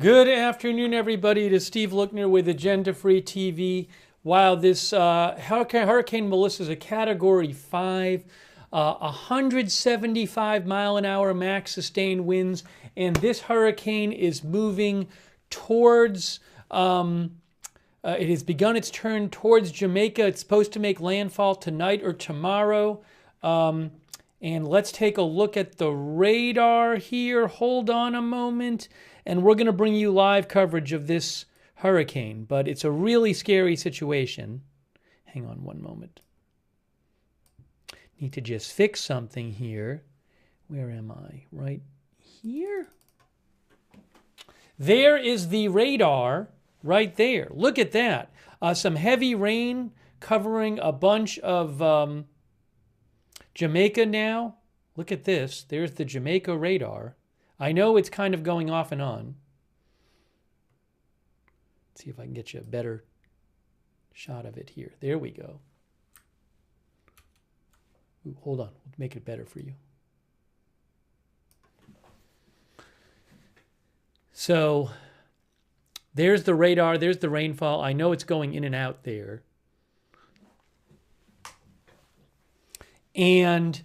Good afternoon, everybody. It is Steve Lookner with Agenda Free TV. Wow, this Hurricane Melissa is a Category 5, 175 mile an hour max sustained winds, and this hurricane is moving towards, it has begun its turn towards Jamaica. It's supposed to make landfall tonight or tomorrow. And let's take a look at the radar here. Hold on a moment. And we're going to bring you live coverage of this hurricane. But it's a really scary situation. Hang on one moment. Need to just fix something here. Where am I? Right here? There is the radar right there. Look at that. Some heavy rain covering a bunch of Jamaica now. Look at this. There's the Jamaica radar. I know it's kind of going off and on. Let's see if I can get you a better shot of it here. There we go. Ooh, hold on. We'll make it better for you. So there's the radar. There's the rainfall. I know it's going in and out there. And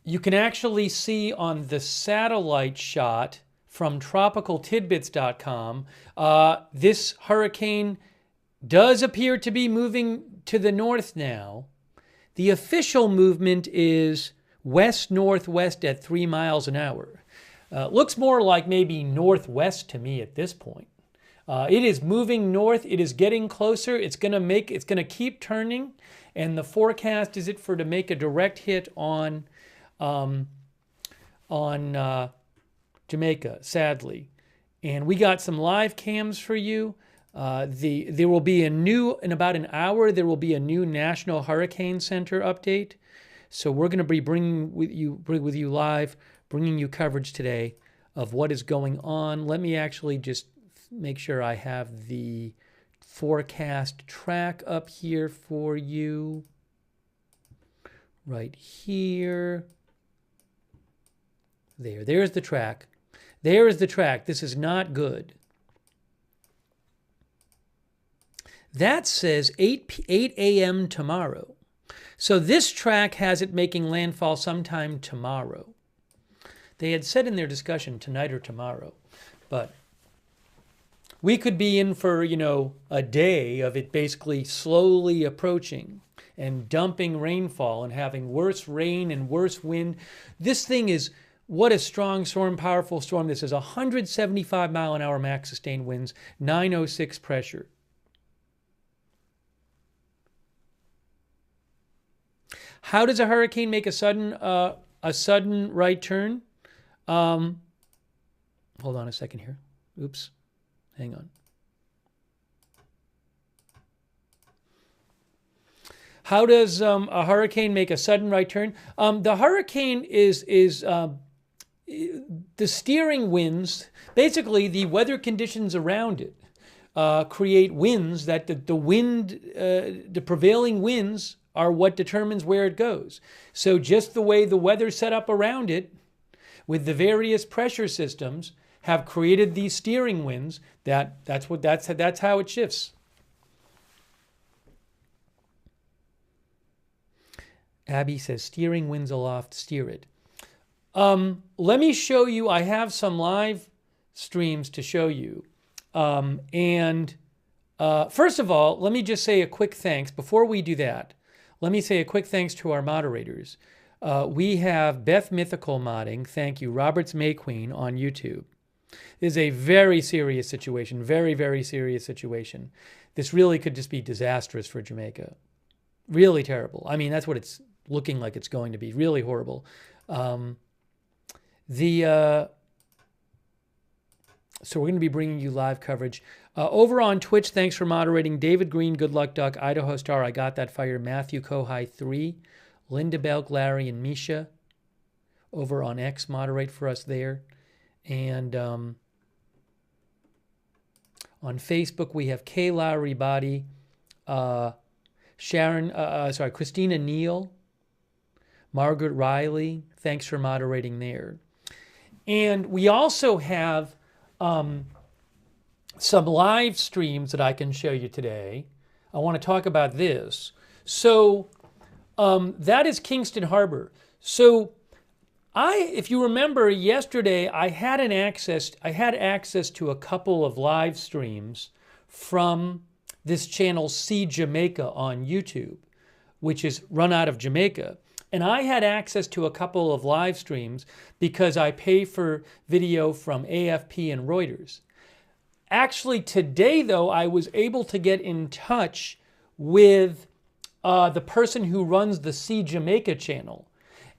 you can actually see on the satellite shot from tropicaltidbits.com, this hurricane does appear to be moving to the north now. The official movement is west-northwest at 3 miles an hour. Looks more like maybe northwest to me at this point. It is moving north. It is getting closer. It's going to keep turning. And the forecast is to make a direct hit on Jamaica, sadly. And we got some live cams for you. There will be in about an hour, there will be a new National Hurricane Center update. So we're going to be bringing with you live, bringing you coverage today of what is going on. Let me actually just make sure I have the forecast track up here for you. Right here. There's the track. There is the track. This is not good. That says 8 a.m. tomorrow. So this track has it making landfall sometime tomorrow. They had said in their discussion tonight or tomorrow, but we could be in for, a day of it basically slowly approaching and dumping rainfall and having worse rain and worse wind. This thing is, what a strong storm, powerful storm. This is 175 mile an hour max sustained winds, 906 pressure. How does a hurricane make a sudden right turn? Hold on a second here. Oops. Hang on. How does a hurricane make a sudden right turn? The hurricane is the steering winds. Basically, the weather conditions around it create winds that the prevailing winds are what determines where it goes. So just the way the weather set up around it, with the various pressure systems, have created these steering winds. That's how it shifts. Abby says steering winds aloft, steer it. Let me show you. I have some live streams to show you. First of all, let me just say a quick thanks. Before we do that, let me say a quick thanks to our moderators. We have Beth Mythical modding. Thank you. Roberts May Queen on YouTube. This is a very serious situation. Very, very serious situation. This really could just be disastrous for Jamaica. Really terrible. I mean, that's what it's looking like it's going to be. Really horrible. So we're going to be bringing you live coverage. Over on Twitch, thanks for moderating. David Green, Good Luck Duck, Idaho Star, I Got That Fire, Matthew Kohai 3, Linda Belk, Larry, and Misha. Over on X, moderate for us there. And on Facebook, we have Kay Lowry Body, Christina Neal, Margaret Riley. Thanks for moderating there. And we also have some live streams that I can show you today. I want to talk about this. So that is Kingston Harbor. So if you remember yesterday, I had access to a couple of live streams from this channel See Jamaica on YouTube, which is run out of Jamaica. And I had access to a couple of live streams because I pay for video from AFP and Reuters. Actually, today, though, I was able to get in touch with the person who runs the See Jamaica channel.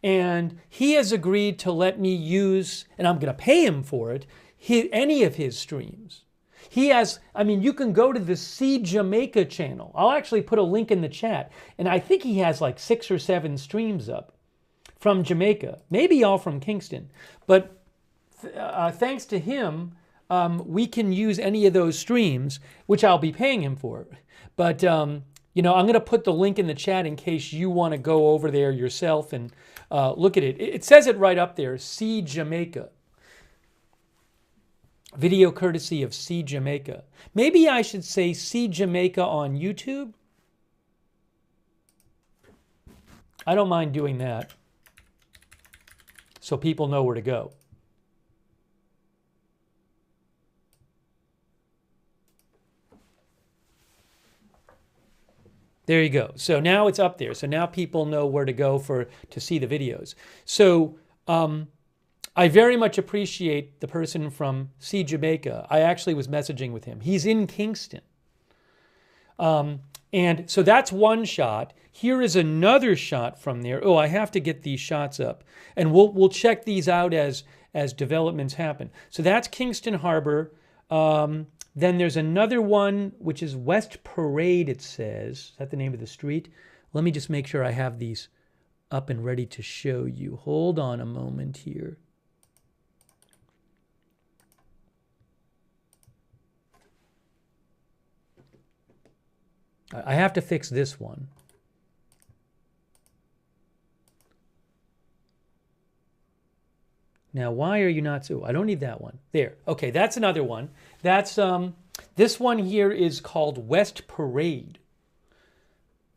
And he has agreed to let me use, and I'm going to pay him for it, any of his streams. He has, I mean, you can go to the See Jamaica channel. I'll actually put a link in the chat. And I think he has like 6 or 7 streams up from Jamaica, maybe all from Kingston. But thanks to him, we can use any of those streams, which I'll be paying him for. But, you know, I'm going to put the link in the chat in case you want to go over there yourself and look at it. It says it right up there, See Jamaica. Video courtesy of See Jamaica. Maybe I should say See Jamaica on YouTube. I don't mind doing that so people know where to go. There you go. So now it's up there. So now people know where to go to see the videos. So I very much appreciate the person from See Jamaica. I actually was messaging with him. He's in Kingston. And so that's one shot. Here is another shot from there. Oh, I have to get these shots up. And we'll check these out as developments happen. So that's Kingston Harbor. Then there's another one, which is West Parade, it says. Is that the name of the street? Let me just make sure I have these up and ready to show you. Hold on a moment here. I have to fix this one. Now, why are you not so? I don't need that one. There. Okay, that's another one. That's this one here is called West Parade.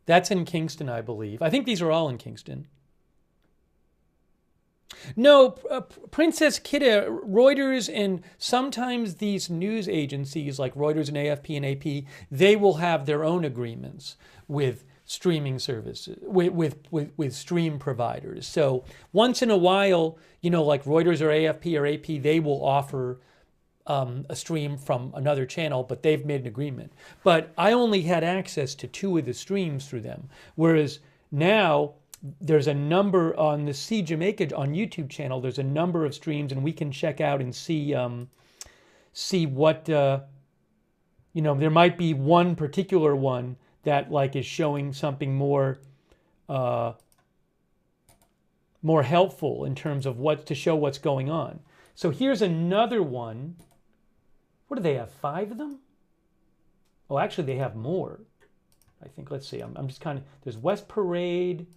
That's in Kingston, I believe. I think these are all in Kingston. No, Princess Kidda, Reuters, and sometimes these news agencies like Reuters and AFP and AP, they will have their own agreements with streaming services, with stream providers. So once in a while, you know, like Reuters or AFP or AP, they will offer a stream from another channel, but they've made an agreement. But I only had access to 2 of the streams through them, whereas now there's a number on the See Jamaica on YouTube channel. There's a number of streams, and we can check out and see what you know. There might be one particular one that like is showing something more more helpful in terms of what to show what's going on. So here's another one. What do they have? 5 of them? Oh, actually, they have more. I think. Let's see. I'm just kind of. There's West Parade.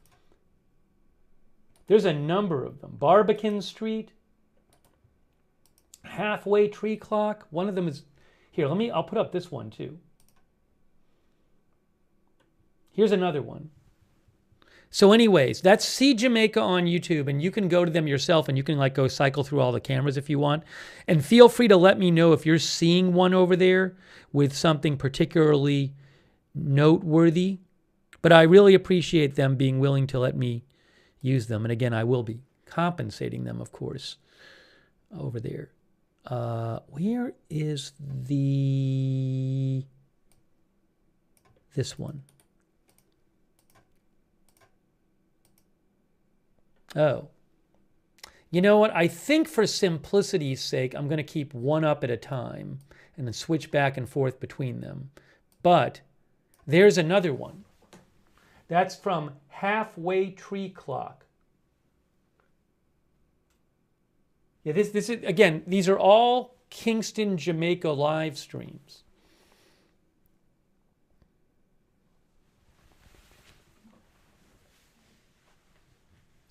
There's a number of them. Barbican Street, Halfway Tree Clock. One of them is here. I'll put up this one too. Here's another one. So anyways, that's See Jamaica on YouTube, and you can go to them yourself and you can like go cycle through all the cameras if you want. And feel free to let me know if you're seeing one over there with something particularly noteworthy. But I really appreciate them being willing to let me use them. And again, I will be compensating them, of course, over there. Where is this one? Oh. You know what? I think for simplicity's sake, I'm going to keep one up at a time and then switch back and forth between them. But there's another one. That's from Halfway Tree Clock. Yeah, this is, again, these are all Kingston, Jamaica live streams.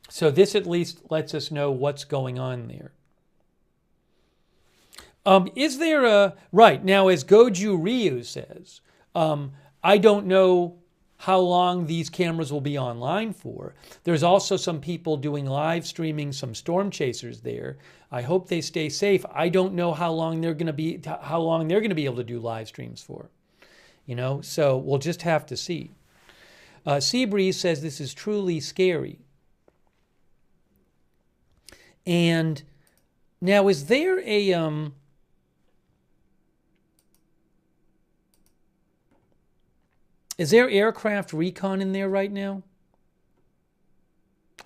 So this at least lets us know what's going on there. Is there a, right, now as Goju Ryu says, I don't know how long these cameras will be online for. There's also some people doing live streaming, some storm chasers there. I hope they stay safe. I don't know how long they're going to be able to do live streams for. So we'll just have to see. Seabreeze says this is truly scary. And now, is there a is there aircraft recon in there right now?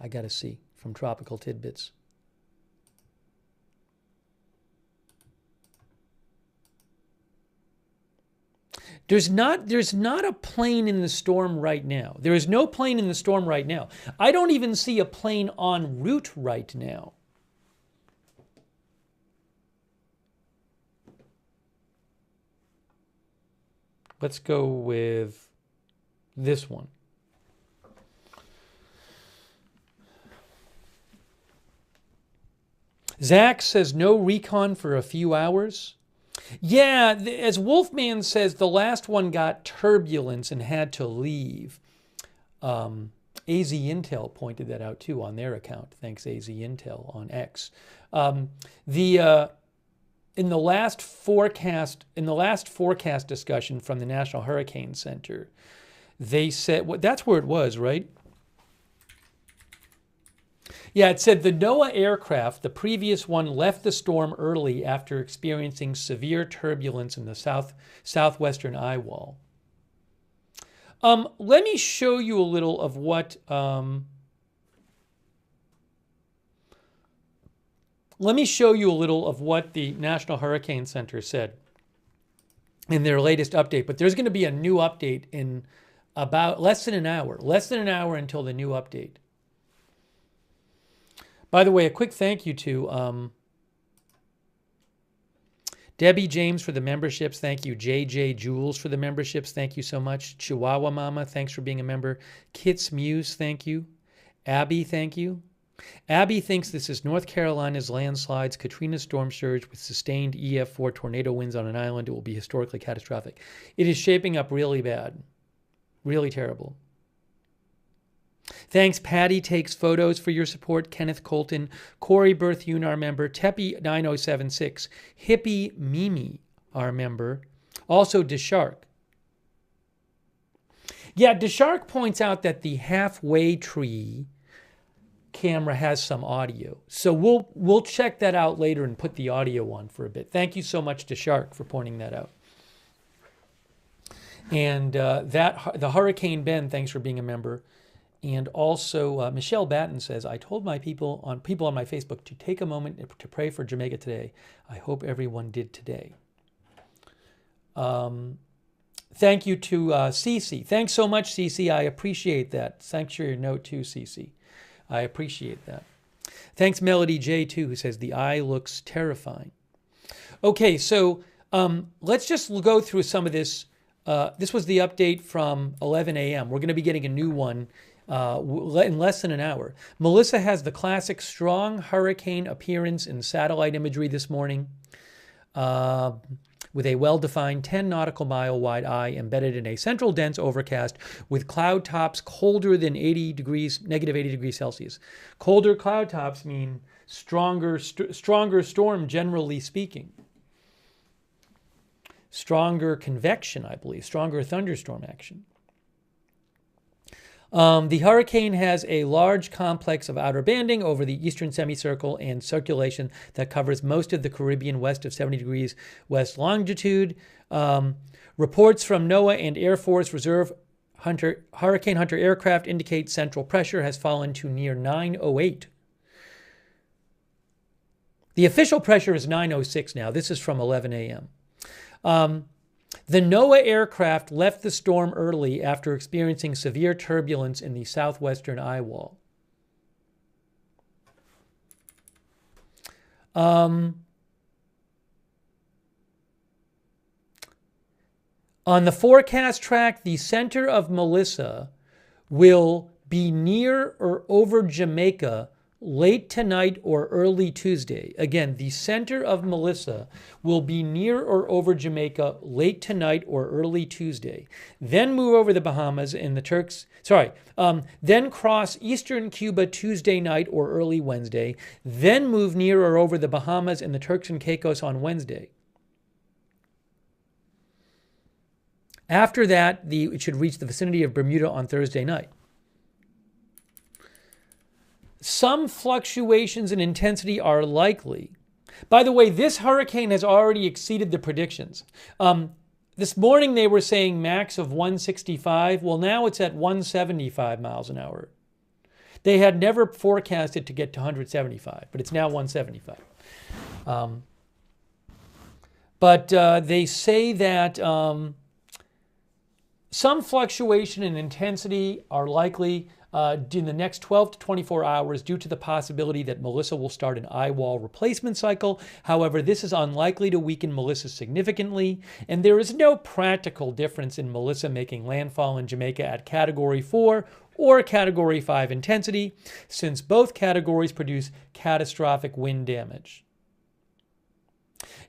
I got to see from Tropical Tidbits. There's not a plane in the storm right now. There is no plane in the storm right now. I don't even see a plane en route right now. Let's go with this one. Zach says no recon for a few hours. Yeah, as Wolfman says, the last one got turbulence and had to leave. AZ Intel pointed that out too on their account. Thanks, AZ Intel on X. In the last forecast discussion from the National Hurricane Center, they said, that's where it was, right? Yeah, it said the NOAA aircraft, the previous one, left the storm early after experiencing severe turbulence in the southwestern eye wall. Let me show you a little of what the National Hurricane Center said in their latest update. But there's going to be a new update in about less than an hour until the new update. By the way, a quick thank you to Debbie James for the memberships. Thank you. JJ Jules for the memberships. Thank you so much. Chihuahua Mama, thanks for being a member. Kits Muse, thank you. Abby, thank you. Abby thinks this is North Carolina's landslides, Katrina storm surge with sustained EF4 tornado winds on an island. It will be historically catastrophic. It is shaping up really bad. Really terrible. Thanks, Patty Takes Photos, for your support. Kenneth Colton, Corey Berthune, our member. Teppy9076, Hippie Mimi, our member. Also, Deshark. Yeah, Deshark points out that the halfway tree camera has some audio. So we'll check that out later and put the audio on for a bit. Thank you so much to Shark for pointing that out. And the Hurricane Ben, thanks for being a member. And also Michelle Batten says, I told my people on my Facebook to take a moment to pray for Jamaica today. I hope everyone did today. Thank you to Cece. Thanks so much, Cece. I appreciate that. Thanks for your note too, Cece. I appreciate that. Thanks, Melody J, too, who says, the eye looks terrifying. Okay, so let's just go through some of this. This was the update from 11 a.m. We're going to be getting a new one in less than an hour. Melissa has the classic strong hurricane appearance in satellite imagery this morning. With a well-defined 10 nautical mile wide eye embedded in a central dense overcast with cloud tops colder than negative 80 degrees Celsius. Colder cloud tops mean stronger storm, generally speaking. Stronger convection, I believe, stronger thunderstorm action. The hurricane has a large complex of outer banding over the eastern semicircle and circulation that covers most of the Caribbean west of 70 degrees west longitude. Reports from NOAA and Air Force Reserve Hurricane Hunter aircraft indicate central pressure has fallen to near 908. The official pressure is 906 now. This is from 11 a.m. The NOAA aircraft left the storm early after experiencing severe turbulence in the southwestern eye wall. On the forecast track, the center of Melissa will be near or over Jamaica late tonight or early Tuesday. Again, the center of Melissa will be near or over Jamaica late tonight or early Tuesday. Then move over the Bahamas and the Turks. Then cross eastern Cuba Tuesday night or early Wednesday. Then move near or over the Bahamas and the Turks and Caicos on Wednesday. After that, it should reach the vicinity of Bermuda on Thursday night. Some fluctuations in intensity are likely. By the way, this hurricane has already exceeded the predictions. This morning they were saying max of 165. Well, now it's at 175 miles an hour. They had never forecasted to get to 175, but it's now 175. But they say that some fluctuation in intensity are likely in the next 12 to 24 hours due to the possibility that Melissa will start an eye wall replacement cycle. However, this is unlikely to weaken Melissa significantly, and there is no practical difference in Melissa making landfall in Jamaica at Category 4 or Category 5 intensity, since both categories produce catastrophic wind damage.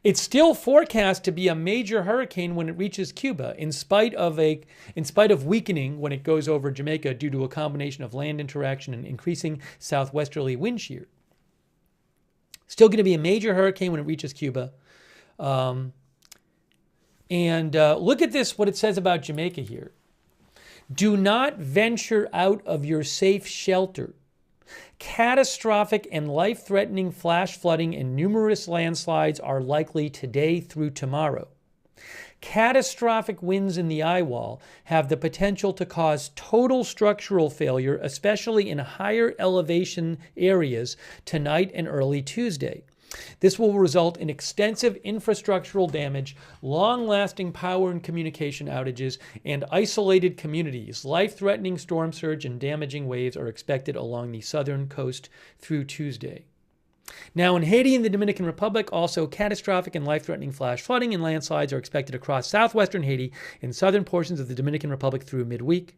It's still forecast to be a major hurricane when it reaches Cuba, in spite of weakening when it goes over Jamaica due to a combination of land interaction and increasing southwesterly wind shear. Still going to be a major hurricane when it reaches Cuba. Look at this, what it says about Jamaica here. Do not venture out of your safe shelter. Catastrophic and life-threatening flash flooding and numerous landslides are likely today through tomorrow. Catastrophic winds in the eye wall have the potential to cause total structural failure, especially in higher elevation areas tonight and early Tuesday. This will result in extensive infrastructural damage, long-lasting power and communication outages, and isolated communities. Life-threatening storm surge and damaging waves are expected along the southern coast through Tuesday. Now, in Haiti and the Dominican Republic, also catastrophic and life-threatening flash flooding and landslides are expected across southwestern Haiti and southern portions of the Dominican Republic through midweek.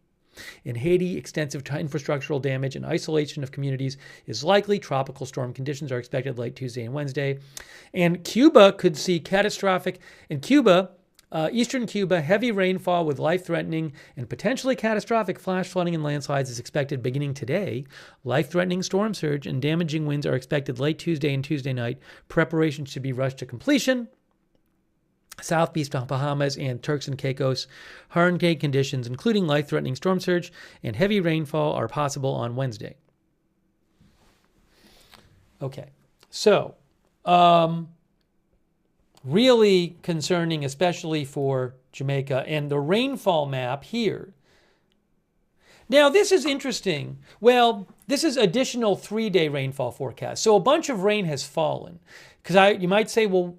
In Haiti, extensive incidental damage and isolation of communities is likely. Tropical storm conditions are expected late Tuesday and Wednesday. And Cuba could see catastrophic. In Cuba, eastern Cuba, heavy rainfall with life-threatening and potentially catastrophic flash flooding and landslides is expected beginning today. Life-threatening storm surge and damaging winds are expected late Tuesday and Tuesday night. Preparations should be rushed to completion. Southeast Bahamas and Turks and Caicos, hurricane conditions, including life-threatening storm surge and heavy rainfall, are possible on Wednesday. Okay, so really concerning, especially for Jamaica, and the rainfall map here. Now, this is interesting. Well, this is additional 3-day rainfall forecast. So a bunch of rain has fallen. Because you might say, well,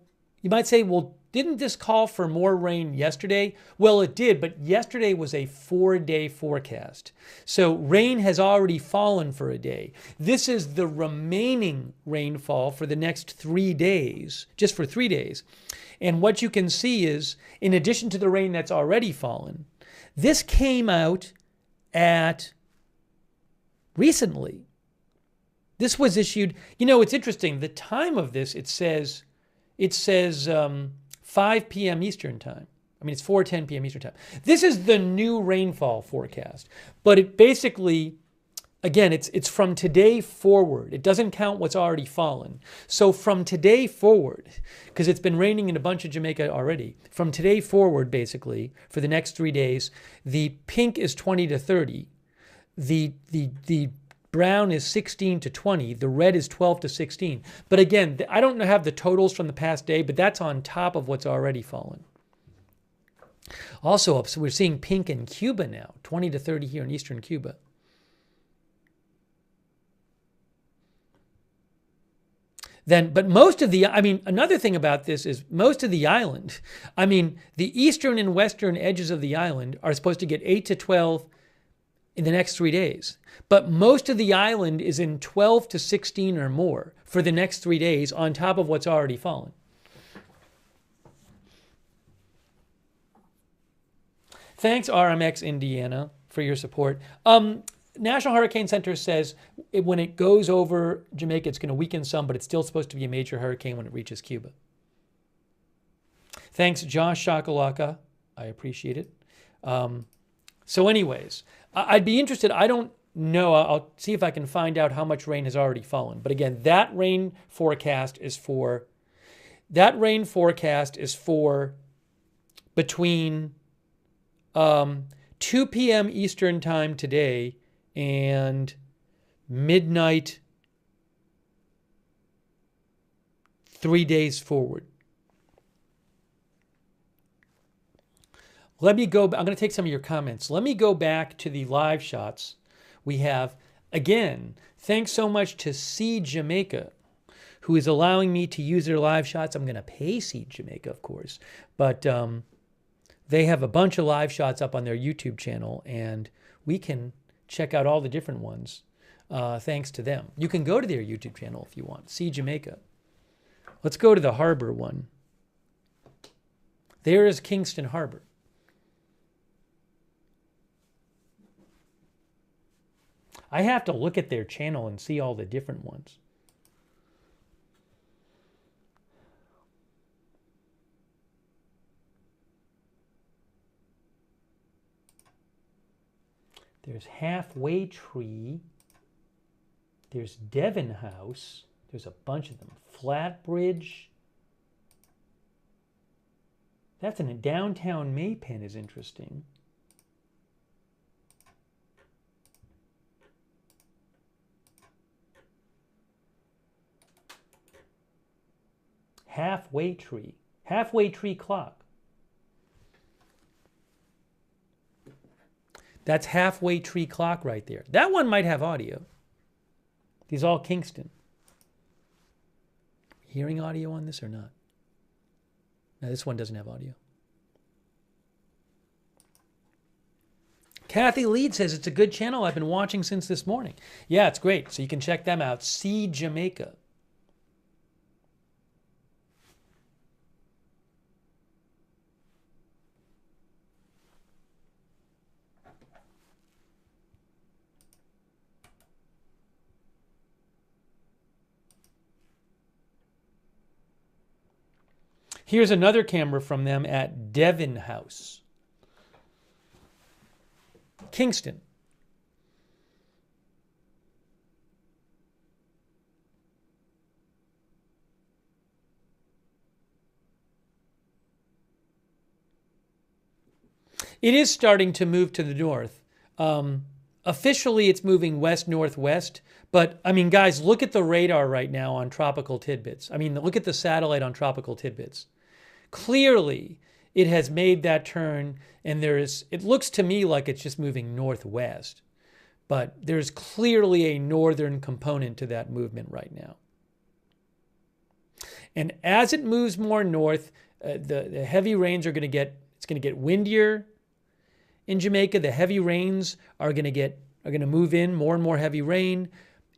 didn't this call for more rain yesterday? Well, it did, but yesterday was a 4-day forecast. So rain has already fallen for a day. This is the remaining rainfall for the next 3 days, just for 3 days. And what you can see is, in addition to the rain that's already fallen, this came out at recently. This was issued, it's interesting. The time of this, it says 5 p.m. Eastern time. I mean, it's 4:10 p.m. Eastern time. This is the new rainfall forecast. But it basically, again, it's from today forward. It doesn't count what's already fallen. So from today forward, because it's been raining in a bunch of Jamaica already, from today forward, basically, for the next 3 days, the pink is 20 to 30. The brown is 16 to 20. The red is 12 to 16. But again, I don't have the totals from the past day, but that's on top of what's already fallen. Also, so we're seeing pink in Cuba now, 20 to 30 here in eastern Cuba. But most of another thing about this is most of the island, the eastern and western edges of the island are supposed to get 8 to 12 in the next 3 days. But most of the island is in 12 to 16 or more for the next 3 days on top of what's already fallen. Thanks, RMX Indiana, for your support. National Hurricane Center says when it goes over Jamaica, it's going to weaken some, but it's still supposed to be a major hurricane when it reaches Cuba. Thanks, Josh Shakalaka. I appreciate it. So anyways, I'd be interested. I don't know. I'll see if I can find out how much rain has already fallen. But again, that rain forecast is for between 2 p.m. Eastern time today and midnight 3 days forward. Let me go. I'm going to take some of your comments. Let me go back to the live shots we have. Again, thanks so much to Seed Jamaica, who is allowing me to use their live shots. I'm going to pay Seed Jamaica, of course, but they have a bunch of live shots up on their YouTube channel, and we can check out all the different ones thanks to them. You can go to their YouTube channel if you want. Seed Jamaica. Let's go to the harbor one. There is Kingston Harbor. I have to look at their channel and see all the different ones. There's Halfway Tree. There's Devon House. There's a bunch of them. Flatbridge. That's in downtown Maypen is interesting. Halfway Tree. Halfway Tree Clock. That's Halfway Tree Clock right there. That one might have audio. These all Kingston. Hearing audio on this or not? No, this one doesn't have audio. Kathy Lead says it's a good channel. I've been watching since this morning. Yeah, it's great. So you can check them out. See Jamaica. Here's another camera from them at Devon House. Kingston. It is starting to move to the north. Officially, it's moving west-northwest. But, I mean, guys, look at the radar right now on Tropical Tidbits. I mean, look at the satellite on Tropical Tidbits. Clearly, it has made that turn, and it looks to me like it's just moving northwest. But there's clearly a northern component to that movement right now. And as it moves more north, the heavy rains it's going to get windier in Jamaica. The heavy rains are going to move in, more and more heavy rain.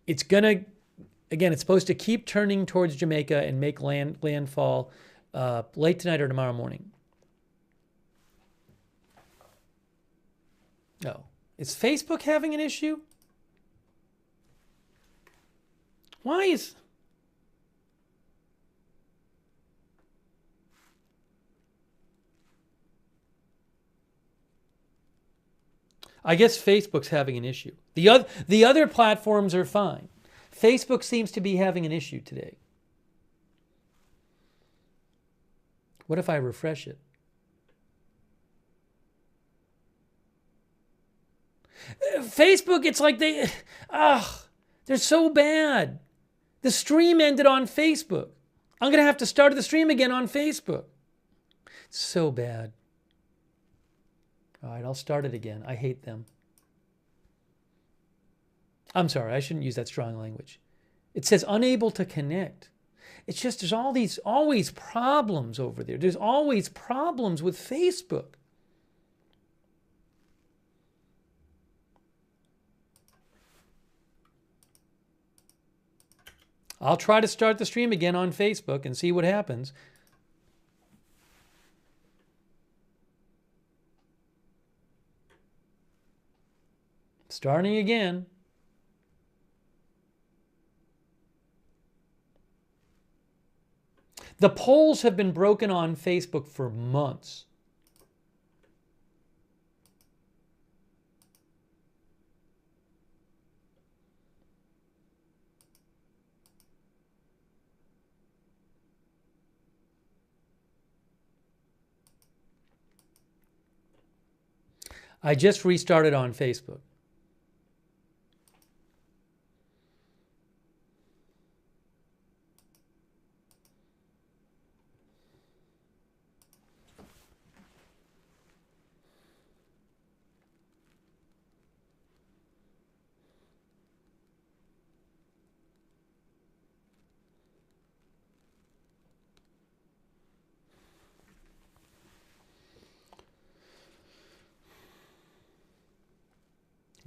It's supposed to keep turning towards Jamaica and make landfall late tonight or tomorrow morning. Oh, is Facebook having an issue? Why is... I guess Facebook's having an issue. The other platforms are fine. Facebook seems to be having an issue today. What if I refresh it? Facebook, it's like they're so bad. The stream ended on Facebook. I'm going to have to start the stream again on Facebook. It's so bad. All right, I'll start it again. I hate them. I'm sorry, I shouldn't use that strong language. It says unable to connect. It's just there's always problems over there. There's always problems with Facebook. I'll try to start the stream again on Facebook and see what happens. Starting again. The polls have been broken on Facebook for months. I just restarted on Facebook.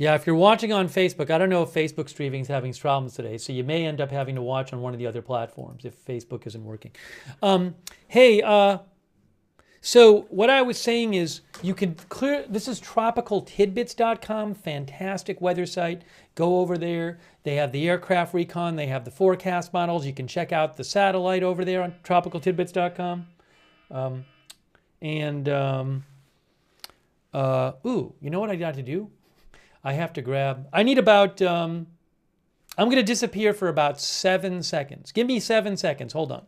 Yeah, if you're watching on Facebook, I don't know if Facebook streaming is having problems today, so you may end up having to watch on one of the other platforms if Facebook isn't working. Hey, so what I was saying is you can clear, this is tropicaltidbits.com, fantastic weather site. Go over there. They have the aircraft recon, they have the forecast models. You can check out the satellite over there on tropicaltidbits.com. Ooh, you know what I got to do? I have to grab, I need about, I'm going to disappear for about 7 seconds. Give me 7 seconds. Hold on.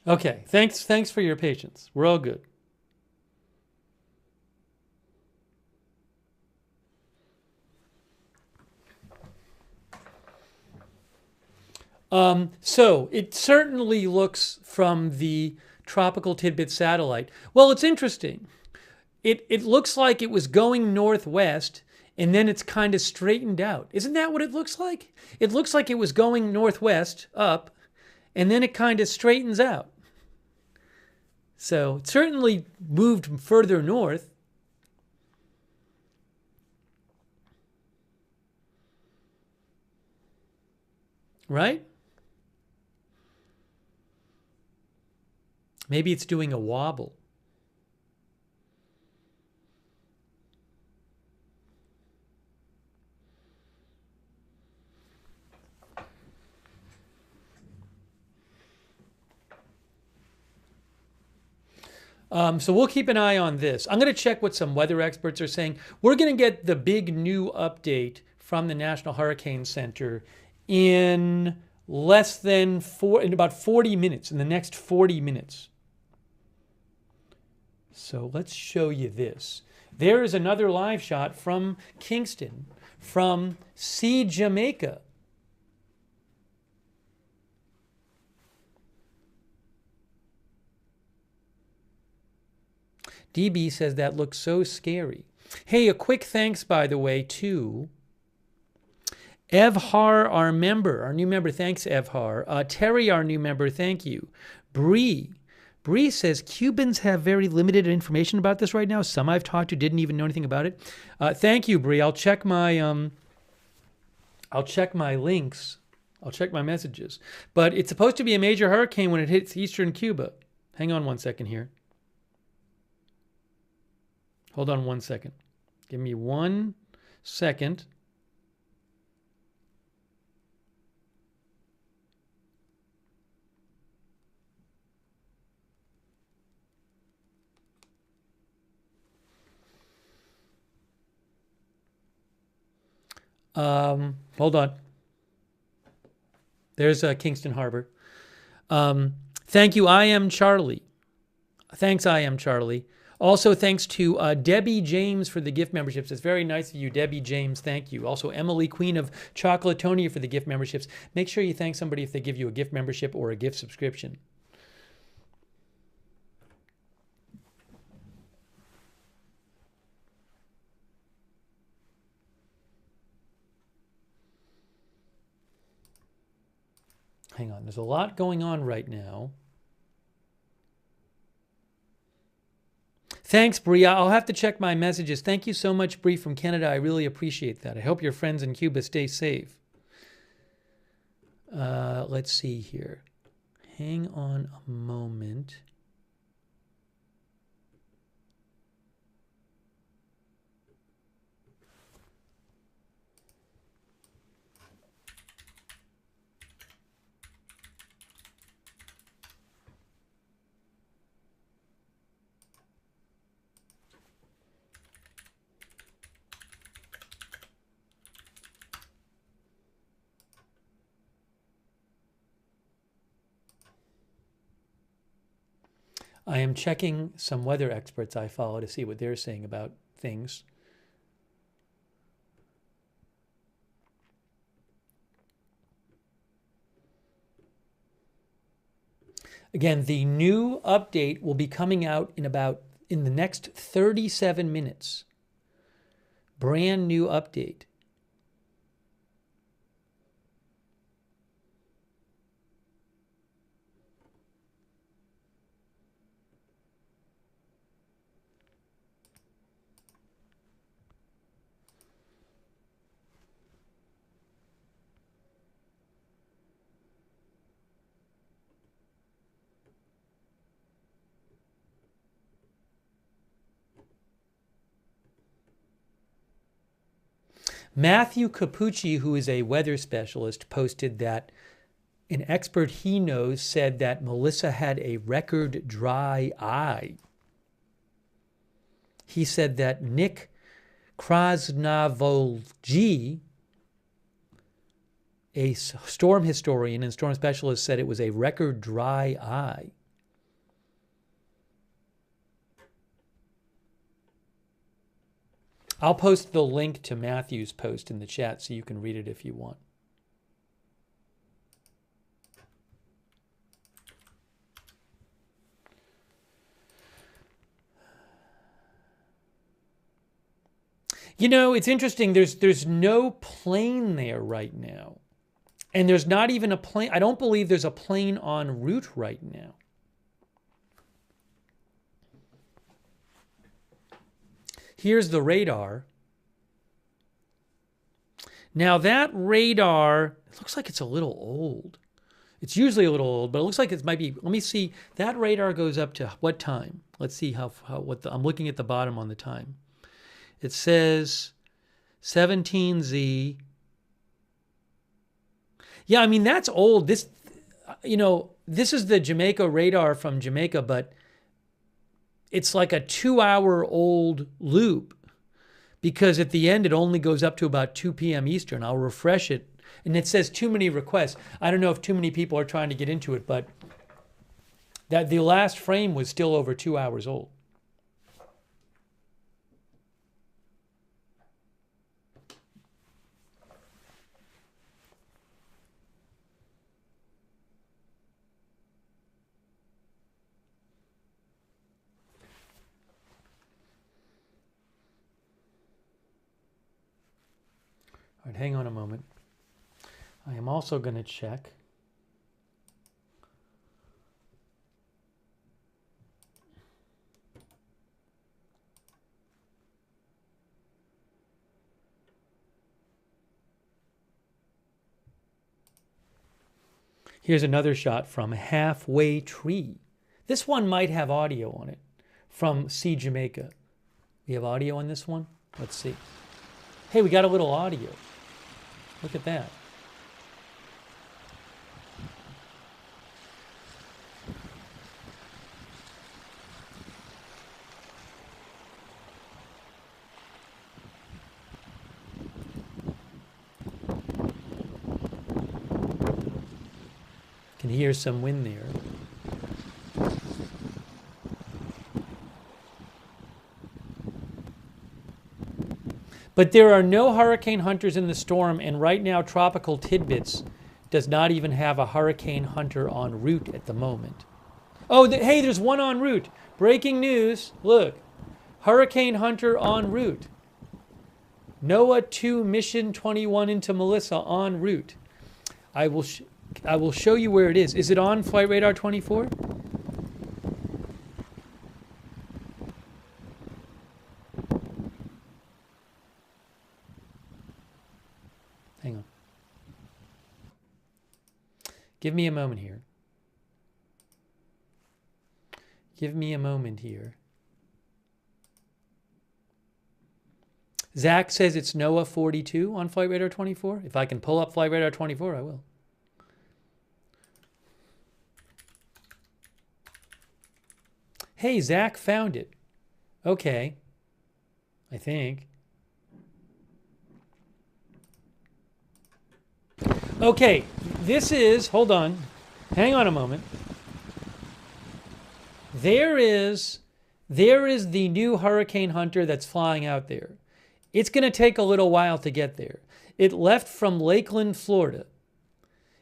Okay, thanks for your patience. We're all good. So it certainly looks from the Tropical Tidbit satellite. Well, it's interesting. It looks like it was going northwest and then it's kind of straightened out. Isn't that what it looks like? It looks like it was going northwest up and then it kind of straightens out. So it certainly moved further north. Right? Maybe it's doing a wobble. So we'll keep an eye on this. I'm going to check what some weather experts are saying. We're going to get the big new update from the National Hurricane Center in in about 40 minutes, in the next 40 minutes. So let's show you this. There is another live shot from Kingston, from Jamaica. DB says that looks so scary. Hey, a quick thanks, by the way, to Evhar, our member, our new member. Thanks, Evhar. Terry, our new member. Thank you. Bree says Cubans have very limited information about this right now. Some I've talked to didn't even know anything about it. Thank you, Bree. I'll check my links. I'll check my messages. But it's supposed to be a major hurricane when it hits eastern Cuba. Hang on 1 second here. Hold on 1 second. Give me 1 second. Hold on. There's Kingston Harbor. Thank you, I am Charlie. Thanks, I am Charlie. Also, thanks to Debbie James for the gift memberships. It's very nice of you, Debbie James. Thank you. Also, Emily Queen of Chocolatonia for the gift memberships. Make sure you thank somebody if they give you a gift membership or a gift subscription. Hang on. There's a lot going on right now. Thanks, Bree. I'll have to check my messages. Thank you so much, Bree from Canada. I really appreciate that. I hope your friends in Cuba stay safe. Let's see here. Hang on a moment. I am checking some weather experts I follow to see what they're saying about things. Again, the new update will be coming out in the next 37 minutes. Brand new update. Matthew Capucci, who is a weather specialist, posted that an expert he knows said that Melissa had a record dry eye. He said that Nick Krasnovolji, a storm historian and storm specialist, said it was a record dry eye. I'll post the link to Matthew's post in the chat so you can read it if you want. You know, it's interesting. There's no plane there right now. And there's not even a plane. I don't believe there's a plane en route right now. Here's the radar. Now that radar, it looks like it's a little old. It's usually a little old, but it looks like it might be. Let me see. That radar goes up to what time? Let's see I'm looking at the bottom on the time. It says 17Z. Yeah, I mean, that's old. This is the Jamaica radar from Jamaica, but it's like a 2-hour-old loop because at the end it only goes up to about 2 p.m. Eastern. I'll refresh it, and it says too many requests. I don't know if too many people are trying to get into it, but that the last frame was still over 2 hours old. All right, hang on a moment. I am also going to check. Here's another shot from Halfway Tree. This one might have audio on it from See Jamaica. We have audio on this one? Let's see. Hey, we got a little audio. Look at that. Can hear some wind there. But there are no hurricane hunters in the storm, and right now Tropical Tidbits does not even have a hurricane hunter en route at the moment. Oh, hey, there's one en route. Breaking news. Look. Hurricane hunter en route. NOAA 2 Mission 21 into Melissa en route. I will show you where it is. Is it on Flight Radar 24? Hang on. Give me a moment here. Give me a moment here. Zach says it's NOAA 42 on Flight Radar 24. If I can pull up Flight Radar 24, I will. Hey, Zach found it. Okay. I think. Okay, this is, hold on. Hang on a moment. There is the new hurricane hunter that's flying out there. It's going to take a little while to get there. It left from Lakeland, Florida.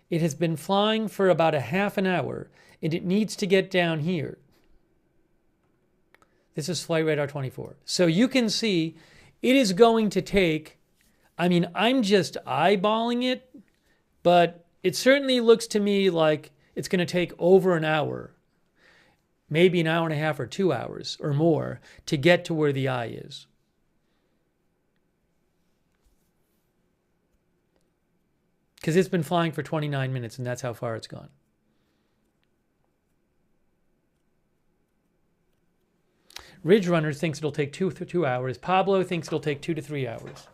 It has been flying for about a half an hour, and it needs to get down here. This is Flight Radar 24. So you can see it is going to take, I mean, I'm just eyeballing it, but it certainly looks to me like it's going to take over an hour, maybe an hour and a half or 2 hours or more to get to where the eye is. Because it's been flying for 29 minutes, and that's how far it's gone. Ridge Runner thinks it'll take 2 hours. Pablo thinks it'll take 2 to 3 hours.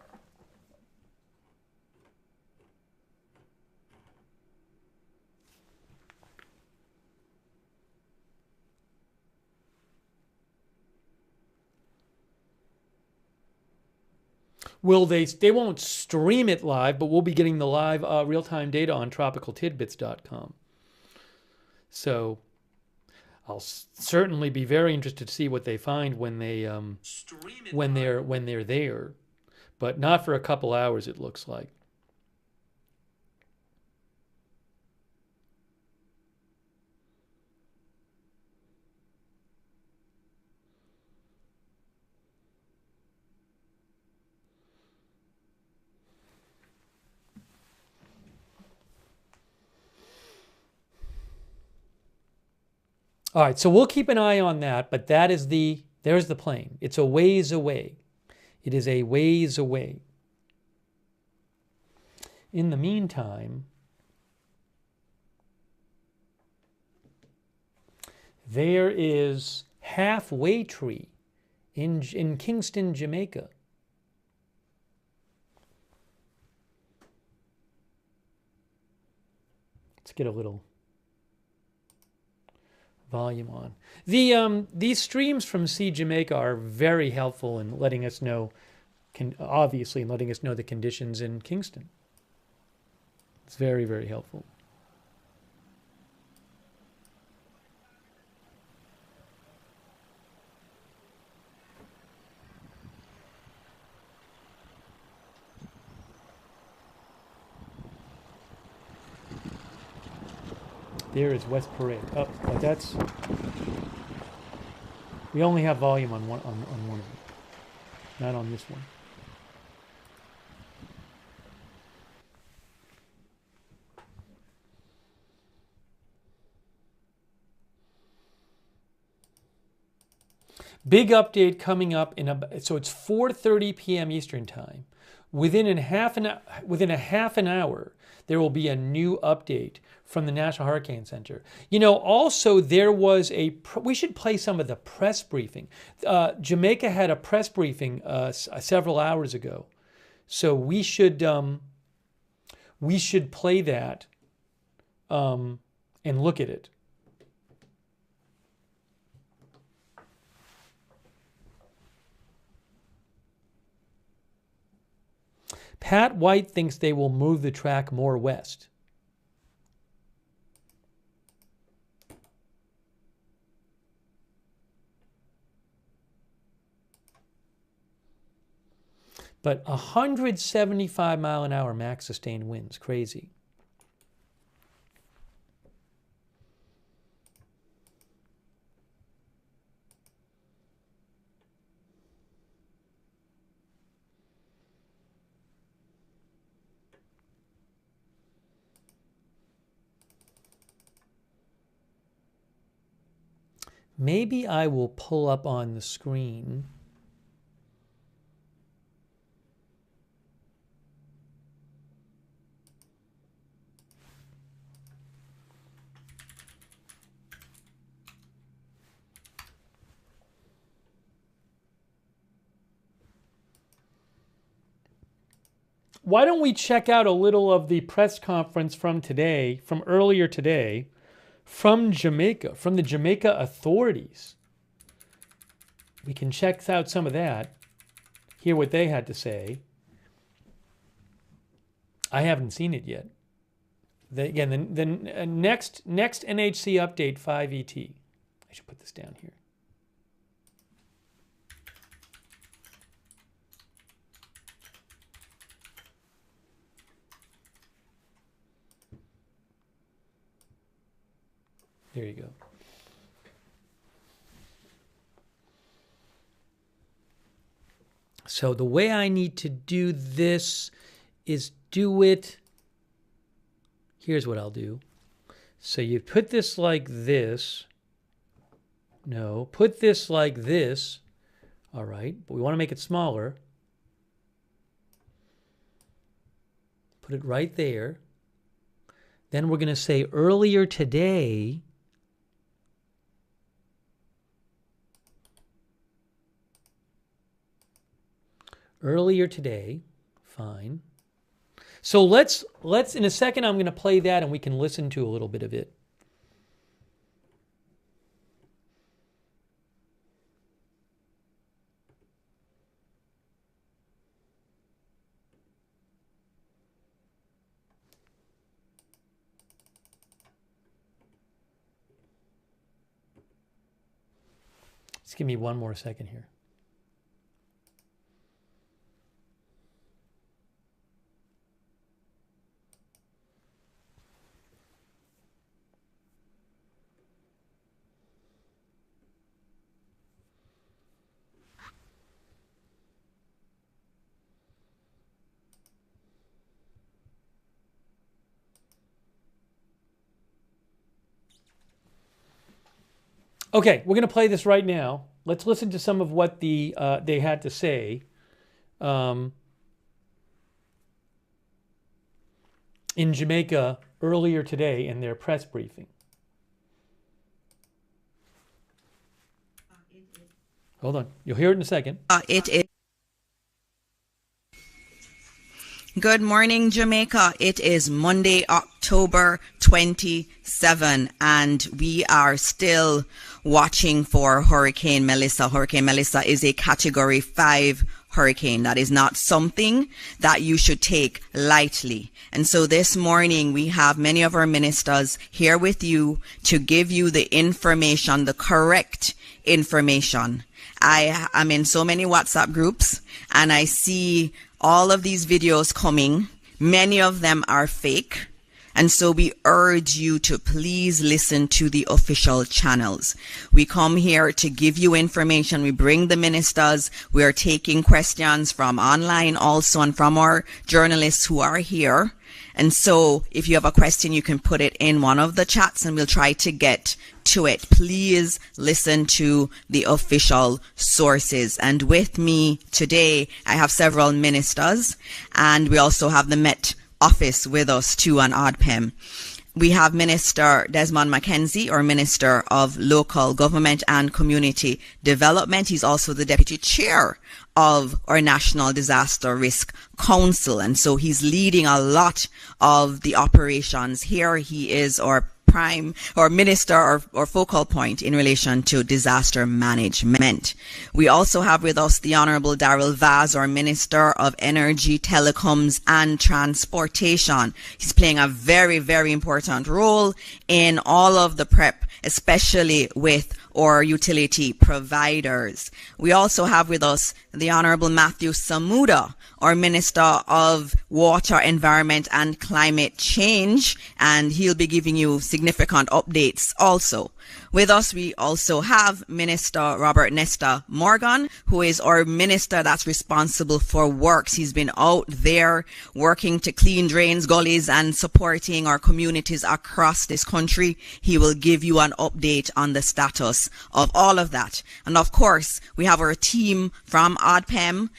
Will they won't stream it live, but we'll be getting the live real-time data on tropicaltidbits.com. So I'll certainly be very interested to see what they find when they when they're there, but not for a couple hours, it looks like. All right, so we'll keep an eye on that, but there's the plane. It's a ways away. It is a ways away. In the meantime, there is Halfway Tree in Kingston, Jamaica. Let's get a little volume on. These streams from Sea Jamaica are very helpful in letting us know, obviously, in letting us know the conditions in Kingston. It's very, very helpful. There is West Parade. Oh, but that's... We only have volume on one of them, not on this one. Big update coming up so it's 4:30 p.m. Eastern Time. Within a half an hour, there will be a new update from the National Hurricane Center. You know, also there was we should play some of the press briefing. Jamaica had a press briefing several hours ago, so we should play that and look at it. Pat White thinks they will move the track more west. But 175 mile an hour max sustained winds, crazy. Maybe I will pull up on the screen. Why don't we check out a little of the press conference from today, from earlier today, from Jamaica, from the Jamaica authorities. We can check out some of that, hear what they had to say. I haven't seen it yet. Again, the next NHC update 5ET. I should put this down here. There you go. So the way I need to do this is do it. Here's what I'll do. So you put this like this. No, put this like this. All right, but we want to make it smaller. Put it right there. Then we're going to say earlier today. Earlier today, fine. So let's in a second I'm going to play that and we can listen to a little bit of it. Just give me one more second here. Okay, we're going to play this right now. Let's listen to some of what they had to say in Jamaica earlier today in their press briefing. Hold on. You'll hear it in a second. It is. Good morning, Jamaica. It is Monday, October 27, and we are still watching for Hurricane Melissa. Hurricane Melissa is a Category 5 hurricane. That is not something that you should take lightly. And so this morning, we have many of our ministers here with you to give you the information, the correct information. I am in so many WhatsApp groups, and I see all of these videos coming. Many of them are fake. And so we urge you to please listen to the official channels. We come here to give you information. We bring the ministers. We are taking questions from online also and from our journalists who are here. And so if you have a question, you can put it in one of the chats and we'll try to get to it. Please listen to the official sources. And with me today, I have several ministers, and we also have the Met Office with us too on ODPEM. We have Minister Desmond McKenzie, or Minister of Local Government and Community Development. He's also the Deputy Chair of our National Disaster Risk Council. And so he's leading a lot of the operations here. He is our prime or minister or focal point in relation to disaster management. We also have with us the Honorable Darrell Vaz, our Minister of Energy, Telecoms and Transportation. He's playing a very, very important role in all of the prep, especially with or utility providers. We also have with us the Honorable Matthew Samuda, our Minister of Water, Environment and Climate Change, and he'll be giving you significant updates also. With us, we also have Minister Robert Nesta Morgan, who is our minister that's responsible for works. He's been out there working to clean drains, gullies, and supporting our communities across this country. He will give you an update on the status of all of that. And of course, we have our team from ODPEM.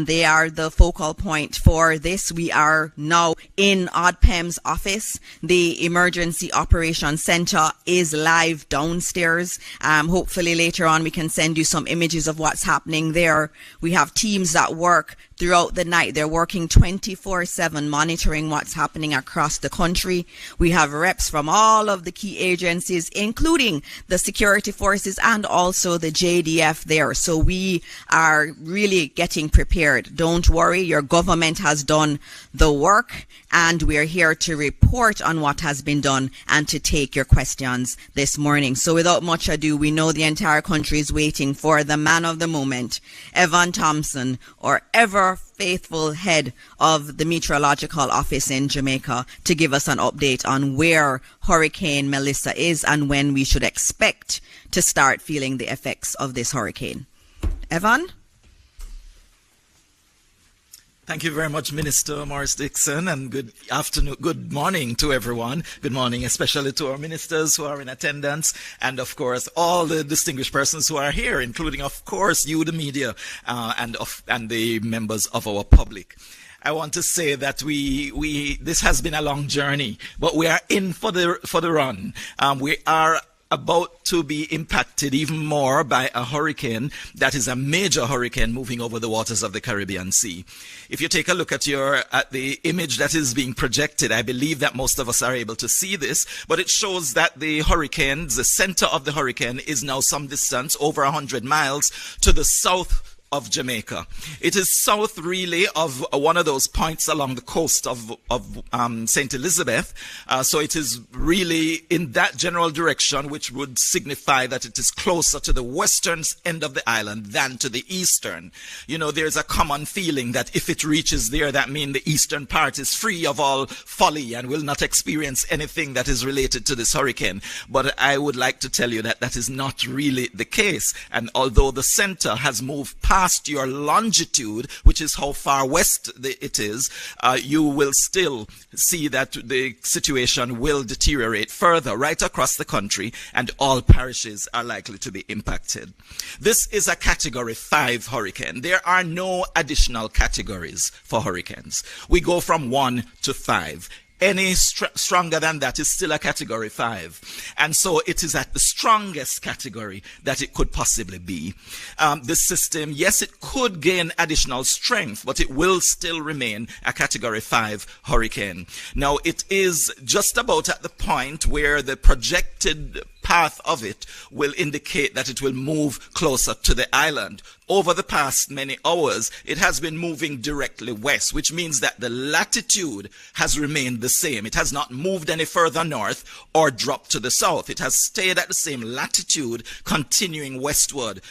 They are the focal point for this. We are now in ODPEM's office. The Emergency Operations Center is live downstairs. Hopefully later on we can send you some images of what's happening there. We have teams that work throughout the night. They're working 24/7 monitoring what's happening across the country. We have reps from all of the key agencies, including the security forces and also the JDF there. So we are really getting prepared. Don't worry, your government has done the work, and we are here to report on what has been done and to take your questions this morning. So without much ado, we know the entire country is waiting for the man of the moment, Evan Thompson, or ever faithful head of the Meteorological Office in Jamaica, to give us an update on where Hurricane Melissa is and when we should expect to start feeling the effects of this hurricane. Evan? Thank you very much, Minister Morris Dixon, and good afternoon, good morning to everyone. Good morning, especially to our ministers who are in attendance, and of course, all the distinguished persons who are here, including, of course, you, the media, and the members of our public. I want to say that this has been a long journey, but we are in for the run. We are about to be impacted even more by a hurricane that is a major hurricane moving over the waters of the Caribbean Sea. If you take a look at the image that is being projected, I believe that most of us are able to see this, but it shows that the center of the hurricane is now some distance, over 100 miles, to the south of Jamaica. It is south really of one of those points along the coast of St. Elizabeth. So it is really in that general direction, which would signify that it is closer to the western end of the island than to the eastern. You know, there's a common feeling that if it reaches there, that means the eastern part is free of all folly and will not experience anything that is related to this hurricane. But I would like to tell you that that is not really the case. And although the center has moved past your longitude, which is how far west it is, you will still see that the situation will deteriorate further right across the country, and all parishes are likely to be impacted. This is a Category 5 hurricane. There are no additional categories for hurricanes. We go from 1 to 5. Any stronger than that is still a Category 5. And so it is at the strongest category that it could possibly be. This system, yes, it could gain additional strength, but it will still remain a Category 5 hurricane. Now, it is just about at the point where the projected path of it will indicate that it will move closer to the island. Over the past many hours, it has been moving directly west, which means that the latitude has remained the same. It has not moved any further north or dropped to the south. It has stayed at the same latitude, continuing westward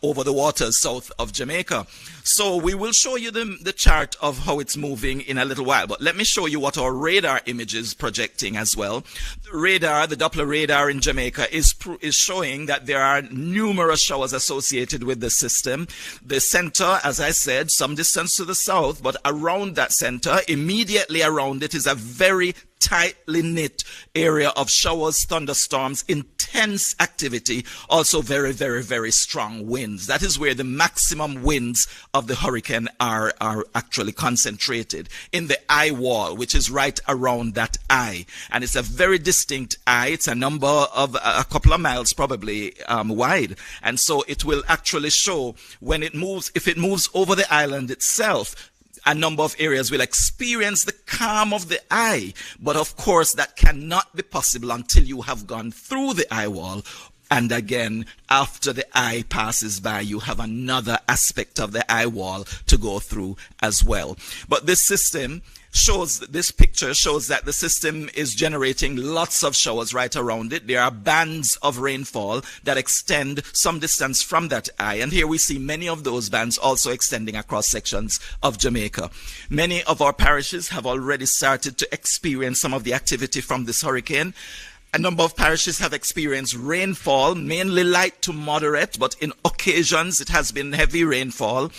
over the waters south of Jamaica. So we will show you the chart of how it's moving in a little while. But let me show you what our radar image is projecting as well. The radar, the Doppler radar in Jamaica is showing that there are numerous showers associated with the system. The center, as I said, some distance to the south, but around that center, immediately around it, is a very tightly knit area of showers, thunderstorms, intense activity, also very, very, very strong winds. That is where the maximum winds of the hurricane are actually concentrated, in the eye wall, which is right around that eye. And it's a very distinct eye. It's a number of a couple of miles probably wide. And so it will actually show when it moves, if it moves over the island itself, a number of areas will experience the calm of the eye. But of course, that cannot be possible until you have gone through the eye wall And again, after the eye passes by, you have another aspect of the eye wall to go through as well. But this system shows, this picture shows that the system is generating lots of showers right around it. There are bands of rainfall that extend some distance from that eye. And here we see many of those bands also extending across sections of Jamaica. Many of our parishes have already started to experience some of the activity from this hurricane. A number of parishes have experienced rainfall, mainly light to moderate, but in occasions it has been heavy rainfall.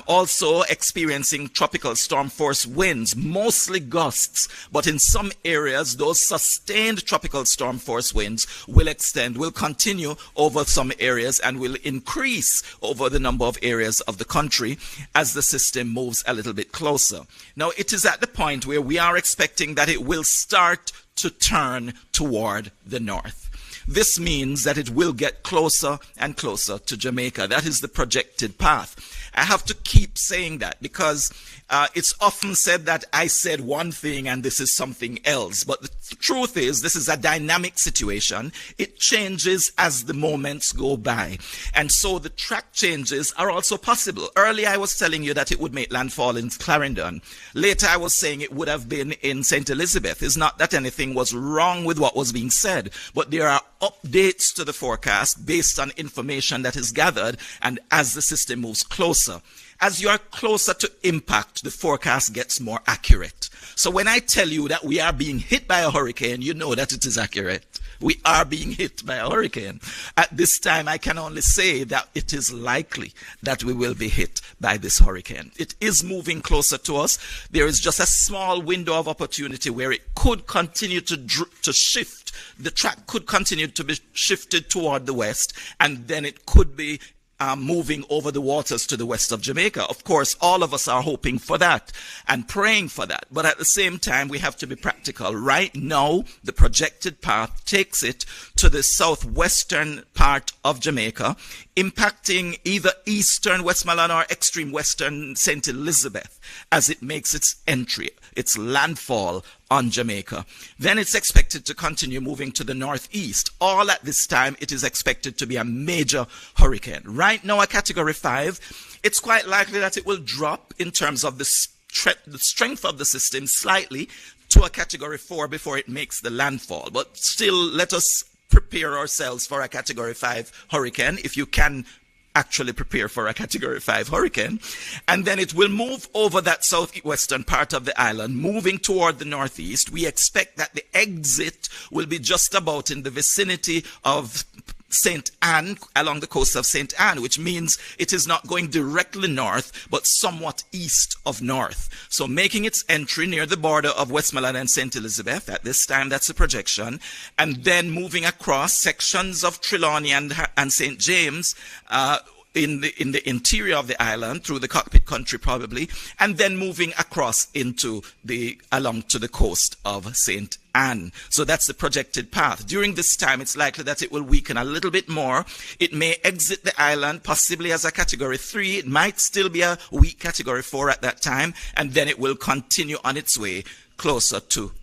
Also experiencing tropical storm force winds, mostly gusts, but in some areas those sustained tropical storm force winds will continue over some areas and will increase over the number of areas of the country as the system moves a little bit closer. Now it is at the point where we are expecting that it will start to turn toward the north. This means that it will get closer and closer to Jamaica. That is the projected path. I have to keep saying that because it's often said that I said one thing and this is something else. But the truth is, this is a dynamic situation. It changes as the moments go by. And so the track changes are also possible. Earlier I was telling you that it would make landfall in Clarendon. Later I was saying it would have been in St. Elizabeth. It's not that anything was wrong with what was being said, but there are updates to the forecast based on information that is gathered and as the system moves closer. As you are closer to impact, the forecast gets more accurate. So when I tell you that we are being hit by a hurricane, you know that it is accurate. We are being hit by a hurricane. At this time, I can only say that it is likely that we will be hit by this hurricane. It is moving closer to us. There is just a small window of opportunity where it could continue to shift. The track could continue to be shifted toward the west, and then it could be moving over the waters to the west of Jamaica. Of course, all of us are hoping for that and praying for that. But at the same time, we have to be practical. Right now, the projected path takes it to the southwestern part of Jamaica, impacting either eastern Westmoreland or extreme western St. Elizabeth as it makes its entry, its landfall on Jamaica. Then it's expected to continue moving to the northeast. All at this time, it is expected to be a major hurricane. Right now, a category 5, it's quite likely that it will drop in terms of the strength of the system slightly to a category 4 before it makes the landfall. But still, let us prepare ourselves for a category 5 hurricane, if you can actually prepare for a category 5 hurricane. And then it will move over that southwestern part of the island, moving toward the northeast. We expect that the exit will be just about in the vicinity of St. Anne, along the coast of St. Anne, which means it is not going directly north, but somewhat east of north. So making its entry near the border of Westmoreland and St. Elizabeth, at this time that's a projection, and then moving across sections of Trelawney and St. James, in the interior of the island, through the cockpit country probably, and then moving across along to the coast of St. Anne. So that's the projected path. During this time, it's likely that it will weaken a little bit more. It may exit the island, possibly as a category 3. It might still be a weak category 4 at that time, and then it will continue on its way closer to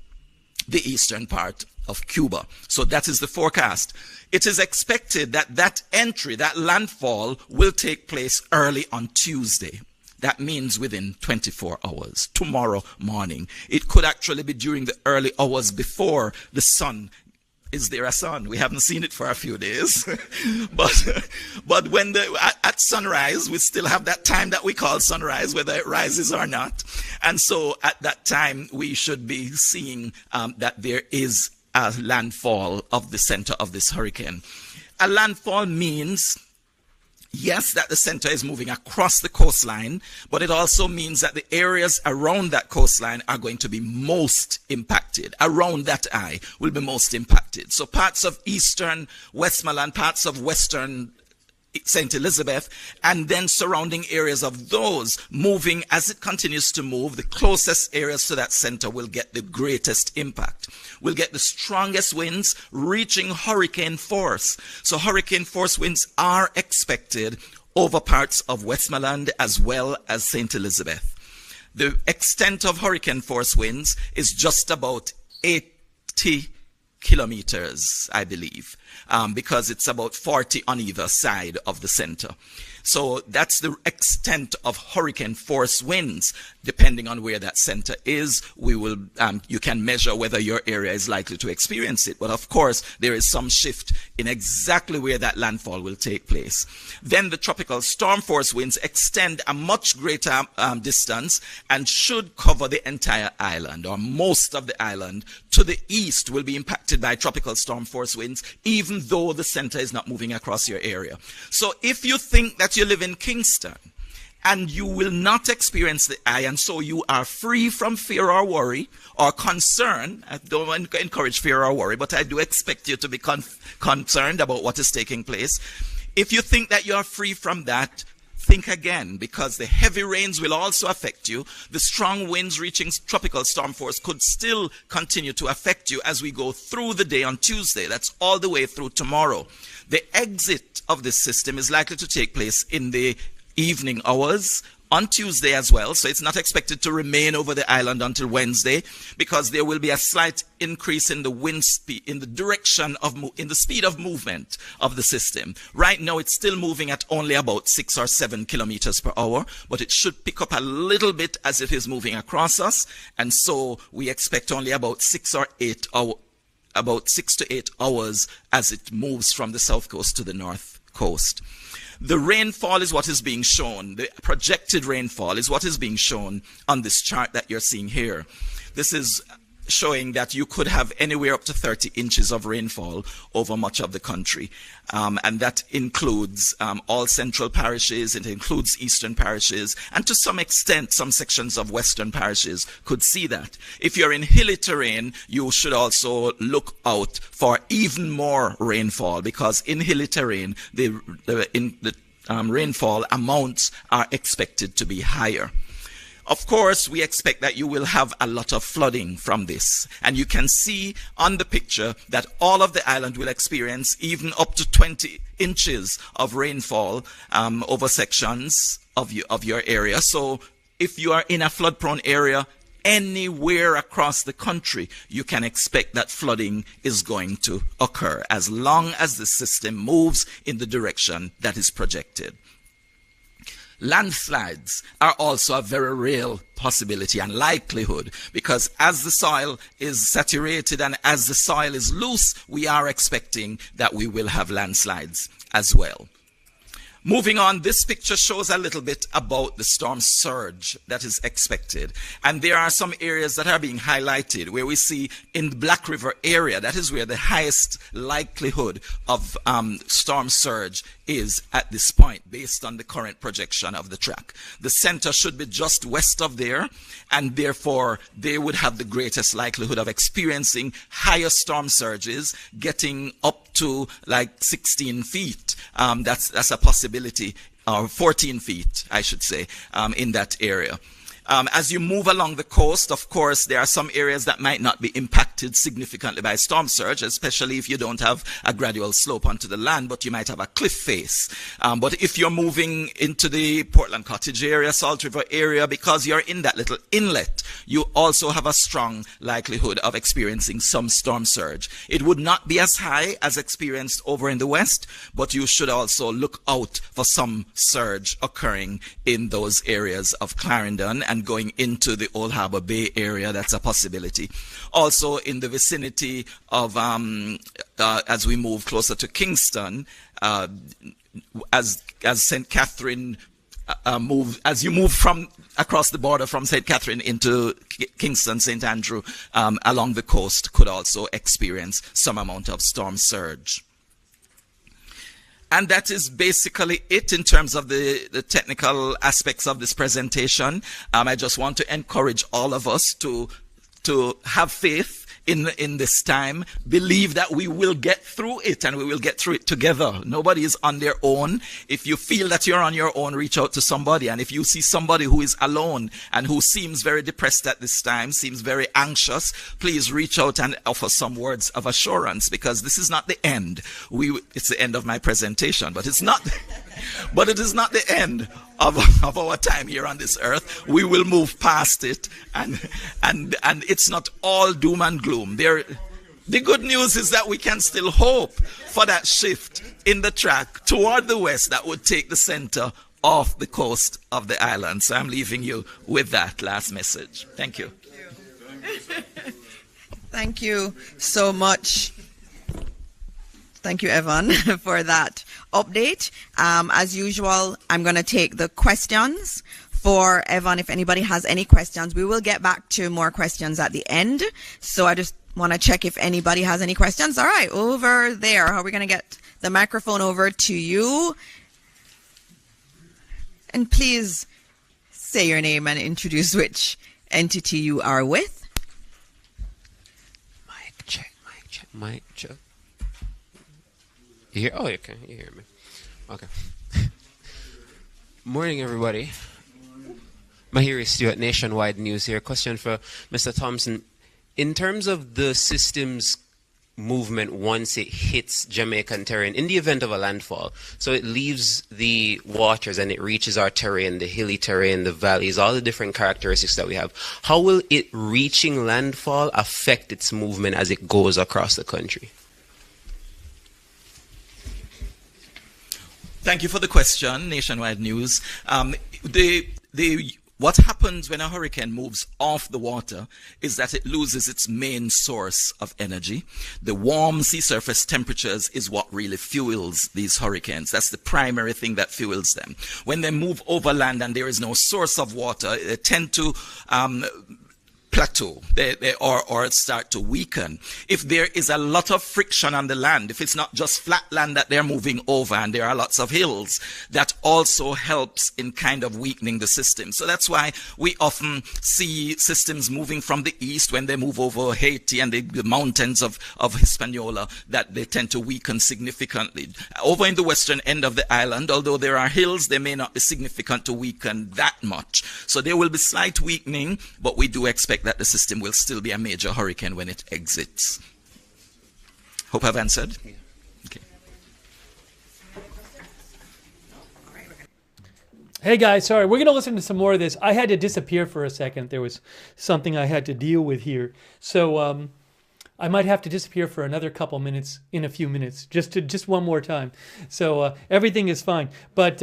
the eastern part of Cuba. So that is the forecast. It is expected that that entry, that landfall, will take place early on Tuesday. That means within 24 hours, tomorrow morning. It could actually be during the early hours before the sun. Is there a sun? We haven't seen it for a few days. but when at sunrise, we still have that time that we call sunrise, whether it rises or not. And so at that time, we should be seeing that there is a landfall of the center of this hurricane. A landfall means, yes, that the center is moving across the coastline, but it also means that the areas around that coastline are going to be most impacted. Around that eye will be most impacted. So parts of eastern Westmoreland, parts of western St. Elizabeth, and then surrounding areas of those moving as it continues to move, the closest areas to that center will get the greatest impact. We'll get the strongest winds reaching hurricane force. So hurricane force winds are expected over parts of Westmoreland as well as St. Elizabeth. The extent of hurricane force winds is just about 80 kilometers, I believe, because it's about 40 on either side of the center. So that's the extent of hurricane force winds. Depending on where that center is, you can measure whether your area is likely to experience it. But of course, there is some shift in exactly where that landfall will take place. Then the tropical storm force winds extend a much greater distance and should cover the entire island, or most of the island. To the east will be impacted by tropical storm force winds, even though the center is not moving across your area. So if you think that you live in Kingston and you will not experience the eye, and so you are free from fear or worry or concern. I don't encourage fear or worry, but I do expect you to be concerned about what is taking place. If you think that you are free from that, think again, because the heavy rains will also affect you. The strong winds reaching tropical storm force could still continue to affect you as we go through the day on Tuesday. That's all the way through tomorrow. The exit of this system is likely to take place in the evening hours on Tuesday as well. So it's not expected to remain over the island until Wednesday, because there will be a slight increase in the wind speed, in the direction of, in the speed of movement of the system. Right now, it's still moving at only about 6 or 7 kilometers per hour, but it should pick up a little bit as it is moving across us. And so we expect only about 6 to 8 hours as it moves from the south coast to the north coast. The rainfall is what is being shown. The projected rainfall is what is being shown on this chart that you're seeing here. This is showing that you could have anywhere up to 30 inches of rainfall over much of the country. And that includes all central parishes, it includes eastern parishes, and to some extent, some sections of western parishes could see that. If you're in hilly terrain, you should also look out for even more rainfall, because in hilly terrain, the rainfall amounts are expected to be higher. Of course, we expect that you will have a lot of flooding from this. And you can see on the picture that all of the island will experience even up to 20 inches of rainfall over sections of your area. So if you are in a flood-prone area anywhere across the country, you can expect that flooding is going to occur as long as the system moves in the direction that is projected. Landslides are also a very real possibility and likelihood, because as the soil is saturated and as the soil is loose, we are expecting that we will have landslides as well. Moving on, this picture shows a little bit about the storm surge that is expected. And there are some areas that are being highlighted where we see in the Black River area, that is where the highest likelihood of storm surge is at this point, based on the current projection of the track. The center should be just west of there, and therefore they would have the greatest likelihood of experiencing higher storm surges, getting up to like 16 feet. That's a possibility, or 14 feet, I should say, in that area. As you move along the coast, of course, there are some areas that might not be impacted significantly by storm surge, especially if you don't have a gradual slope onto the land, but you might have a cliff face. But if you're moving into the Portland Cottage area, Salt River area, because you're in that little inlet, you also have a strong likelihood of experiencing some storm surge. It would not be as high as experienced over in the west, but you should also look out for some surge occurring in those areas of Clarendon and going into the Old Harbor Bay area. That's a possibility. Also in the vicinity of, as we move closer to Kingston, as St. Catherine as you move from across the border from St. Catherine into Kingston, St. Andrew, along the coast, could also experience some amount of storm surge. And that is basically it in terms of the technical aspects of this presentation. I just want to encourage all of us to have faith in this time, believe that we will get through it, and we will get through it together. Nobody is on their own. If you feel that you're on your own, reach out to somebody. And if you see somebody who is alone and who seems very depressed at this time, seems very anxious, please reach out and offer some words of assurance, because this is not the end. It's the end of my presentation, but it's not, but it is not the end of our time here on this earth. We will move past it, and it's not all doom and gloom. The good news is that we can still hope for that shift in the track toward the west that would take the center off the coast of the island. So I'm leaving you with that last message. Thank you. Thank you so much. Thank you, Evan, for that update. As usual, I'm going to take the questions for Evan. If anybody has any questions, we will get back to more questions at the end. So I just want to check if anybody has any questions. All right, over there. How are we going to get the microphone over to you? And please say your name and introduce which entity you are with. Mic check, mic check, mic check. You hear? Oh, okay. You hear me. Okay. Morning, everybody. Mahiri Stewart, Nationwide News here. Question for Mr. Thompson. In terms of the system's movement once it hits Jamaican terrain, in the event of a landfall, so it leaves the waters and it reaches our terrain, the hilly terrain, the valleys, all the different characteristics that we have, how will it reaching landfall affect its movement as it goes across the country? Thank you for the question, Nationwide News. What happens when a hurricane moves off the water is that it loses its main source of energy. The warm sea surface temperatures is what really fuels these hurricanes. That's the primary thing that fuels them. When they move overland and there is no source of water, they tend to plateau or start to weaken. If there is a lot of friction on the land, if it's not just flat land that they're moving over and there are lots of hills, that also helps in kind of weakening the system. So that's why we often see systems moving from the east when they move over Haiti and the mountains of Hispaniola, that they tend to weaken significantly. Over in the western end of the island, although there are hills, they may not be significant to weaken that much. So there will be slight weakening, but we do expect that the system will still be a major hurricane when it exits. Hope I've answered. Okay. Hey guys, sorry, we're going to listen to some more of this. I had to disappear for a second. There was something I had to deal with here. So I might have to disappear for another couple minutes in a few minutes, just one more time. So everything is fine. But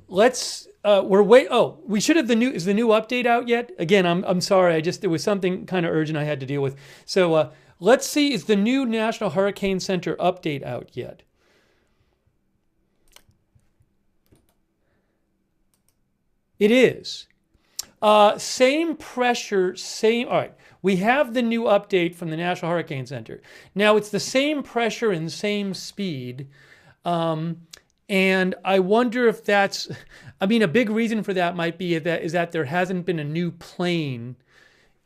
let's we should have is the new update out yet? Again, I'm sorry. There was something kind of urgent I had to deal with. So let's see, is the new National Hurricane Center update out yet? It is. Same pressure, all right. We have the new update from the National Hurricane Center. Now it's the same pressure and same speed. And I wonder if that's, a big reason for that might be that there hasn't been a new plane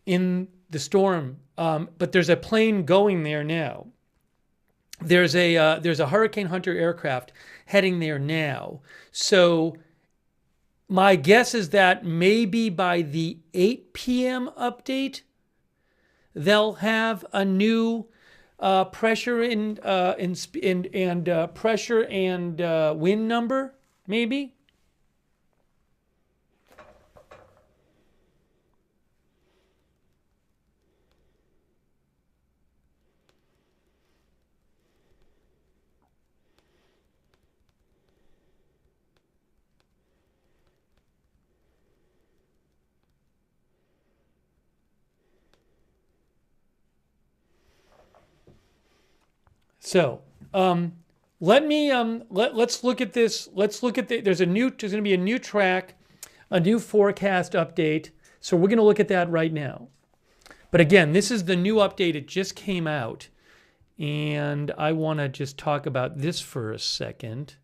in the storm, but there's a plane going there now. There's a Hurricane Hunter aircraft heading there now. So my guess is that maybe by the 8 p.m. update, they'll have a new pressure and pressure and wind number, maybe. So let's look at this. Let's look at there's going to be a new track, a new forecast update. So we're going to look at that right now. But again, this is the new update. It just came out. And I want to just talk about this for a second.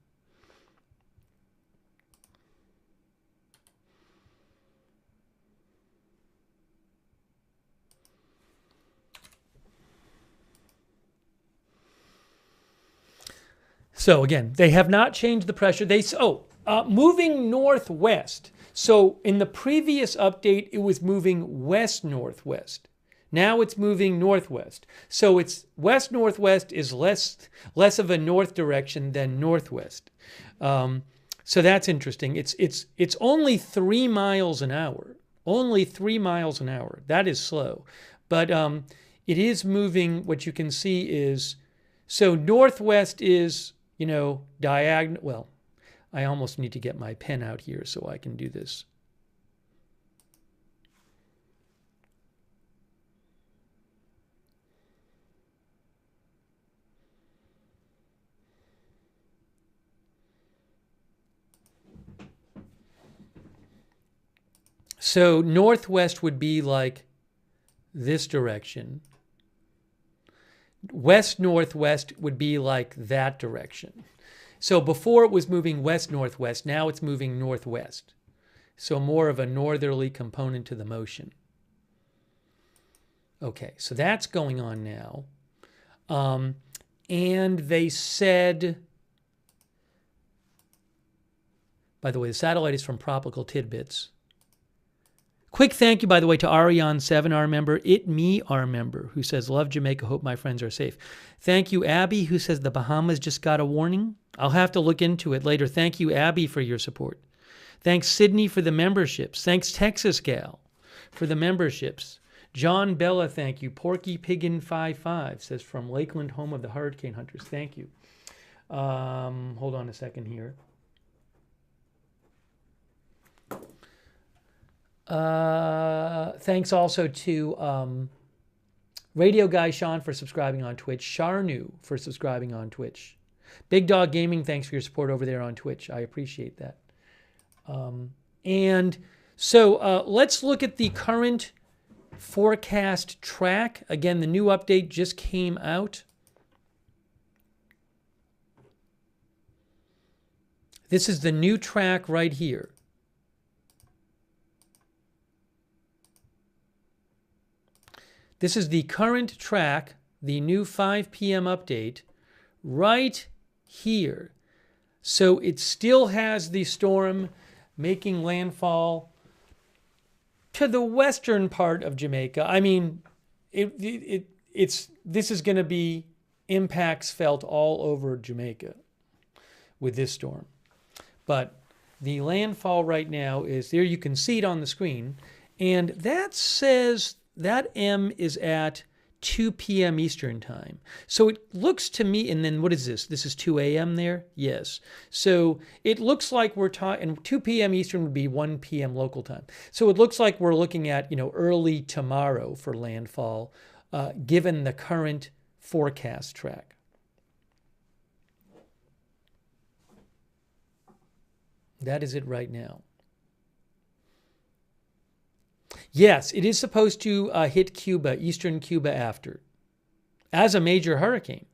So again, they have not changed the pressure. Moving northwest. So in the previous update, it was moving west-northwest. Now it's moving northwest. So it's west-northwest is less of a north direction than northwest. So that's interesting. It's only 3 miles an hour. Only 3 miles an hour. That is slow. But it is moving. What you can see is, so northwest is, diagonal. Well, I almost need to get my pen out here so I can do this. So northwest would be like this direction. West-northwest would be like that direction. So before it was moving west-northwest, now it's moving northwest. So more of a northerly component to the motion. Okay, so that's going on now. And they said, by the way, the satellite is from Tropical Tidbits. Quick thank you, by the way, to Ariane7, our member, our member, who says, love Jamaica, hope my friends are safe. Thank you, Abby, who says the Bahamas just got a warning. I'll have to look into it later. Thank you, Abby, for your support. Thanks, Sydney, for the memberships. Thanks, Texas Gal, for the memberships. John Bella, thank you. Porky Piggin55 says, from Lakeland, home of the Hurricane Hunters. Thank you. Hold on a second here. Thanks also to Radio Guy Sean for subscribing on Twitch. Sharnu for subscribing on Twitch. Big Dog Gaming, thanks for your support over there on Twitch. I appreciate that. And so let's look at the current forecast track. Again, the new update just came out. This is the new track right here. This is the current track, the new 5 p.m. update, right here. So it still has the storm making landfall to the western part of Jamaica. I mean, this is going to be impacts felt all over Jamaica with this storm. But the landfall right now is there. You can see it on the screen. And that says that M is at 2 p.m. Eastern time. So it looks to me, and then what is this? This is 2 a.m. there? Yes. So it looks like we're talking, and 2 p.m. Eastern would be 1 p.m. local time. So it looks like we're looking at, early tomorrow for landfall, given the current forecast track. That is it right now. Yes, it is supposed to hit Cuba, eastern Cuba after, as a major hurricane.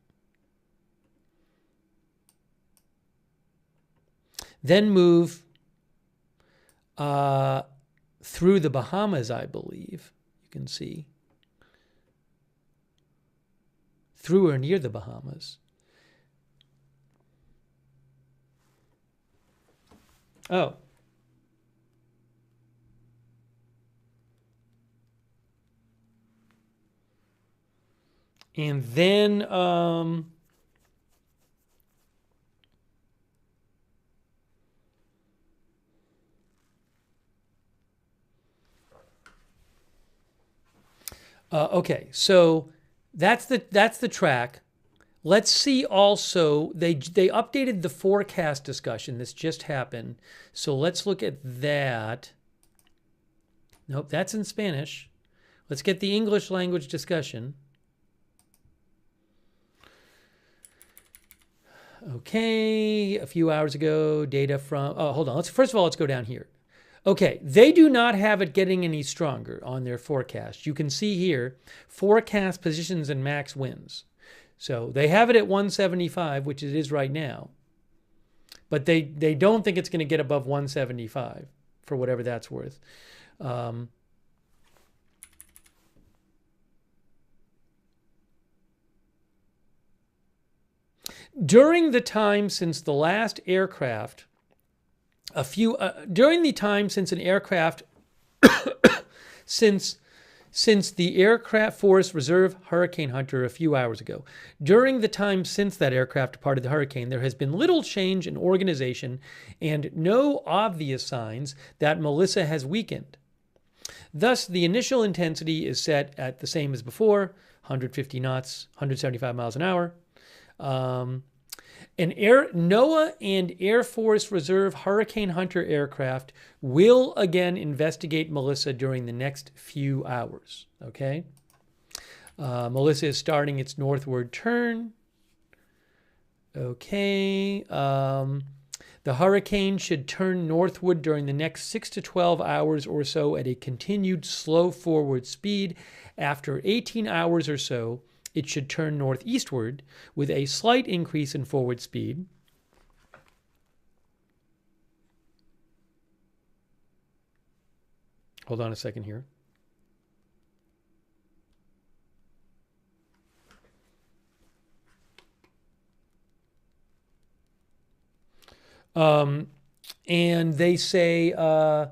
Then move through the Bahamas, I believe. You can see. Through or near the Bahamas. Oh. And then okay, so that's the track. Let's see also, they updated the forecast discussion. This just happened. So let's look at that. Nope, that's in Spanish. Let's get the English language discussion. Okay, a few hours ago, data from, hold on. First of all, let's go down here. Okay, they do not have it getting any stronger on their forecast. You can see here, forecast positions and max winds. So they have it at 175, which it is right now. But they don't think it's going to get above 175, for whatever that's worth. During the time since the last aircraft, during the time since an aircraft, since the Aircraft Force Reserve Hurricane Hunter a few hours ago, during the time since that aircraft departed the hurricane, there has been little change in organization and no obvious signs that Melissa has weakened. Thus, the initial intensity is set at the same as before, 150 knots, 175 miles an hour. NOAA and Air Force Reserve Hurricane Hunter aircraft will again investigate Melissa during the next few hours. Okay. Melissa is starting its northward turn. Okay. The hurricane should turn northward during the next 6 to 12 hours or so at a continued slow forward speed. After 18 hours or so, it should turn northeastward with a slight increase in forward speed. Hold on a second here. And they say a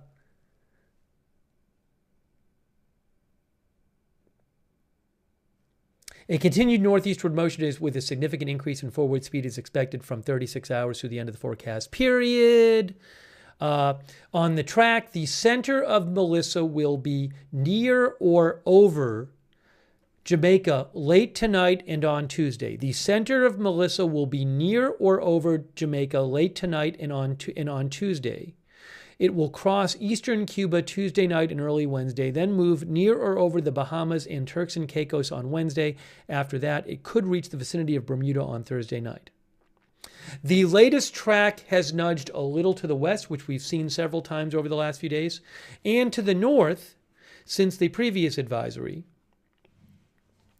continued northeastward motion is with a significant increase in forward speed is expected from 36 hours through the end of the forecast period. On the track, the center of Melissa will be near or over Jamaica late tonight and on Tuesday. The center of Melissa will be near or over Jamaica late tonight and on Tuesday. It will cross eastern Cuba Tuesday night and early Wednesday, then move near or over the Bahamas and Turks and Caicos on Wednesday. After that, it could reach the vicinity of Bermuda on Thursday night. The latest track has nudged a little to the west, which we've seen several times over the last few days, and to the north since the previous advisory.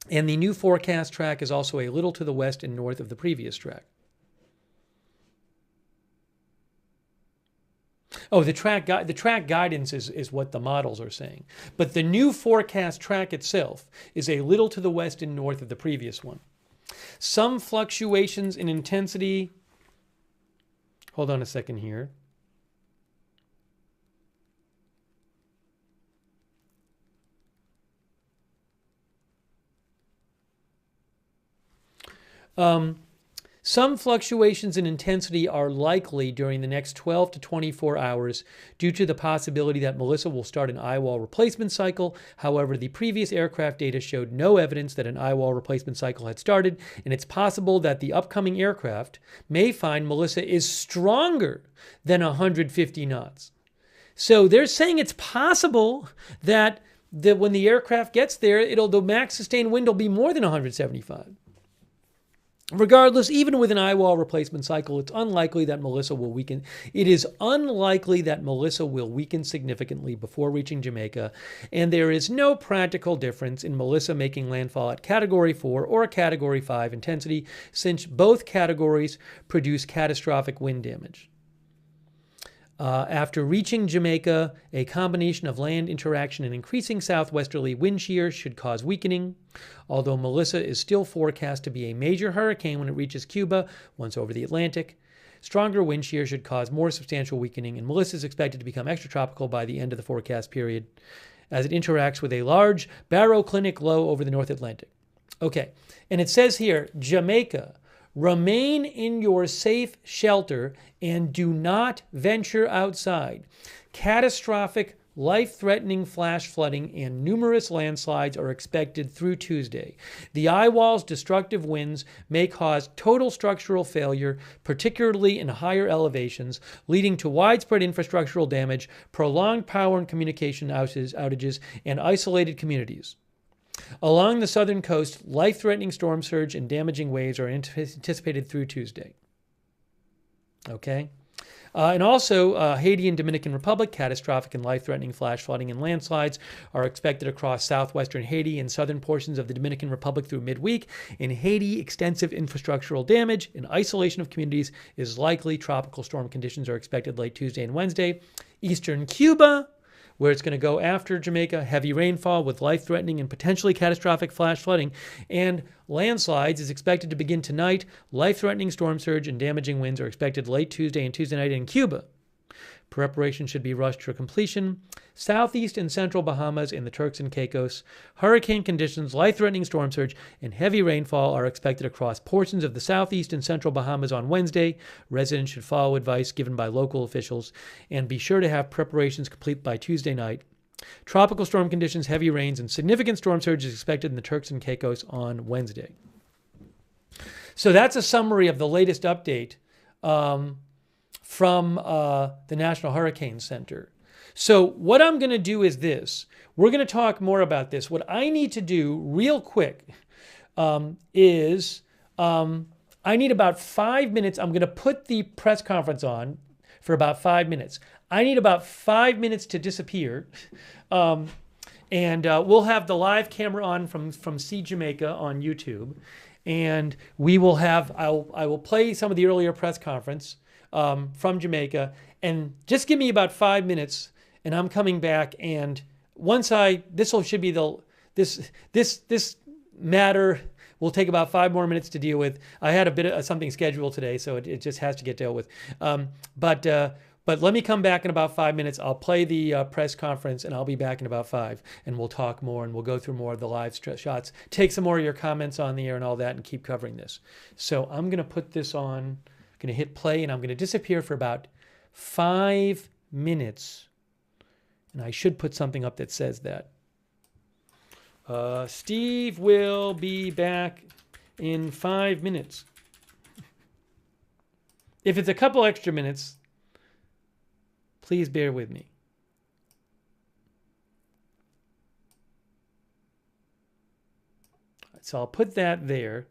And the new forecast track is also a little to the west and north of the previous track. Oh, the track guidance is what the models are saying. But the new forecast track itself is a little to the west and north of the previous one. Some fluctuations in intensity. Hold on a second here. Some fluctuations in intensity are likely during the next 12 to 24 hours due to the possibility that Melissa will start an eyewall replacement cycle. However, the previous aircraft data showed no evidence that an eyewall replacement cycle had started, and it's possible that the upcoming aircraft may find Melissa is stronger than 150 knots. So they're saying it's possible that when the aircraft gets there, the max sustained wind will be more than 175. Regardless, even with an eyewall replacement cycle, it's unlikely that Melissa will weaken. It is unlikely that Melissa will weaken significantly before reaching Jamaica, and there is no practical difference in Melissa making landfall at Category 4 or Category 5 intensity, since both categories produce catastrophic wind damage. After reaching Jamaica, a combination of land interaction and increasing southwesterly wind shear should cause weakening. Although Melissa is still forecast to be a major hurricane when it reaches Cuba, once over the Atlantic, stronger wind shear should cause more substantial weakening, and Melissa is expected to become extratropical by the end of the forecast period as it interacts with a large baroclinic low over the North Atlantic. Okay, and it says here, Jamaica, remain in your safe shelter and do not venture outside. Catastrophic, life-threatening flash flooding and numerous landslides are expected through Tuesday. The eye wall's destructive winds may cause total structural failure, particularly in higher elevations, leading to widespread infrastructural damage, prolonged power and communication outages, and isolated communities. Along the southern coast, life-threatening storm surge and damaging waves are anticipated through Tuesday. Okay? And also, Haiti and Dominican Republic, catastrophic and life-threatening flash flooding and landslides are expected across southwestern Haiti and southern portions of the Dominican Republic through midweek. In Haiti, extensive infrastructural damage and isolation of communities is likely. Tropical storm conditions are expected late Tuesday and Wednesday. Eastern Cuba, where it's going to go after Jamaica, heavy rainfall with life-threatening and potentially catastrophic flash flooding and landslides is expected to begin tonight. Life-threatening storm surge and damaging winds are expected late Tuesday and Tuesday night in Cuba. Preparation should be rushed for completion. Southeast and central Bahamas and the Turks and Caicos, hurricane conditions, life-threatening storm surge, and heavy rainfall are expected across portions of the southeast and central Bahamas on Wednesday. Residents should follow advice given by local officials and be sure to have preparations complete by Tuesday night. Tropical storm conditions, heavy rains, and significant storm surges expected in the Turks and Caicos on Wednesday. So that's a summary of the latest update from the National Hurricane Center. So what I'm going to do is this. We're going to talk more about this. What I need to do real quick is I need about 5 minutes. I'm going to put the press conference on for about 5 minutes. I need about 5 minutes to disappear. And we'll have the live camera on from See Jamaica on YouTube. And we will have, I will play some of the earlier press conference from Jamaica. And just give me about 5 minutes and I'm coming back. And once this matter will take about 5 more minutes to deal with. I had a bit of something scheduled today, so it just has to get dealt with. But let me come back in about 5 minutes. I'll play the press conference, and I'll be back in about 5, and we'll talk more, and we'll go through more of the live shots, take some more of your comments on the air and all that, and keep covering this. So I'm going to put this on, I'm going to hit play, and I'm going to disappear for about 5 minutes. And I should put something up that says that. Steve will be back in 5 minutes. If it's a couple extra minutes, please bear with me. So I'll put that there.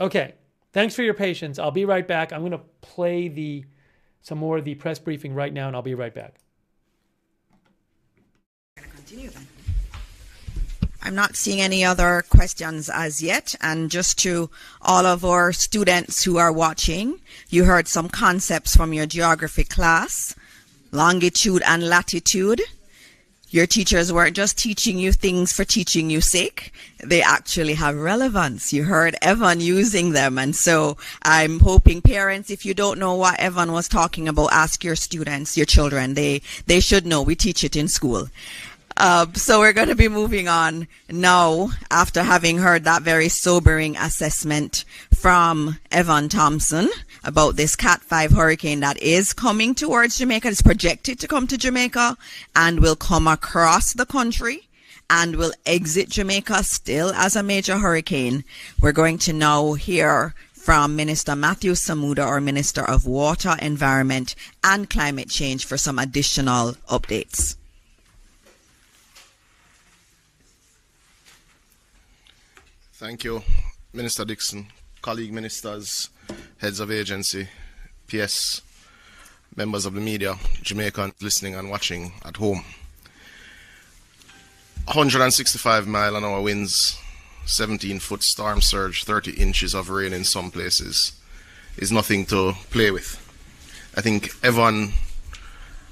Okay, thanks for your patience. I'll be right back. I'm going to play some more of the press briefing right now, and I'll be right back. Continue then. I'm not seeing any other questions as yet. And just to all of our students who are watching, you heard some concepts from your geography class, longitude and latitude. Your teachers weren't just teaching you things for teaching you sake. They actually have relevance. You heard Evan using them. And so I'm hoping parents, if you don't know what Evan was talking about, ask your students, your children. They should know. We teach it in school. So we're going to be moving on now after having heard that very sobering assessment from Evan Thompson about this Cat 5 hurricane that is coming towards Jamaica. It's projected to come to Jamaica and will come across the country and will exit Jamaica still as a major hurricane. We're going to now hear from Minister Matthew Samuda, our Minister of Water, Environment and Climate Change, for some additional updates. Thank you, Minister Dixon, colleague ministers, heads of agency, PS, members of the media, Jamaicans listening and watching at home. 165-mile-an-hour winds, 17-foot storm surge, 30 inches of rain in some places is nothing to play with. I think Evan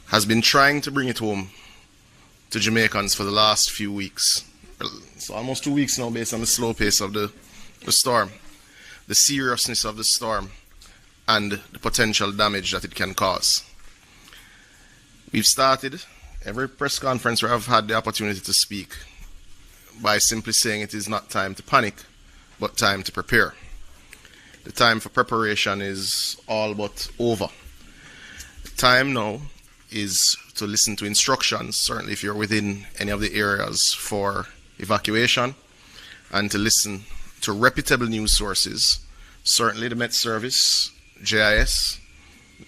has been trying to bring it home to Jamaicans for the last few weeks. It's almost 2 weeks now based on the slow pace of the storm, the seriousness of the storm, and the potential damage that it can cause. We've started every press conference where I've had the opportunity to speak by simply saying it is not time to panic, but time to prepare. The time for preparation is all but over. The time now is to listen to instructions, certainly if you're within any of the areas for evacuation, and to listen to reputable news sources, certainly the Met Service, JIS,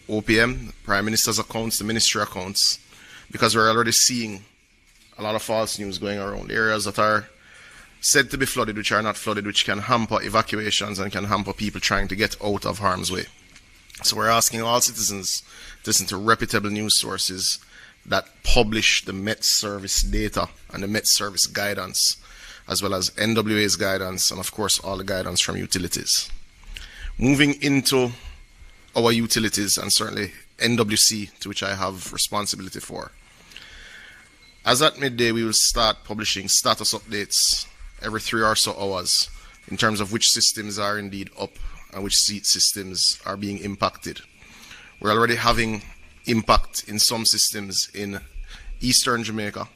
OPM, Prime Minister's accounts, the Ministry accounts, because we're already seeing a lot of false news going around. Areas that are said to be flooded, which are not flooded, which can hamper evacuations and can hamper people trying to get out of harm's way. So we're asking all citizens to listen to reputable news sources that publish the Met Service data and the Met Service guidance, as well as NWA's guidance, and of course all the guidance from utilities. Moving into our utilities, and certainly NWC, to which I have responsibility for. As at midday, we will start publishing status updates every 3 or so hours in terms of which systems are indeed up and which systems are being impacted. We're already having impact in some systems in eastern Jamaica,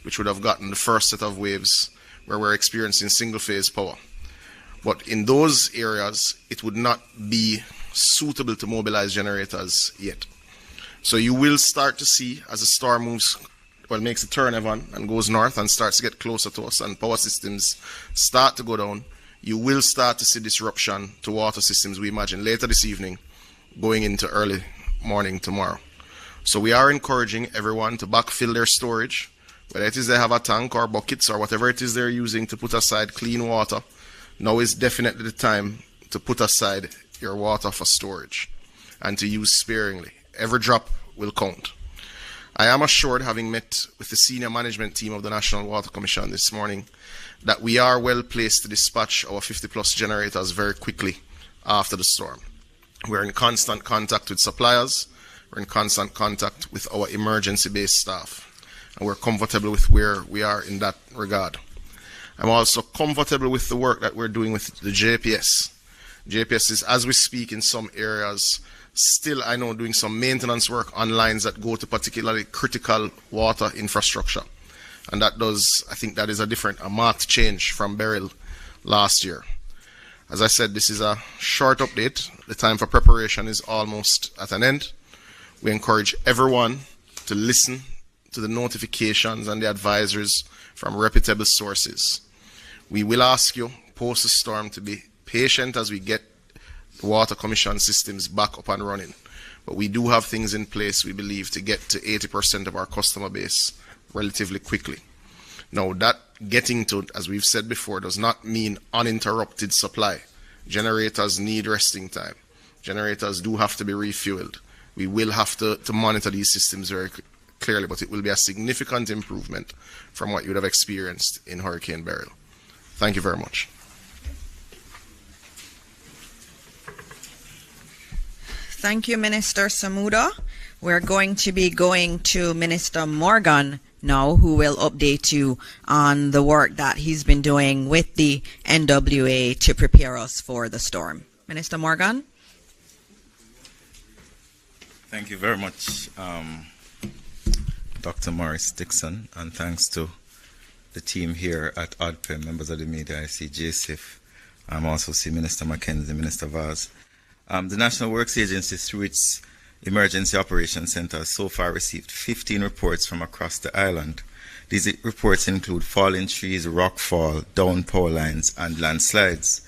which would have gotten the first set of waves where we're experiencing single phase power. But in those areas, it would not be suitable to mobilize generators yet. So you will start to see as the storm moves, well, makes a turn, Evan, and goes north and starts to get closer to us and power systems start to go down, you will start to see disruption to water systems, we imagine, later this evening, going into early morning tomorrow. So we are encouraging everyone to backfill their storage, whether it is they have a tank or buckets or whatever it is they're using to put aside clean water. Now is definitely the time to put aside your water for storage and to use sparingly. Every drop will count. I am assured, having met with the senior management team of the National Water Commission this morning, that we are well placed to dispatch our 50-plus generators very quickly after the storm. We're in constant contact with suppliers. We're in constant contact with our emergency-based staff. And we're comfortable with where we are in that regard. I'm also comfortable with the work that we're doing with the JPS. JPS is, as we speak, in some areas, still, I know, doing some maintenance work on lines that go to particularly critical water infrastructure. And that does, I think that is a marked change from Beryl last year. As I said, this is a short update. The time for preparation is almost at an end. We encourage everyone to listen to the notifications and the advisories from reputable sources. We will ask you, post the storm, to be patient as we get the Water Commission systems back up and running. But we do have things in place, we believe, to get to 80% of our customer base relatively quickly. Now, that getting to, as we've said before, does not mean uninterrupted supply. Generators need resting time. Generators do have to be refueled. We will have to monitor these systems very clearly, but it will be a significant improvement from what you would have experienced in Hurricane Beryl. Thank you very much. Thank you, Minister Samuda. We're going to be going to Minister Morgan now, who will update you on the work that he's been doing with the NWA to prepare us for the storm. Minister Morgan. Thank you very much, Dr. Morris Dixon, and thanks to the team here at ODPEM, members of the media. I see JSIF. I also see Minister Mackenzie, Minister Vaz. The National Works Agency, through its Emergency Operations Center, has so far received 15 reports from across the island. These reports include fallen trees, rockfall, down power lines, and landslides.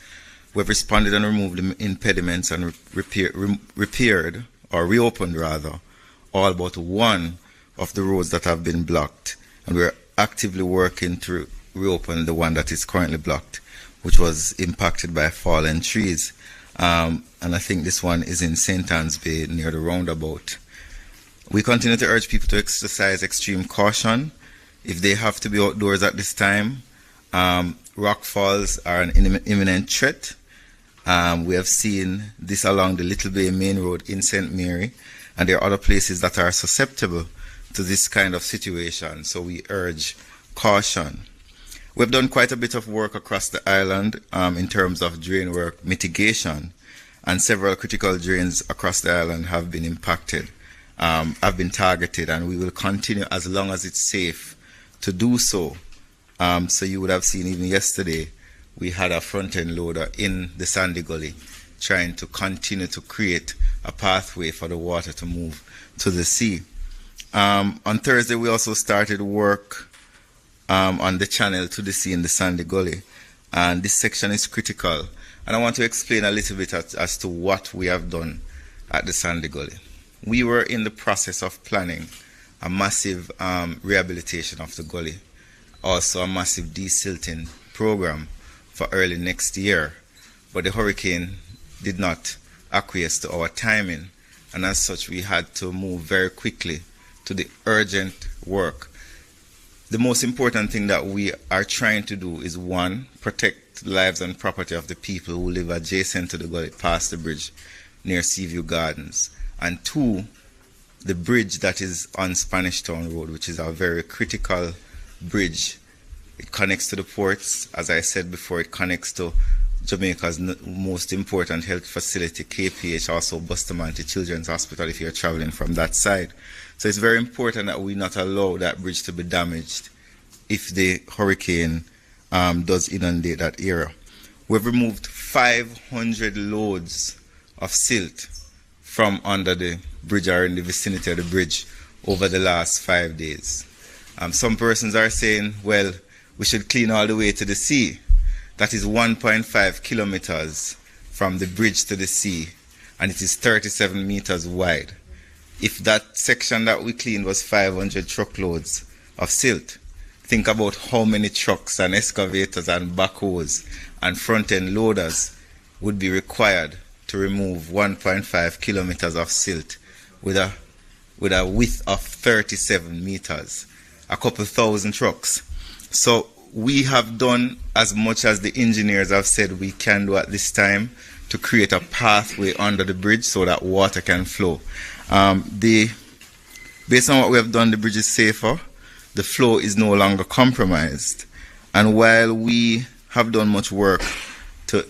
We have responded and removed the impediments and repaired, or reopened rather, all but one of the roads that have been blocked. And we're actively working to reopen the one that is currently blocked, which was impacted by fallen trees. And I think this one is in St. Anne's Bay near the roundabout. We continue to urge people to exercise extreme caution if they have to be outdoors at this time. Rock falls are an imminent threat. We have seen this along the Little Bay Main Road in St. Mary, and there are other places that are susceptible to this kind of situation, so we urge caution. We've done quite a bit of work across the island in terms of drain work mitigation, and several critical drains across the island have been impacted, have been targeted, and we will continue as long as it's safe to do so. So you would have seen even yesterday, we had a front-end loader in the Sandy Gully trying to continue to create a pathway for the water to move to the sea. On Thursday, we also started work on the channel to the sea in the Sandy Gully, and this section is critical. And I want to explain a little bit as to what we have done at the Sandy Gully. We were in the process of planning a massive rehabilitation of the gully, also a massive desilting program for early next year, but the hurricane did not acquiesce to our timing, and as such we had to move very quickly to the urgent work. The most important thing that we are trying to do is, one, protect the lives and property of the people who live adjacent to the gully past the bridge near Seaview Gardens, and two, the bridge that is on Spanish Town Road, which is a very critical bridge. It connects to the ports. As I said before, it connects to Jamaica's most important health facility, KPH, also Bustamante Children's Hospital if you're traveling from that side. So it's very important that we not allow that bridge to be damaged if the hurricane does inundate that area. We've removed 500 loads of silt from under the bridge or in the vicinity of the bridge over the last 5 days. Some persons are saying, well, we should clean all the way to the sea. That is 1.5 kilometers from the bridge to the sea, and it is 37 meters wide. If that section that we cleaned was 500 truckloads of silt, think about how many trucks and excavators and backhoes and front-end loaders would be required to remove 1.5 kilometers of silt with a width of 37 meters, a couple thousand trucks. So we have done as much as the engineers have said we can do at this time to create a pathway under the bridge so that water can flow. Based on what we have done, the bridge is safer, the flow is no longer compromised, and while we have done much work to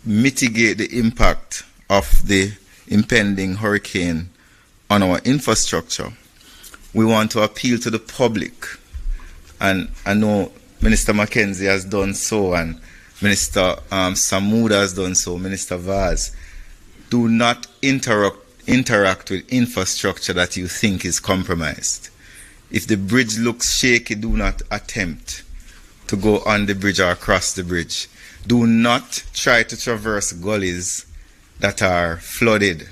mitigate the impact of the impending hurricane on our infrastructure, we want to appeal to the public, and I know Minister Mackenzie has done so, and Minister Samuda has done so, Minister Vaz. Do not interact with infrastructure that you think is compromised. If the bridge looks shaky, do not attempt to go on the bridge or across the bridge. Do not try to traverse gullies that are flooded.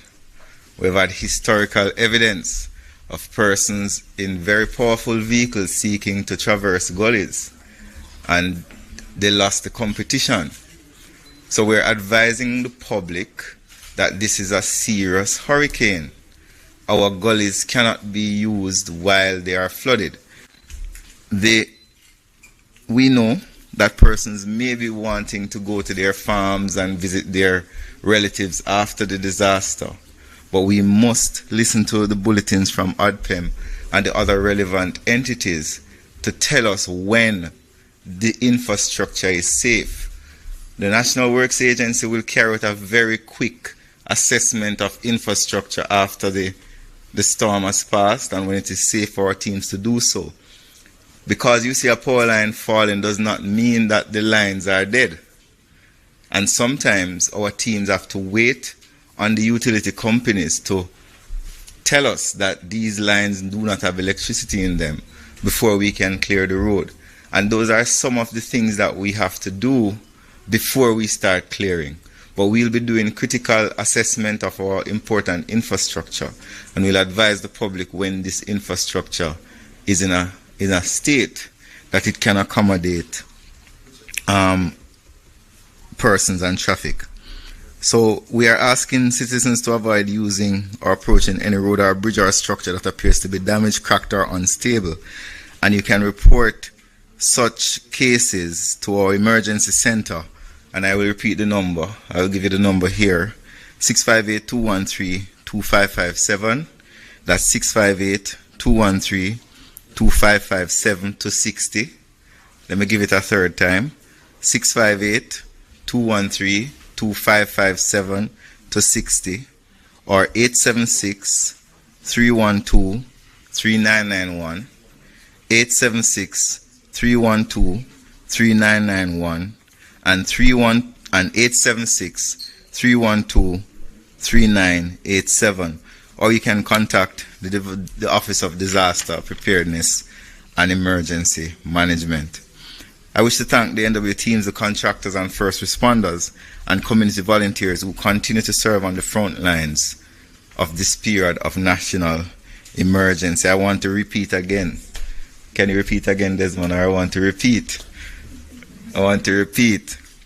We've had historical evidence of persons in very powerful vehicles seeking to traverse gullies, and they lost the competition. So we're advising the public that this is a serious hurricane. Our gullies cannot be used while they are flooded. We know that persons may be wanting to go to their farms and visit their relatives after the disaster, but we must listen to the bulletins from ODPEM and the other relevant entities to tell us when the infrastructure is safe. The National Works Agency will carry out a very quick assessment of infrastructure after the storm has passed and when it is safe for our teams to do so. Because you see a power line falling does not mean that the lines are dead. And sometimes our teams have to wait on the utility companies to tell us that these lines do not have electricity in them before we can clear the road. And those are some of the things that we have to do before we start clearing. But we'll be doing critical assessment of our important infrastructure, and we'll advise the public when this infrastructure is in a state that it can accommodate persons and traffic. So we are asking citizens to avoid using or approaching any road or bridge or structure that appears to be damaged, cracked, or unstable. And you can report such cases to our emergency center, and I will repeat the number. I will give you the number here: 658-213-2557. That's 658-213-2557 to 60. Let me give it a third time: 658-213-2557 to 60, or 876-312-3991, 876-312-3991, and 876-312-3987. Or you can contact the Office of Disaster Preparedness and Emergency Management. I wish to thank the NW teams, the contractors and first responders, and community volunteers who continue to serve on the front lines of this period of national emergency. I want to repeat again. Can you repeat again, Desmond? Or I want to repeat.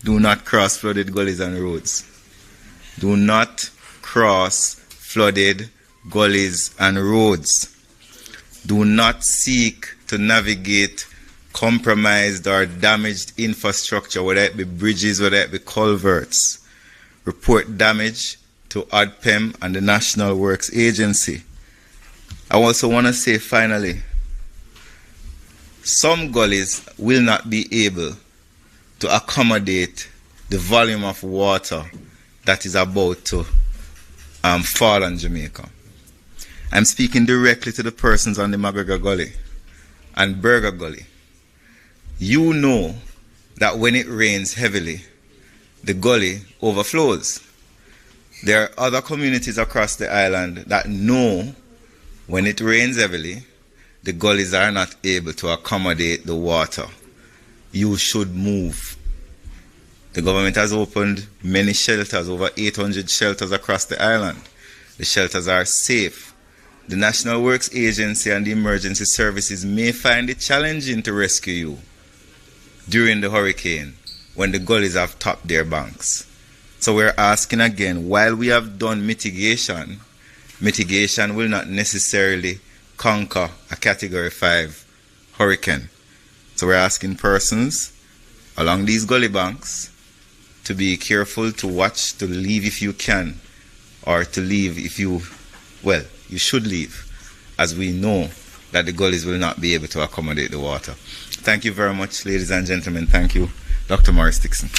Do not cross flooded gullies and roads. Do not cross flooded gullies and roads. Do not seek to navigate compromised or damaged infrastructure, whether it be bridges, whether it be culverts. Report damage to ODPEM and the National Works Agency. I also want to say finally, some gullies will not be able to accommodate the volume of water that is about to fall on Jamaica. I'm speaking directly to the persons on the McGregor Gully and Burger Gully. You know that when it rains heavily, the gully overflows. There are other communities across the island that know when it rains heavily, the gullies are not able to accommodate the water. You should move. The government has opened many shelters, over 800 shelters across the island. The shelters are safe. The National Works Agency and the emergency services may find it challenging to rescue you during the hurricane when the gullies have topped their banks. So we're asking again, while we have done mitigation, mitigation will not necessarily conquer a Category 5 hurricane. So we're asking persons along these gully banks to be careful, to watch, to leave if you can, or to leave if you, well, you should leave, as we know that the gullies will not be able to accommodate the water. Thank you very much, ladies and gentlemen. Thank you, Dr. Morris Dixon.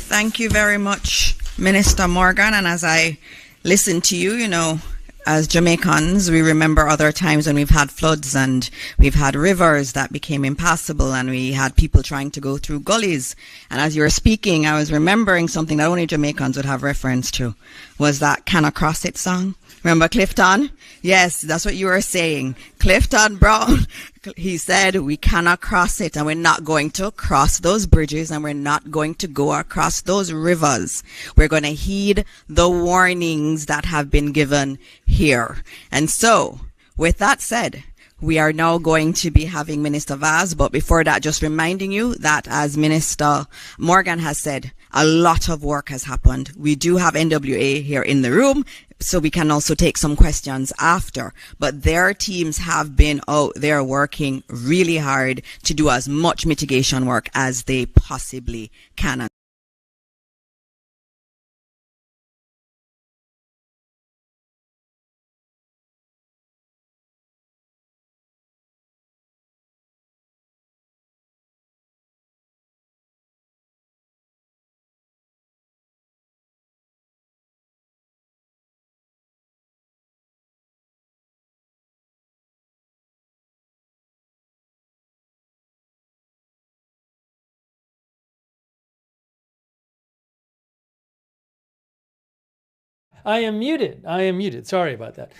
Thank you very much, Minister Morgan. And as I listen to you, you know, as Jamaicans, we remember other times when we've had floods and we've had rivers that became impassable and we had people trying to go through gullies. And as you were speaking, I was remembering something that only Jamaicans would have reference to, was that Can I Cross It song. Remember Clifton? Yes, that's what you were saying. Clifton Brown, he said, we cannot cross it and we're not going to cross those bridges and we're not going to go across those rivers. We're going to heed the warnings that have been given here. And so, with that said, we are now going to be having Minister Vaz, but before that, just reminding you that as Minister Morgan has said, a lot of work has happened. We do have NWA here in the room, so we can also take some questions after. But their teams have been out there working really hard to do as much mitigation work as they possibly can. I am muted. I am muted. Sorry about that.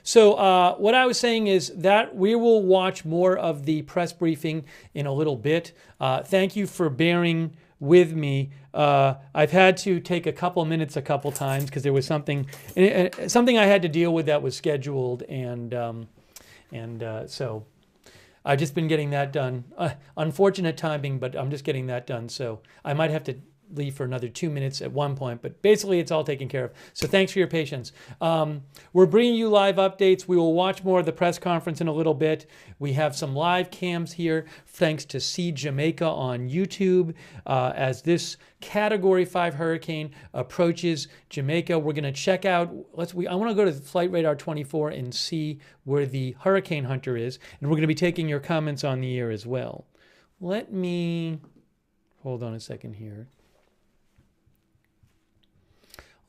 So what I was saying is that we will watch more of the press briefing in a little bit. Thank you for bearing with me. I've had to take a couple minutes a couple times because there was something I had to deal with that was scheduled, and so I've just been getting that done. Unfortunate timing, but I'm just getting that done. So I might have to leave for another 2 minutes at one point, but basically it's all taken care of. So thanks for your patience. We're bringing you live updates. We will watch more of the press conference in a little bit. We have some live cams here, thanks to See Jamaica on YouTube. As this Category 5 hurricane approaches Jamaica, we're going to check out, I want to go to Flight Radar 24 and see where the hurricane hunter is, and we're going to be taking your comments on the air as well. Let me, hold on a second here.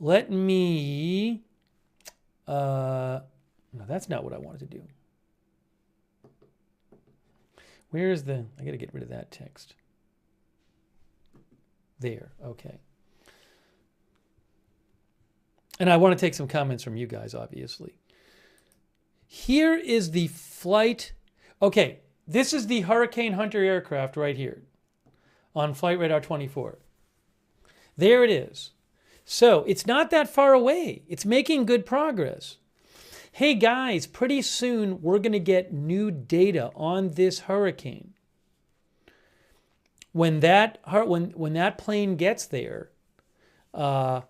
Let me, no, that's not what I wanted to do. Where's the, I got to get rid of that text. There, okay. And I want to take some comments from you guys, obviously. Here is the flight, okay, this is the Hurricane Hunter aircraft right here on Flight Radar 24. There it is. So it's not that far away. It's making good progress. Hey guys, pretty soon we're going to get new data on this hurricane. When that plane gets there, we're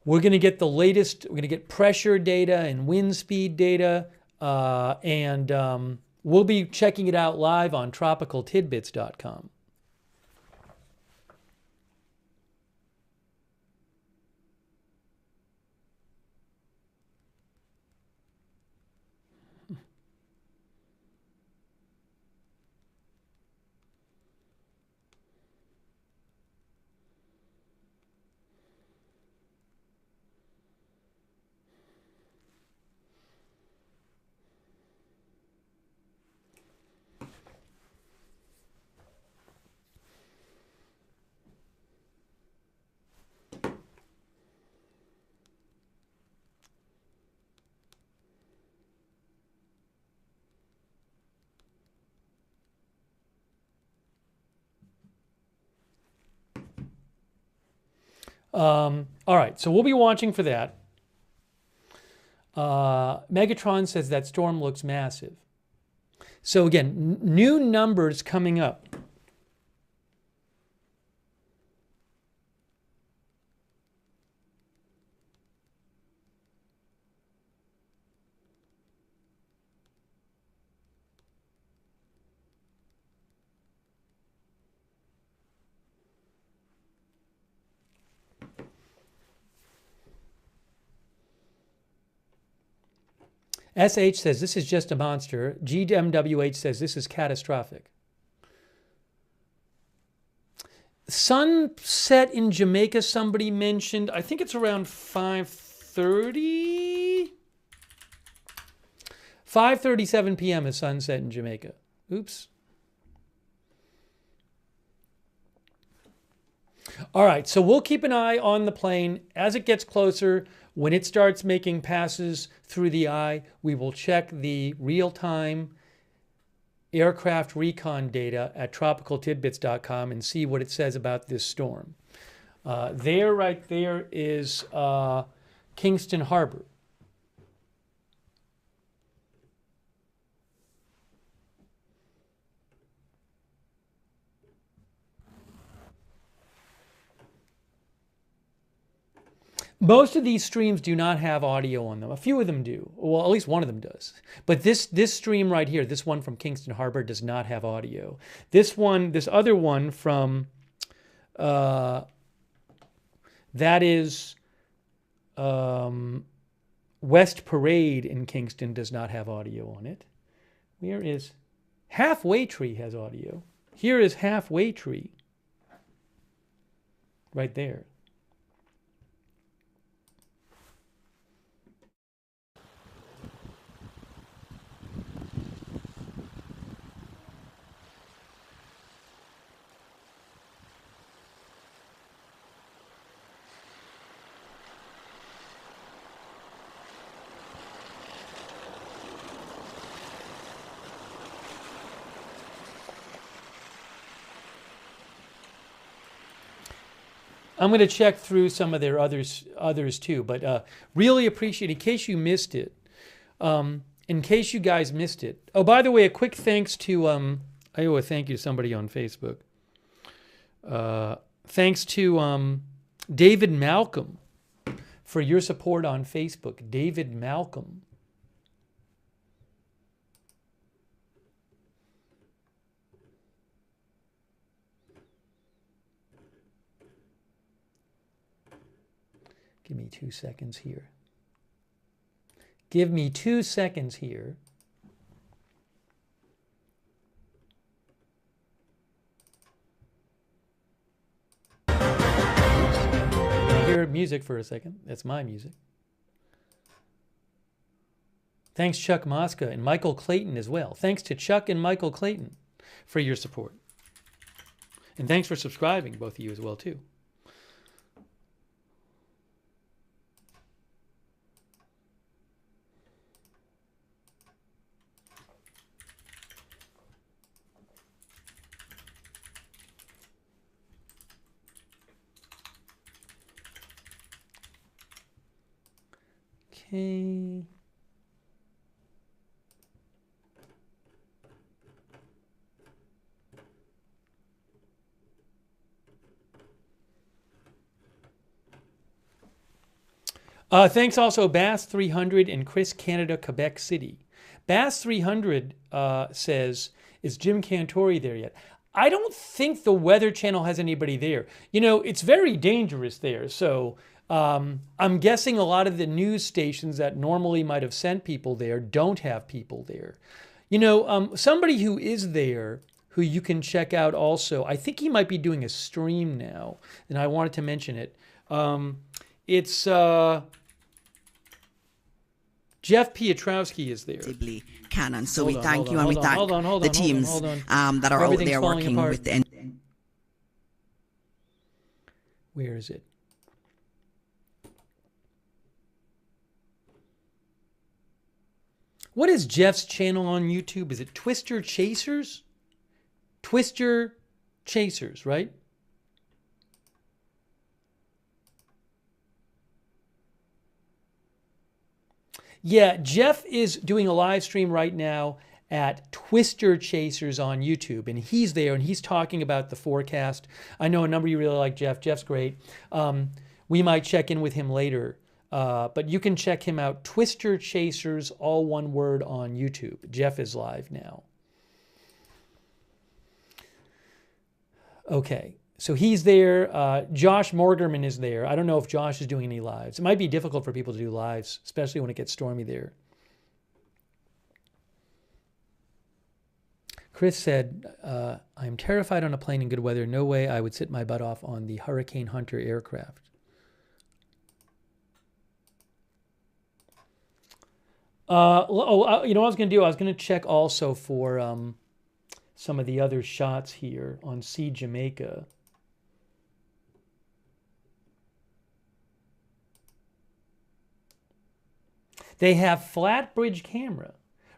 going to get the latest. We're going to get pressure data and wind speed data, and we'll be checking it out live on tropicaltidbits.com. All right, so we'll be watching for that. Megatron says that storm looks massive. So again, new numbers coming up. SH says this is just a monster. GMWH says this is catastrophic. Sunset in Jamaica, somebody mentioned. I think it's around 5:30. 5:37 p.m. is sunset in Jamaica. Oops. All right, so we'll keep an eye on the plane as it gets closer. When it starts making passes through the eye, we will check the real-time aircraft recon data at tropicaltidbits.com and see what it says about this storm. Right there is Kingston Harbor. Most of these streams do not have audio on them. A few of them do. Well, at least one of them does. But this stream right here, this one from Kingston Harbor, does not have audio. This other one from that is West Parade in Kingston does not have audio on it. Where is Halfway Tree has audio. Here is Halfway Tree. Right there. I'm going to check through some of their others too, but really appreciate it. In case you missed it, in case you guys missed it. Oh, by the way, a quick thanks to I owe a thank you to somebody on Facebook. Thanks to David Malcolm for your support on Facebook. David Malcolm. Give me 2 seconds here. Give me 2 seconds here. Hear music for a second. That's my music. Thanks, Chuck Mosca and Michael Clayton as well. Thanks to Chuck and Michael Clayton for your support. And thanks for subscribing, both of you as well, too. Okay. Thanks also Bass 300 and Chris Canada, Quebec City. Bass 300 says, is Jim Cantori there yet? I don't think the Weather Channel has anybody there. You know, it's very dangerous there. So I'm guessing a lot of the news stations that normally might have sent people there don't have people there. You know, somebody who is there, who you can check out also, I think he might be doing a stream now, and I wanted to mention it. It's Jeff Piotrowski is there. Canon. So we thank you and we thank the teams that are out there working with the. Where is it? What is Jeff's channel on YouTube? Is it Twister Chasers? Twister Chasers, right? Yeah, Jeff is doing a live stream right now at Twister Chasers on YouTube, and he's there and he's talking about the forecast. I know a number of you really like Jeff. Jeff's great. We might check in with him later, but you can check him out. Twister Chasers, all one word, on YouTube. Jeff is live now. Okay, so he's there. Josh Morgerman is there. I don't know if Josh is doing any lives. It might be difficult for people to do lives, especially when it gets stormy there. Chris said, I'm terrified on a plane in good weather. No way I would sit my butt off on the Hurricane Hunter aircraft. You know what I was going to do? I was going to check also for some of the other shots here on Sea Jamaica. They have flat bridge camera.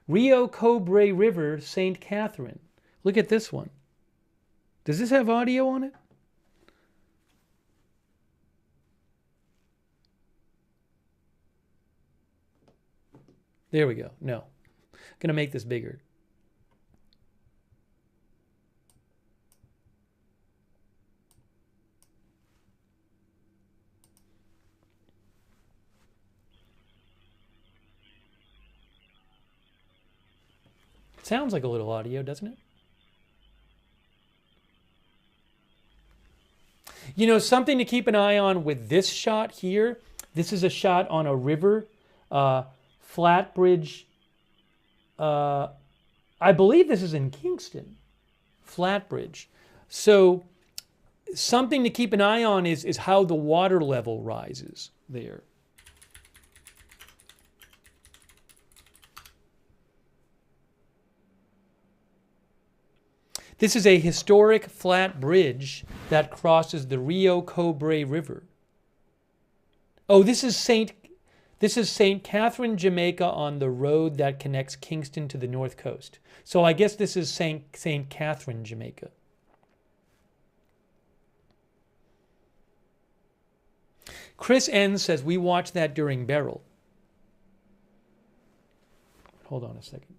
Rio Cobre River, St. Catherine. Look at this one. Does this have audio on it? There we go. No. I'm going to make this bigger. Sounds like a little audio, doesn't it? You know, something to keep an eye on with this shot here. This is a shot on a river, flat bridge. I believe this is in Kingston, flat bridge. So something to keep an eye on is how the water level rises there. This is a historic flat bridge that crosses the Rio Cobre River. Oh, this is St. Catherine, Jamaica, on the road that connects Kingston to the north coast. So I guess this is St. Catherine, Jamaica. Chris N says we watched that during Beryl. Hold on a second.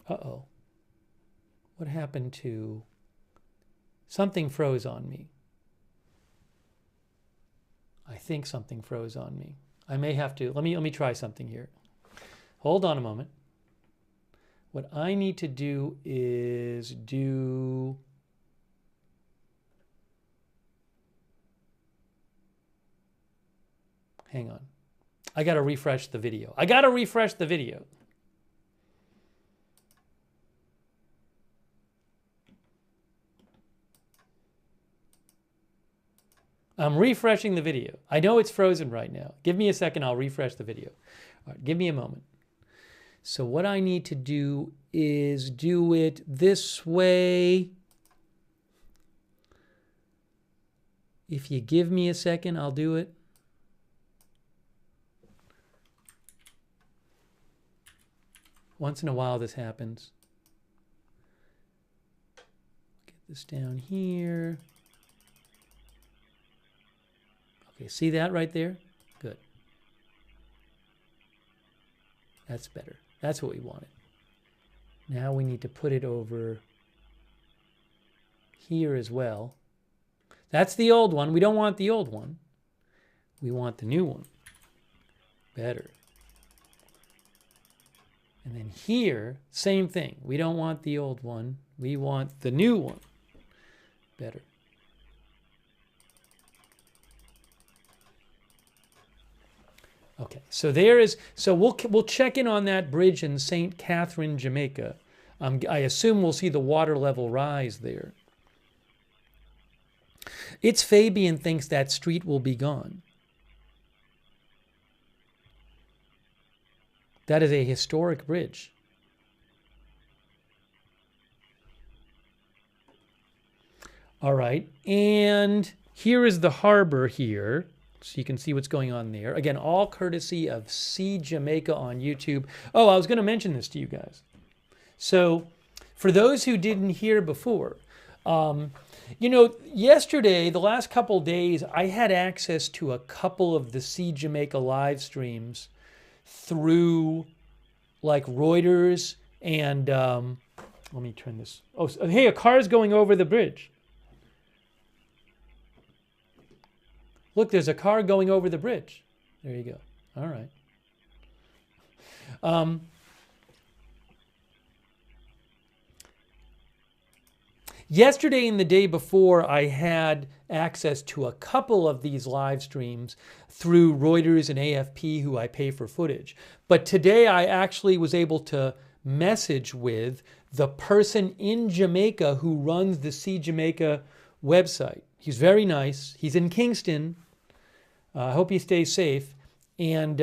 Uh-oh. What happened to... Something froze on me. I think something froze on me. I may have to... Let me try something here. Hold on a moment. What I need to do is do... Hang on. I got to refresh the video. I'm refreshing the video. I know it's frozen right now. Give me a second, I'll refresh the video. All right, give me a moment. So what I need to do is do it this way. If you give me a second, I'll do it. Once in a while this happens. Get this down here. Okay, see that right there? Good. That's better. That's what we wanted. Now we need to put it over here as well. That's the old one. We don't want the old one. We want the new one. Better. And then here, same thing. We don't want the old one. We want the new one. Better. Okay, so there is. So we'll check in on that bridge in St. Catherine, Jamaica. I assume we'll see the water level rise there. It's Fabian thinks that street will be gone. That is a historic bridge. All right, and here is the harbor here. So you can see what's going on there. Again, all courtesy of Sea Jamaica on YouTube. Oh, I was going to mention this to you guys. So for those who didn't hear before, You know, yesterday, the last couple days, I had access to a couple of the See Jamaica live streams through like Reuters and let me turn this. Oh, hey, a car's going over the bridge. Look, there's a car going over the bridge. There you go. All right. Yesterday and the day before, I had access to a couple of these live streams through Reuters and AFP, who I pay for footage. But today I actually was able to message with the person in Jamaica who runs the See Jamaica website. He's very nice. He's in Kingston. I hope he stays safe. And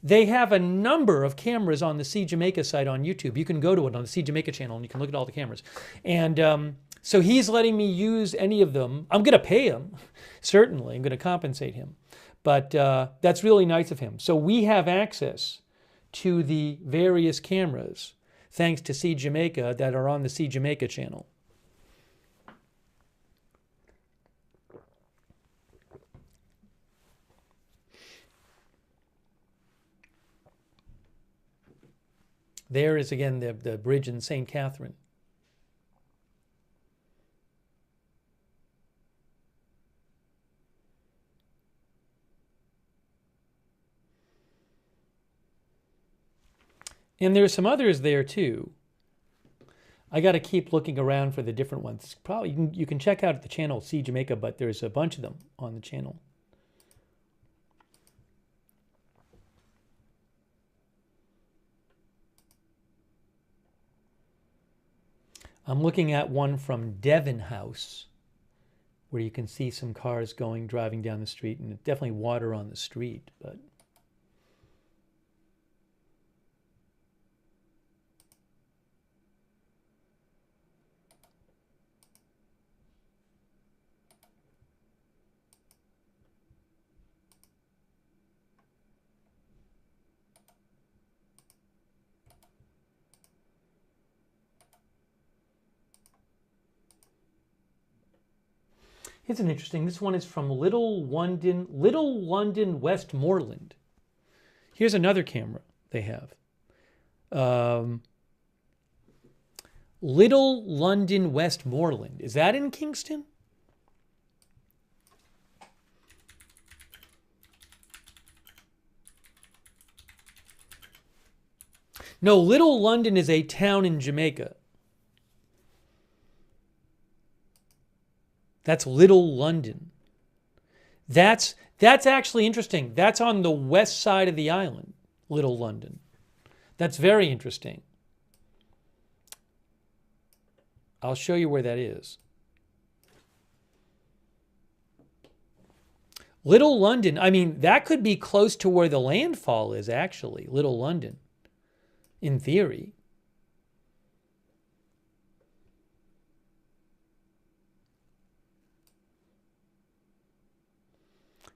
they have a number of cameras on the See Jamaica site on YouTube. You can go to it on the See Jamaica channel and you can look at all the cameras. And so he's letting me use any of them. I'm going to pay him, certainly. I'm going to compensate him. But that's really nice of him. So we have access to the various cameras, thanks to See Jamaica, that are on the See Jamaica channel. There is, again, the bridge in St. Catherine. And there's some others there too. I got to keep looking around for the different ones. Probably you can check out the channel See Jamaica, but there's a bunch of them on the channel. I'm looking at one from Devon House, where you can see some cars driving down the street, and definitely water on the street, but. Here's an interesting, this one is from Little London, Westmoreland. Here's another camera they have. Little London, Westmoreland. Is that in Kingston? No, Little London is a town in Jamaica. That's Little London. That's actually interesting. That's on the west side of the island, Little London. That's very interesting. I'll show you where that is. Little London, I mean, that could be close to where the landfall is, actually, Little London, in theory.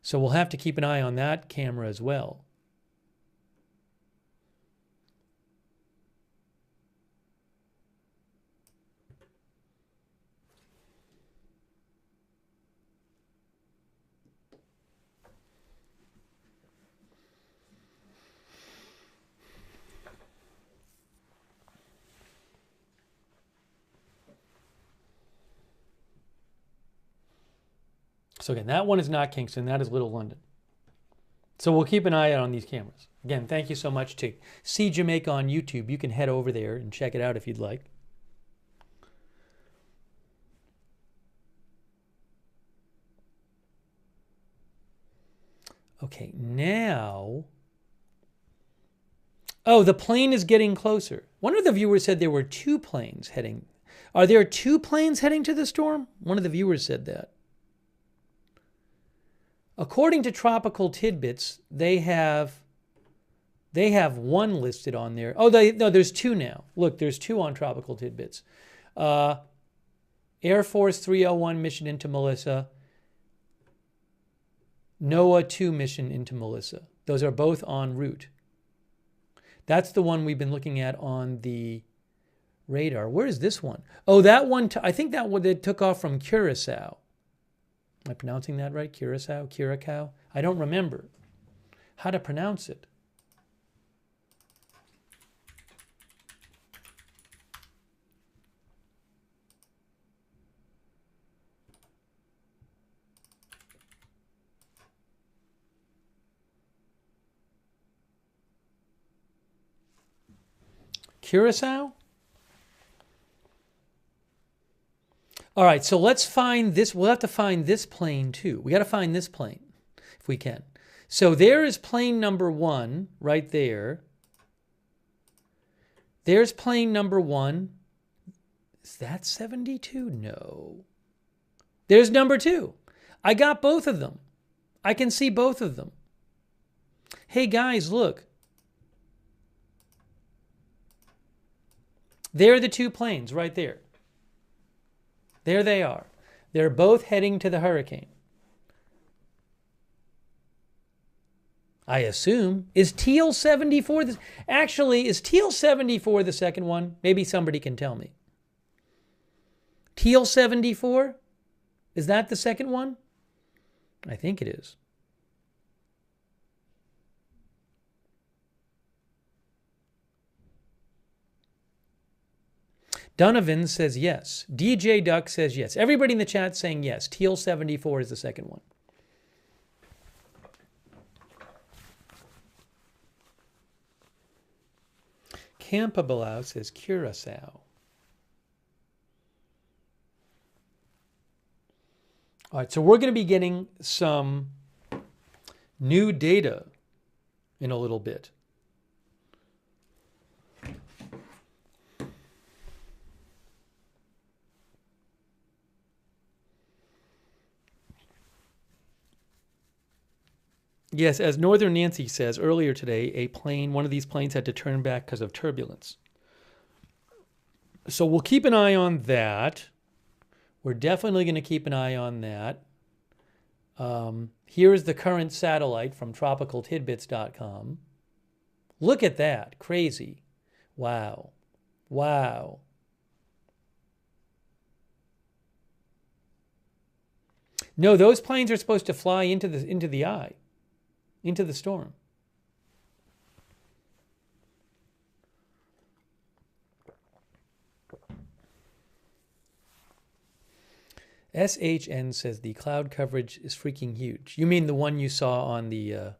So we'll have to keep an eye on that camera as well. So again, that one is not Kingston, that is Little London. So we'll keep an eye out on these cameras. Again, thank you so much to See Jamaica on YouTube. You can head over there and check it out if you'd like. Okay, now... Oh, the plane is getting closer. One of the viewers said there were 2 planes heading. Are there 2 planes heading to the storm? One of the viewers said that. According to Tropical Tidbits, they have 1 listed on there. Oh, no, there's 2 now. Look, there's 2 on Tropical Tidbits. Air Force 301 mission into Melissa. NOAA 2 mission into Melissa. Those are both en route. That's the one we've been looking at on the radar. Where is this one? Oh, that one. I think that one that took off from Curacao. Am I pronouncing that right? Curacao? Curacao? I don't remember how to pronounce it. Curacao? All right, so let's find this. We'll have to find this plane too. We got to find this plane if we can. So there is plane number 1 right there. There's plane number 1. Is that 72? No. There's number 2. I got both of them. I can see both of them. Hey guys, look. There are the 2 planes right there. There they are. They're both heading to the hurricane. I assume. Is Teal 74 the... Actually, is Teal 74 the second one? Maybe somebody can tell me. Teal 74? Is that the second one? I think it is. Donovan says yes. DJ Duck says yes. Everybody in the chat saying yes. Teal 74 is the second one. Campabelau says Curacao. All right, so we're going to be getting some new data in a little bit. Yes, as Northern Nancy says earlier today, one of these planes had to turn back because of turbulence. So we'll keep an eye on that. We're definitely going to keep an eye on that. Here is the current satellite from tropicaltidbits.com. Look at that. Crazy. Wow. Wow. No, those planes are supposed to fly into the eye. Into the storm. SHN says the cloud coverage is freaking huge. You mean the one you saw on the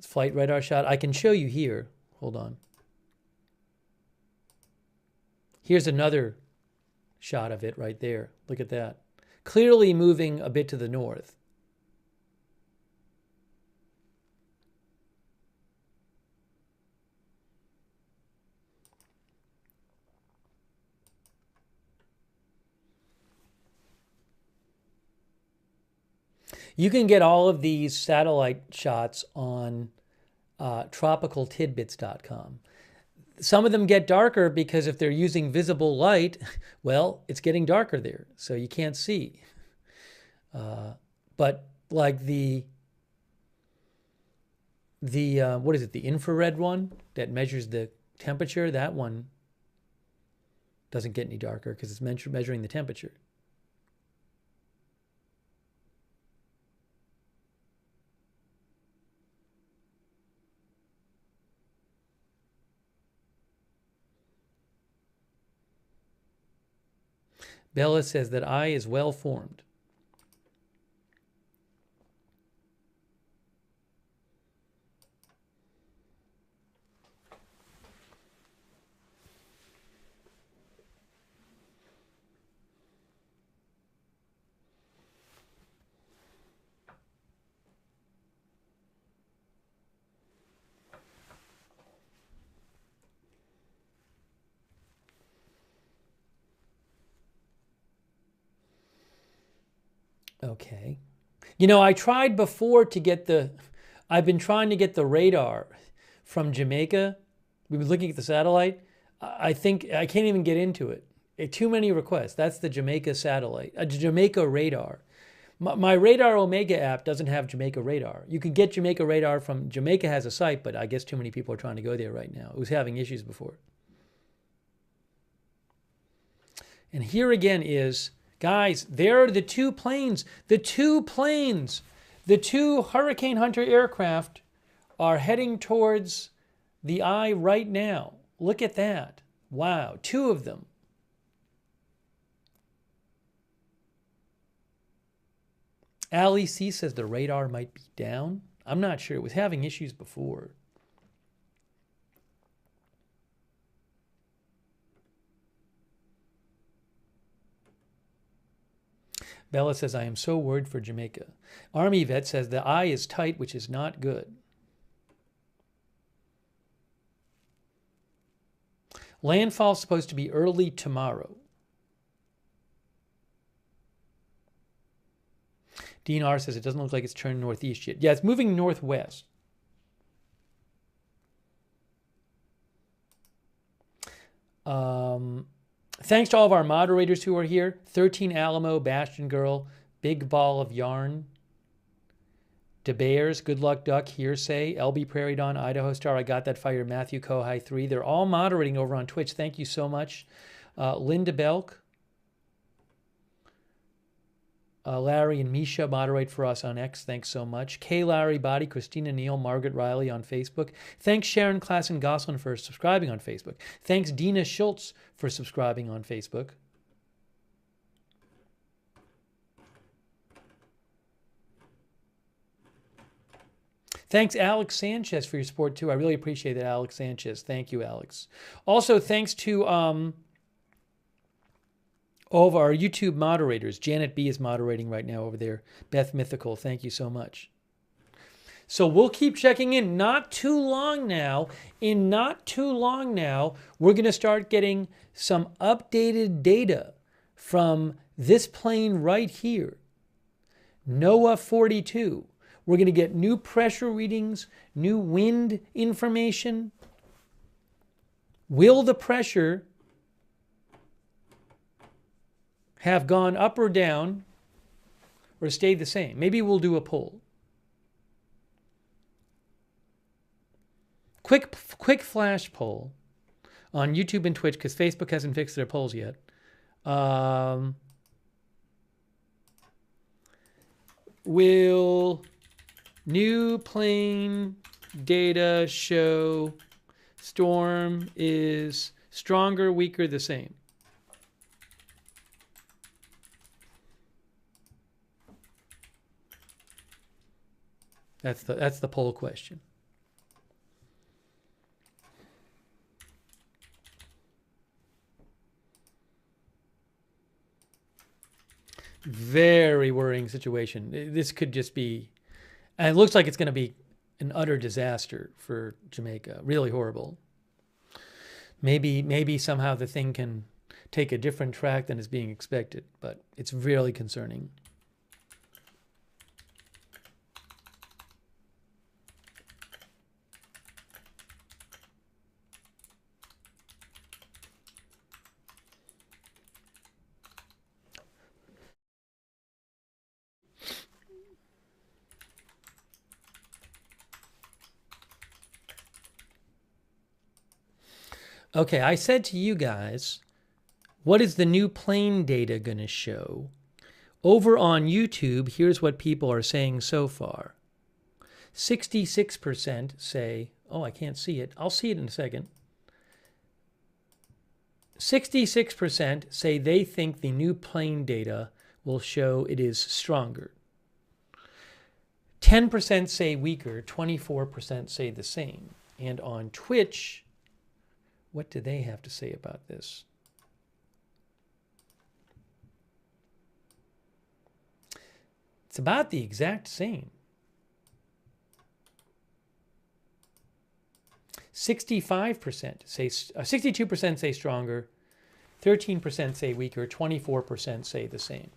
flight radar shot? I can show you here. Hold on. Here's another shot of it right there. Look at that. Clearly moving a bit to the north. You can get all of these satellite shots on tropicaltidbits.com. Some of them get darker because if they're using visible light, well, it's getting darker there, so you can't see. But like the what is it? The infrared one that measures the temperature. That one doesn't get any darker because it's measuring the temperature. Bella says that eye is well formed. Okay. You know, I tried before to get I've been trying to get the radar from Jamaica. We've been looking at the satellite. I think I can't even get into it. Too many requests. That's the Jamaica satellite, Jamaica radar. My Radar Omega app doesn't have Jamaica radar. You can get Jamaica radar from, Jamaica has a site, but I guess too many people are trying to go there right now. It was having issues before. And here again is, guys, there are the two planes. The two Hurricane Hunter aircraft are heading towards the eye right now. Look at that. Wow, two of them. Ali C says the radar might be down. I'm not sure. It was having issues before. Bella says, I am so worried for Jamaica. Army Vet says the eye is tight, which is not good. Landfall is supposed to be early tomorrow. Dean R says it doesn't look like it's turned northeast yet. Yeah, it's moving northwest. Thanks to all of our moderators who are here. 13 Alamo, Bastion Girl, Big Ball of Yarn, DeBears, Good Luck Duck, Hearsay, LB Prairie Dawn, Idaho Star, I Got That Fire, Matthew Kohai 3. They're all moderating over on Twitch. Thank you so much. Linda Belk. Larry and Misha moderate for us on X. Thanks so much. Kay Larry Body, Christina Neal, Margaret Riley on Facebook. Thanks Sharon Klassen Gosselin for subscribing on Facebook. Thanks Dina Schultz for subscribing on Facebook. Thanks Alex Sanchez for your support too. I really appreciate that, Alex Sanchez. Thank you, Alex. Also, thanks to all of our YouTube moderators. Janet B is moderating right now over there. Beth Mythical, thank you so much. So we'll keep checking in. Not too long now, we're going to start getting some updated data from this plane right here, NOAA 42. We're going to get new pressure readings, new wind information. Will the pressure have gone up or down or stayed the same? Maybe we'll do a poll. Quick flash poll on YouTube and Twitch because Facebook hasn't fixed their polls yet. Will new plane data show storm is stronger, weaker, the same? That's the poll question. Very worrying situation. This could just be, and it looks like it's going to be an utter disaster for Jamaica. Really horrible. Maybe somehow the thing can take a different track than is being expected, but it's really concerning. Okay, I said to you guys, what is the new plane data going to show? Over on YouTube, here's what people are saying so far. 66% say, oh, I can't see it. I'll see it in a second. 66% say they think the new plane data will show it is stronger. 10% say weaker, 24% say the same. And on Twitch, what do they have to say about this? It's about the exact same. 62% say stronger, 13% say weaker, 24% say the same.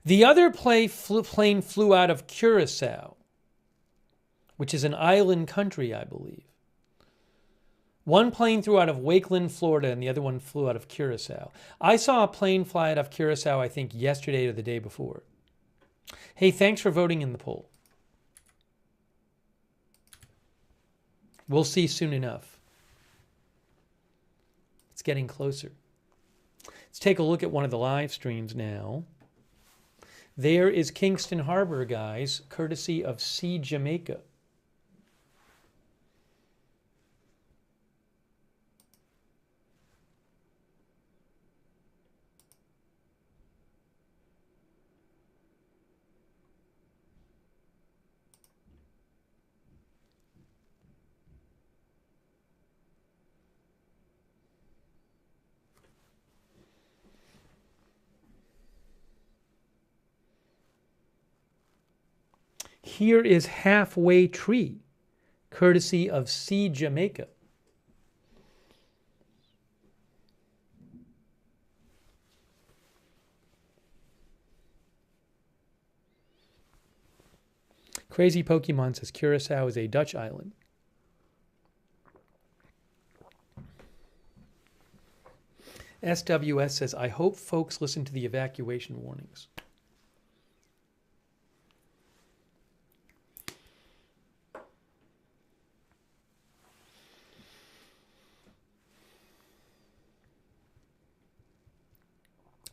The other plane flew out of Curacao, which is an island country, I believe. One plane flew out of Wakeland, Florida, and the other one flew out of Curacao. I saw a plane fly out of Curacao, I think, yesterday or the day before. Hey, thanks for voting in the poll. We'll see soon enough. It's getting closer. Let's take a look at one of the live streams now. There is Kingston Harbor, guys, courtesy of Sea Jamaica. Here is Halfway Tree, courtesy of Sea Jamaica. Crazy Pokemon says Curacao is a Dutch island. SWS says, I hope folks listen to the evacuation warnings.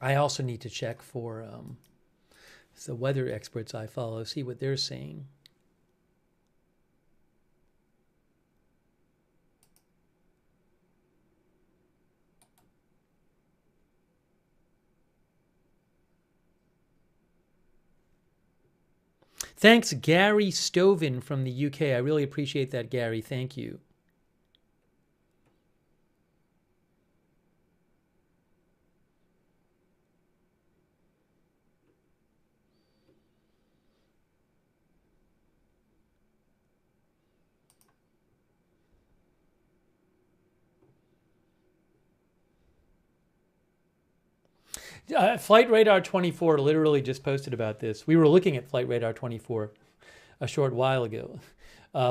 I also need to check for the weather experts I follow, see what they're saying. Thanks, Gary Stovin from the UK. I really appreciate that, Gary. Thank you. Flight Radar 24 literally just posted about this. We were looking at Flight Radar 24 a short while ago.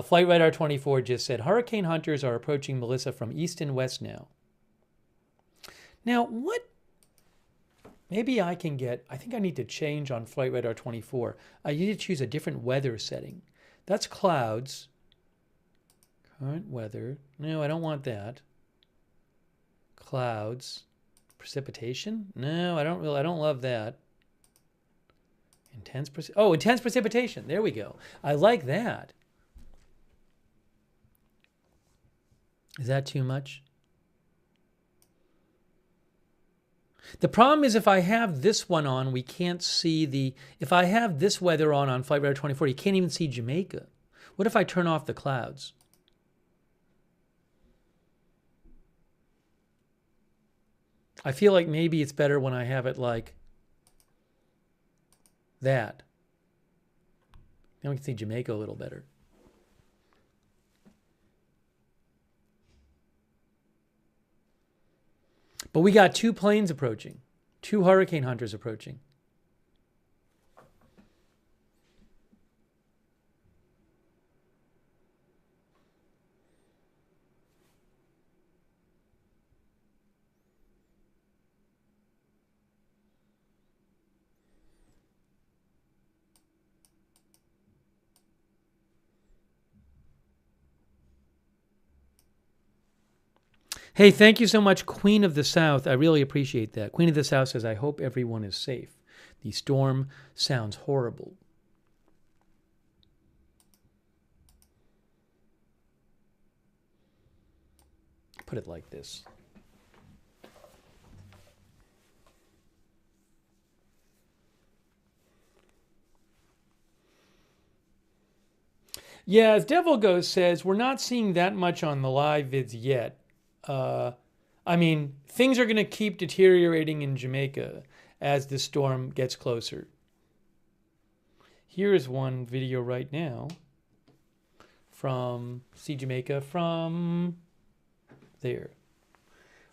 Flight Radar 24 just said, hurricane hunters are approaching Melissa from east and west now. Now, what? Maybe I can get, I think I need to change on Flight Radar 24. I need to choose a different weather setting. That's clouds. Current weather. No, I don't want that. Clouds. Precipitation? No, I don't love that. Intense precipitation. There we go. I like that. Is that too much? The problem is if I have this one on, we can't see the... If I have this weather on Flight Radar 24, you can't even see Jamaica. What if I turn off the clouds? I feel like maybe it's better when I have it like that. Then we can see Jamaica a little better. But we got 2 planes approaching, 2 hurricane hunters approaching. Hey, thank you so much, Queen of the South. I really appreciate that. Queen of the South says, I hope everyone is safe. The storm sounds horrible. Put it like this. Yeah, as Devil Ghost says, we're not seeing that much on the live vids yet. I mean, things are going to keep deteriorating in Jamaica as the storm gets closer. Here is one video right now from Sea Jamaica from there.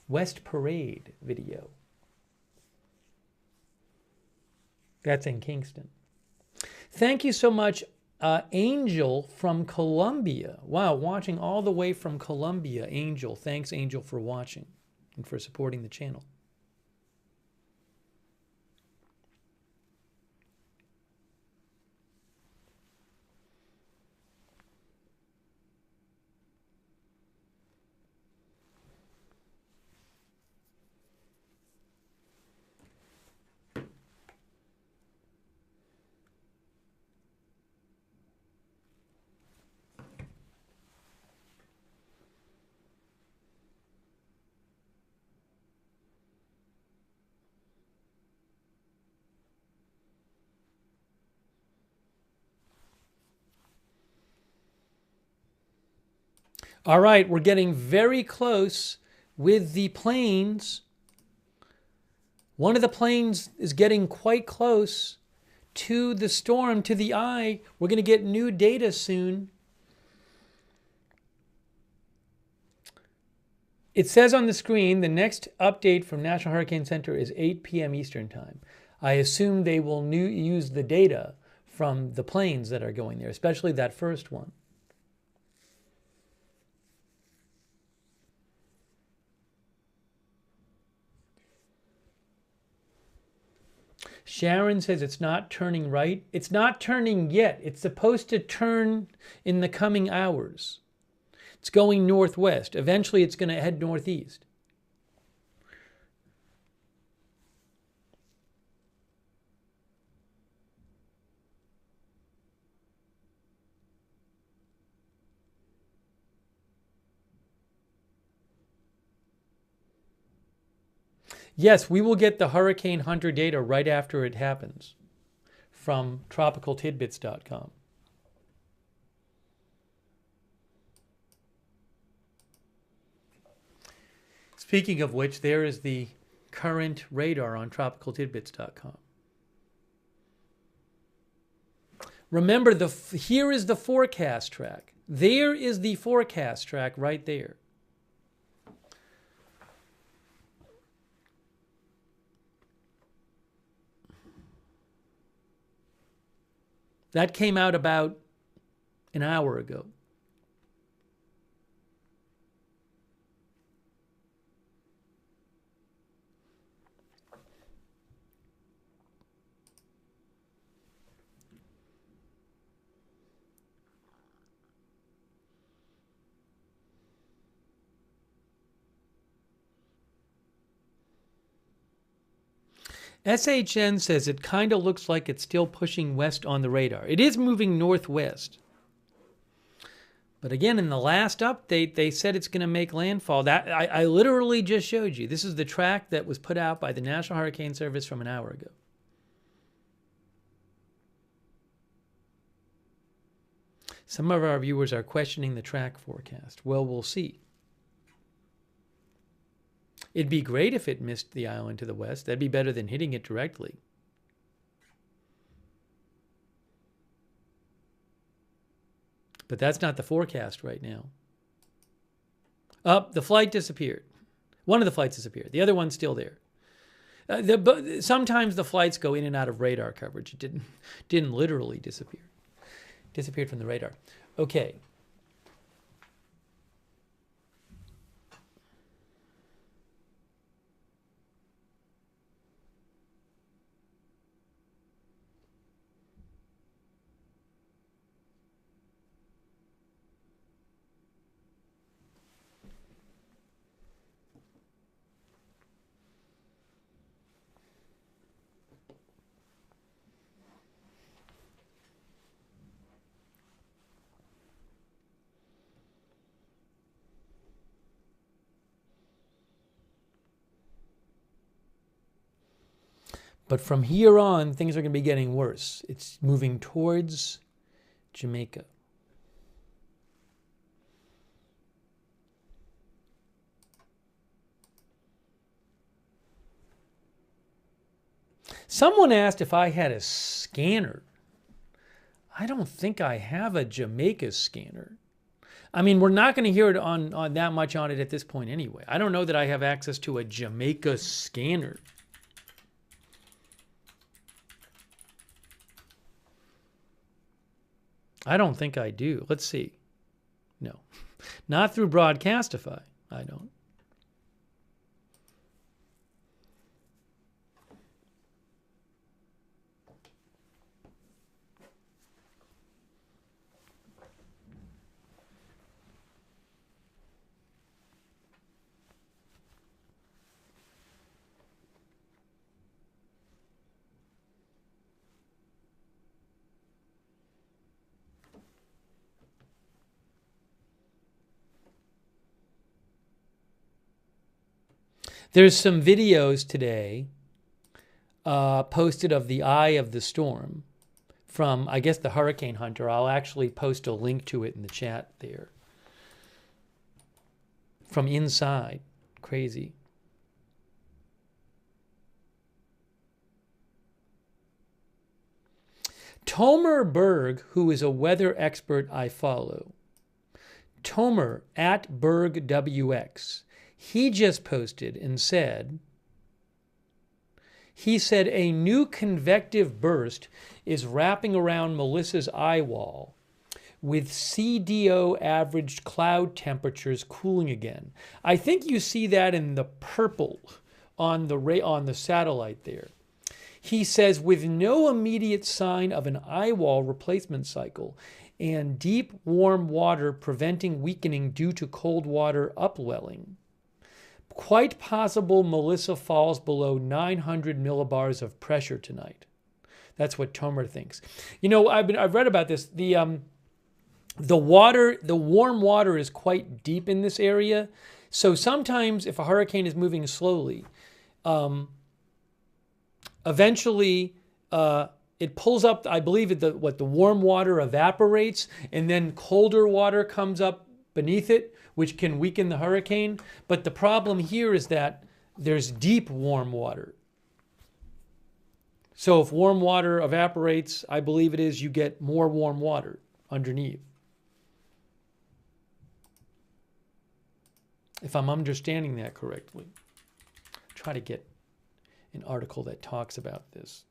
West Parade video. That's in Kingston. Thank you so much, Angel from Colombia. Wow, watching all the way from Colombia. Angel. Thanks, Angel, for watching and for supporting the channel. All right, we're getting very close with the planes. One of the planes is getting quite close to the storm, to the eye. We're going to get new data soon. It says on the screen, the next update from National Hurricane Center is 8 p.m. Eastern Time. I assume they will use the data from the planes that are going there, especially that first one. Sharon says it's not turning right. It's not turning yet. It's supposed to turn in the coming hours. It's going northwest. Eventually, it's going to head northeast. Yes, we will get the Hurricane Hunter data right after it happens from tropicaltidbits.com. Speaking of which, there is the current radar on tropicaltidbits.com. Remember, here is the forecast track. There is the forecast track right there. That came out about an hour ago. SHN says it kind of looks like it's still pushing west on the radar. It is moving northwest. But again, in the last update, they said it's going to make landfall. That I literally just showed you. This is the track that was put out by the National Hurricane Service from an hour ago. Some of our viewers are questioning the track forecast. Well, we'll see. It'd be great if it missed the island to the west. That'd be better than hitting it directly. But that's not the forecast right now. The flight disappeared. One of the flights disappeared. The other one's still there. Sometimes the flights go in and out of radar coverage. It didn't literally disappear. Disappeared from the radar. Okay. But from here on, things are going to be getting worse. It's moving towards Jamaica. Someone asked if I had a scanner. I don't think I have a Jamaica scanner. I mean, we're not going to hear it on that much on it at this point anyway. I don't know that I have access to a Jamaica scanner. I don't think I do. Let's see. No. Not through Broadcastify. I don't. There's some videos today posted of the eye of the storm from, I guess, the Hurricane Hunter. I'll actually post a link to it in the chat there. From inside. Crazy. Tomer Berg, who is a weather expert I follow. Tomer at BergWX. He just posted and said, a new convective burst is wrapping around Melissa's eye wall with CDO averaged cloud temperatures cooling again. I think you see that in the purple on the satellite there. He says, with no immediate sign of an eye wall replacement cycle and deep warm water preventing weakening due to cold water upwelling, quite possible Melissa falls below 900 millibars of pressure tonight. That's what Tomer thinks. You know, I've read about this. The warm water is quite deep in this area. So sometimes if a hurricane is moving slowly, eventually it pulls up, I believe the warm water evaporates and then colder water comes up beneath it, which can weaken the hurricane. But the problem here is that there's deep warm water. So if warm water evaporates, I believe it is, you get more warm water underneath. If I'm understanding that correctly. Try to get an article that talks about this.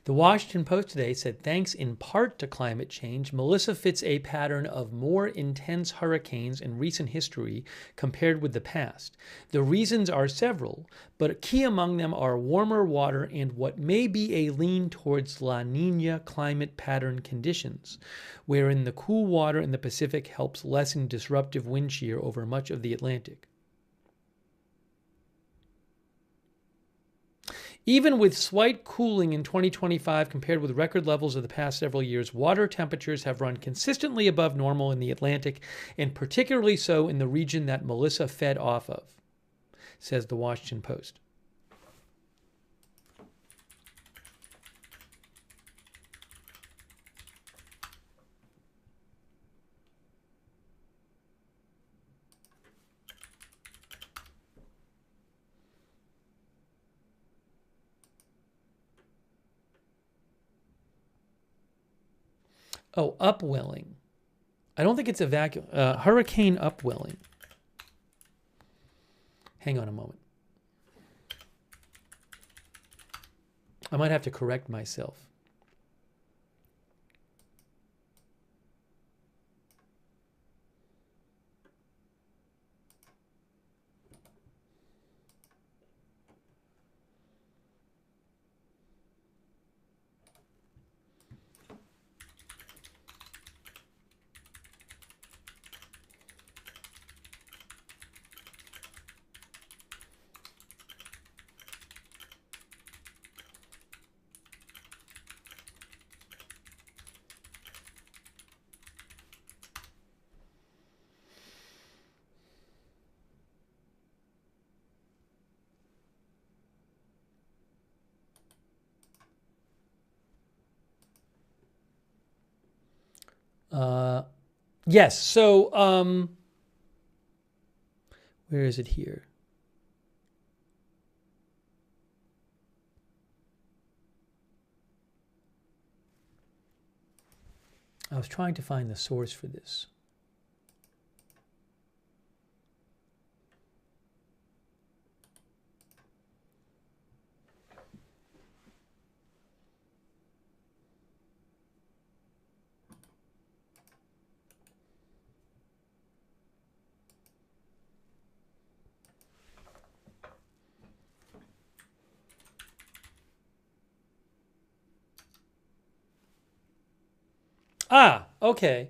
The Washington Post today said, thanks in part to climate change, Melissa fits a pattern of more intense hurricanes in recent history compared with the past. The reasons are several, but key among them are warmer water and what may be a lean towards La Niña climate pattern conditions, wherein the cool water in the Pacific helps lessen disruptive wind shear over much of the Atlantic. Even with slight cooling in 2025 compared with record levels of the past several years, water temperatures have run consistently above normal in the Atlantic, and particularly so in the region that Melissa fed off of, says the Washington Post. Oh, upwelling. I don't think it's hurricane upwelling. Hang on a moment. I might have to correct myself. Yes. So where is it here? I was trying to find the source for this. Ah, okay.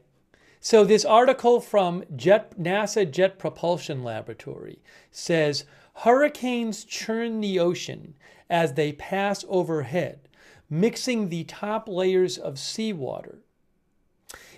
So this article from NASA Jet Propulsion Laboratory says hurricanes churn the ocean as they pass overhead, mixing the top layers of seawater.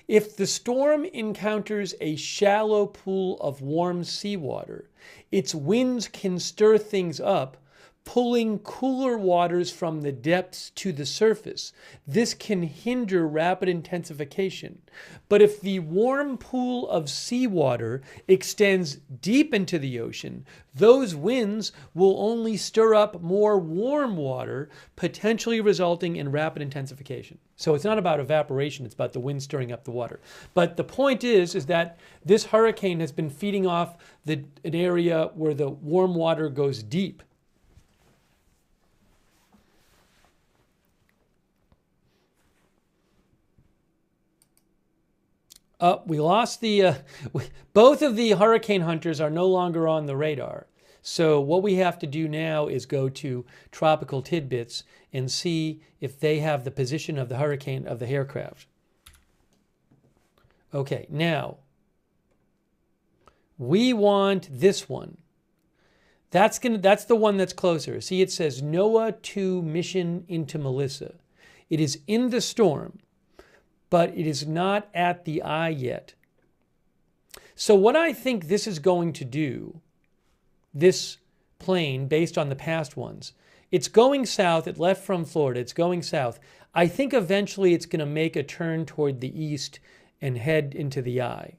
If the storm encounters a shallow pool of warm seawater, its winds can stir things up, pulling cooler waters from the depths to the surface. This can hinder rapid intensification. But if the warm pool of seawater extends deep into the ocean, those winds will only stir up more warm water, potentially resulting in rapid intensification. So it's not about evaporation, it's about the wind stirring up the water. But the point is that this hurricane has been feeding off an area where the warm water goes deep. We lost both of the hurricane hunters are no longer on the radar. So what we have to do now is go to Tropical Tidbits and see if they have the position of the hurricane of the aircraft. Okay, now we want this one. That's the one that's closer. See, it says NOAA 2 mission into Melissa. It is in the storm, but it is not at the eye yet. So what I think this is going to do, this plane, based on the past ones, it's going south. It left from Florida. It's going south. I think eventually it's going to make a turn toward the east and head into the eye.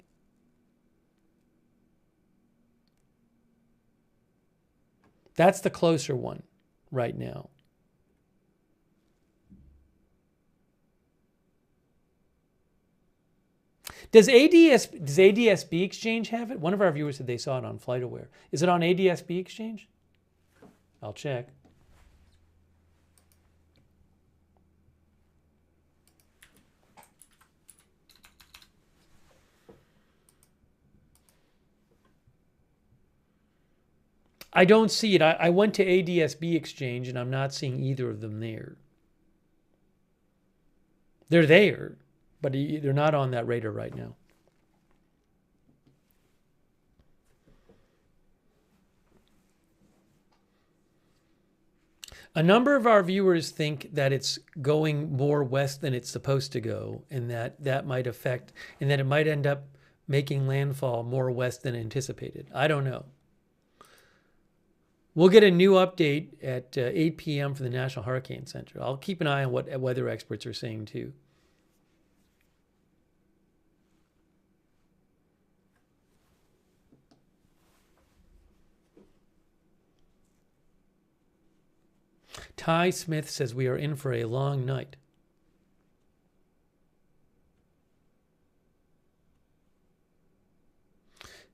That's the closer one right now. Does ADSB Exchange have it? One of our viewers said they saw it on FlightAware. Is it on ADSB Exchange? I'll check. I don't see it. I went to ADSB Exchange and I'm not seeing either of them there. They're there, but they're not on that radar right now. A number of our viewers think that it's going more west than it's supposed to go, and that might affect, and that it might end up making landfall more west than anticipated. I don't know. We'll get a new update at 8 p.m. from the National Hurricane Center. I'll keep an eye on what weather experts are saying too. Ty Smith says we are in for a long night.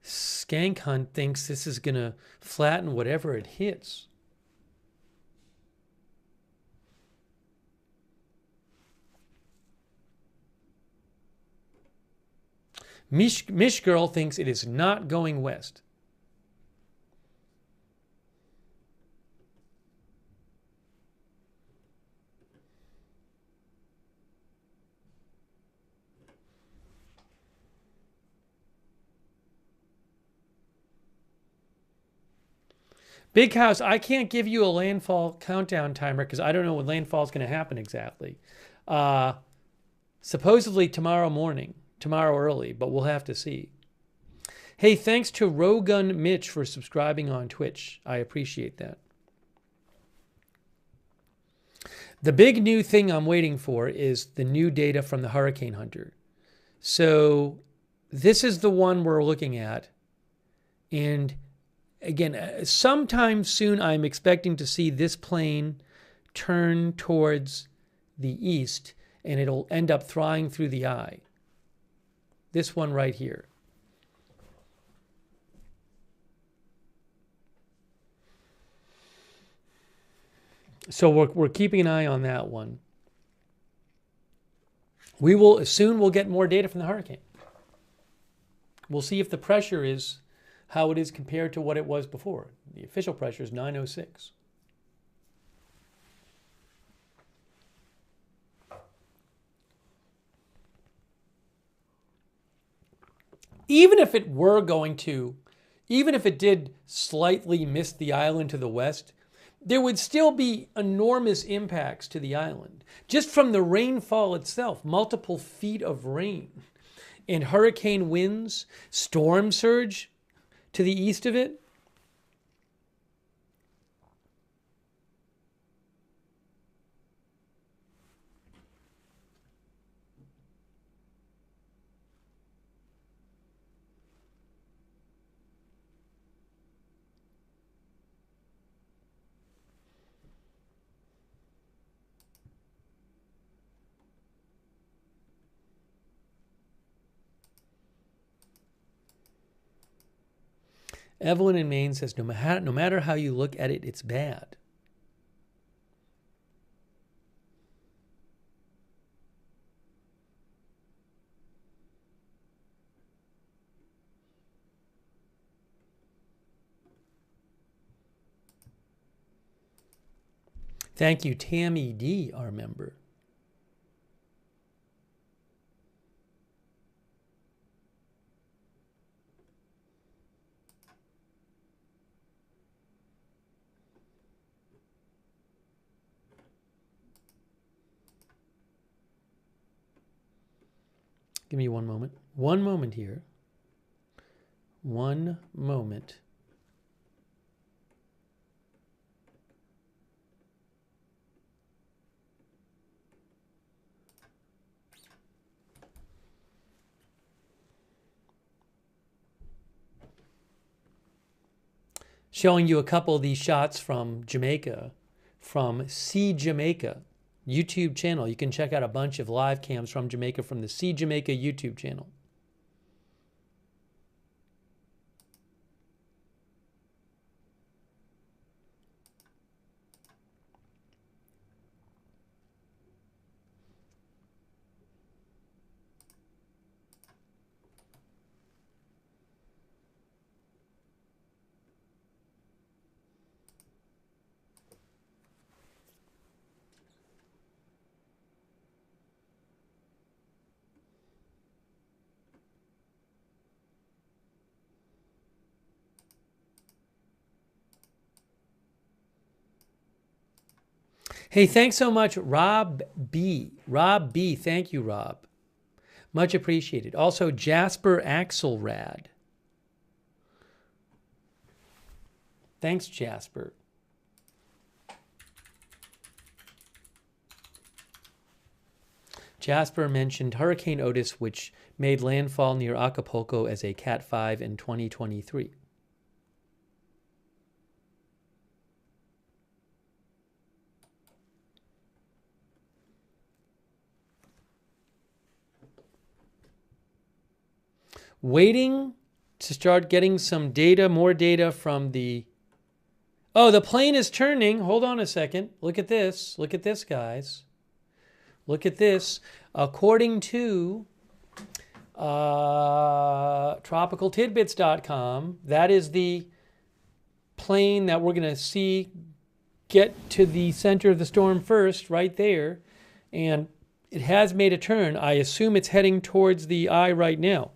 Skank Hunt thinks this is going to flatten whatever it hits. Mish Girl thinks it is not going west. Big House, I can't give you a landfall countdown timer because I don't know when landfall is going to happen exactly. Supposedly tomorrow morning, tomorrow early, but we'll have to see. Hey, thanks to Rogun Mitch for subscribing on Twitch. I appreciate that. The big new thing I'm waiting for is the new data from the Hurricane Hunter. So this is the one we're looking at. And again, sometime soon I'm expecting to see this plane turn towards the east, and it'll end up flying through the eye. This one right here. So we're keeping an eye on that one. We'll get more data from the hurricane. We'll see if the pressure is how it is compared to what it was before. The official pressure is 906. Even if it did slightly miss the island to the west, there would still be enormous impacts to the island. Just from the rainfall itself, multiple feet of rain, and hurricane winds, storm surge to the east of it. Evelyn in Maine says, no matter how you look at it, it's bad. Thank you, Tammy D, our member. Give me one moment. One moment here. One moment. Showing you a couple of these shots from Jamaica, from See Jamaica YouTube channel. You can check out a bunch of live cams from Jamaica from the See Jamaica YouTube channel. Hey, thanks so much, Rob B. Rob B. Thank you, Rob. Much appreciated. Also, Jasper Axelrad. Thanks, Jasper. Jasper mentioned Hurricane Otis, which made landfall near Acapulco as a Cat 5 in 2023. Waiting to start getting some data, more data from the... Oh, the plane is turning. Hold on a second. Look at this. Look at this, guys. Look at this. According to tropicaltidbits.com, that is the plane that we're going to see get to the center of the storm first, right there. And it has made a turn. I assume it's heading towards the eye right now.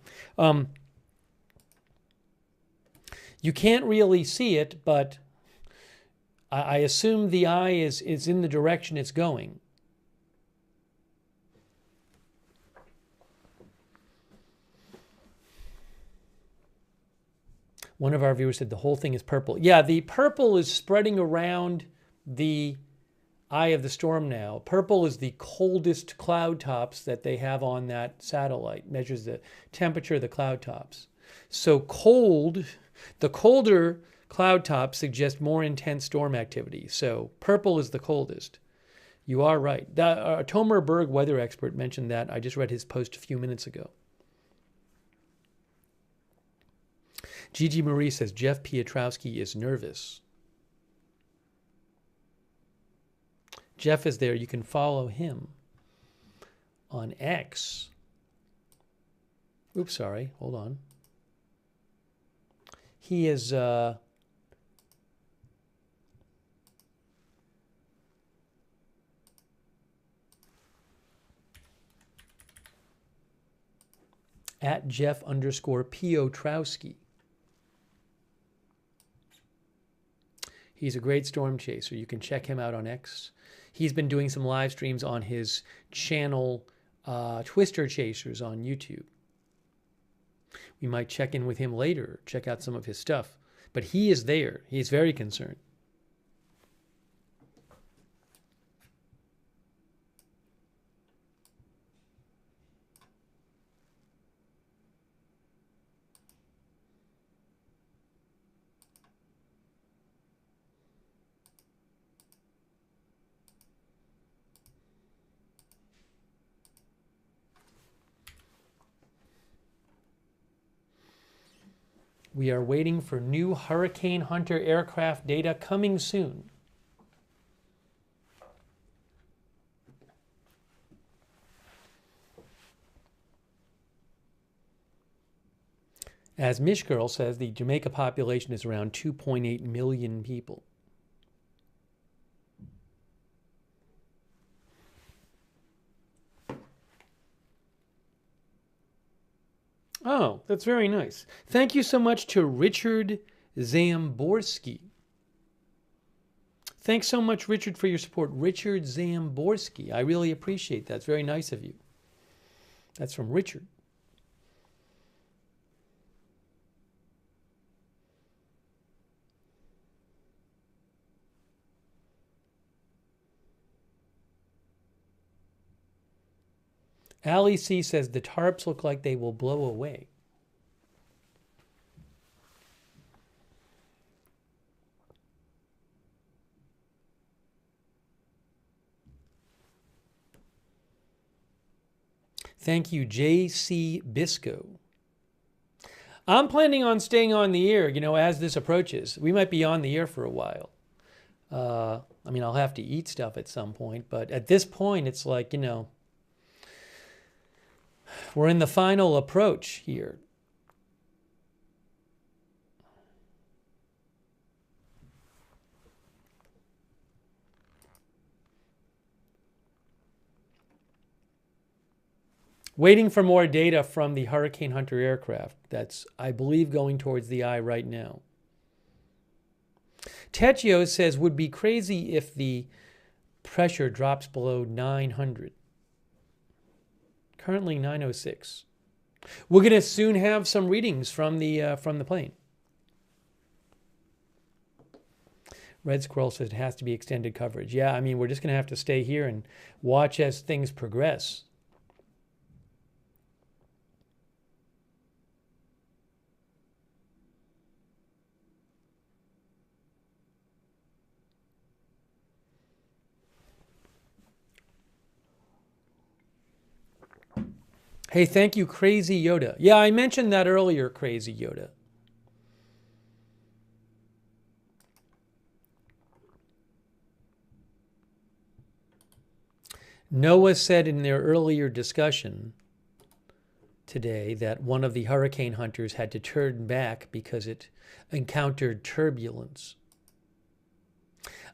You can't really see it, but I assume the eye is in the direction it's going. One of our viewers said the whole thing is purple. Yeah, the purple is spreading around the eye of the storm now. Purple is the coldest cloud tops that they have on that satellite. Measures the temperature of the cloud tops. So cold, the colder cloud tops suggest more intense storm activity. So purple is the coldest. You are right. Tomer Berg, weather expert, mentioned that. I just read his post a few minutes ago. Gigi Marie says Jeff Piotrowski is nervous. Jeff is there. You can follow him on X. Oops, sorry. Hold on. He is... at Jeff_Piotrowski. He's a great storm chaser. You can check him out on X. He's been doing some live streams on his channel, Twister Chasers on YouTube. We might check in with him later, check out some of his stuff. But he is there. He's very concerned. We are waiting for new Hurricane Hunter aircraft data coming soon. As Mishgirl says, the Jamaica population is around 2.8 million people. Oh, that's very nice. Thank you so much to Richard Zamborski. Thanks so much, Richard, for your support. Richard Zamborski. I really appreciate that. It's very nice of you. That's from Richard. Ali C says the tarps look like they will blow away. Thank you, J.C. Bisco. I'm planning on staying on the air, as this approaches. We might be on the air for a while. I'll have to eat stuff at some point, but at this point, it's like, we're in the final approach here. Waiting for more data from the Hurricane Hunter aircraft. That's, I believe, going towards the eye right now. Techio says, would be crazy if the pressure drops below 900. Currently 906. We're going to soon have some readings from the plane. Red Squirrel says it has to be extended coverage. Yeah, we're just going to have to stay here and watch as things progress. Hey, thank you, Crazy Yoda. Yeah, I mentioned that earlier, Crazy Yoda. NOAA said in their earlier discussion today that one of the hurricane hunters had to turn back because it encountered turbulence.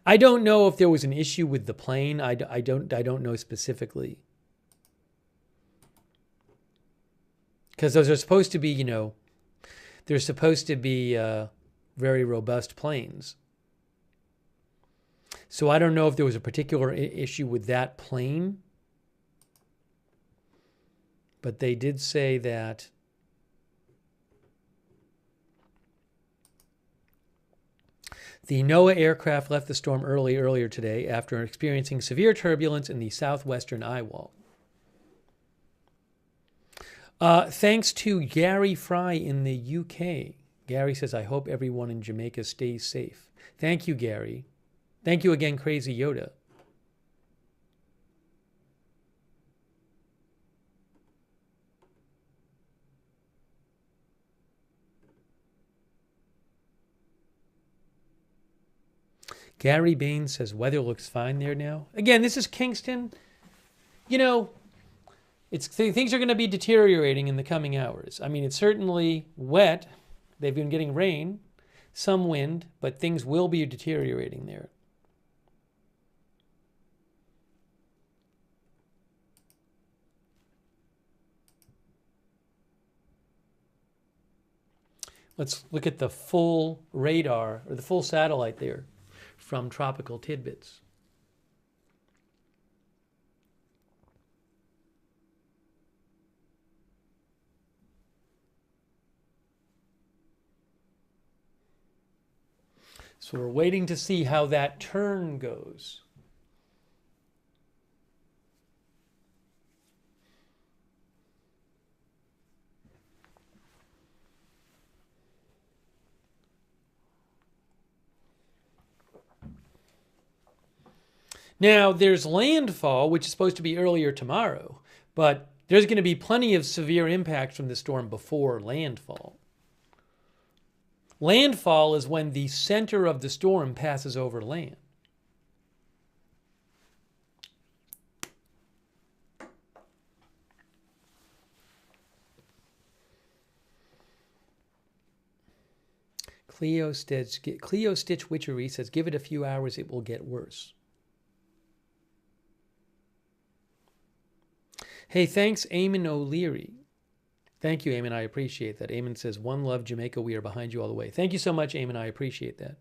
I don't know if there was an issue with the plane. I don't know specifically. Because those are supposed to be, they're supposed to be very robust planes. So I don't know if there was a particular issue with that plane. But they did say that The NOAA aircraft left the storm earlier today after experiencing severe turbulence in the southwestern eye wall. Thanks to Gary Fry in the UK. Gary says, I hope everyone in Jamaica stays safe. Thank you, Gary. Thank you again, Crazy Yoda. Gary Baines says, weather looks fine there now. Again, this is Kingston. You know, things are going to be deteriorating in the coming hours. I mean, it's certainly wet. They've been getting rain, some wind, but things will be deteriorating there. Let's look at the full radar, or the full satellite there from Tropical Tidbits. So we're waiting to see how that turn goes. Now, there's landfall, which is supposed to be earlier tomorrow, but there's going to be plenty of severe impacts from the storm before landfall. Landfall is when the center of the storm passes over land. Cleo Stitch Witchery says, give it a few hours, it will get worse. Hey, thanks, Eamon O'Leary. Thank you, Eamon. I appreciate that. Eamon says, one love, Jamaica. We are behind you all the way. Thank you so much, Eamon. I appreciate that.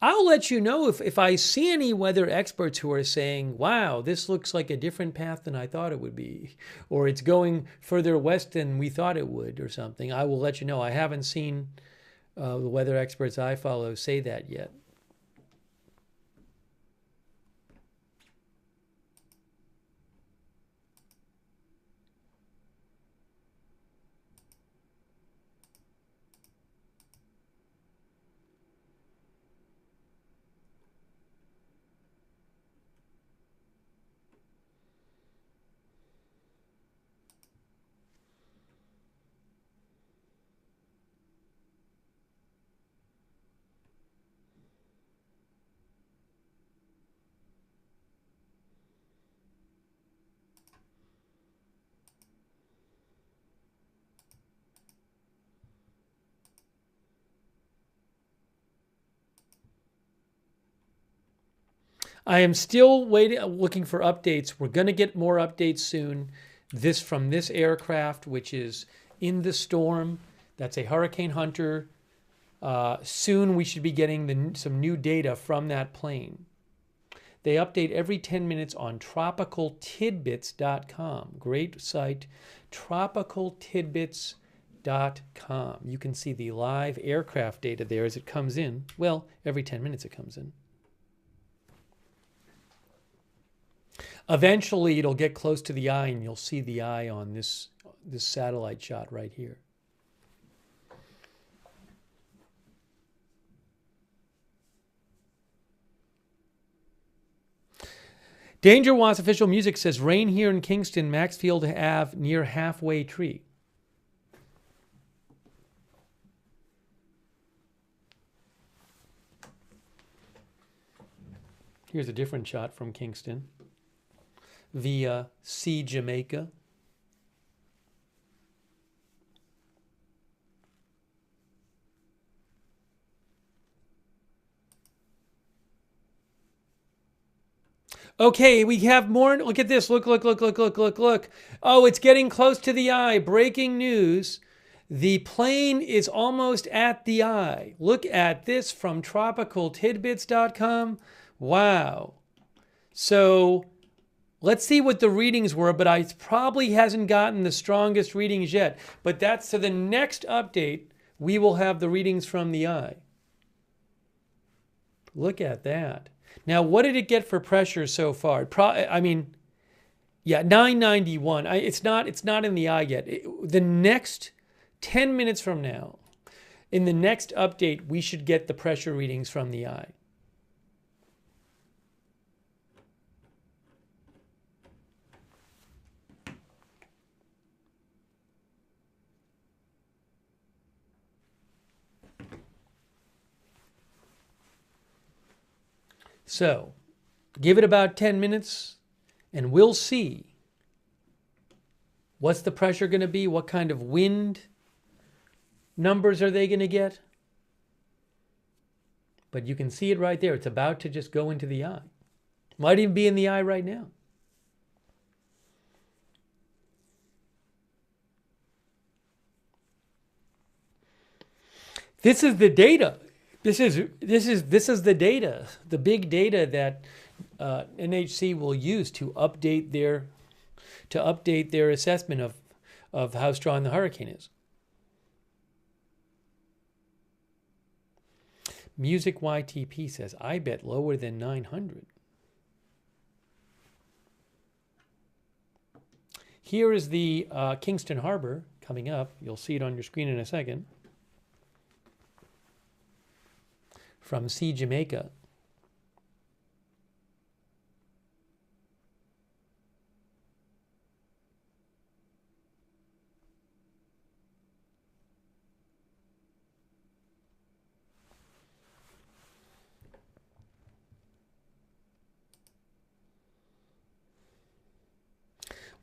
I'll let you know if I see any weather experts who are saying, wow, this looks like a different path than I thought it would be, or it's going further west than we thought it would, or something. I will let you know. I haven't seen the weather experts I follow say that yet. I am still looking for updates. We're going to get more updates soon. This from this aircraft, which is in the storm. That's a Hurricane Hunter. Soon we should be getting some new data from that plane. They update every 10 minutes on tropicaltidbits.com. Great site, tropicaltidbits.com. You can see the live aircraft data there as it comes in. Well, every 10 minutes it comes in. Eventually, it'll get close to the eye, and you'll see the eye on this satellite shot right here. Danger Wants official music says, rain here in Kingston, Maxfield Ave near Halfway Tree. Here's a different shot from Kingston via Sea Jamaica. Okay, we have more. Look at this. Look. Oh, it's getting close to the eye. Breaking news. The plane is almost at the eye. Look at this from tropicaltidbits.com. Wow. So Let's see what the readings were, but I probably hasn't gotten the strongest readings yet. But that's so the next update, we will have the readings from the eye. Look at that. Now, what did it get for pressure so far? I mean, yeah, 991. It's not in the eye yet. The next 10 minutes from now, in the next update, we should get the pressure readings from the eye. So, give it about 10 minutes and we'll see what's the pressure going to be, what kind of wind numbers are they going to get. But you can see it right there. It's about to just go into the eye. Might even be in the eye right now. This is the data. This is the data, the big data that NHC will use to update their assessment of how strong the hurricane is. Music YTP says, I bet lower than 900. Here is the Kingston Harbor coming up. You'll see it on your screen in a second. From Sea Jamaica.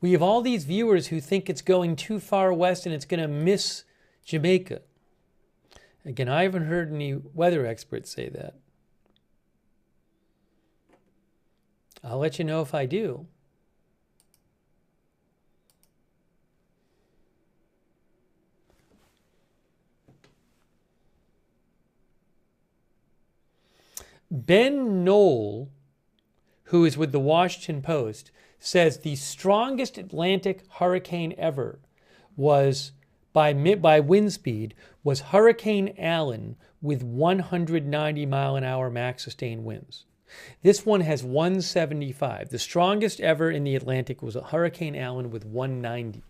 We have all these viewers who think it's going too far west and it's going to miss Jamaica. Again, I haven't heard any weather experts say that. I'll let you know if I do. Ben Knoll, who is with the Washington Post, says the strongest Atlantic hurricane ever was by wind speed was Hurricane Allen with 190 mile an hour max sustained winds. This one has 175. The strongest ever in the Atlantic was a Hurricane Allen with 190.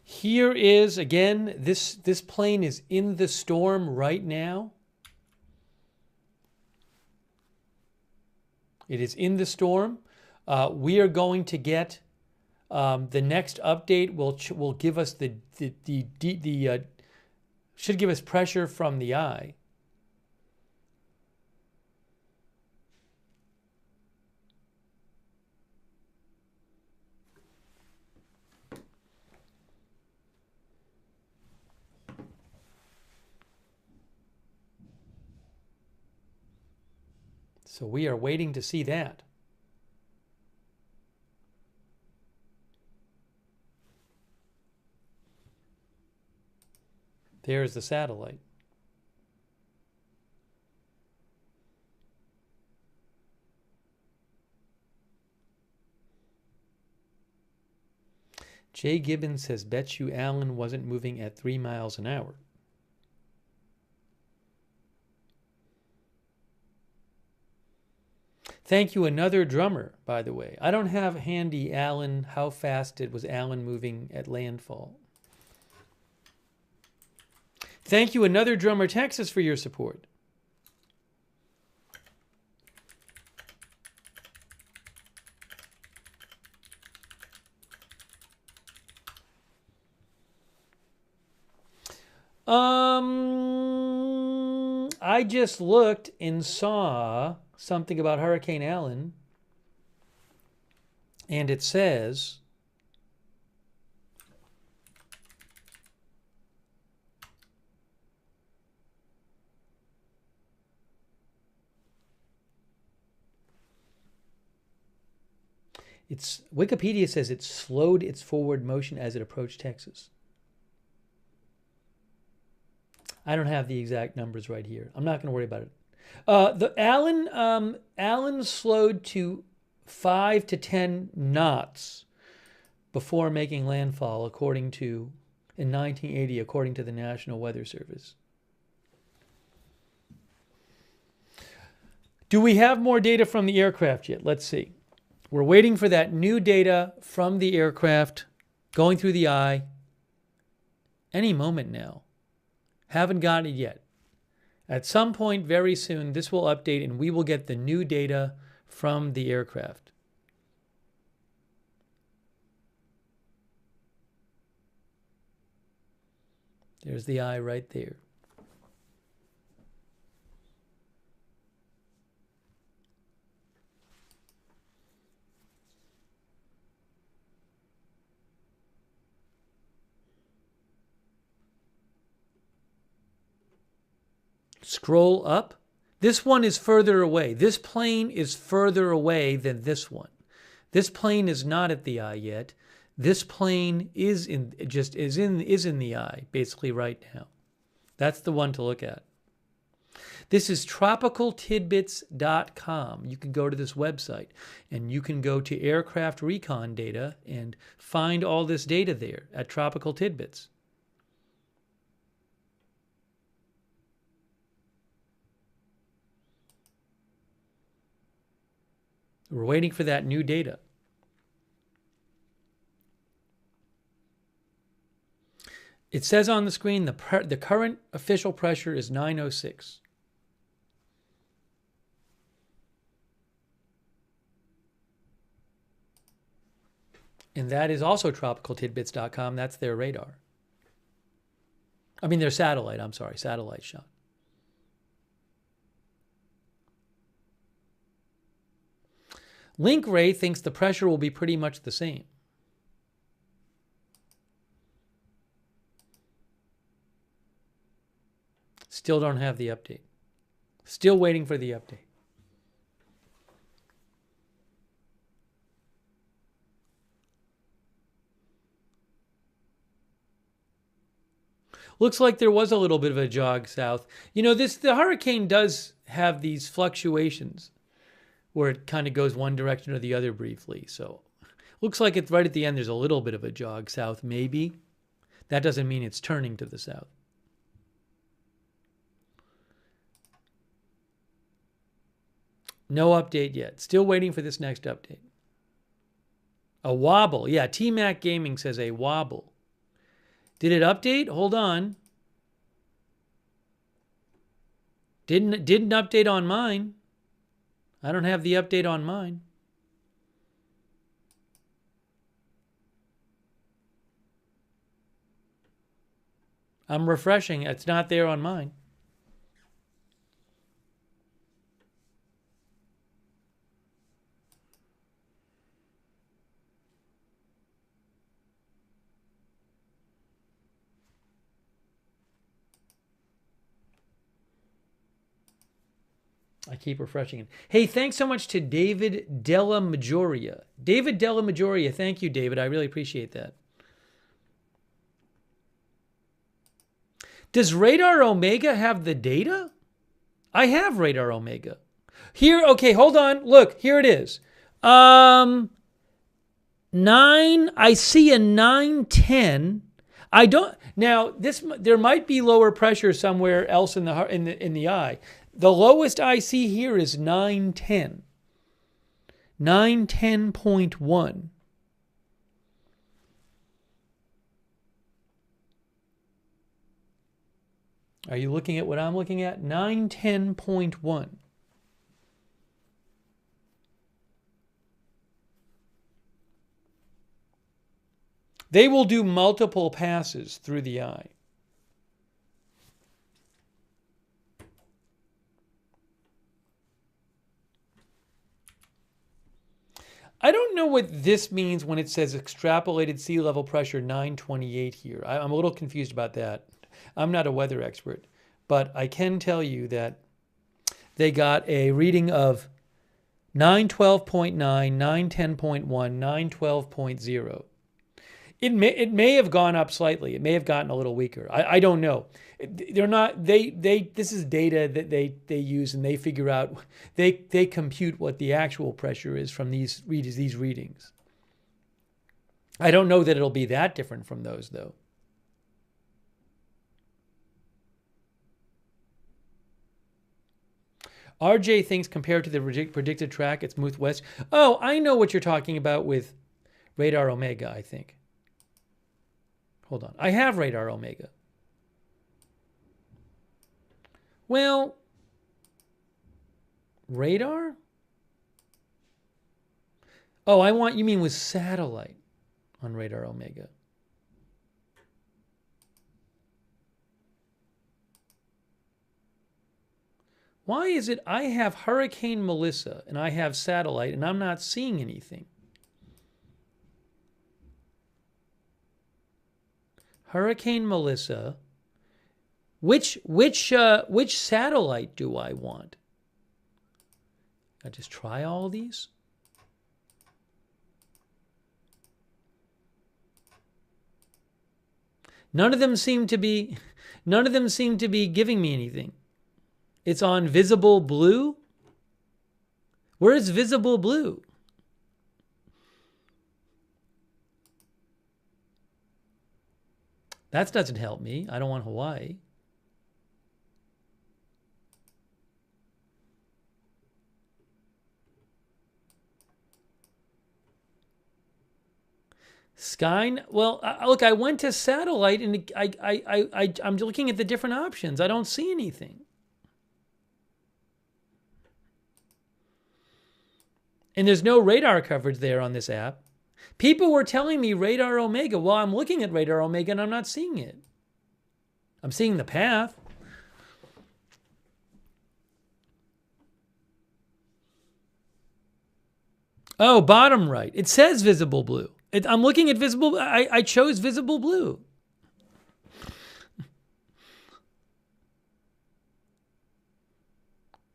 Here is, again, this plane is in the storm right now. It is in the storm. We are going to get the next update will give us should give us pressure from the eye. So we are waiting to see that. There's the satellite. Jay Gibbons says, bet you Allen wasn't moving at 3 miles an hour. Thank you, another drummer, by the way. I don't have handy Allen, how fast was Allen moving at landfall. Thank you, Another Drummer Texas, for your support. I just looked and saw something about Hurricane Allen, and it says Wikipedia says it slowed its forward motion as it approached Texas. I don't have the exact numbers right here. I'm not going to worry about it. The Allen slowed to 5 to 10 knots before making landfall, in 1980, according to the National Weather Service. Do we have more data from the aircraft yet? Let's see. We're waiting for that new data from the aircraft going through the eye any moment now. Haven't got it yet. At some point very soon, this will update and we will get the new data from the aircraft. There's the eye right there. Scroll up. This one is further away. This plane is further away than this one. This plane is not at the eye yet. This plane is in the eye basically right now. That's the one to look at. This is tropicaltidbits.com. You can go to this website and you can go to aircraft recon data and find all this data there at Tropical Tidbits. We're waiting for that new data. It says on the screen the current official pressure is 906. And that is also tropicaltidbits.com. That's their radar. I mean, their satellite. I'm sorry, satellite shot. Link Ray thinks the pressure will be pretty much the same. Still don't have the update. Still waiting for the update. Looks like there was a little bit of a jog south. You know, the hurricane does have these fluctuations where it kind of goes one direction or the other briefly. So looks like it's right at the end, there's a little bit of a jog south, maybe. That doesn't mean it's turning to the south. No update yet. Still waiting for this next update. A wobble. Yeah, T-Mac Gaming says a wobble. Did it update? Hold on. Didn't update on mine. I don't have the update on mine. I'm refreshing. It's not there on mine. I keep refreshing it. Hey, thanks so much to David Della Majoria. David Della Majoria, thank you, David. I really appreciate that. Does Radar Omega have the data? I have Radar Omega. Here, okay, hold on. Look, here it is. 9, I see a 910. I don't, now there might be lower pressure somewhere else in the eye. The lowest I see here is 910. 910.1. Are you looking at what I'm looking at? 910.1. They will do multiple passes through the eye. I don't know what this means when it says extrapolated sea level pressure 928 here. I'm a little confused about that. I'm not a weather expert, but I can tell you that they got a reading of 912.9, 910.1, 912.0. It may have gone up slightly. It may have gotten a little weaker. I don't know. They're not. This is data that they use, and they figure out. They compute what the actual pressure is from these readings. I don't know that it'll be that different from those though. RJ thinks compared to the predicted track, it's moved west. Oh, I know what you're talking about with radar Omega, I think. Hold on. I have radar Omega. Well, radar? Oh, you mean with satellite on radar Omega. Why is it I have Hurricane Melissa and I have satellite and I'm not seeing anything? Hurricane Melissa. Which satellite do I want? I just try all these. None of them seem to be giving me anything. It's on visible blue. Where is visible blue? That doesn't help me. I don't want Hawaii. Sky. Well, look, I went to satellite and I'm looking at the different options. I don't see anything. And there's no radar coverage there on this app. People were telling me radar Omega. Well, I'm looking at radar Omega and I'm not seeing it. I'm seeing the path. Oh, bottom right. It says visible blue. I'm looking at visible. I chose visible blue.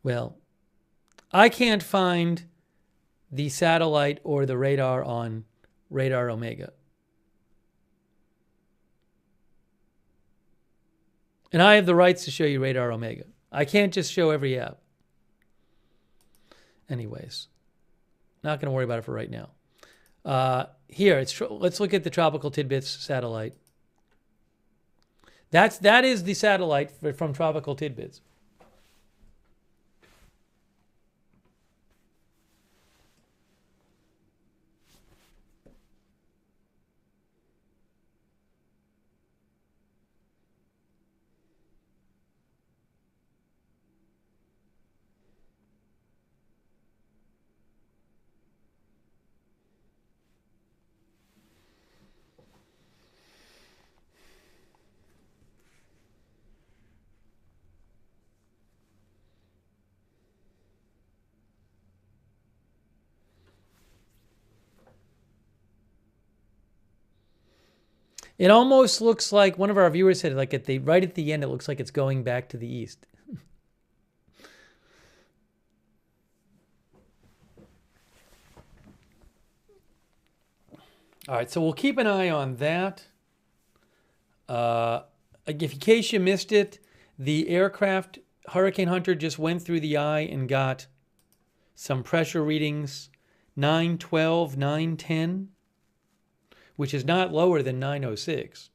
Well, I can't find the satellite or the radar on radar Omega. And I have the rights to show you radar Omega. I can't just show every app. Anyways, not going to worry about it for right now. Here, let's look at the Tropical Tidbits satellite. That is the satellite from Tropical Tidbits. It almost looks like one of our viewers said, like right at the end, it looks like it's going back to the east. All right, so we'll keep an eye on that. In case you missed it, the aircraft Hurricane Hunter just went through the eye and got some pressure readings, 912, 910. Which is not lower than 906.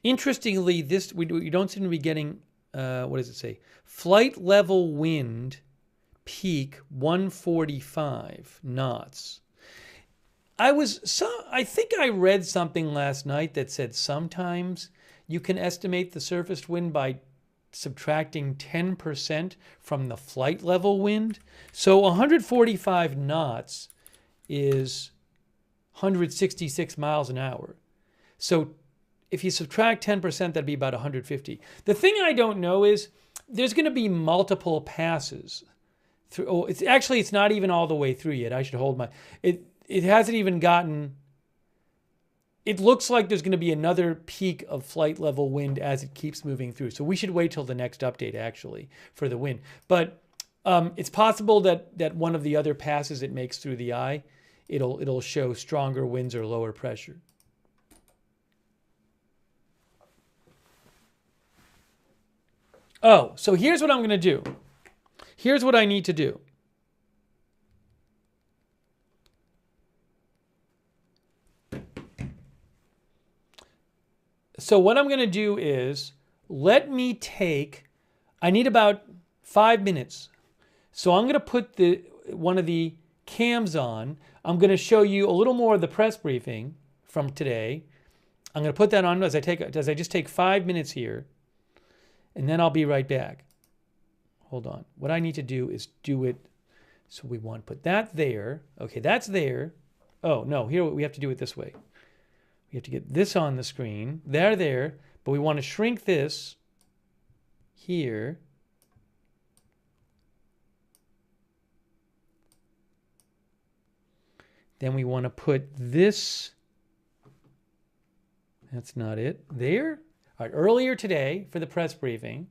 Interestingly, we don't seem to be getting, what does it say? Flight level wind peak 145 knots. I think I read something last night that said sometimes you can estimate the surface wind by subtracting 10% from the flight level wind. So 145 knots is 166 miles an hour. So if you subtract 10%, that'd be about 150. The thing I don't know is there's going to be multiple passes through. Oh, it's not even all the way through yet. I should hold my. It hasn't even gotten. It looks like there's going to be another peak of flight level wind as it keeps moving through. So we should wait till the next update actually for the wind. But it's possible that one of the other passes it makes through the eye, it'll show stronger winds or lower pressure. Oh, so here's what I'm going to do. Here's what I need to do. So what I'm going to do is I need about 5 minutes. So I'm going to put one of the cams on. I'm going to show you a little more of the press briefing from today. I'm going to put that on as I just take 5 minutes here, and then I'll be right back. Hold on. What I need to do is do it. So we want to put that there. Okay, that's there. Oh, no, here we have to do it this way. We have to get this on the screen. There, but we want to shrink this here. Then we want to put this, that's not it, there. All right, earlier today for the press briefing,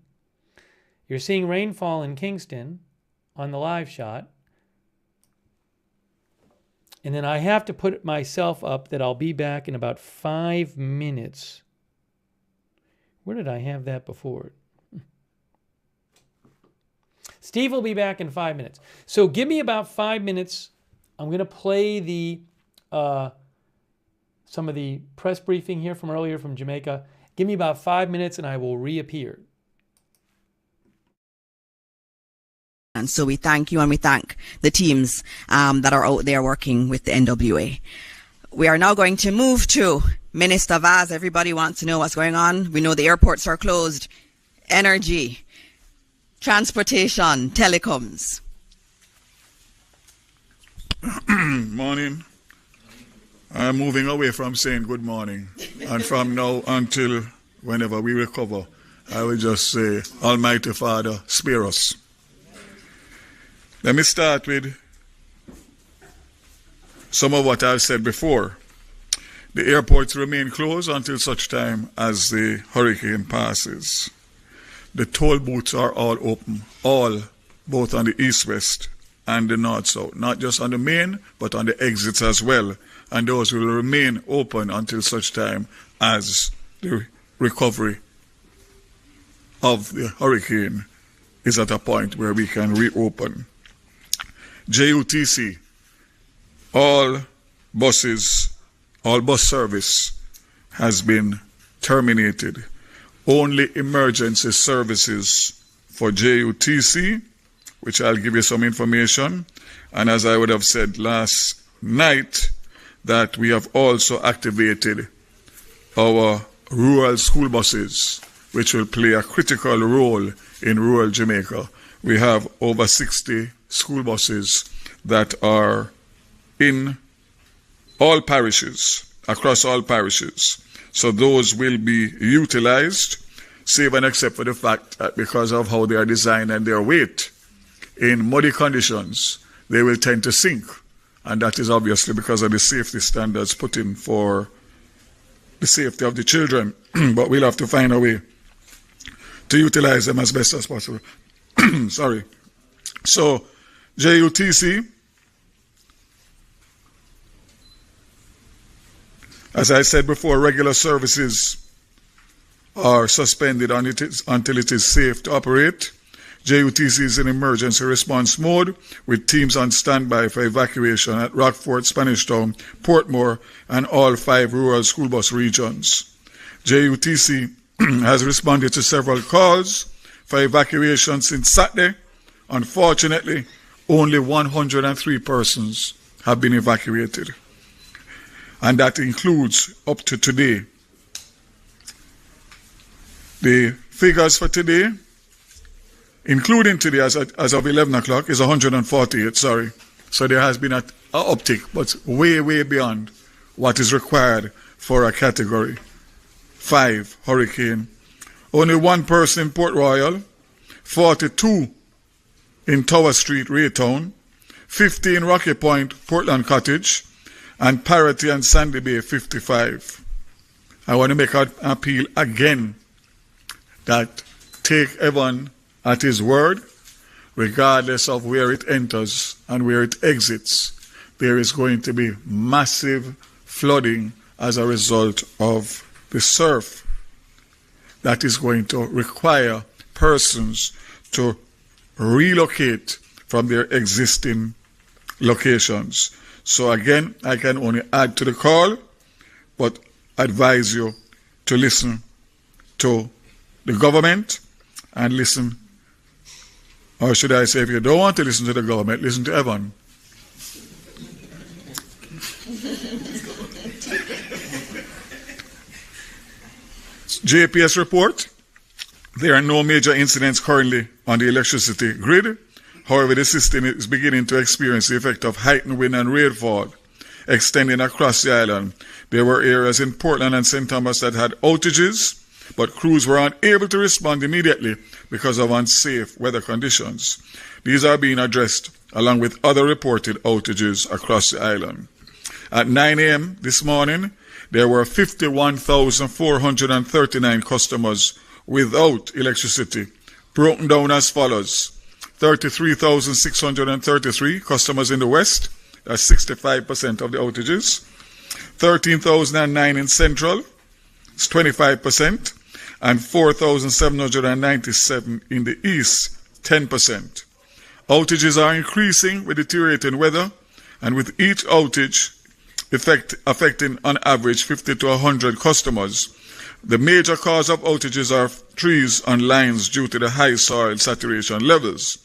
you're seeing rainfall in Kingston on the live shot. And then I have to put myself up that I'll be back in about 5 minutes. Where did I have that before? Steve will be back in 5 minutes. So give me about 5 minutes. I'm going to play some of the press briefing here from earlier from Jamaica. Give me about 5 minutes and I will reappear. And so we thank you and we thank the teams that are out there working with the NWA. We are now going to move to Minister Vaz. Everybody wants to know what's going on. We know the airports are closed. Energy, transportation, telecoms. Morning. I'm moving away from saying good morning. And from now until whenever we recover, I will just say, Almighty Father, spare us. Let me start with some of what I've said before. The airports remain closed until such time as the hurricane passes. The toll booths are all open, both on the east-west and the north-south, not just on the main, but on the exits as well. And those will remain open until such time as the recovery of the hurricane is at a point where we can reopen. JUTC, all bus service has been terminated. Only emergency services for JUTC, which I'll give you some information. And as I would have said last night, that we have also activated our rural school buses, which will play a critical role in rural Jamaica. We have over 60 school buses that are in all parishes, across all parishes. So those will be utilized, save and except for the fact that because of how they are designed and their weight, in muddy conditions, they will tend to sink. And that is obviously because of the safety standards put in for the safety of the children. But we'll have to find a way to utilize them as best as possible. Sorry. So, JUTC, as I said before, regular services are suspended until it is safe to operate. JUTC is in emergency response mode with teams on standby for evacuation at Rockfort, Spanish Town, Portmore, and all 5 rural school bus regions. JUTC has responded to several calls for evacuation since Saturday. Unfortunately, only 103 persons have been evacuated. and that includes up to today. The figures for today, including today as of 11 o'clock, is 148, sorry. So there has been an uptick, but way, way beyond what is required for a Category 5 hurricane. Only one person in Port Royal, 42 in Tower Street, Raytown, 50 in Rocky Point, Portland Cottage, and Parity and Sandy Bay, 55. I want to make an appeal again that take everyone at his word, regardless of where it enters and where it exits. There is going to be massive flooding as a result of the surf that is going to require persons to relocate from their existing locations. So again, I can only add to the call, but advise you to listen to the government and listen, or should I say, if you don't want to listen to the government, listen to Evan. JPS report, there are no major incidents currently on the electricity grid. However, the system is beginning to experience the effect of heightened wind and rainfall extending across the island. There were areas in Portland and St. Thomas that had outages, but crews were unable to respond immediately because of unsafe weather conditions. These are being addressed along with other reported outages across the island. At 9 a.m. this morning, there were 51,439 customers without electricity, broken down as follows: 33,633 customers in the west, that's 65% of the outages, 13,009 in central, it's 25%, and 4,797 in the east, 10%. Outages are increasing with deteriorating weather, and with each outage affecting on average 50 to 100 customers. The major cause of outages are trees on lines due to the high soil saturation levels.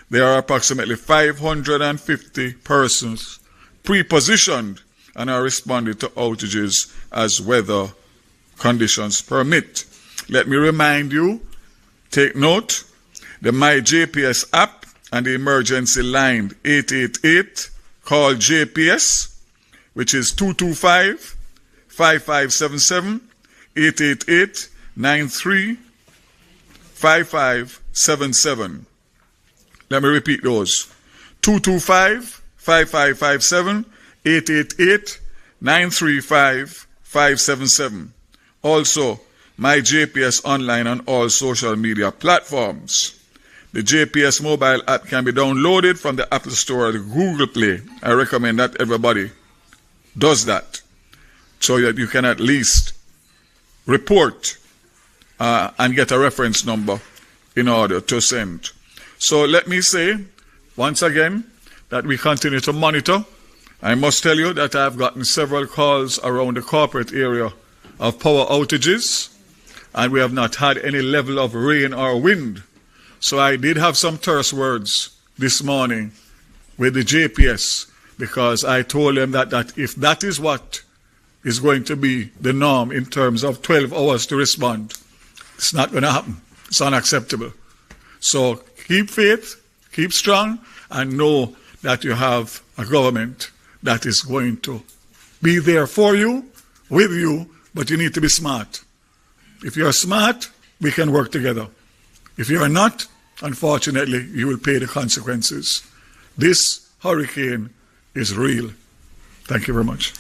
There are approximately 550 persons pre-positioned and are responding to outages as weather conditions permit. Let me remind you, take note, the My JPS app and the emergency line 888 called JPS, which is 225-5577, 888-93-5577. Let me repeat those. 225-5557, 888-935-577. Also, My JPS online on all social media platforms. The JPS mobile app can be downloaded from the Apple Store or the Google Play. I recommend that everybody does that so that you can at least report and get a reference number in order to send. So let me say once again that we continue to monitor. I must tell you that I've gotten several calls around the corporate area of power outages, and we have not had any level of rain or wind. So I did have some terse words this morning with the JPS, because I told them that if that is what is going to be the norm in terms of 12 hours to respond, it's not going to happen. It's unacceptable. So keep faith, keep strong, and know that you have a government that is going to be there for you, with you, but you need to be smart. If you're smart, we can work together. If you're not, unfortunately, you will pay the consequences. This hurricane is real. Thank you very much.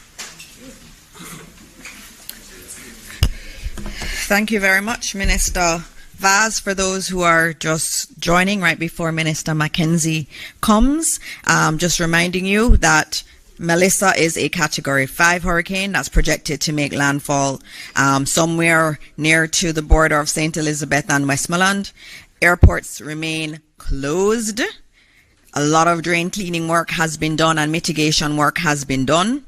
Thank you very much, Minister Vaz. For those who are just joining right before Minister Mackenzie comes, just reminding you that Melissa is a Category 5 hurricane that's projected to make landfall somewhere near to the border of St. Elizabeth and Westmoreland. Airports remain closed. A lot of drain cleaning work has been done and mitigation work has been done.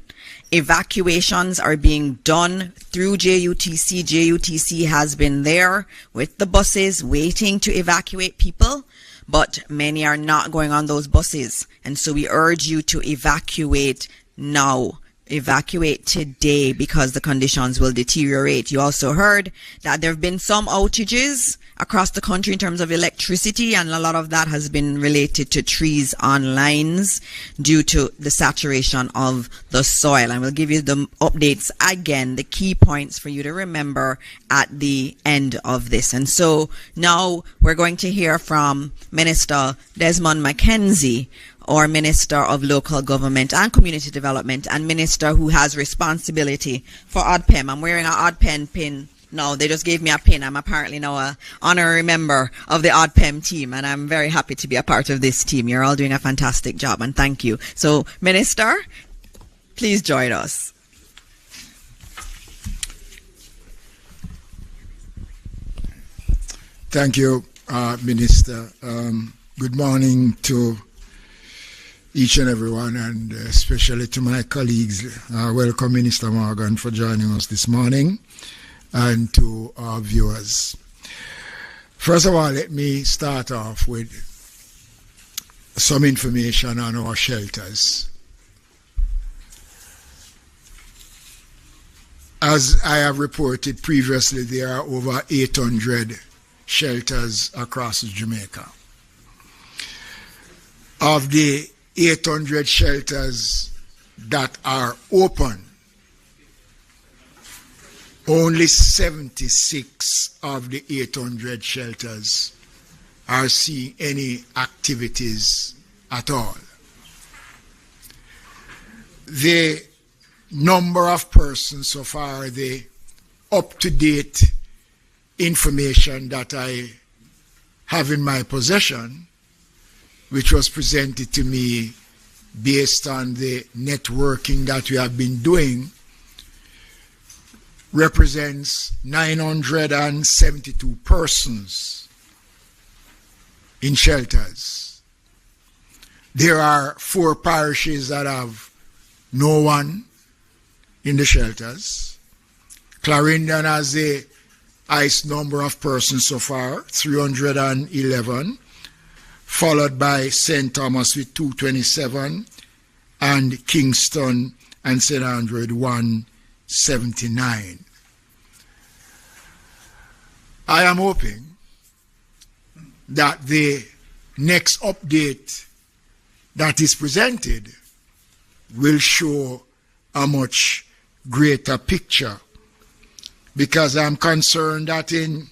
Evacuations are being done through JUTC. JUTC has been there with the buses waiting to evacuate people, but many are not going on those buses. And so we urge you to evacuate now. evacuate today because the conditions will deteriorate. You also heard that there have been some outages across the country in terms of electricity, and a lot of that has been related to trees on lines due to the saturation of the soil. And we'll give you the updates again, the key points for you to remember at the end of this. And so now we're going to hear from Minister Desmond McKenzie, or Minister of Local Government and Community Development, and Minister who has responsibility for ODPEM. I'm wearing an ODPEM pin. No, they just gave me a pin. I'm apparently now an honorary member of the ODPEM team, and I'm very happy to be a part of this team. You're all doing a fantastic job, and thank you. So, Minister, please join us. Thank you, Minister. Good morning to each and everyone, and especially to my colleagues. Welcome, Minister Morgan, for joining us this morning, and to our viewers. First of all, let me start off with some information on our shelters. As I have reported previously, there are over 800 shelters across Jamaica. Of the 800 shelters that are open, only 76 of the 800 shelters are seeing any activities at all. The number of persons so far, the up-to-date information that I have in my possession, which was presented to me based on the networking that we have been doing, represents 972 persons in shelters. There are 4 parishes that have no one in the shelters. Clarendon has the highest number of persons so far, 311, followed by St. Thomas with 227, and Kingston and St. Andrew with 179. I am hoping that the next update that is presented will show a much greater picture, because I'm concerned that in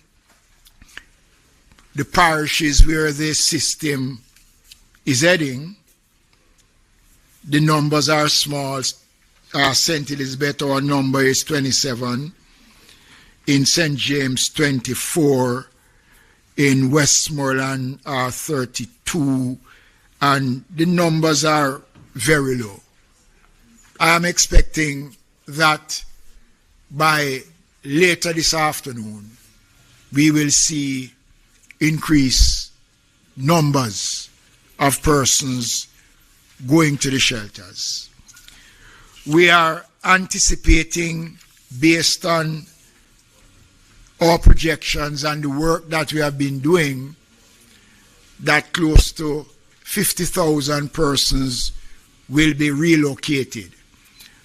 the parishes where this system is heading, the numbers are small. St. Elizabeth, our number is 27. In St. James, 24. In Westmoreland, 32. And the numbers are very low. I am expecting that by later this afternoon, we will see increased numbers of persons going to the shelters. We are anticipating, based on our projections and the work that we have been doing, that close to 50,000 persons will be relocated,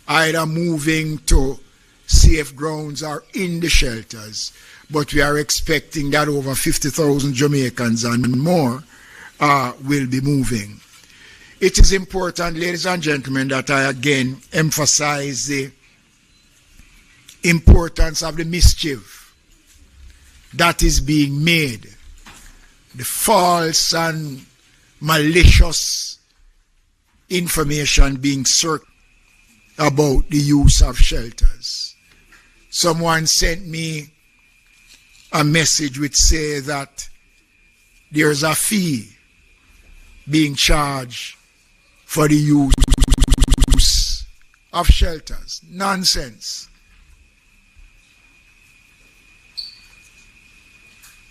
either moving to safe grounds or in the shelters. But we are expecting that over 50,000 Jamaicans and more will be moving. It is important, ladies and gentlemen, that I again emphasize the importance of the mischief that is being made, the false and malicious information being circulated about the use of shelters. Someone sent me a message which says that there's a fee being charged for the use of shelters. Nonsense.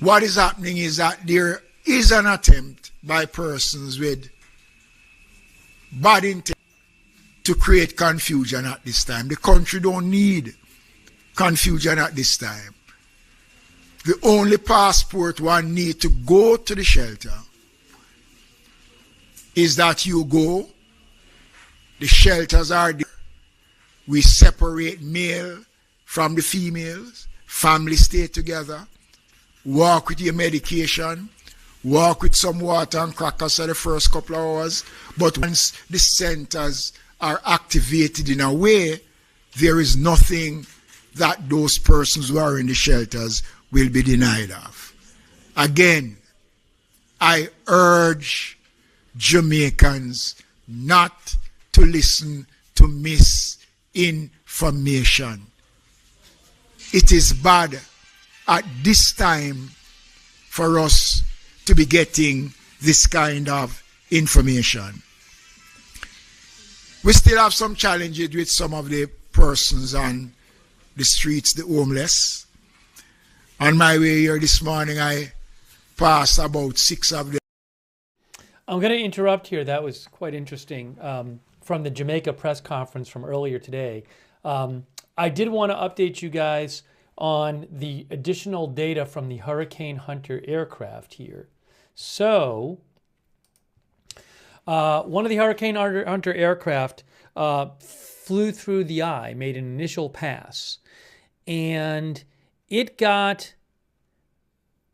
What is happening is that there is an attempt by persons with bad intent to create confusion at this time. The country don't need confusion at this time. The only passport one need to go to the shelter is that you go, the shelters are there, We separate male from the females. Families stay together. Walk with your medication. Walk with some water and crackers for the first couple of hours. But once the centers are activated in a way, there is nothing that those persons who are in the shelters will be denied of. Again, I urge Jamaicans not to listen to misinformation. It is bad at this time for us to be getting this kind of information. We still have some challenges with some of the persons on the streets, the homeless. On my way here this morning, I passed about 6 of them. I'm going to interrupt here. That was quite interesting from the Jamaica press conference from earlier today. I did want to update you guys on the additional data from the Hurricane Hunter aircraft here. So, one of the Hurricane Hunter aircraft flew through the eye, made an initial pass, and it got,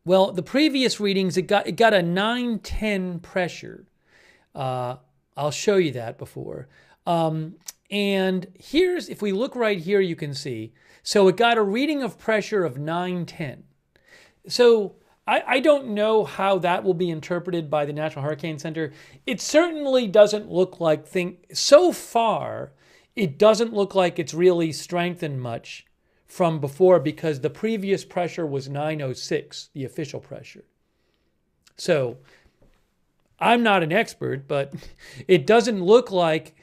well, the previous readings, it got a 910 pressure. I'll show you that before. And here's, if we look right here, you can see, so it got a reading of pressure of 910. So I don't know how that will be interpreted by the National Hurricane Center. It certainly doesn't look like, so far, it doesn't look like it's really strengthened much from before, because the previous pressure was 906, the official pressure. So I'm not an expert, but it doesn't look like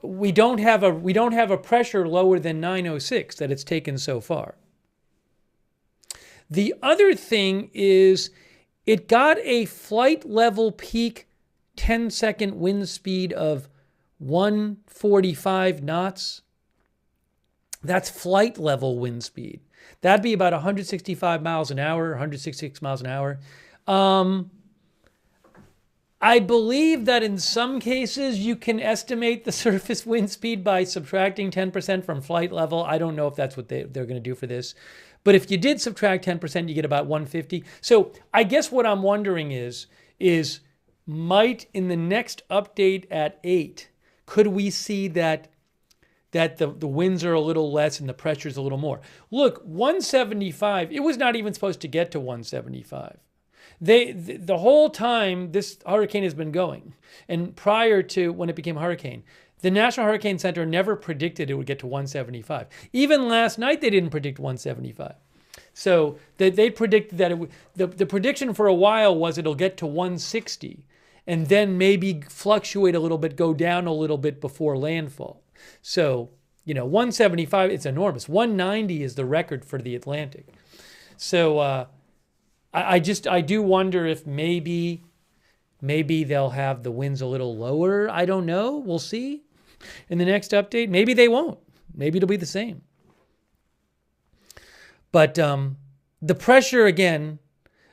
we don't have a pressure lower than 906 that it's taken so far. The other thing is it got a flight level peak 10-second wind speed of 145 knots. That's flight level wind speed. That'd be about 165 miles an hour, 166 miles an hour. I believe that in some cases you can estimate the surface wind speed by subtracting 10% from flight level. I don't know if that's what they're going to do for this. But if you did subtract 10%, you get about 150. So I guess what I'm wondering is might in the next update at 8, could we see that the winds are a little less and the pressure's a little more? Look, 175, it was not even supposed to get to 175. The whole time this hurricane has been going, and prior to when it became a hurricane, the National Hurricane Center never predicted it would get to 175. Even last night, they didn't predict 175. So they predicted that the prediction for a while was it'll get to 160 and then maybe fluctuate a little bit, go down a little bit before landfall. So, 175, it's enormous. 190 is the record for the Atlantic. So I do wonder if maybe they'll have the winds a little lower. I don't know. We'll see in the next update. Maybe they won't. Maybe it'll be the same. But the pressure, again,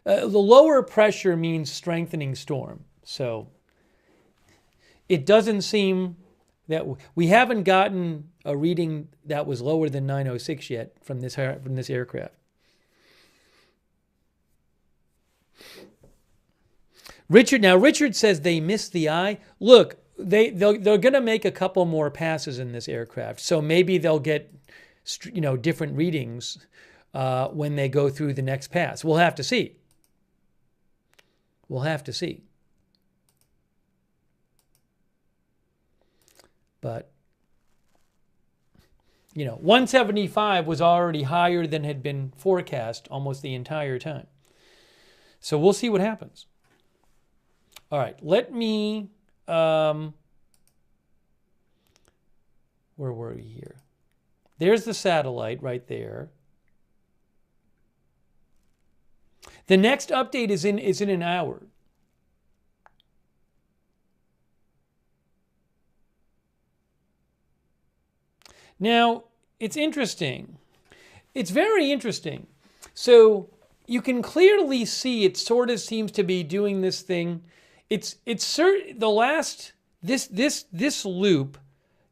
the lower pressure means strengthening storm. So it doesn't seem that we haven't gotten a reading that was lower than 906 yet from this aircraft. Richard says they missed the eye. Look, they're going to make a couple more passes in this aircraft, so maybe they'll get different readings when they go through the next pass. We'll have to see. But 175 was already higher than had been forecast almost the entire time. So we'll see what happens. All right, let me, where were we here? There's the satellite right there. The next update is in an hour. Now, it's interesting. It's very interesting. So you can clearly see it sort of seems to be doing this thing. It's the last, this loop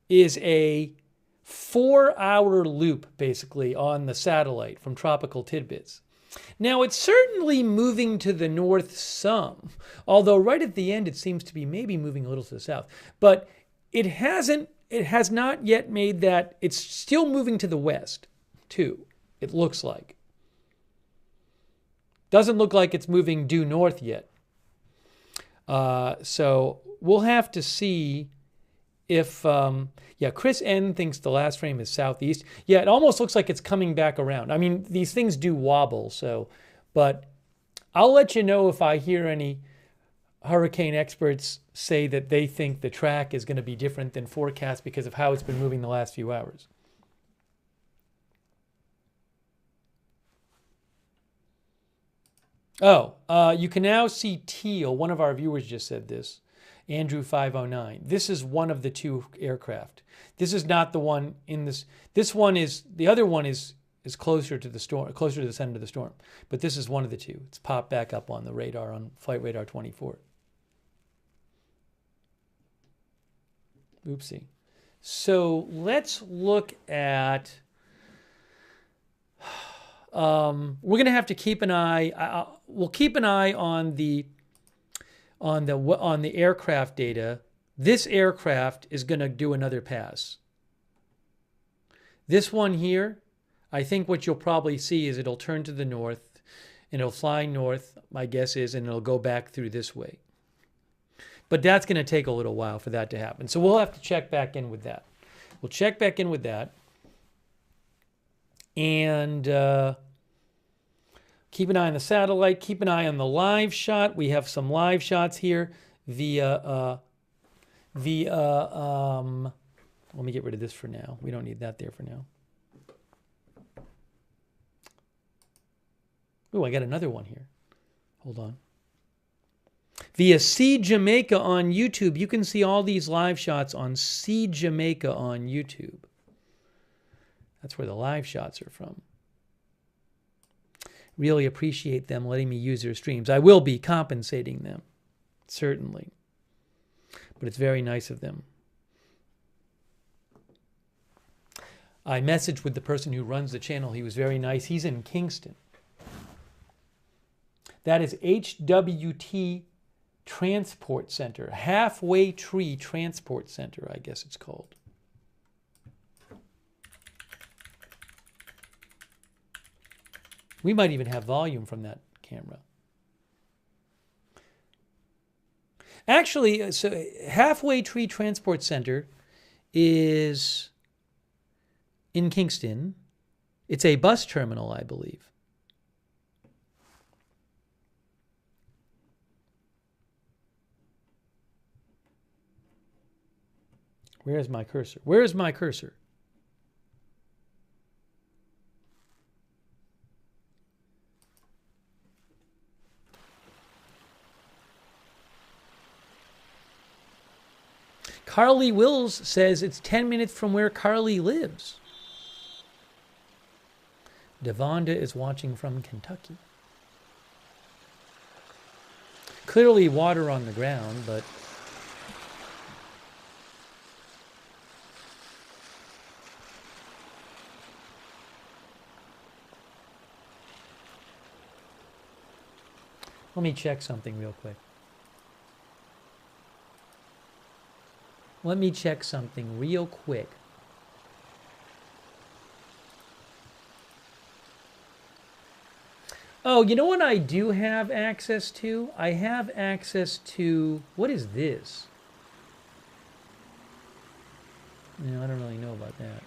is a 4-hour loop, basically, on the satellite from Tropical Tidbits. Now, it's certainly moving to the north some, although right at the end it seems to be maybe moving a little to the south. But it has not yet made that. It's still moving to the west, too, it looks like. Doesn't look like it's moving due north yet. So we'll have to see if, Chris N thinks the last frame is southeast. Yeah, it almost looks like it's coming back around. I mean, these things do wobble, but I'll let you know if I hear any hurricane experts say that they think the track is going to be different than forecast because of how it's been moving the last few hours. Oh, you can now see teal. One of our viewers just said this. Andrew 509. This is one of the two aircraft. This is not the one in this. This one is, the other one is closer to the storm, closer to the center of the storm. But this is one of the two. It's popped back up on the radar, on Flight Radar 24. Oopsie. So let's look at, we're going to have to keep an eye, we'll keep an eye on the aircraft data. This aircraft is going to do another pass. This one here, I think what you'll probably see is it'll turn to the north and it'll fly north, my guess is, and it'll go back through this way. But that's going to take a little while for that to happen. So we'll have to check back in with that. We'll check back in with that. And keep an eye on the satellite. Keep an eye on the live shot. We have some live shots here via let me get rid of this for now. We don't need that there for now. Oh, I got another one here. Hold on. Via See Jamaica on YouTube. You can see all these live shots on See Jamaica on YouTube. That's where the live shots are from. Really appreciate them letting me use their streams. I will be compensating them, certainly. But it's very nice of them. I messaged with the person who runs the channel. He was very nice. He's in Kingston. That is HWT Transport Center. Halfway Tree Transport Center, I guess it's called. We might even have volume from that camera. Actually, so Halfway Tree Transport Center is in Kingston. It's a bus terminal, I believe. Where's my cursor? Where's my cursor? Carly Wills says it's 10 minutes from where Carly lives. Devonda is watching from Kentucky. Clearly water on the ground, but let me check something real quick. Let me check something real quick. Oh, you know what I do have access to? I have access to, what is this? No, I don't really know about that.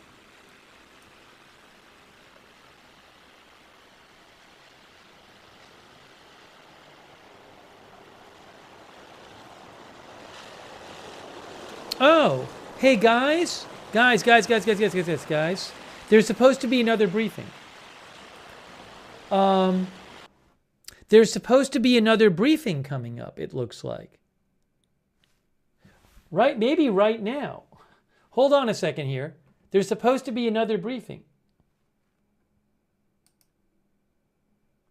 Oh, hey guys. Guys. There's supposed to be another briefing. There's supposed to be another briefing coming up, it looks like. Right, maybe right now. Hold on a second here. There's supposed to be another briefing.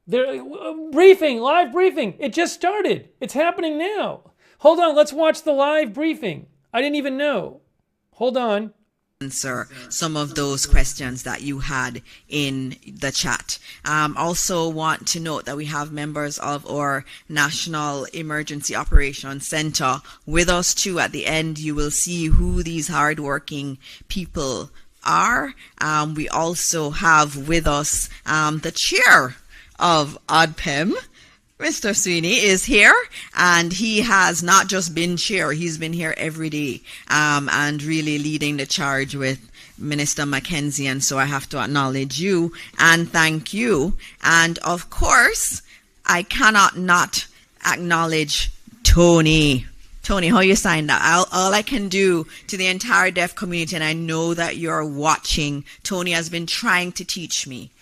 Briefing, live briefing. It just started. It's happening now. Hold on, let's watch the live briefing. I didn't even know. Hold on. answer some of those questions that you had in the chat. Also want to note that we have members of our National Emergency Operations Center with us too. At the end, you will see who these hardworking people are. We also have with us the chair of ODPEM, Mr. Sweeney, is here, and he has not just been chair, he's been here every day and really leading the charge with Minister Mackenzie, and so I have to acknowledge you and thank you. And of course, I cannot not acknowledge Tony. Tony, how you signed that? All I can do to the entire deaf community, and I know that you're watching, Tony has been trying to teach me.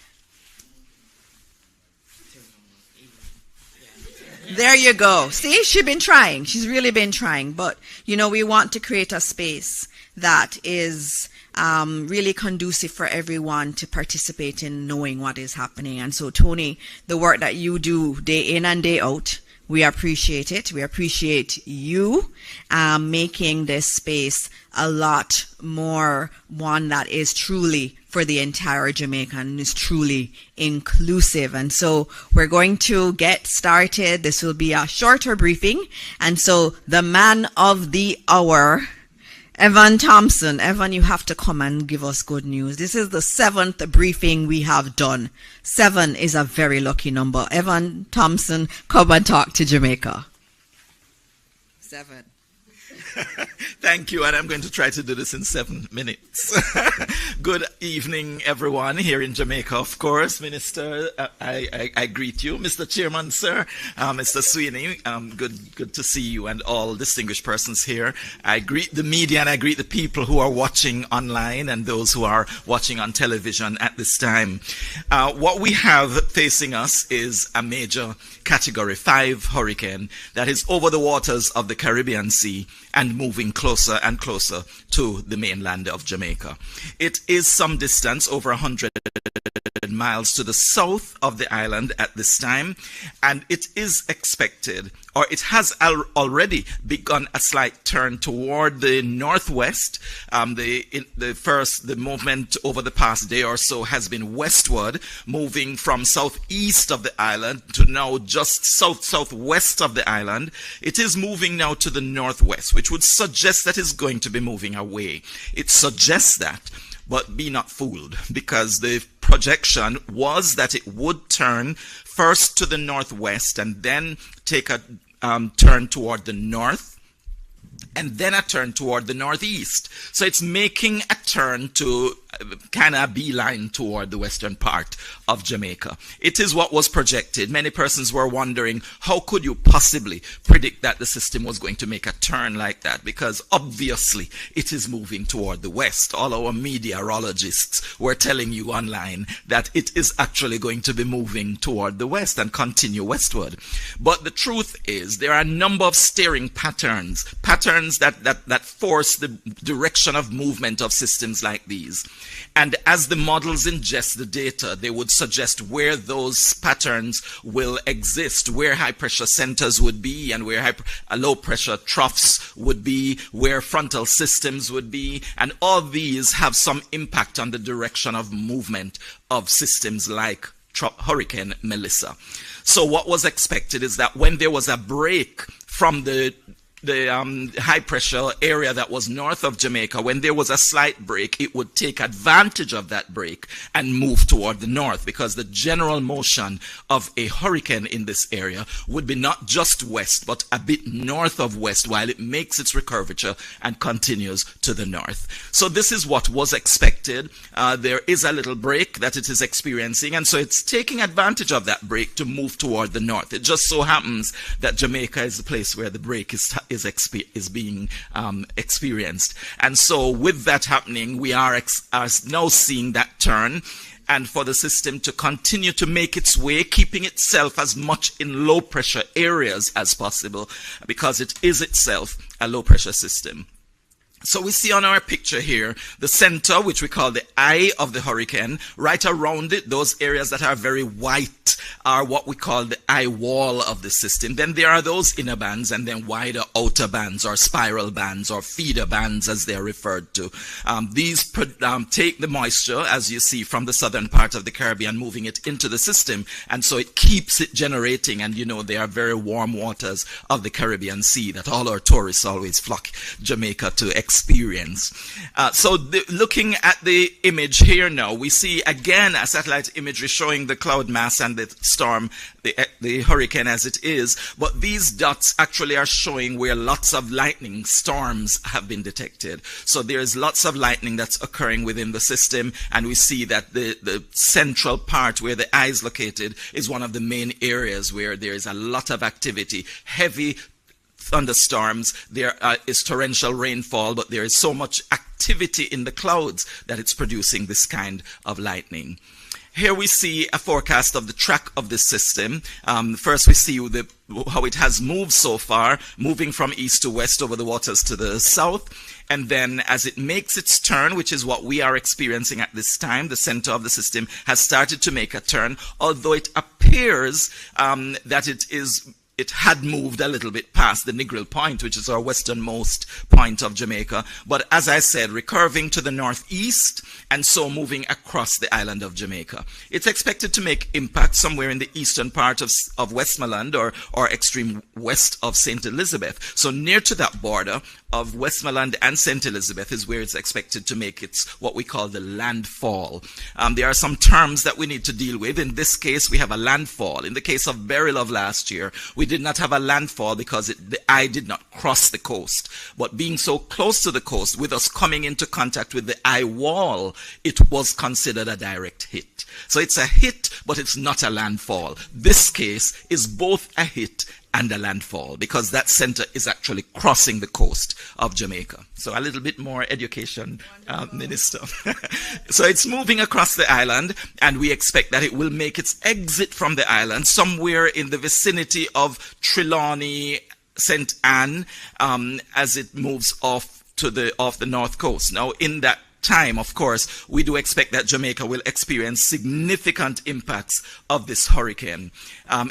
There you go. See, she's been trying. She's really been trying. But, you know, we want to create a space that is really conducive for everyone to participate in knowing what is happening. And so, Tony, the work that you do day in and day out, we appreciate it. We appreciate you making this space a lot more one that is truly for the entire Jamaica and is truly inclusive. And so we're going to get started. This will be a shorter briefing. And so the man of the hour, Evan Thompson. Evan, you have to come and give us good news. This is the 7th briefing we have done. 7 is a very lucky number. Evan Thompson, come and talk to Jamaica. 7. Thank you, and I'm going to try to do this in 7 minutes. Good evening, everyone here in Jamaica, of course. Minister, I greet you. Mr. Chairman, sir, Mr. Sweeney, good to see you and all distinguished persons here. I greet the media and I greet the people who are watching online and those who are watching on television at this time. What we have facing us is a major Category 5 hurricane that is over the waters of the Caribbean Sea and moving closer and closer to the mainland of Jamaica. It is some distance, over 100 miles to the south of the island at this time, and it is expected, or it has already begun a slight turn toward the northwest. The movement over the past day or so has been westward, moving from southeast of the island to now just southwest of the island. It is moving now to the northwest, which would suggest that it's going to be moving away. It suggests that, but be not fooled, because the projection was that it would turn first to the northwest and then take a turn toward the north, and then a turn toward the northeast. So it's making a turn to kind of beeline toward the western part of Jamaica. It is what was projected. Many persons were wondering, how could you possibly predict that the system was going to make a turn like that? Because obviously it is moving toward the west. All our meteorologists were telling you online that it is actually going to be moving toward the west and continue westward. But the truth is, there are a number of steering patterns that force the direction of movement of systems like these. And as the models ingest the data, they would suggest where those patterns will exist, where high pressure centers would be, and where low pressure troughs would be, where frontal systems would be, and all these have some impact on the direction of movement of systems like Hurricane Melissa. So what was expected is that when there was a break from the high pressure area that was north of Jamaica, when there was a slight break, it would take advantage of that break and move toward the north, because the general motion of a hurricane in this area would be not just west, but a bit north of west, while it makes its recurvature and continues to the north. So this is what was expected. There is a little break that it is experiencing, and so it's taking advantage of that break to move toward the north. It just so happens that Jamaica is the place where the break is being experienced. And so with that happening, we are now seeing that turn, and for the system to continue to make its way, keeping itself as much in low pressure areas as possible, because it is itself a low pressure system. So we see on our picture here the center, which we call the eye of the hurricane. Right around it, those areas that are very white are what we call the eye wall of the system. Then there are those inner bands, and then wider outer bands, or spiral bands, or feeder bands as they're referred to. These take the moisture, as you see, from the southern part of the Caribbean, moving it into the system, and so it keeps it generating. And you know, they are very warm waters of the Caribbean Sea that all our tourists always flock Jamaica to experience. Looking at the image here now, we see again a satellite imagery showing the cloud mass and the storm, the hurricane as it is, but these dots actually are showing where lots of lightning storms have been detected. So there's lots of lightning that's occurring within the system, and we see that the central part where the eye is located is one of the main areas where there is a lot of activity, heavy thunderstorms, there is torrential rainfall, but there is so much activity in the clouds that it's producing this kind of lightning. Here we see a forecast of the track of this system. First we see how it has moved so far, moving from east to west over the waters to the south. And then as it makes its turn, which is what we are experiencing at this time, the center of the system has started to make a turn, although it appears that it had moved a little bit past the Negril Point, which is our westernmost point of Jamaica. But as I said, recurving to the northeast, and so moving across the island of Jamaica. It's expected to make impact somewhere in the eastern part of Westmoreland, or extreme west of St. Elizabeth. So near to that border of Westmoreland and St. Elizabeth is where it's expected to make its what we call the landfall. There are some terms that we need to deal with. In this case, we have a landfall. In the case of Beryl of last year, we did not have a landfall because the eye did not cross the coast. But being so close to the coast, with us coming into contact with the eye wall, it was considered a direct hit. So it's a hit, but it's not a landfall. This case is both a hit and a landfall, because that center is actually crossing the coast of Jamaica. So a little bit more education, Minister. So it's moving across the island, and we expect that it will make its exit from the island somewhere in the vicinity of Trelawney, St. Anne, as it moves off the north coast. Now, in that time, of course, we do expect that Jamaica will experience significant impacts of this hurricane.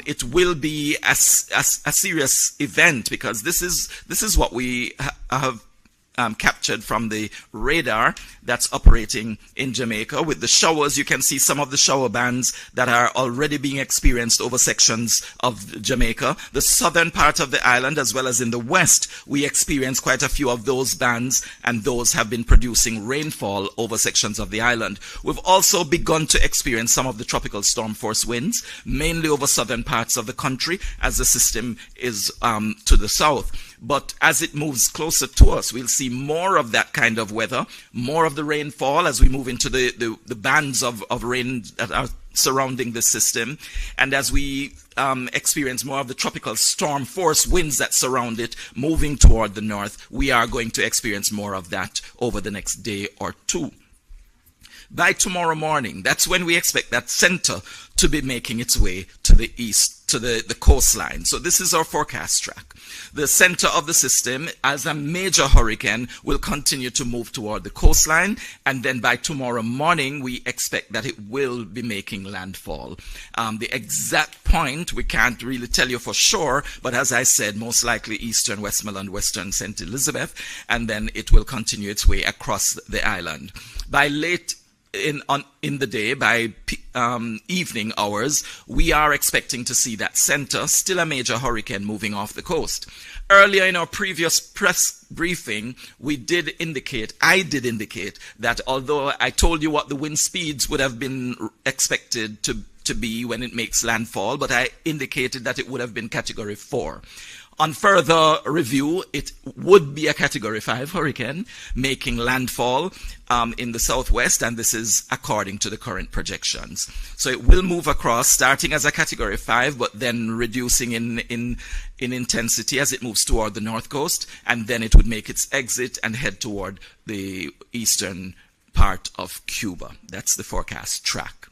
It will be a serious event, because this is what we have captured from the radar that's operating in Jamaica. With the showers, you can see some of the shower bands that are already being experienced over sections of Jamaica. The southern part of the island, as well as in the west, we experience quite a few of those bands, and those have been producing rainfall over sections of the island. We've also begun to experience some of the tropical storm force winds, mainly over southern parts of the country, as the system is to the south. But as it moves closer to us, we'll see more of that kind of weather, more of the rainfall as we move into the bands of rain that are surrounding the system. And as we experience more of the tropical storm force winds that surround it moving toward the north, we are going to experience more of that over the next day or two. By tomorrow morning, that's when we expect that center to be making its way to the east, to the coastline. So this is our forecast track. The center of the system, as a major hurricane, will continue to move toward the coastline, and then by tomorrow morning, we expect that it will be making landfall. The exact point, we can't really tell you for sure, but as I said, most likely eastern Westmoreland, western St. Elizabeth, and then it will continue its way across the island. By late in the day, by evening hours, we are expecting to see that center, still a major hurricane, moving off the coast. Earlier in our previous press briefing, I did indicate that although I told you what the wind speeds would have been expected to be when it makes landfall, but I indicated that it would have been Category 4. On further review, it would be a Category 5 hurricane making landfall in the southwest, and this is according to the current projections. So it will move across, starting as a Category 5, but then reducing in intensity as it moves toward the north coast, and then it would make its exit and head toward the eastern part of Cuba. That's the forecast track.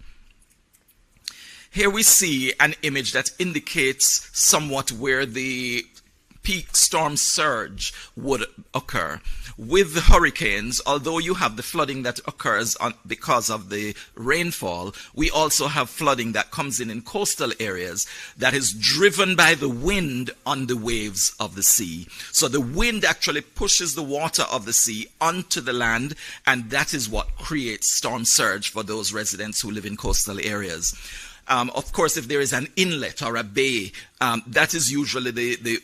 Here we see an image that indicates somewhat where the peak storm surge would occur. With the hurricanes, although you have the flooding that occurs because of the rainfall, we also have flooding that comes in coastal areas that is driven by the wind on the waves of the sea. So the wind actually pushes the water of the sea onto the land, and that is what creates storm surge for those residents who live in coastal areas. Of course, if there is an inlet or a bay, that is usually the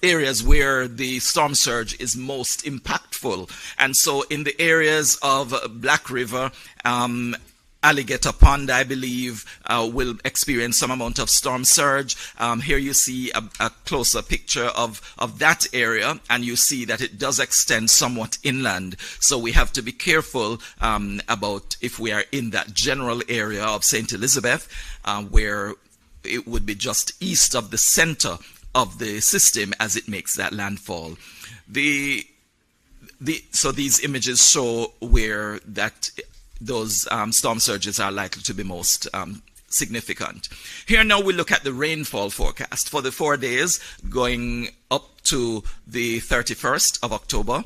areas where the storm surge is most impactful. And so in the areas of Black River, Alligator Pond, I believe, will experience some amount of storm surge. Here you see a closer picture of that area, and you see that it does extend somewhat inland. So we have to be careful about if we are in that general area of St. Elizabeth, where it would be just east of the center of the system as it makes that landfall. So these images show where those storm surges are likely to be most significant. Here now we look at the rainfall forecast for the 4 days going up to the 31st of October.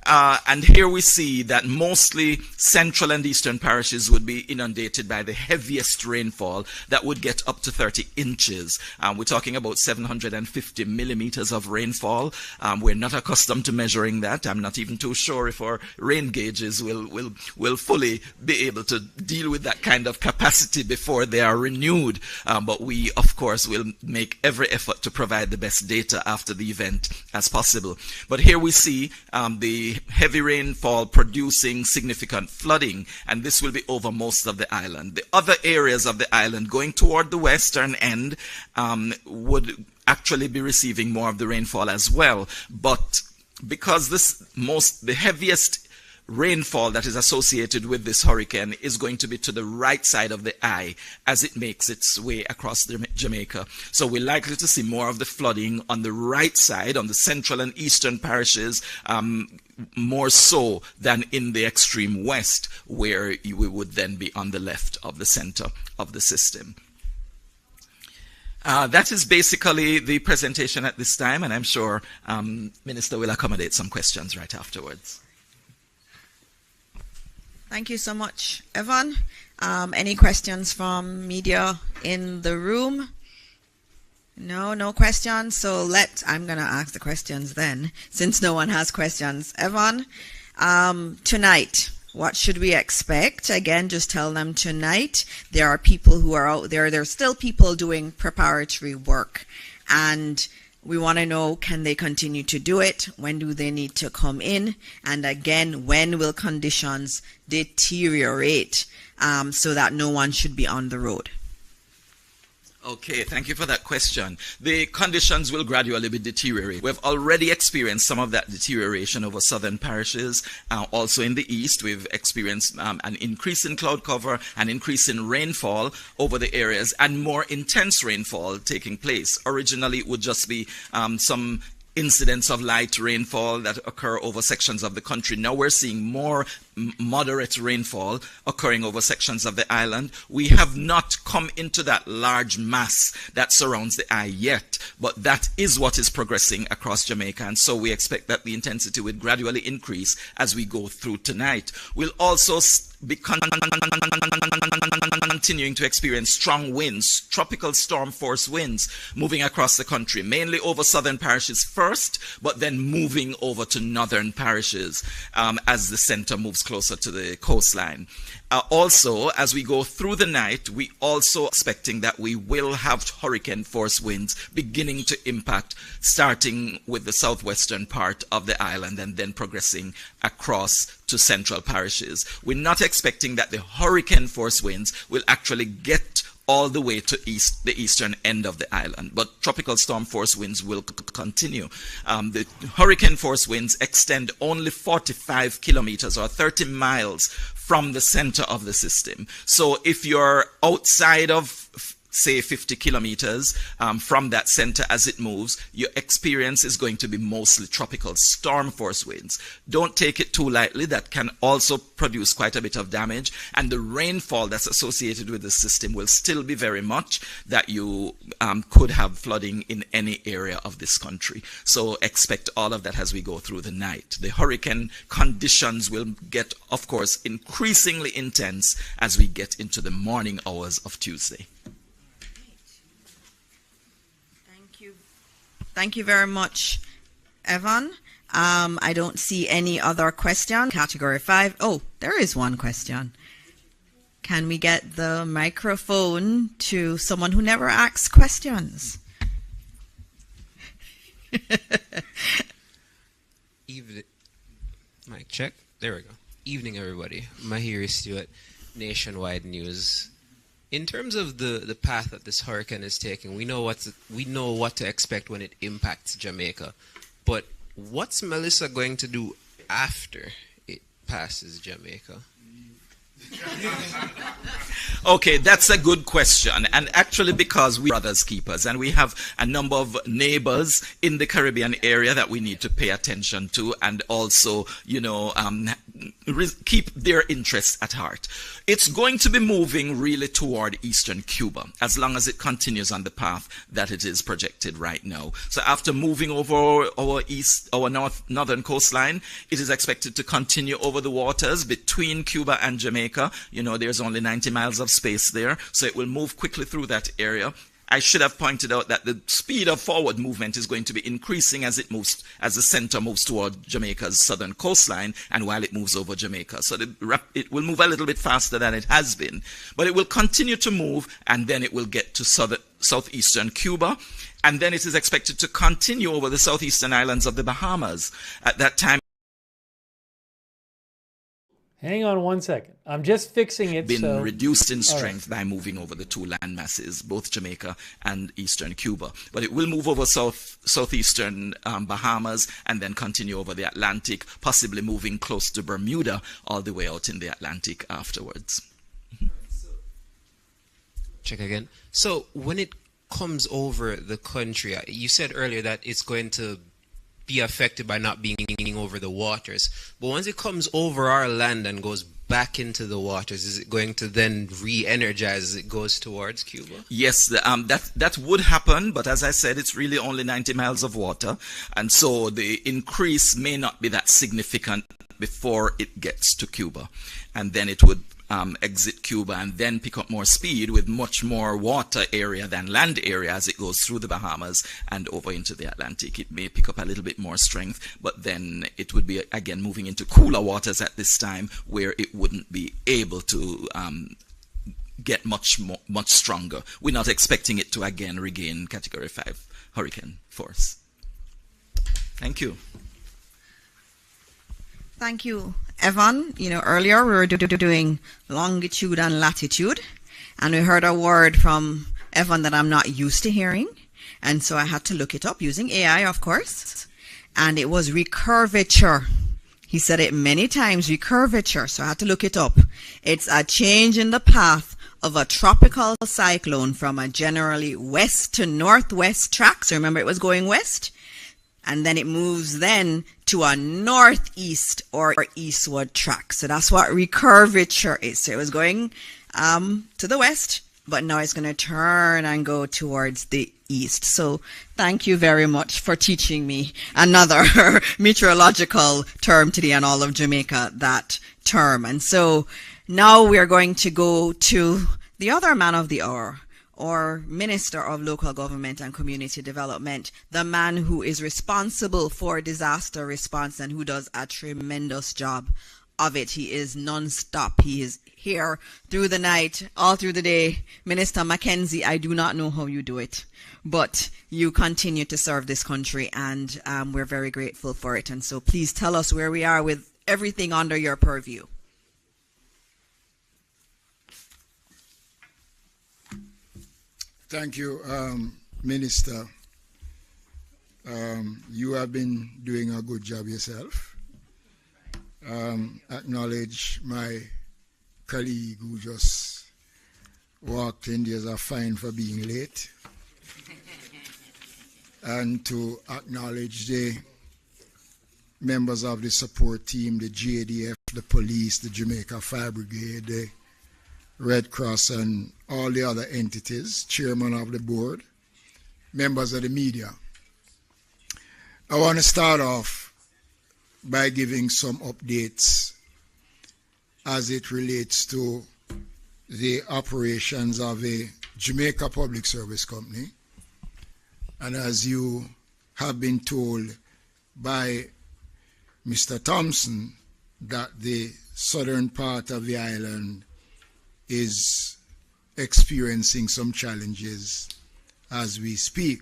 And here we see that mostly central and eastern parishes would be inundated by the heaviest rainfall that would get up to 30 inches. We're talking about 750 millimeters of rainfall. We're not accustomed to measuring that. I'm not even too sure if our rain gauges will fully be able to deal with that kind of capacity before they are renewed. But we, of course, will make every effort to provide the best data after the event as possible. But here we see the heavy rainfall producing significant flooding, and this will be over most of the island. The other areas of the island going toward the western end would actually be receiving more of the rainfall as well, but because the heaviest rainfall that is associated with this hurricane is going to be to the right side of the eye as it makes its way across Jamaica. So we're likely to see more of the flooding on the right side, on the central and eastern parishes, more so than in the extreme west, where we would then be on the left of the center of the system. That is basically the presentation at this time, and I'm sure Minister will accommodate some questions right afterwards. Thank you so much, Evan. Any questions from media in the room? No questions. So I'm going to ask the questions then, since no one has questions. Evan, tonight, what should we expect? Again, just tell them tonight. There are people who are out there. There's still people doing preparatory work. And we want to know, can they continue to do it? When do they need to come in? And again, when will conditions deteriorate so that no one should be on the road? Okay, thank you for that question. The conditions will gradually be deteriorating. We've already experienced some of that deterioration over southern parishes. Also in the east, we've experienced an increase in cloud cover, an increase in rainfall over the areas, and more intense rainfall taking place. Originally, it would just be some incidents of light rainfall that occur over sections of the country. Now we're seeing more moderate rainfall occurring over sections of the island. We have not come into that large mass that surrounds the eye yet, but that is what is progressing across Jamaica, and so we expect that the intensity will gradually increase as we go through tonight. We'll also be continuing to experience strong winds, tropical storm force winds moving across the country, mainly over southern parishes first, but then moving over to northern parishes as the center moves closer to the coastline. Also, as we go through the night, we also expecting that we will have hurricane force winds beginning to impact, starting with the southwestern part of the island and then progressing across to central parishes. We're not expecting that the hurricane force winds will actually get all the way to the eastern end of the island, but tropical storm force winds will continue. The hurricane force winds extend only 45 kilometers or 30 miles from the center of the system. So if you're outside of say 50 kilometers from that center as it moves, your experience is going to be mostly tropical storm force winds. Don't take it too lightly. That can also produce quite a bit of damage, and the rainfall that's associated with the system will still be very much that you could have flooding in any area of this country. So expect all of that as we go through the night. The hurricane conditions will get, of course, increasingly intense as we get into the morning hours of Tuesday. Thank you very much, Evan. I don't see any other question. Category 5. Oh, there is one question. Can we get the microphone to someone who never asks questions? Evening. Mic check. There we go. Evening, everybody. Mahiri Stewart, Nationwide News. In terms of the path that this hurricane is taking, we know what to expect when it impacts Jamaica. But what's Melissa going to do after it passes Jamaica? Okay, that's a good question. And actually, because we are brothers keepers and we have a number of neighbors in the Caribbean area that we need to pay attention to, and also, keep their interests at heart. It's going to be moving really toward eastern Cuba, as long as it continues on the path that it is projected right now. So after moving over our northern coastline, it is expected to continue over the waters between Cuba and Jamaica. There's only 90 miles of space there, so it will move quickly through that area. I should have pointed out that the speed of forward movement is going to be increasing as the center moves toward Jamaica's southern coastline and while it moves over Jamaica. So it will move a little bit faster than it has been, but it will continue to move, and then it will get to southeastern Cuba, and then it is expected to continue over the southeastern islands of the Bahamas. At that time, Hang on one second. I'm just fixing it. Been reduced in strength by moving over the two land masses, both Jamaica and eastern Cuba. But it will move over southeastern Bahamas and then continue over the Atlantic, possibly moving close to Bermuda all the way out in the Atlantic afterwards. Check again. So when it comes over the country, you said earlier that it's going to be affected by not being over the waters. But once it comes over our land and goes back into the waters, is it going to then re-energize as it goes towards Cuba? Yes, that would happen, but as I said, it's really only 90 miles of water, and so the increase may not be that significant before it gets to Cuba, and then it would exit Cuba and then pick up more speed with much more water area than land area as it goes through the Bahamas and over into the Atlantic. It may pick up a little bit more strength, but then it would be again moving into cooler waters at this time, where it wouldn't be able to get much stronger. We're not expecting it to again regain Category 5 hurricane force. Thank you. Thank you, Evan. Earlier we were doing longitude and latitude, and we heard a word from Evan that I'm not used to hearing, and so I had to look it up using AI, of course, and it was recurvature. He said it many times, recurvature, so I had to look it up. It's a change in the path of a tropical cyclone from a generally west to northwest track. So remember, it was going west, and then it moves then to a northeast or eastward track. So that's what recurvature is. So it was going to the west, but now it's going to turn and go towards the east. So thank you very much for teaching me another meteorological term today on all of Jamaica, that term. And so now we're going to go to the other man of the hour, or Minister of Local Government and Community Development, the man who is responsible for disaster response and who does a tremendous job of it. He is non-stop. He is here through the night, all through the day. Minister Mackenzie, I do not know how you do it, but you continue to serve this country, and we're very grateful for it. And so please tell us where we are with everything under your purview. Thank you, Minister. You have been doing a good job yourself. Acknowledge my colleague who just walked in, there's a fine for being late. And to acknowledge the members of the support team, the JDF, the police, the Jamaica Fire Brigade, the Red Cross, and all the other entities, chairman of the board, members of the media. I want to start off by giving some updates as it relates to the operations of a Jamaica Public Service Company. And as you have been told by Mr. Thompson, that the southern part of the island is experiencing some challenges as we speak.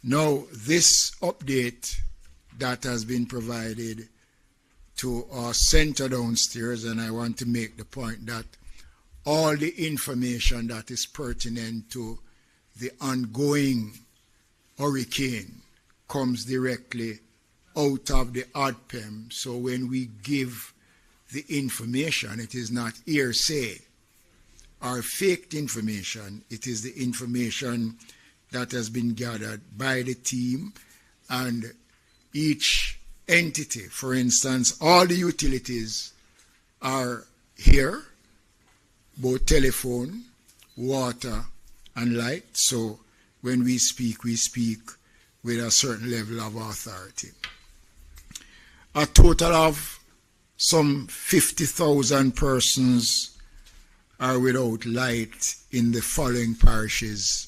Now, this update that has been provided to our center downstairs, and I want to make the point that all the information that is pertinent to the ongoing hurricane comes directly out of the ODPEM. So when we give the information, it is not hearsay or faked information. It is the information that has been gathered by the team and each entity. For instance, all the utilities are here, both telephone, water, and light. So when we speak with a certain level of authority. A total of some 50,000 persons are without light in the following parishes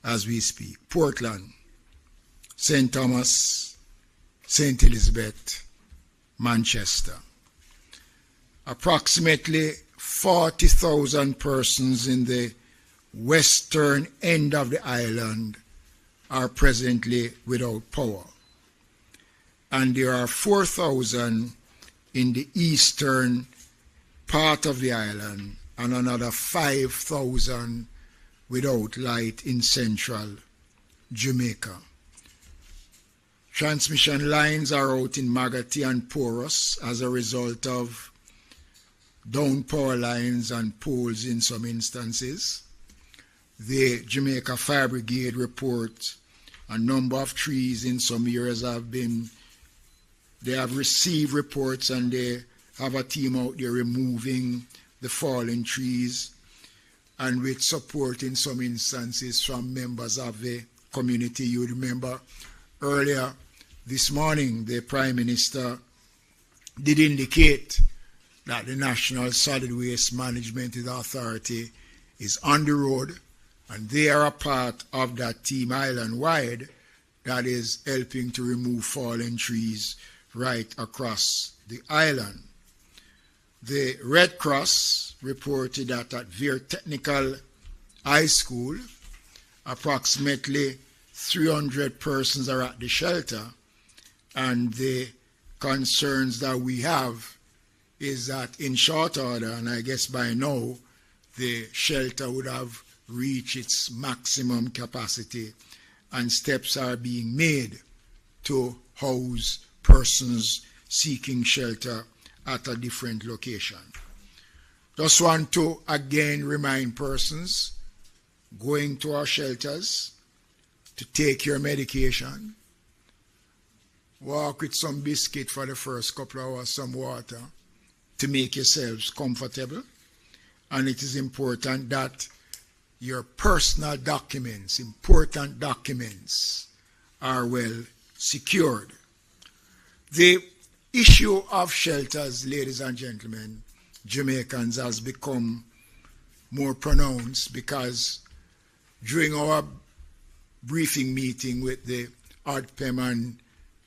as we speak: Portland, St. Thomas, St. Elizabeth, Manchester. Approximately 40,000 persons in the western end of the island are presently without power. And there are 4,000 in the eastern part of the island and another 5,000 without light in central Jamaica. Transmission lines are out in Magati and Porous as a result of down power lines and poles in some instances. The Jamaica Fire Brigade report a number of trees in some areas they have received reports, and they have a team out there removing the fallen trees, and with support in some instances from members of the community. You remember earlier this morning, the Prime Minister did indicate that the National Solid Waste Management Authority is on the road, and they are a part of that team island-wide that is helping to remove fallen trees right across the island. The Red Cross reported that at Veer Technical High School, approximately 300 persons are at the shelter, and the concerns that we have is that in short order, and I guess by now, the shelter would have reached its maximum capacity, and steps are being made to house persons seeking shelter at a different location. Just want to again remind persons going to our shelters to take your medication, walk with some biscuit for the first couple of hours, some water to make yourselves comfortable. And it is important that your personal documents, important documents, are well secured. The issue of shelters, ladies and gentlemen, Jamaicans, has become more pronounced because during our briefing meeting with the ODPEM and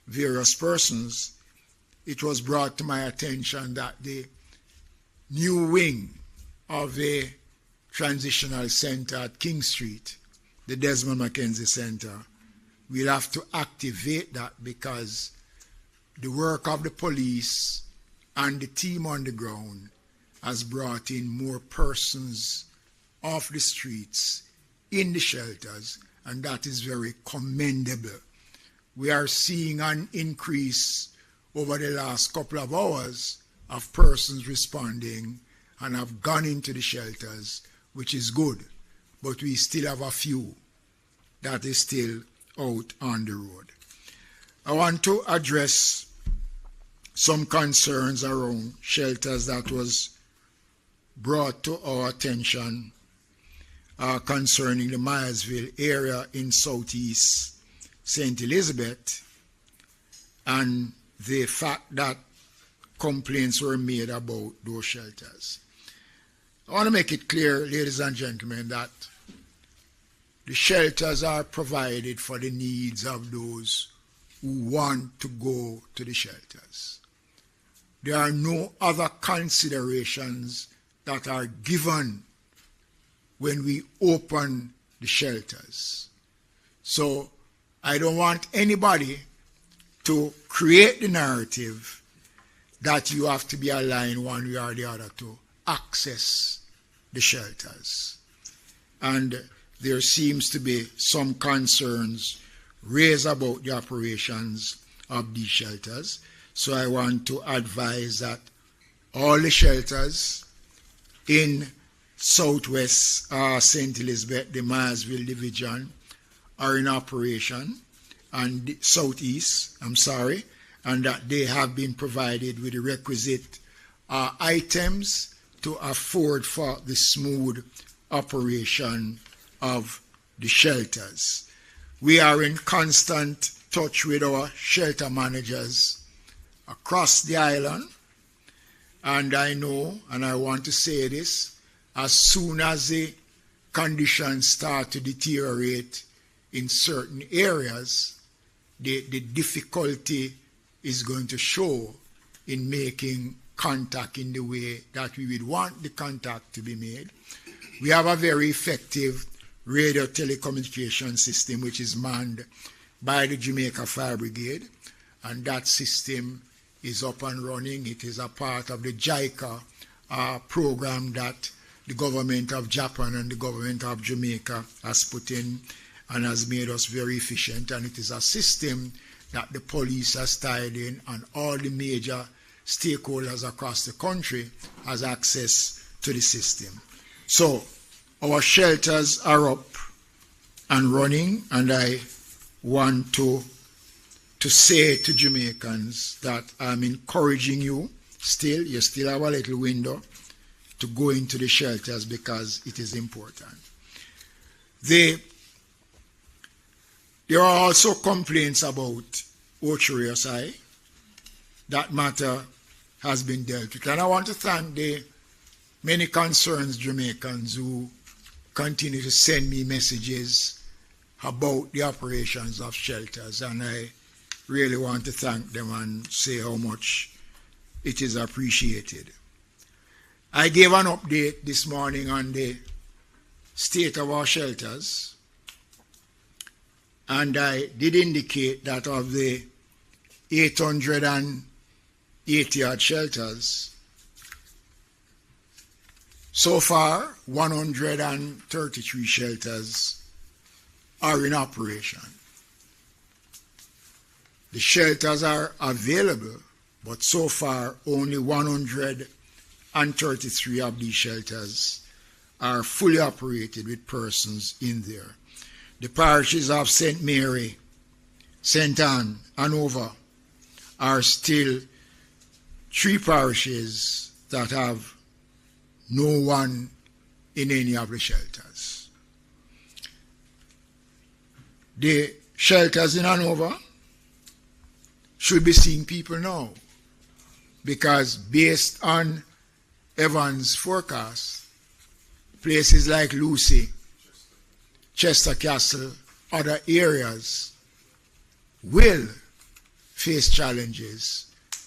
various persons, it was brought to my attention that the new wing of a transitional center at King Street, the Desmond Mackenzie Center, we'll have to activate that because the work of the police and the team on the ground has brought in more persons off the streets in the shelters, and that is very commendable. We are seeing an increase over the last couple of hours of persons responding and have gone into the shelters which is good, but we still have a few that is still out on the road. I want to address some concerns around shelters that was brought to our attention concerning the Myersville area in southeast St. Elizabeth, and the fact that complaints were made about those shelters. I want to make it clear, ladies and gentlemen, that the shelters are provided for the needs of those who want to go to the shelters. There are no other considerations that are given when we open the shelters. So I don't want anybody to create the narrative that you have to be aligned one way or the other to access the shelters. And there seems to be some concerns raised about the operations of these shelters. So I want to advise that all the shelters in Southwest St. Elizabeth, the Myersville Division, are in operation, and Southeast, and that they have been provided with the requisite items to afford for the smooth operation of the shelters. We are in constant touch with our shelter managers across the island, and I know, and I want to say this, as soon as the conditions start to deteriorate in certain areas, the difficulty is going to show in making contact in the way that we would want the contact to be made. We have a very effective radio telecommunication system which is manned by the Jamaica Fire Brigade, and that system is up and running. It is a part of the JICA program that the government of Japan and the government of Jamaica has put in and has made us very efficient, and it is a system that the police has tied in, and all the major stakeholders across the country has access to the system. So our shelters are up and running, and I want to say to Jamaicans that I'm encouraging you still, you still have a little window to go into the shelters because it is important. There are also complaints about Ocho-Rios-I. That matter has been dealt with. And I want to thank the many concerned Jamaicans who continue to send me messages about the operations of shelters. And I really want to thank them and say how much it is appreciated. I gave an update this morning on the state of our shelters, and I did indicate that of the 880 odd shelters, so far 133 shelters are in operation. The shelters are available, but so far only 133 of these shelters are fully operated with persons in there. The parishes of St. Mary, St. Anne, and Hanover are still 3 parishes that have no one in any of the shelters. The shelters in Hanover should be seeing people now, because based on Evans' forecast, places like Lucy, Chester Castle, other areas will face challenges,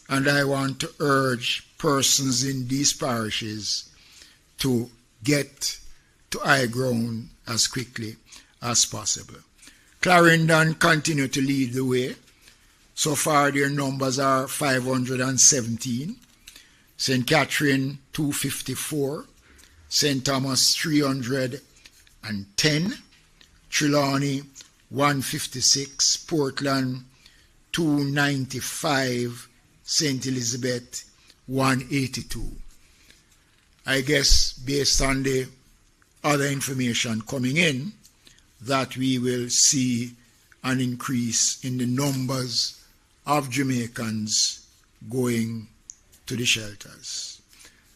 and I want to urge persons in these parishes to get to high ground as quickly as possible. Clarendon continue to lead the way. So far their numbers are 517, St. Catherine 254, St. Thomas 310, Trelawney 156, Portland 295, St. Elizabeth 182. I guess based on the other information coming in, that we will see an increase in the numbers of Jamaicans going to the shelters.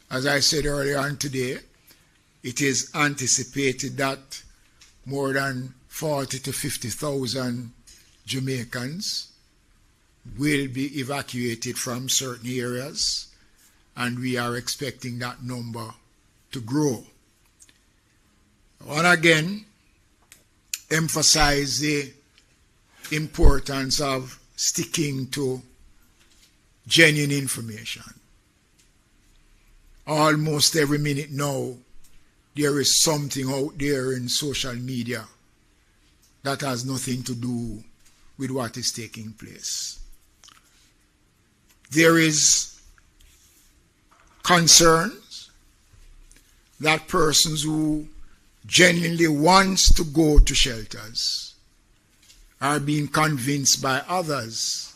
As I said earlier on today, it is anticipated that more than 40 to 50,000 Jamaicans will be evacuated from certain areas, and we are expecting that number to grow. I want to again emphasize the importance of sticking to genuine information. Almost every minute now, there is something out there in social media that has nothing to do with what is taking place. There is concerns that persons who genuinely wants to go to shelters are being convinced by others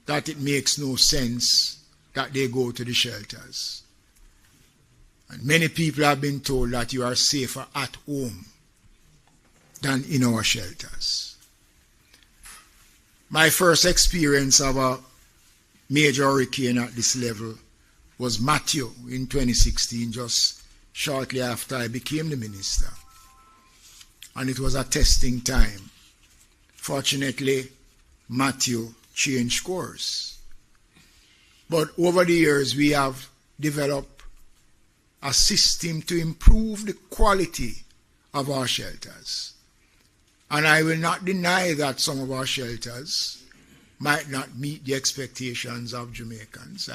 that it makes no sense that they go to the shelters. And many people have been told that you are safer at home than in our shelters. My first experience of a major hurricane at this level was Matthew in 2016, just shortly after I became the minister. And it was a testing time. Fortunately, Matthew changed course. But over the years, we have developed a system to improve the quality of our shelters. And I will not deny that some of our shelters might not meet the expectations of Jamaicans.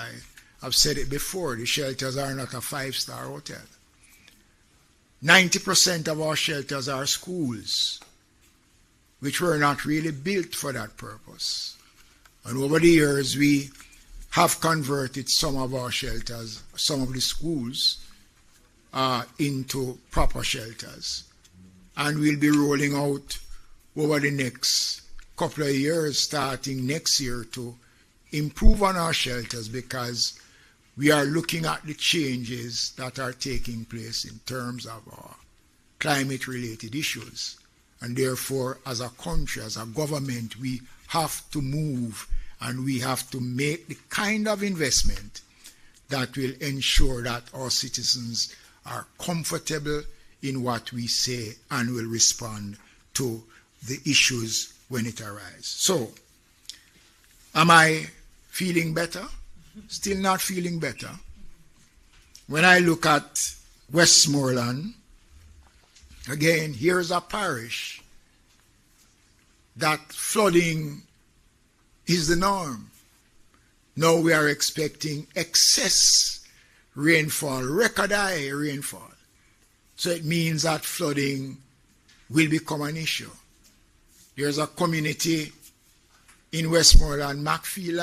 I've said it before, the shelters are not a five-star hotel. 90% of our shelters are schools, which were not really built for that purpose. And over the years, we have converted some of our shelters, some of the schools, into proper shelters. And we'll be rolling out over the next couple of years, starting next year, to improve on our shelters, because we are looking at the changes that are taking place in terms of our climate-related issues. And therefore, as a country, as a government, we have to move and we have to make the kind of investment that will ensure that our citizens are comfortable in what we say and will respond to the issues when it arises. So, am I feeling better? Still not feeling better. When I look at Westmoreland, again, here's a parish that flooding is the norm. Now we are expecting excess rainfall, record high rainfall. So it means that flooding will become an issue. There's a community in Westmoreland, McNeil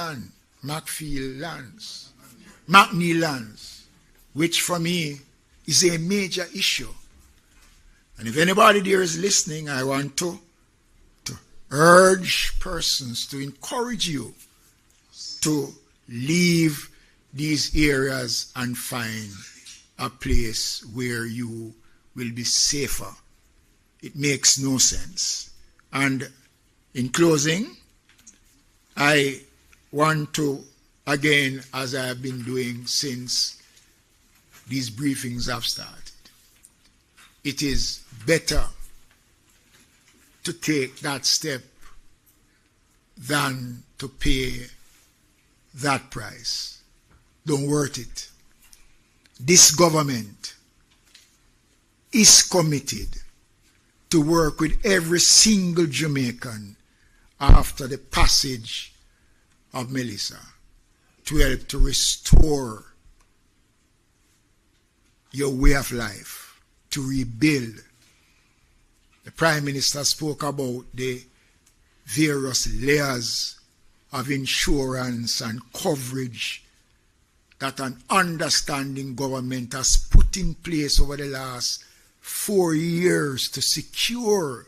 Lands, which for me is a major issue. And if anybody there is listening, I want to urge persons, to encourage you to leave these areas and find a place where you will be safer. It makes no sense. And in closing, I want to, again, as I have been doing since these briefings have started, it is better to take that step than to pay that price. Don't worth it. This government is committed to work with every single Jamaican after the passage of Melissa to help to restore your way of life, to rebuild. The Prime Minister spoke about the various layers of insurance and coverage that an understanding government has put in place over the last 4 years to secure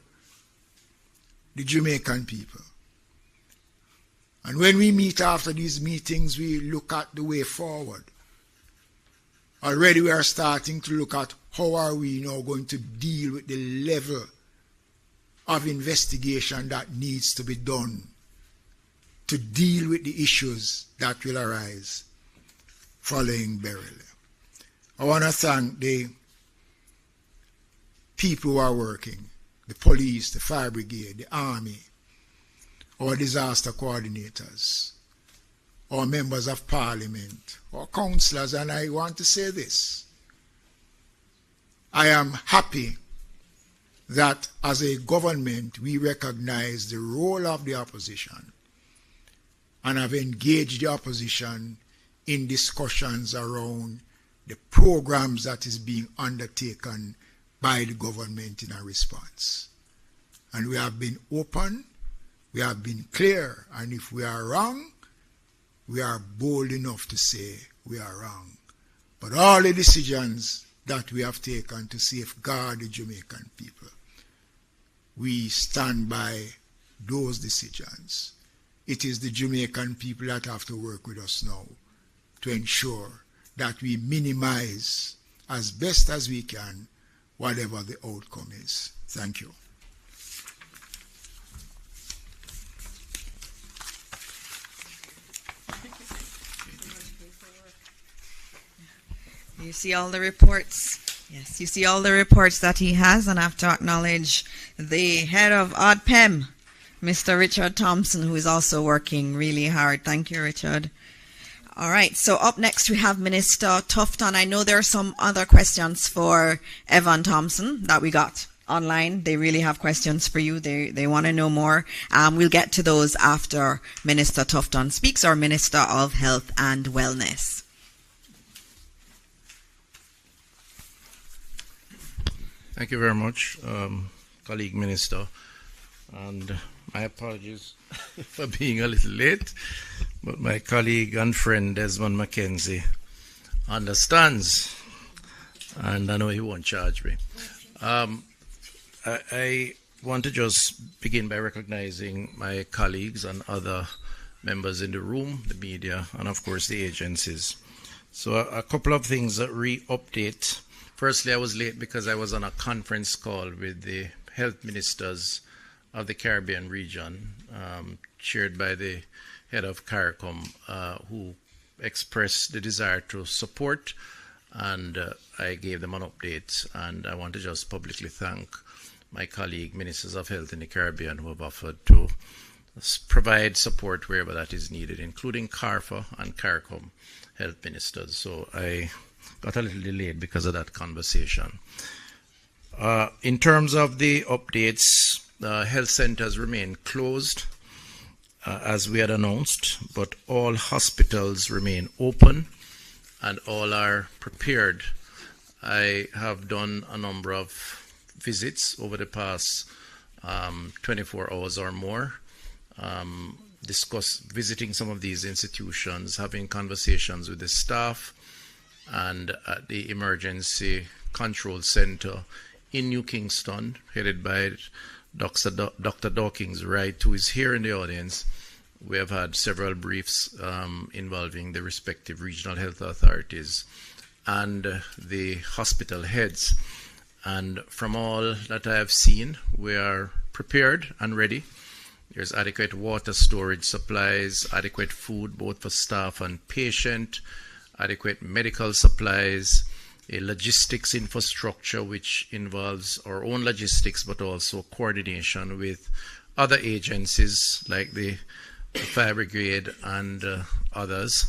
the Jamaican people. And when we meet after these meetings, we look at the way forward. Already we are starting to look at how are we now going to deal with the level of investigation that needs to be done to deal with the issues that will arise following burial. I want to thank the people who are working, the police, the fire brigade, the army, our disaster coordinators, our members of parliament, our councillors, and I want to say this. I am happy that as a government we recognize the role of the opposition and have engaged the opposition in discussions around the programs that is being undertaken by the government in a response. And we have been open, we have been clear, and if we are wrong, we are bold enough to say we are wrong. But all the decisions that we have taken to safeguard the Jamaican people, we stand by those decisions. It is the Jamaican people that have to work with us now to ensure that we minimize as best as we can whatever the outcome is. Thank you. You see all the reports. Yes, you see all the reports that he has, and I have to acknowledge the head of ODPEM, Mr. Richard Thompson, who is also working really hard. Thank you, Richard. All right, so up next we have Minister Tufton. I know there are some other questions for Evan Thompson that we got online. They really have questions for you. They want to know more. We'll get to those after Minister Tufton speaks, our Minister of Health and Wellness. Thank you very much, colleague Minister, and my apologies for being a little late, but my colleague and friend Desmond Mackenzie understands, and I know he won't charge me. I want to just begin by recognizing my colleagues and other members in the room, the media, and of course the agencies. So a couple of things that re-update. Firstly, I was late because I was on a conference call with the health ministers of the Caribbean region, chaired by the head of CARICOM, who expressed the desire to support, and I gave them an update. And I want to just publicly thank my colleague ministers of health in the Caribbean who have offered to provide support wherever that is needed, including CARFA and CARICOM health ministers. So I got a little delayed because of that conversation. In terms of the updates, health centers remain closed as we had announced, but all hospitals remain open and all are prepared. I have done a number of visits over the past 24 hours or more, visiting some of these institutions, having conversations with the staff, and at the Emergency Control Center in New Kingston, headed by Dr. Dawkins Wright, who is here in the audience. We have had several briefs involving the respective regional health authorities and the hospital heads. And from all that I have seen, we are prepared and ready. There's adequate water storage supplies, adequate food both for staff and patient, adequate medical supplies, a logistics infrastructure which involves our own logistics but also coordination with other agencies like the fire brigade and others.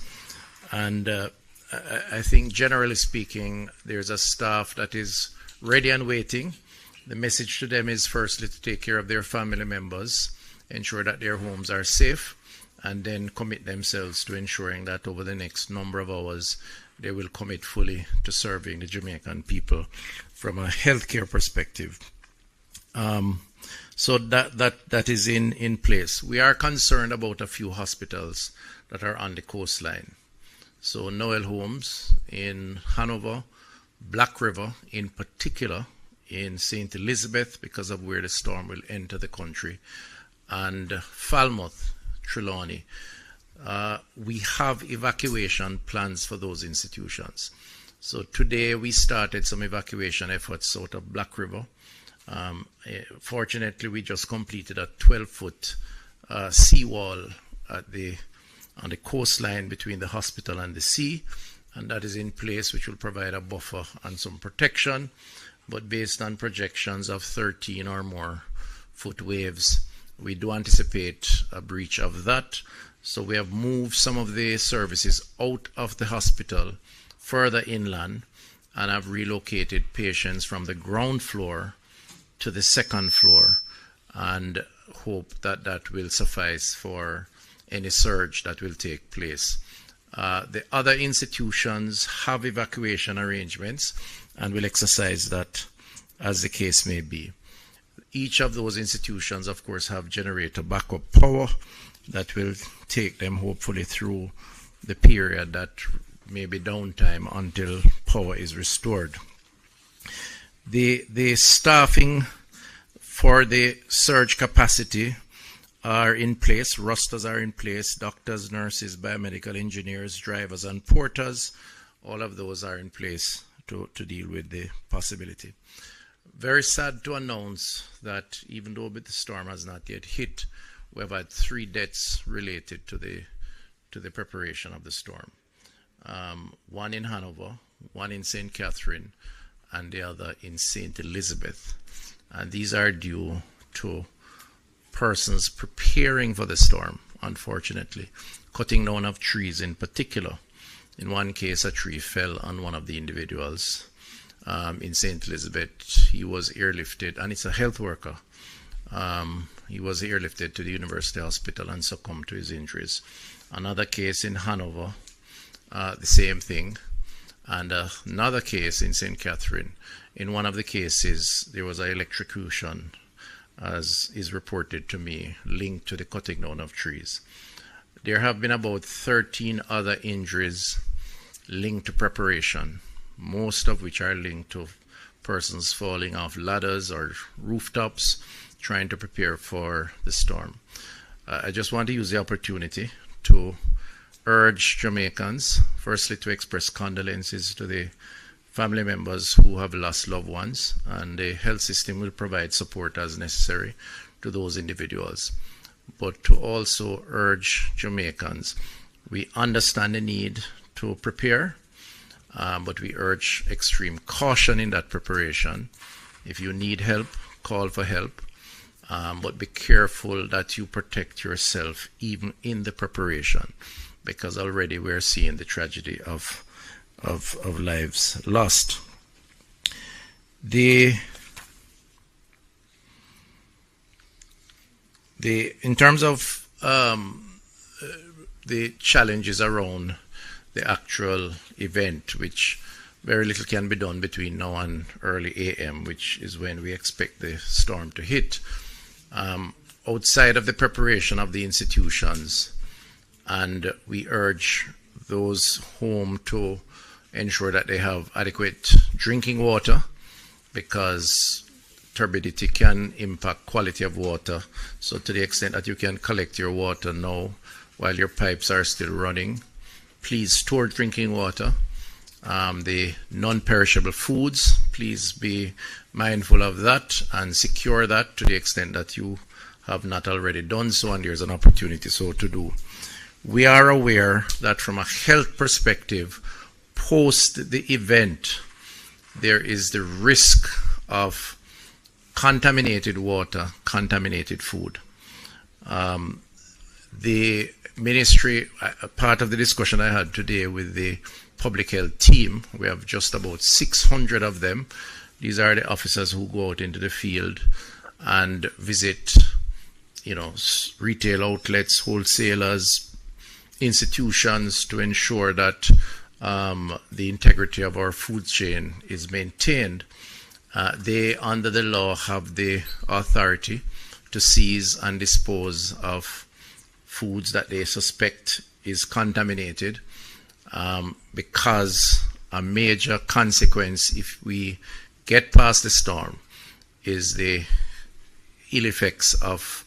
And I think generally speaking there's a staff that is ready and waiting. The message to them is firstly to take care of their family members, ensure that their homes are safe, and then commit themselves to ensuring that over the next number of hours they will commit fully to serving the Jamaican people from a healthcare perspective. So that is in place. We are concerned about a few hospitals that are on the coastline. So Noel Homes in Hanover, Black River in particular, in St. Elizabeth because of where the storm will enter the country, and Falmouth, Trelawney. We have evacuation plans for those institutions. So today we started some evacuation efforts out of Black River. Fortunately, we just completed a 12-foot seawall on the coastline between the hospital and the sea, and that is in place, which will provide a buffer and some protection. But based on projections of 13 or more foot waves, we do anticipate a breach of that. So we have moved some of the services out of the hospital further inland and have relocated patients from the ground floor to the second floor, and hope that that will suffice for any surge that will take place. The other institutions have evacuation arrangements and will exercise that as the case may be. Each of those institutions, of course, have generator backup power that will take them hopefully through the period that may be downtime until power is restored. The staffing for the surge capacity are in place. Rosters are in place. Doctors, nurses, biomedical engineers, drivers, and porters, all of those are in place to deal with the possibility. Very sad to announce that even though the storm has not yet hit, we have had 3 deaths related to the preparation of the storm. One in Hanover, one in St. Catherine, and the other in St. Elizabeth. And these are due to persons preparing for the storm, unfortunately, cutting down of trees in particular. In one case, a tree fell on one of the individuals. In St. Elizabeth, he was airlifted, and it's a health worker. He was airlifted to the University Hospital and succumbed to his injuries. Another case in Hanover, the same thing. And another case in St. Catherine. In one of the cases, there was an electrocution, as is reported to me, linked to the cutting down of trees. There have been about 13 other injuries linked to preparation, most of which are linked to persons falling off ladders or rooftops, trying to prepare for the storm. I just want to use the opportunity to urge Jamaicans, firstly, to express condolences to the family members who have lost loved ones, and the health system will provide support as necessary to those individuals. But to also urge Jamaicans, we understand the need to prepare, but we urge extreme caution in that preparation. If you need help, call for help, but be careful that you protect yourself even in the preparation, because already we're seeing the tragedy of lives lost. In terms of the challenges around the actual event, which very little can be done between now and early AM, which is when we expect the storm to hit. Outside of the preparation of the institutions, and we urge those home to ensure that they have adequate drinking water, because turbidity can impact quality of water. So to the extent that you can collect your water now while your pipes are still running, please store drinking water. The non-perishable foods, please be mindful of that and secure that to the extent that you have not already done so, and there's an opportunity so to do. We are aware that from a health perspective, post the event, there is the risk of contaminated water, contaminated food. The ministry, part of the discussion I had today with the public health team, we have just about 600 of them. These are the officers who go out into the field and visit, retail outlets, wholesalers, institutions, to ensure that the integrity of our food chain is maintained. They, under the law, have the authority to seize and dispose of foods that they suspect is contaminated, because a major consequence, if we get past the storm, is the ill effects of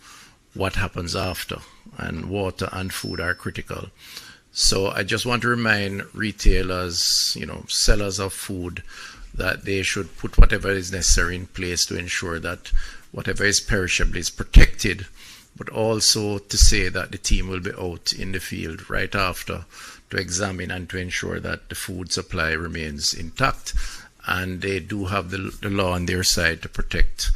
what happens after, and water and food are critical. So I just want to remind retailers, sellers of food, that they should put whatever is necessary in place to ensure that whatever is perishable is protected, but also to say that the team will be out in the field right after to examine and to ensure that the food supply remains intact, and they do have the law on their side to protect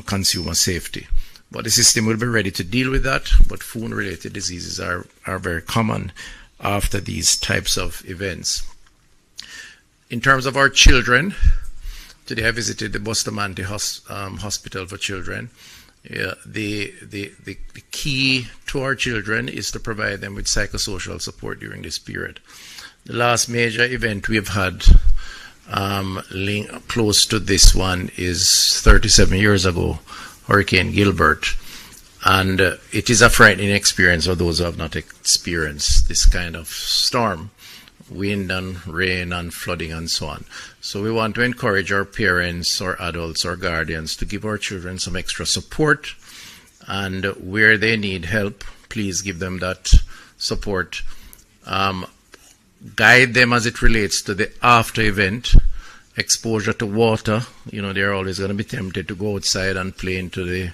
consumer safety. But the system will be ready to deal with that, but food-related diseases are very common after these types of events. In terms of our children, today I visited the Bustamante Hospital for Children. The key to our children is to provide them with psychosocial support during this period. The last major event we've had close to this one is 37 years ago, Hurricane Gilbert. And it is a frightening experience for those who have not experienced this kind of storm, wind and rain and flooding and so on. So we want to encourage our parents or adults or guardians to give our children some extra support, and where they need help, please give them that support. Guide them as it relates to the after event exposure to water. They're always going to be tempted to go outside and play into the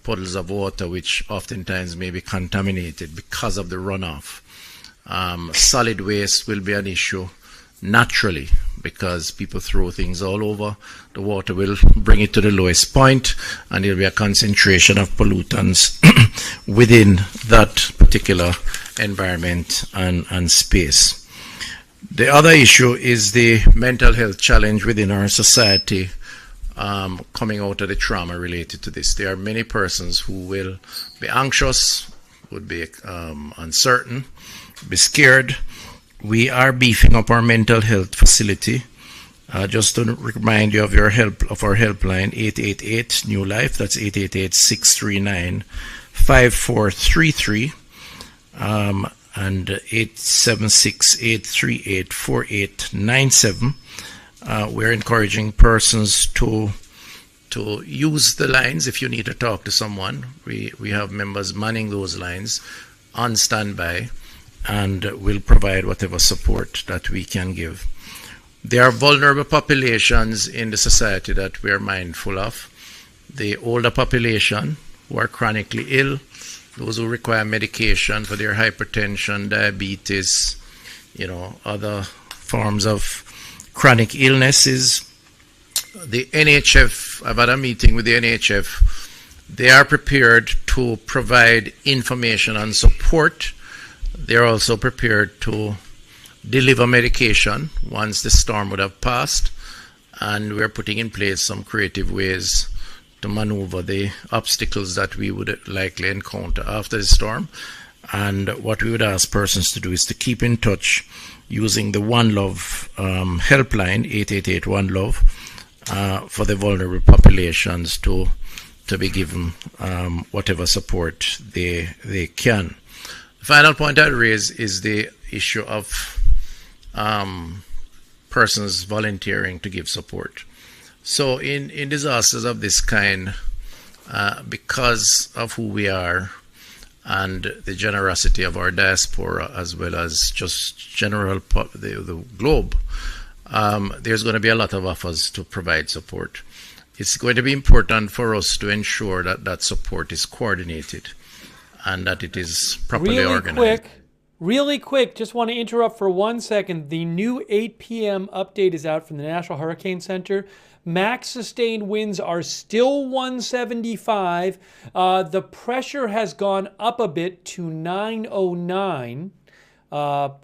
puddles of water, which oftentimes may be contaminated because of the runoff. Solid waste will be an issue naturally because people throw things all over. The water will bring it to the lowest point, and there will be a concentration of pollutants within that particular environment and space. The other issue is the mental health challenge within our society coming out of the trauma related to this. There are many persons who will be anxious, would be uncertain, be scared. We are beefing up our mental health facility. Just to remind you of our helpline, 888 New Life. That's 888-639-5433 and 876-838-4897. We're encouraging persons to use the lines if you need to talk to someone. We have members manning those lines on standby, and will provide whatever support that we can give. There are vulnerable populations in the society that we are mindful of. The older population who are chronically ill, those who require medication for their hypertension, diabetes, other forms of chronic illnesses. The NHF, I've had a meeting with the NHF. They are prepared to provide information and support. They're also prepared to deliver medication once the storm would have passed, and we're putting in place some creative ways to maneuver the obstacles that we would likely encounter after the storm. And what we would ask persons to do is to keep in touch using the One Love helpline, 888 One Love, for the vulnerable populations to be given whatever support they can. The final point I'd raise is the issue of persons volunteering to give support. So in disasters of this kind, because of who we are and the generosity of our diaspora, as well as just the globe, there's going to be a lot of offers to provide support. It's going to be important for us to ensure that that support is coordinated and that it is properly organized. Really quick, just want to interrupt for 1 second. The new 8 p.m. update is out from the National Hurricane Center. Max sustained winds are still 175. The pressure has gone up a bit to 909,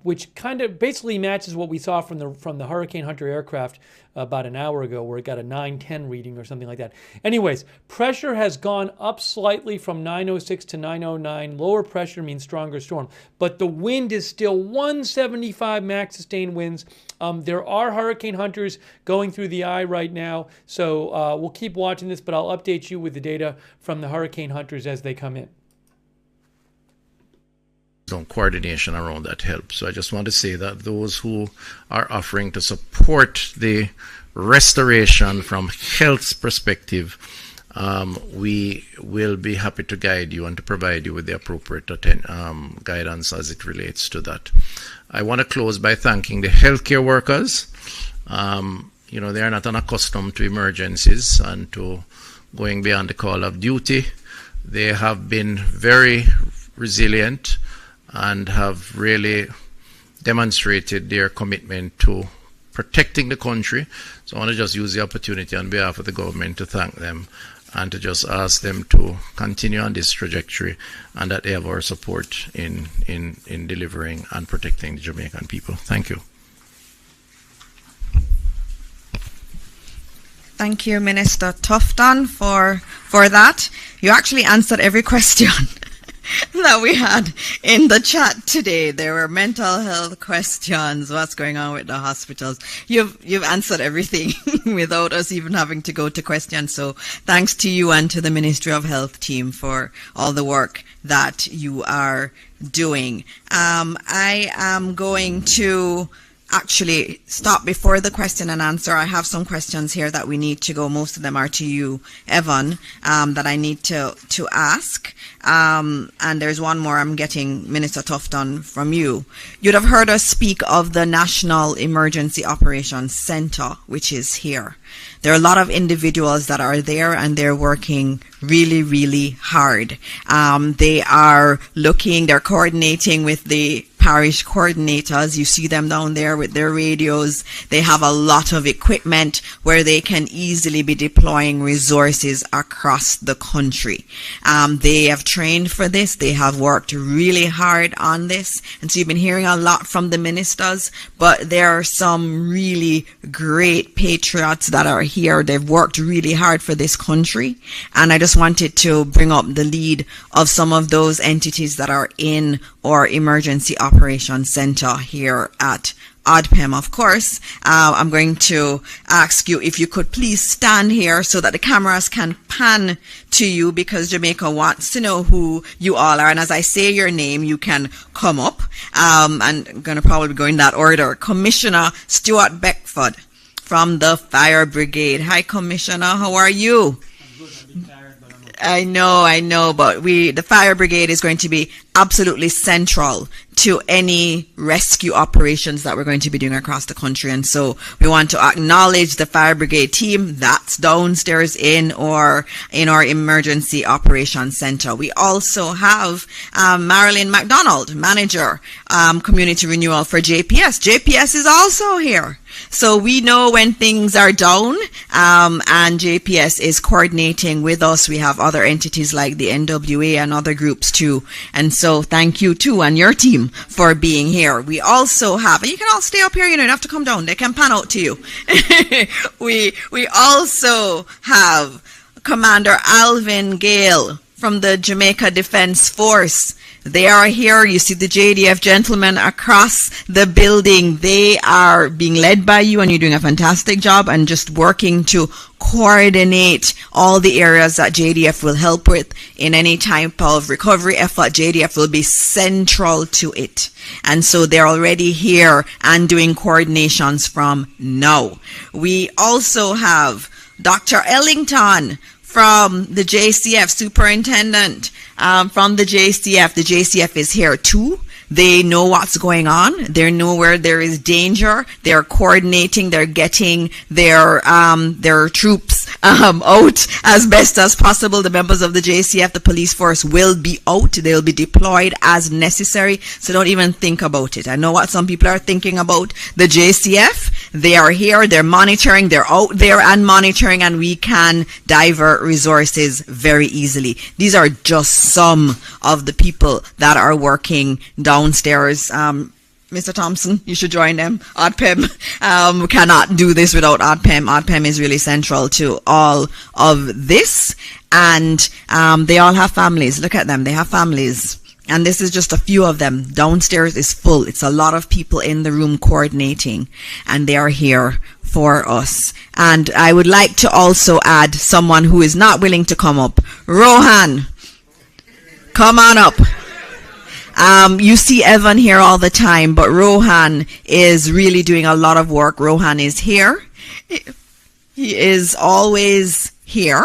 which kind of basically matches what we saw from the Hurricane Hunter aircraft about an hour ago, where it got a 910 reading or something like that. Anyways, pressure has gone up slightly from 906 to 909. Lower pressure means stronger storm, but the wind is still 175 max sustained winds. There are hurricane hunters going through the eye right now, so we'll keep watching this, but I'll update you with the data from the hurricane hunters as they come in. Coordination around that helps. So I just want to say that those who are offering to support the restoration from health perspective we will be happy to guide you and to provide you with the appropriate guidance as it relates to that. I want to close by thanking the healthcare workers. They are not unaccustomed to emergencies and to going beyond the call of duty. They have been very resilient and have really demonstrated their commitment to protecting the country. So I want to just use the opportunity on behalf of the government to thank them and to just ask them to continue on this trajectory, and that they have our support in delivering and protecting the Jamaican people. Thank you. Thank you, Minister Tufton, for that. You actually answered every question that we had in the chat today. There were mental health questions, what's going on with the hospitals. You've answered everything without us even having to go to questions. So thanks to you and to the Ministry of Health team for all the work that you are doing. I am going to actually stop before the question and answer. I have some questions here that we need to go. Most of them are to you, Evan, that I need to ask. And there's one more I'm getting, Minister Tufton, from you. You'd have heard us speak of the National Emergency Operations Center, which is here. There are a lot of individuals that are there, and they're working really, really hard. They are they're coordinating with the parish coordinators. You see them down there with their radios. They have a lot of equipment where they can easily be deploying resources across the country. They have trained for this. They have worked really hard on this. And so you've been hearing a lot from the ministers, but there are some really great patriots that are here. They've worked really hard for this country. And I just wanted to bring up the lead of some of those entities that are in our emergency operations center here at ODPEM. Of course, I'm going to ask you if you could please stand here so that the cameras can pan to you, because Jamaica wants to know who you all are. And as I say your name, you can come up. And I'm going to probably go in that order. Commissioner Stuart Beckford from the Fire Brigade. Hi, Commissioner. How are you? I know, but the Fire Brigade is going to be absolutely central to any rescue operations that we're going to be doing across the country. And so we want to acknowledge the Fire Brigade team that's downstairs in our Emergency Operations Center. We also have Marilyn McDonald, Manager, Community Renewal for JPS. JPS is also here. So we know when things are down, and JPS is coordinating with us. We have other entities like the NWA and other groups too. And so thank you too, and your team, for being here. We also have, and you can all stay up here, you don't have to come down. They can pan out to you. we also have Commander Alvin Gale from the Jamaica Defense Force. They are here. You see the JDF gentlemen across the building. They are being led by you, and you're doing a fantastic job and just working to coordinate all the areas that JDF will help with in any type of recovery effort. JDF will be central to it. And so they're already here and doing coordinations from now. We also have Dr. Ellington from the JCF, Superintendent from the JCF. The JCF is here too. They know what's going on. They know where there is danger. They're coordinating. They're getting their troops out as best as possible. The members of the JCF, the police force, will be out. They'll be deployed as necessary. So don't even think about it. I know what some people are thinking about the JCF. They are here. They're monitoring. They're out there and monitoring, and we can divert resources very easily. These are just some of the people that are working downstairs. Mr. Thompson, you should join them. ODPEM cannot do this without ODPEM. ODPEM is really central to all of this. And they all have families. Look at them. They have families. And this is just a few of them. Downstairs is full. It's a lot of people in the room coordinating. And they are here for us. And I would like to also add someone who is not willing to come up. Rohan, come on up. You see Evan here all the time, but Rohan is really doing a lot of work. Rohan is here. He is always here.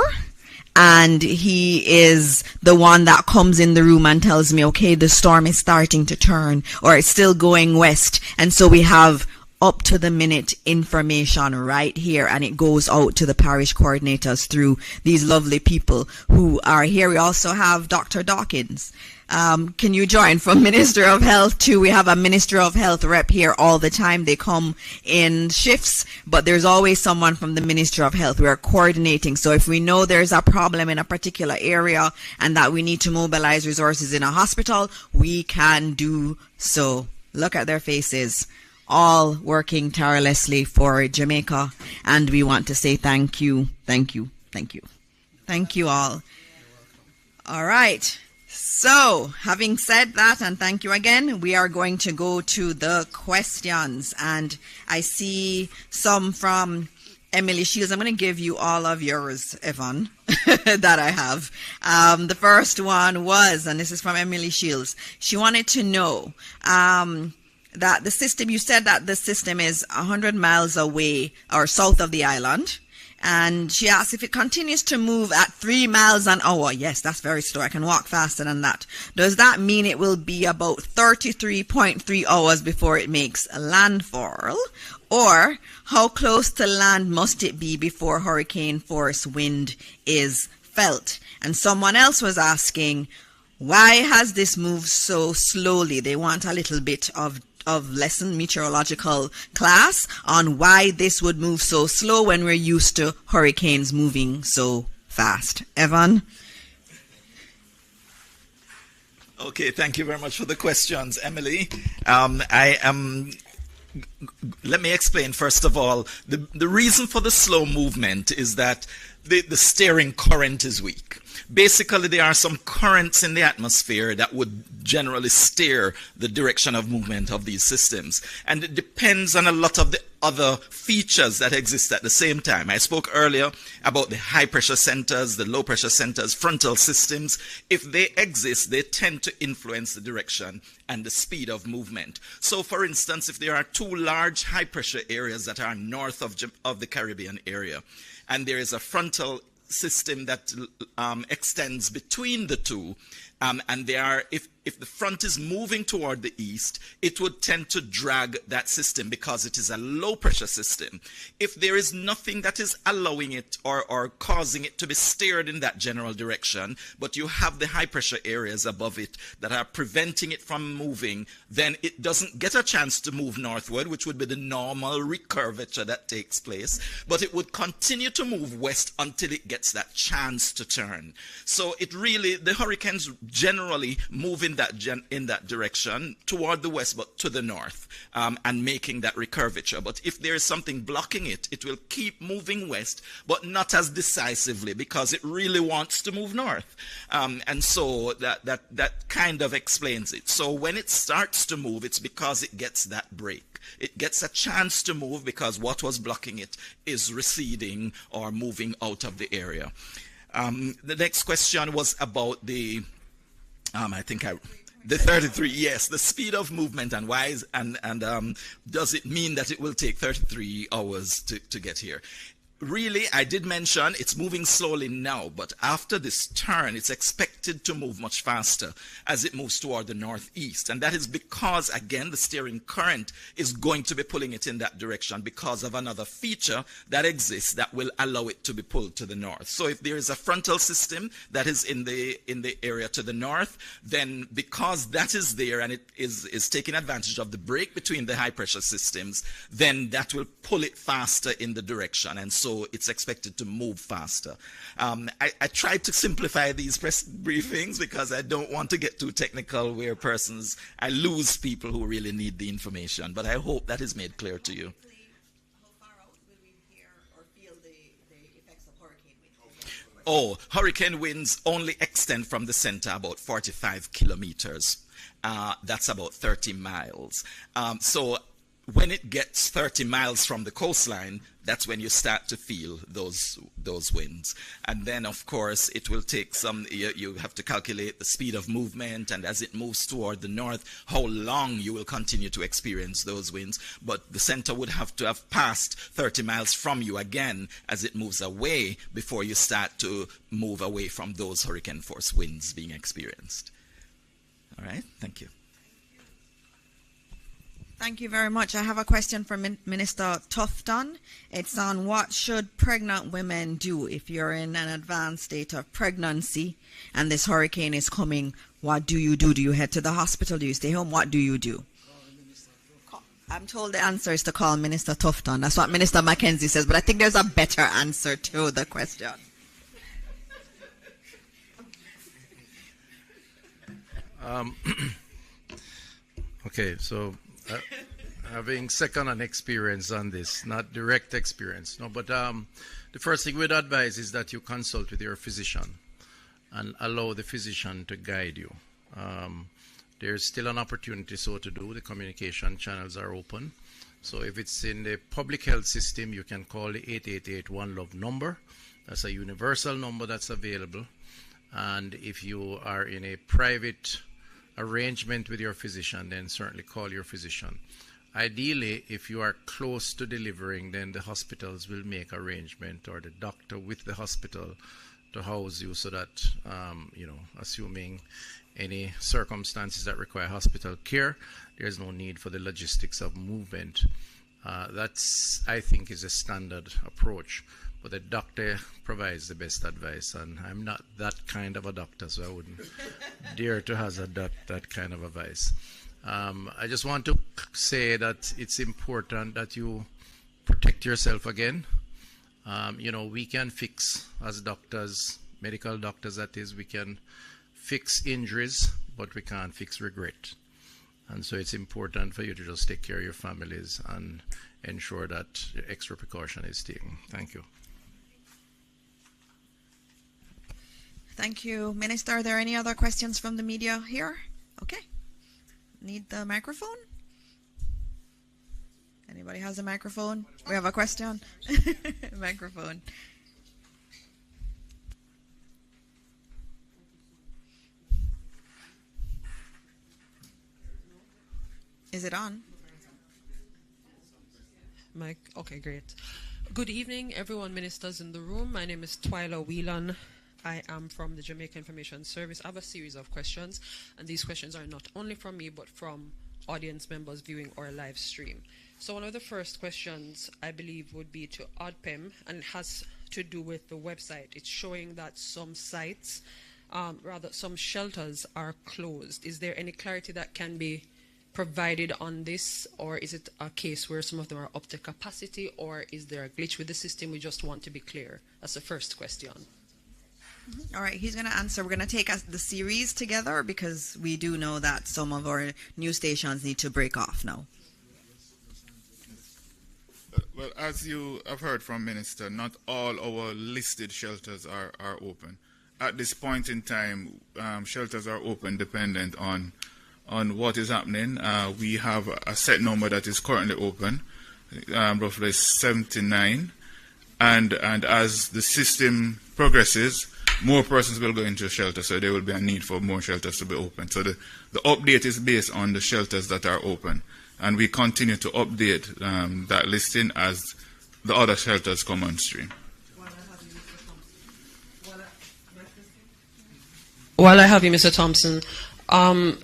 and he is the one that comes in the room and tells me, okay, the storm is starting to turn, or it's still going west. And so we have up to the minute information right here, and it goes out to the parish coordinators through these lovely people who are here. We also have Dr. Dawkins. Can you join from Minister of Health too? We have a Minister of Health rep here all the time. They come in shifts, but there's always someone from the Minister of Health. We are coordinating. So if we know there's a problem in a particular area and that we need to mobilize resources in a hospital, we can do so. Look at their faces, all working tirelessly for Jamaica. And we want to say thank you, thank you, thank you. Thank you all. All right. So, having said that, and thank you again, we are going to go to the questions. And I see some from Emily Shields. I'm going to give you all of yours, Evan, that I have. The first one was, and this is from Emily Shields, she wanted to know that the system, you said that the system is 100 miles away or south of the island. And she asked if it continues to move at 3 miles an hour. Yes, that's very slow. I can walk faster than that. Does that mean it will be about 33.3 hours before it makes landfall? Or how close to land must it be before hurricane force wind is felt? And someone else was asking, why has this moved so slowly? They want a little bit of lesson meteorological class on why this would move so slow when we're used to hurricanes moving so fast. Evan? Okay, thank you very much for the questions, Emily. Let me explain first of all, the reason for the slow movement is that the steering current is weak. Basically, there are some currents in the atmosphere that would generally steer the direction of movement of these systems. And it depends on a lot of the other features that exist at the same time. I spoke earlier about the high pressure centers, the low pressure centers, frontal systems. If they exist, they tend to influence the direction and the speed of movement. So, for instance, if there are two large high pressure areas that are north of the Caribbean area, and there is a frontal system that extends between the two, and they are, if the front is moving toward the east, it would tend to drag that system because it is a low pressure system. If there is nothing that is allowing it or causing it to be steered in that general direction, but you have the high pressure areas above it that are preventing it from moving, then it doesn't get a chance to move northward, which would be the normal recurvature that takes place, but it would continue to move west until it gets that chance to turn. So it really, the hurricanes generally move in that direction toward the west, but to the north, and making that recurvature. But if there is something blocking it, it will keep moving west, but not as decisively because it really wants to move north. And so that kind of explains it. So when it starts to move, it's because it gets that break. It gets a chance to move because what was blocking it is receding or moving out of the area. The next question was about the the 33, yes, the speed of movement and why does it mean that it will take 33 hours to get here? Really, I did mention it's moving slowly now, but after this turn, it's expected to move much faster as it moves toward the northeast. And that is because, again, the steering current is going to be pulling it in that direction because of another feature that exists that will allow it to be pulled to the north. So if there is a frontal system that is in the area to the north, then because that is there and it is taking advantage of the break between the high pressure systems, then that will pull it faster in the direction. And so it's expected to move faster. I tried to simplify these press briefings because I don't want to get too technical where I lose people who really need the information, but I hope that is made clear to you. How far out will we hear or feel the effects of hurricane winds? Oh, hurricane winds only extend from the center about 45 kilometers. That's about 30 miles. So when it gets 30 miles from the coastline, that's when you start to feel those winds. And then, of course, it will take some, you have to calculate the speed of movement, and as it moves toward the north, how long you will continue to experience those winds. But the center would have to have passed 30 miles from you again as it moves away before you start to move away from those hurricane force winds being experienced. All right, thank you. Thank you very much. I have a question for Minister Tufton. It's on what should pregnant women do if you're in an advanced state of pregnancy and this hurricane is coming. What do you do? Do you head to the hospital? Do you stay home? What do you do? I'm told the answer is to call Minister Tufton. That's what Minister Mackenzie says, but I think there's a better answer to the question. Okay, so having second-hand experience on this, not direct experience. No, but the first thing we'd advise is that you consult with your physician and allow the physician to guide you. There's still an opportunity so to do. The communication channels are open. So if it's in the public health system, you can call the 888 One Love number. That's a universal number that's available. And if you are in a private arrangement with your physician, then certainly call your physician. Ideally, if you are close to delivering, then the hospitals will make arrangement, or the doctor with the hospital, to house you so that, assuming any circumstances that require hospital care, there's no need for the logistics of movement. That's, I think, is a standard approach. But the doctor provides the best advice, and I'm not that kind of a doctor, so I wouldn't dare to hazard that kind of advice. I just want to say that it's important that you protect yourself again. We can fix, as doctors, medical doctors that is, we can fix injuries, but we can't fix regret. And so it's important for you to just take care of your families and ensure that extra precaution is taken. Thank you. Thank you, Minister. Are there any other questions from the media here? Okay. Need the microphone? Anybody has a microphone? We have a question. Microphone. Is it on? Mike. Okay, great. Good evening, everyone, ministers in the room. My name is Twyla Whelan. I am from the Jamaica Information Service. I have a series of questions, and these questions are not only from me, but from audience members viewing our live stream. So one of the first questions, I believe, would be to ODPEM, and it has to do with the website. It's showing that some sites, some shelters are closed. Is there any clarity that can be provided on this, or is it a case where some of them are up to capacity, or is there a glitch with the system? We just want to be clear. That's the first question. All right, he's going to answer. We're going to take the series together because we do know that some of our news stations need to break off now. Well, as you have heard from Minister, not all our listed shelters are open. At this point in time, shelters are open dependent on what is happening. We have a set number that is currently open, roughly 79. And as the system progresses, more persons will go into shelter, so there will be a need for more shelters to be open. So the update is based on the shelters that are open. And we continue to update that listing as the other shelters come on stream. While I have you, Mr. Thompson,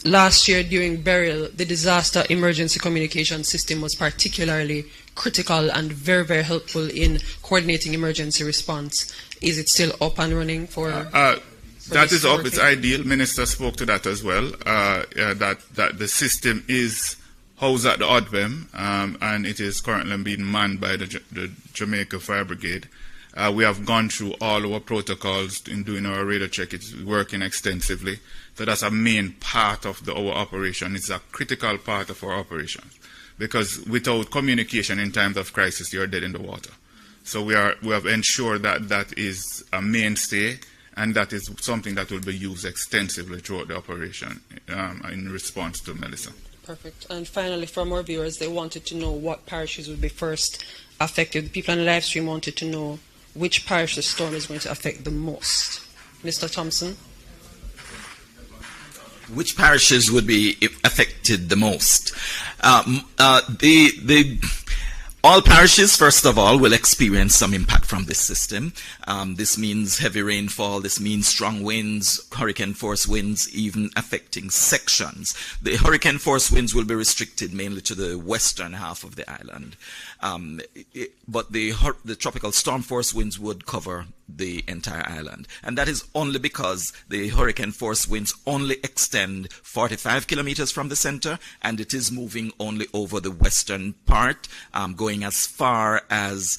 last year during burial, the disaster emergency communication system was particularly critical and very, very helpful in coordinating emergency response. Is it still up and running for that is up. It's ideal. Minister spoke to that as well, that the system is housed at the ODPEM, and it is currently being manned by the Jamaica Fire Brigade. We have gone through all our protocols in doing our radar check. It's working extensively. So that's a main part of our operation. It's a critical part of our operation. Because without communication in times of crisis, you're dead in the water. So we have ensured that is a mainstay, and that is something that will be used extensively throughout the operation in response to Melissa. Perfect. And finally, from our viewers, they wanted to know what parishes would be first affected. The people on the live stream wanted to know which parish the storm is going to affect the most. Mr. Thompson? Which parishes would be affected the most? All parishes, first of all, will experience some impact from this system. This means heavy rainfall, this means strong winds, hurricane force winds, even affecting sections. The hurricane force winds will be restricted mainly to the western half of the island. But the tropical storm force winds would cover the entire island. And that is only because the hurricane force winds only extend 45 kilometers from the center, and it is moving only over the western part, going as far as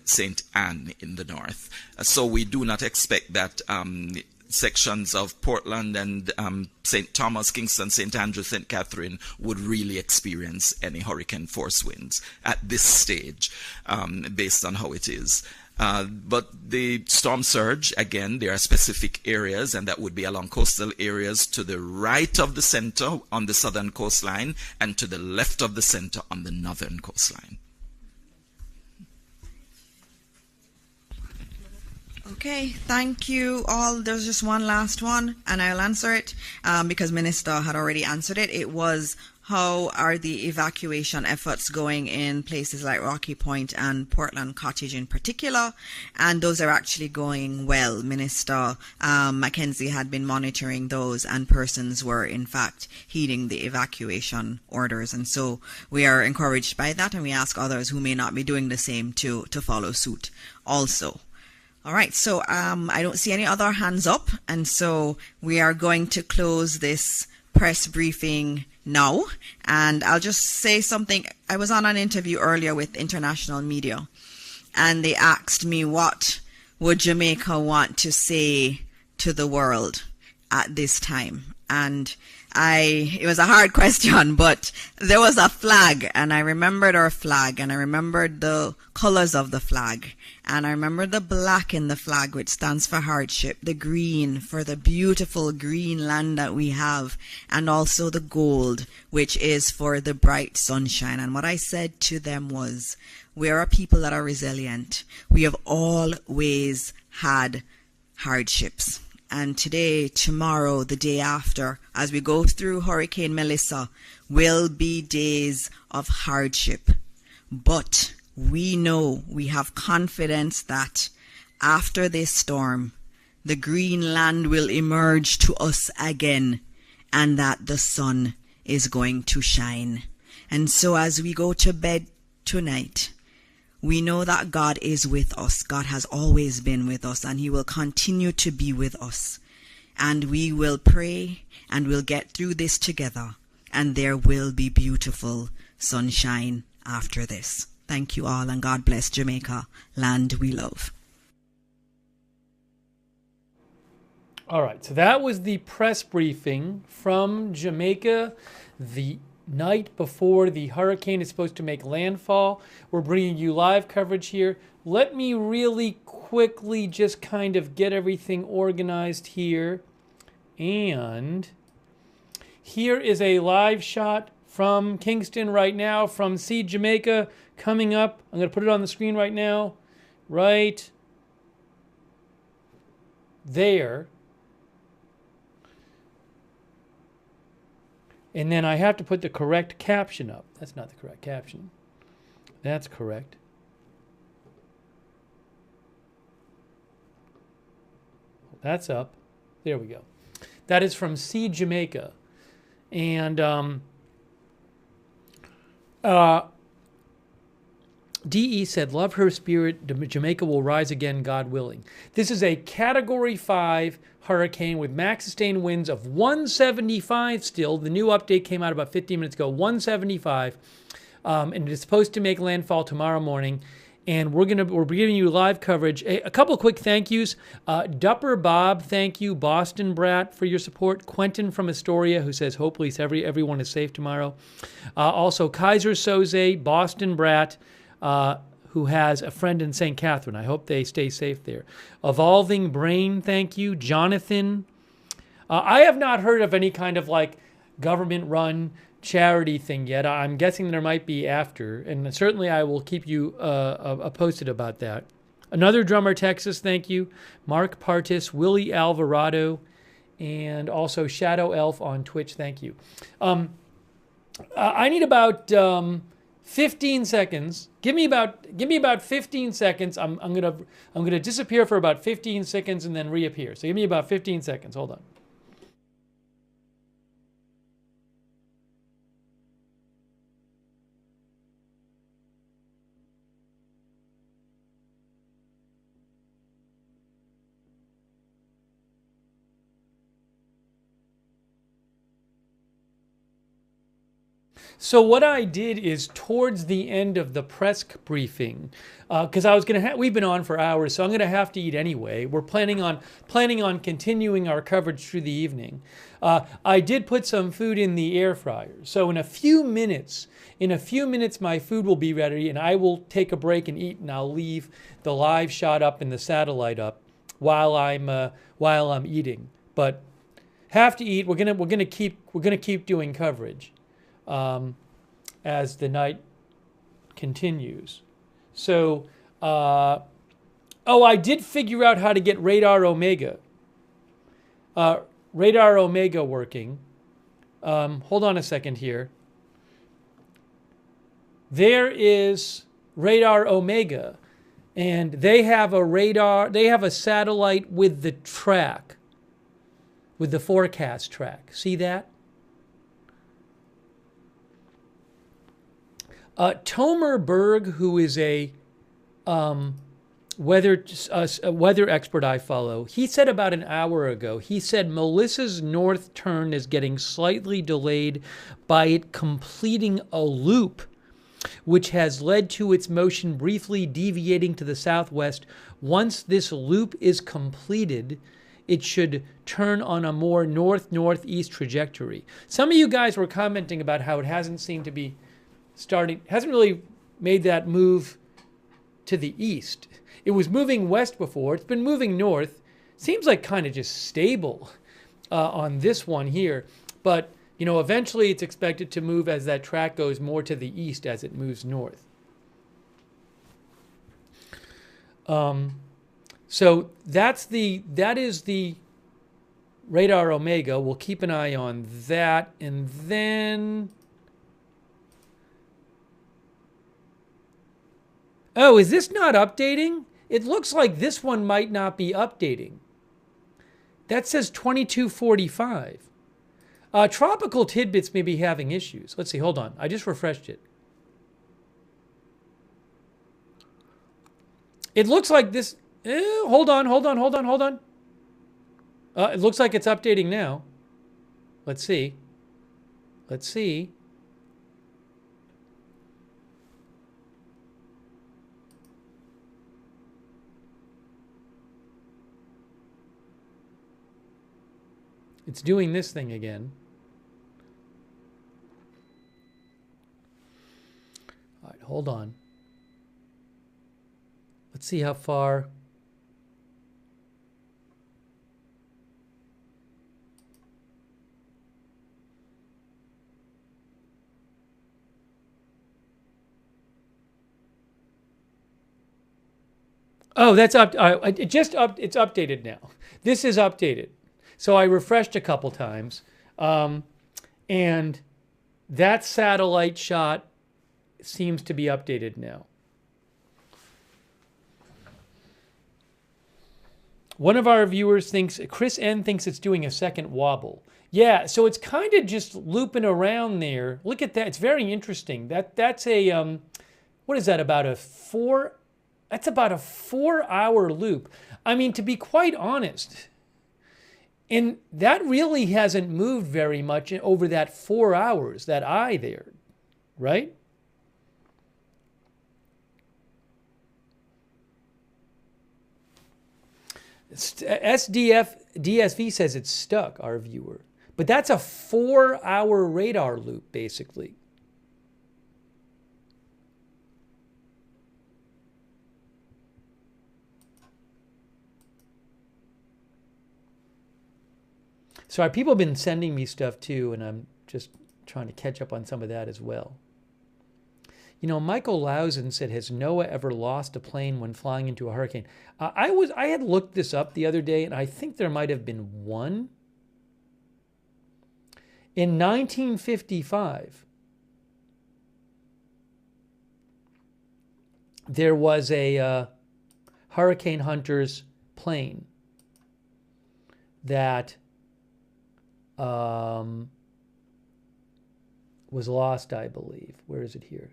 St. Anne in the north. So we do not expect that sections of Portland and St. Thomas, Kingston, St. Andrew, St. Catherine would really experience any hurricane force winds at this stage, based on how it is. But the storm surge, again, there are specific areas, and that would be along coastal areas to the right of the center on the southern coastline and to the left of the center on the northern coastline. Okay, thank you all. There's just one last one, and I'll answer it because Minister had already answered it. It was, how are the evacuation efforts going in places like Rocky Point and Portland Cottage in particular? And those are actually going well. Minister Mackenzie had been monitoring those, and persons were in fact heeding the evacuation orders. And so we are encouraged by that, and we ask others who may not be doing the same to follow suit also. All right, so I don't see any other hands up, and so we are going to close this press briefing now. And I'll just say something. I was on an interview earlier with international media, and they asked me what would Jamaica want to say to the world at this time. And it was a hard question, but there was a flag, and I remembered our flag, and I remembered the colors of the flag, and I remember the black in the flag, which stands for hardship, the green for the beautiful green land that we have, and also the gold, which is for the bright sunshine. And what I said to them was, we are a people that are resilient. We have always had hardships. And today, tomorrow, the day after, as we go through Hurricane Melissa, will be days of hardship. But we know, we have confidence that after this storm, the green land will emerge to us again, and that the sun is going to shine. And so as we go to bed tonight, we know that God is with us. God has always been with us, and he will continue to be with us. And we will pray, and we'll get through this together, and there will be beautiful sunshine after this. Thank you all, and God bless Jamaica, land we love. All right, so that was the press briefing from Jamaica the night before the hurricane is supposed to make landfall. We're bringing you live coverage here. Let me really quickly just kind of get everything organized here. And here is a live shot from Kingston right now, from See Jamaica coming up. I'm going to put it on the screen right now. Right there. And then I have to put the correct caption up. That's not the correct caption. That's correct. That's up. There we go. That is from See Jamaica. And DE said, love her spirit. Jamaica will rise again, God willing. This is a Category 5 hurricane with max sustained winds of 175 still. The new update came out about 15 minutes ago, 175. And it is supposed to make landfall tomorrow morning. And we're giving you live coverage. A couple quick thank yous. Dupper Bob, thank you. Boston Brat for your support. Quentin from Astoria, who says hopefully everyone is safe tomorrow. Also Kaiser Soze, Boston Brat, who has a friend in St. Catherine. I hope they stay safe there. Evolving Brain, thank you. Jonathan. I have not heard of any kind of like government-run charity thing yet. I'm guessing there might be after, and certainly I will keep you posted about that. Another drummer, Texas, thank you. Mark Partis, Willie Alvarado, and also Shadow Elf on Twitch, thank you. I need about 15 seconds. Give me about 15 seconds. I'm gonna disappear for about 15 seconds and then reappear. So give me about 15 seconds. Hold on. So what I did is towards the end of the press briefing, because I was we've been on for hours, so I'm gonna have to eat anyway. We're planning on continuing our coverage through the evening. I did put some food in the air fryer, so in a few minutes, my food will be ready, and I will take a break and eat, and I'll leave the live shot up and the satellite up while I'm eating. But have to eat. We're gonna keep doing coverage as the night continues. So, I did figure out how to get Radar Omega. Radar Omega working. Hold on a second here. There is Radar Omega, and they have a satellite with the track, with the forecast track. See that? Tomer Berg, who is a weather expert I follow, he said about an hour ago, he said Melissa's north turn is getting slightly delayed by it completing a loop, which has led to its motion briefly deviating to the southwest. Once this loop is completed, it should turn on a more north-northeast trajectory. Some of you guys were commenting about how it hasn't seemed to be hasn't really made that move to the east. It was moving west before. It's been moving north. Seems like kind of just stable on this one here. But, eventually it's expected to move as that track goes more to the east as it moves north. So that is the Radar Omega. We'll keep an eye on that. And then... Oh, is this not updating? It looks like this one might not be updating. That says 2245. Tropical Tidbits may be having issues. Let's see, hold on. I just refreshed it. It looks like this... hold on. It looks like it's updating now. Let's see. It's doing this thing again. All right, hold on. Let's see how far. Oh, that's up. It's updated now. This is updated. So I refreshed a couple times, and that satellite shot seems to be updated now. One of our viewers Chris N thinks it's doing a second wobble. Yeah, so it's kind of just looping around there. Look at that. It's very interesting. That's a, what is that, that's about a 4-hour loop. I mean, to be quite honest... And that really hasn't moved very much over that 4 hours, that eye there, right? DSV says it's stuck, our viewer. But that's a 4-hour radar loop, basically. So people have been sending me stuff too, and I'm just trying to catch up on some of that as well. You know, Michael Lausen said, has NOAA ever lost a plane when flying into a hurricane? I had looked this up the other day, and I think there might have been one. In 1955, there was a Hurricane Hunter's plane that was lost, I believe. Where is it here?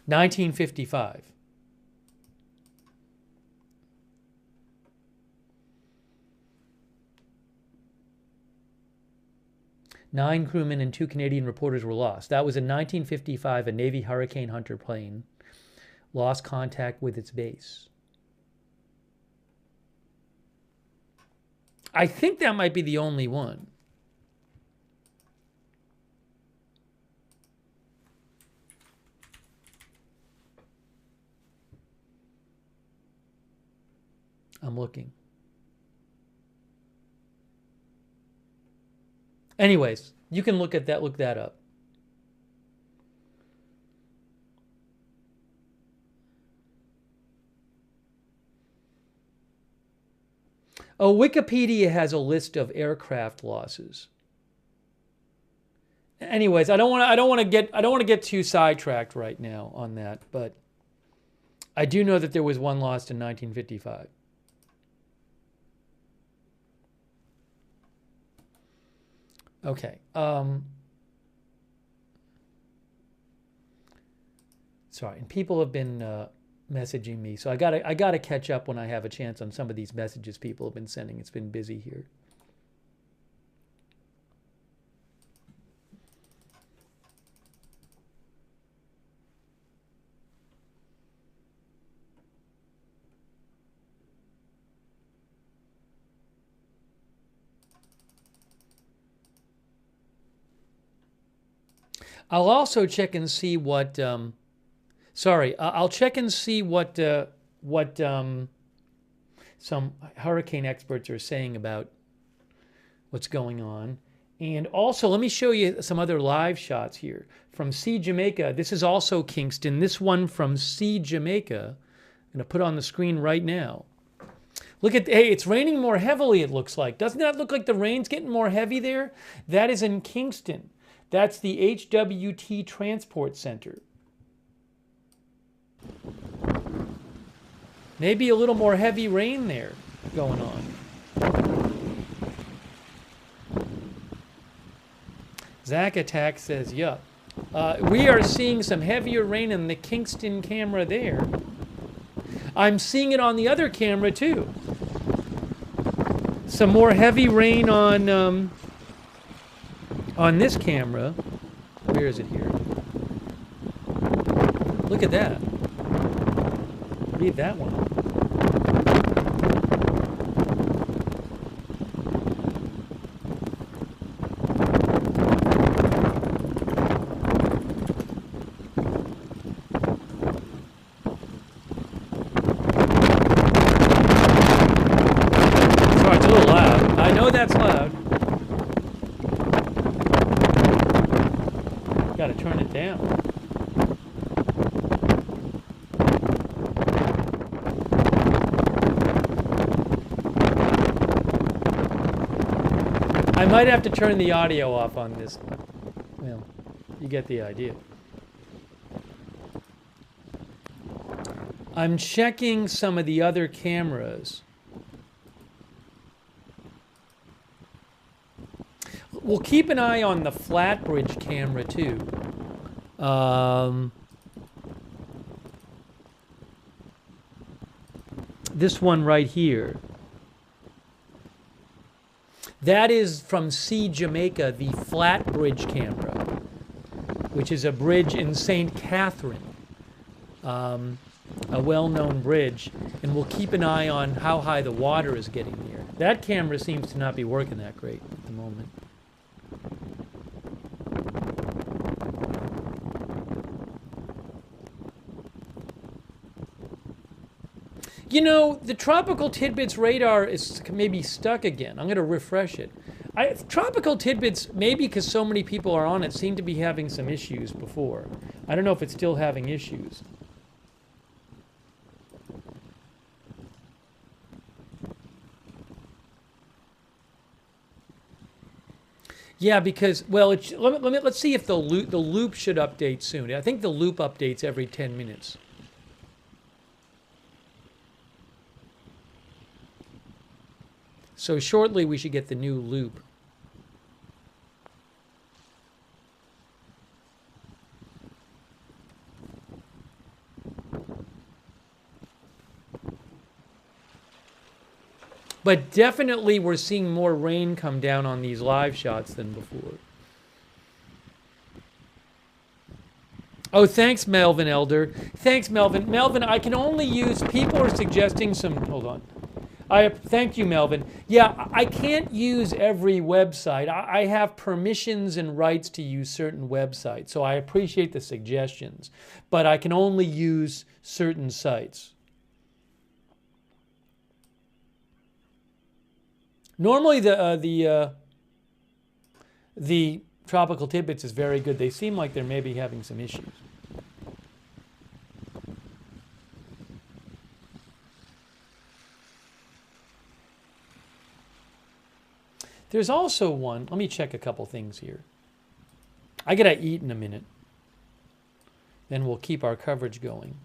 (1955). Nine crewmen and 2 Canadian reporters were lost. That was in 1955, a Navy Hurricane Hunter plane lost contact with its base. I think that might be the only one. I'm looking. Anyways, you can look at that, look that up. Oh, Wikipedia has a list of aircraft losses. Anyways, I don't want to get too sidetracked right now on that, but I do know that there was one lost in 1955. Okay. Sorry, and people have been messaging me, so I gotta catch up when I have a chance on some of these messages people have been sending. It's been busy here. I'll also check and see what. I'll check and see what some hurricane experts are saying about what's going on. And also, let me show you some other live shots here from Sea Jamaica. This is also Kingston. This one from Sea Jamaica. I'm going to put on the screen right now. Look at, hey, it's raining more heavily, it looks like. Doesn't that look like the rain's getting more heavy there? That is in Kingston. That's the HWT Transport Center. Maybe a little more heavy rain there going on. Zach Attack says, yeah. We are seeing some heavier rain in the Kingston camera there. I'm seeing it on the other camera too. Some more heavy rain on this camera. Where is it here? Look at that. Read that one. Sorry, it's a little loud. I know that's loud. Got to turn it down. I might have to turn the audio off on this. Well, you get the idea. I'm checking some of the other cameras. We'll keep an eye on the Flatbridge camera too. This one right here. That is from Sea Jamaica, the Flatbridge camera, which is a bridge in St. Catherine, a well-known bridge. And we'll keep an eye on how high the water is getting there. That camera seems to not be working that great at the moment. You know, the Tropical Tidbits radar is maybe stuck again. I'm going to refresh it. Tropical Tidbits, maybe because so many people are on it, seem to be having some issues before. I don't know if it's still having issues. Yeah, because, well, let's see if the loop should update soon. I think the loop updates every 10 minutes. So shortly we should get the new loop. But definitely we're seeing more rain come down on these live shots than before. Oh, thanks, Melvin Elder. Thanks, Melvin. Melvin, I can only use, people are suggesting some, hold on. Thank you, Melvin. Yeah, I can't use every website. I have permissions and rights to use certain websites, so I appreciate the suggestions, but I can only use certain sites. Normally, the Tropical Tidbits is very good. They seem like they're maybe having some issues. There's also one. Let me check a couple things here. I gotta eat in a minute. Then we'll keep our coverage going.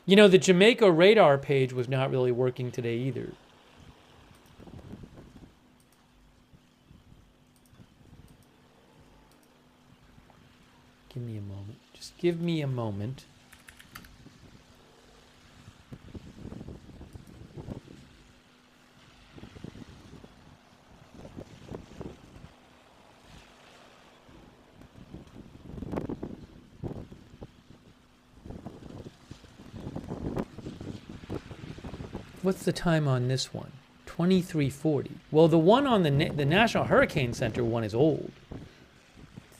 You know, the Jamaica radar page was not really working today either. Give me a moment. Just give me a moment. What's the time on this one? 23:40. Well, the one on the National Hurricane Center one is old. I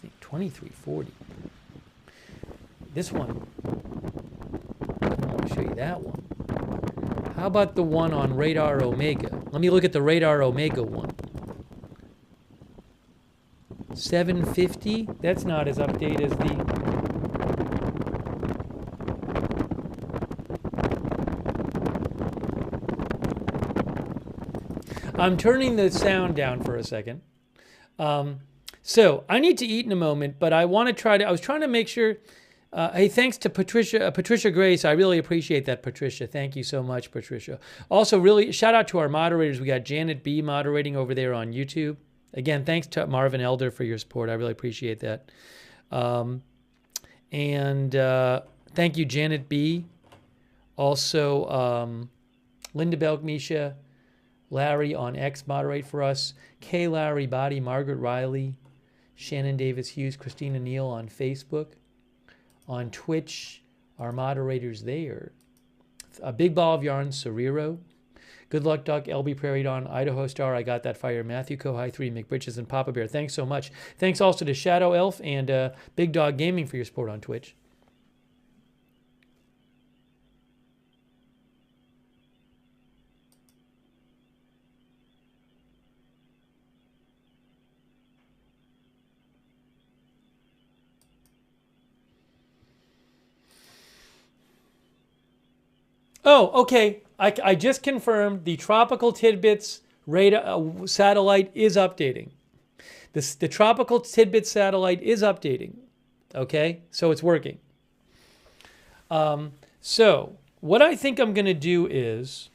think 23:40. This one, I'll show you that one. How about the one on Radar Omega? Let me look at the Radar Omega one. 750? That's not as updated as the... I'm turning the sound down for a second. So I need to eat in a moment, but I want to try to, I was trying to make sure, hey, thanks to Patricia Grace. I really appreciate that, Patricia. Thank you so much, Patricia. Also, really, shout out to our moderators. We got Janet B. moderating over there on YouTube. Again, thanks to Marvin Elder for your support. I really appreciate that. Thank you, Janet B. Also, Linda Belkmisha, Larry on X moderate for us. Kay Larry Body, Margaret Riley, Shannon Davis Hughes, Christina Neal on Facebook. On Twitch, our moderators there. A Big Ball of Yarn, Cerrero. Good Luck Duck, LB Prairie Dawn, Idaho Star, I Got That Fire, Matthew Kohai 3, McBritches, and Papa Bear. Thanks so much. Thanks also to Shadow Elf and Big Dog Gaming for your support on Twitch. Oh, okay. I just confirmed the Tropical Tidbits radar satellite is updating. The Tropical Tidbits satellite is updating. Okay, so it's working. So what I think I'm going to do is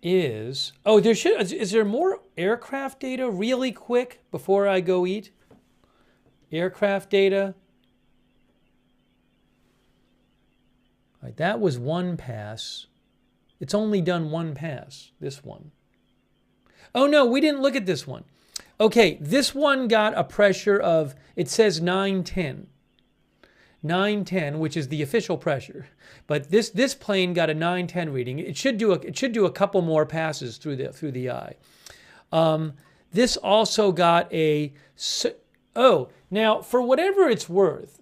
is there more aircraft data really quick before I go eat? Aircraft data. All right, that was one pass. It's only done one pass, this one. Oh no, we didn't look at this one. Okay, this one got a pressure of, it says 910. 910, which is the official pressure. But this plane got a 910 reading. It should do a couple more passes through the eye. This also got a now for whatever it's worth,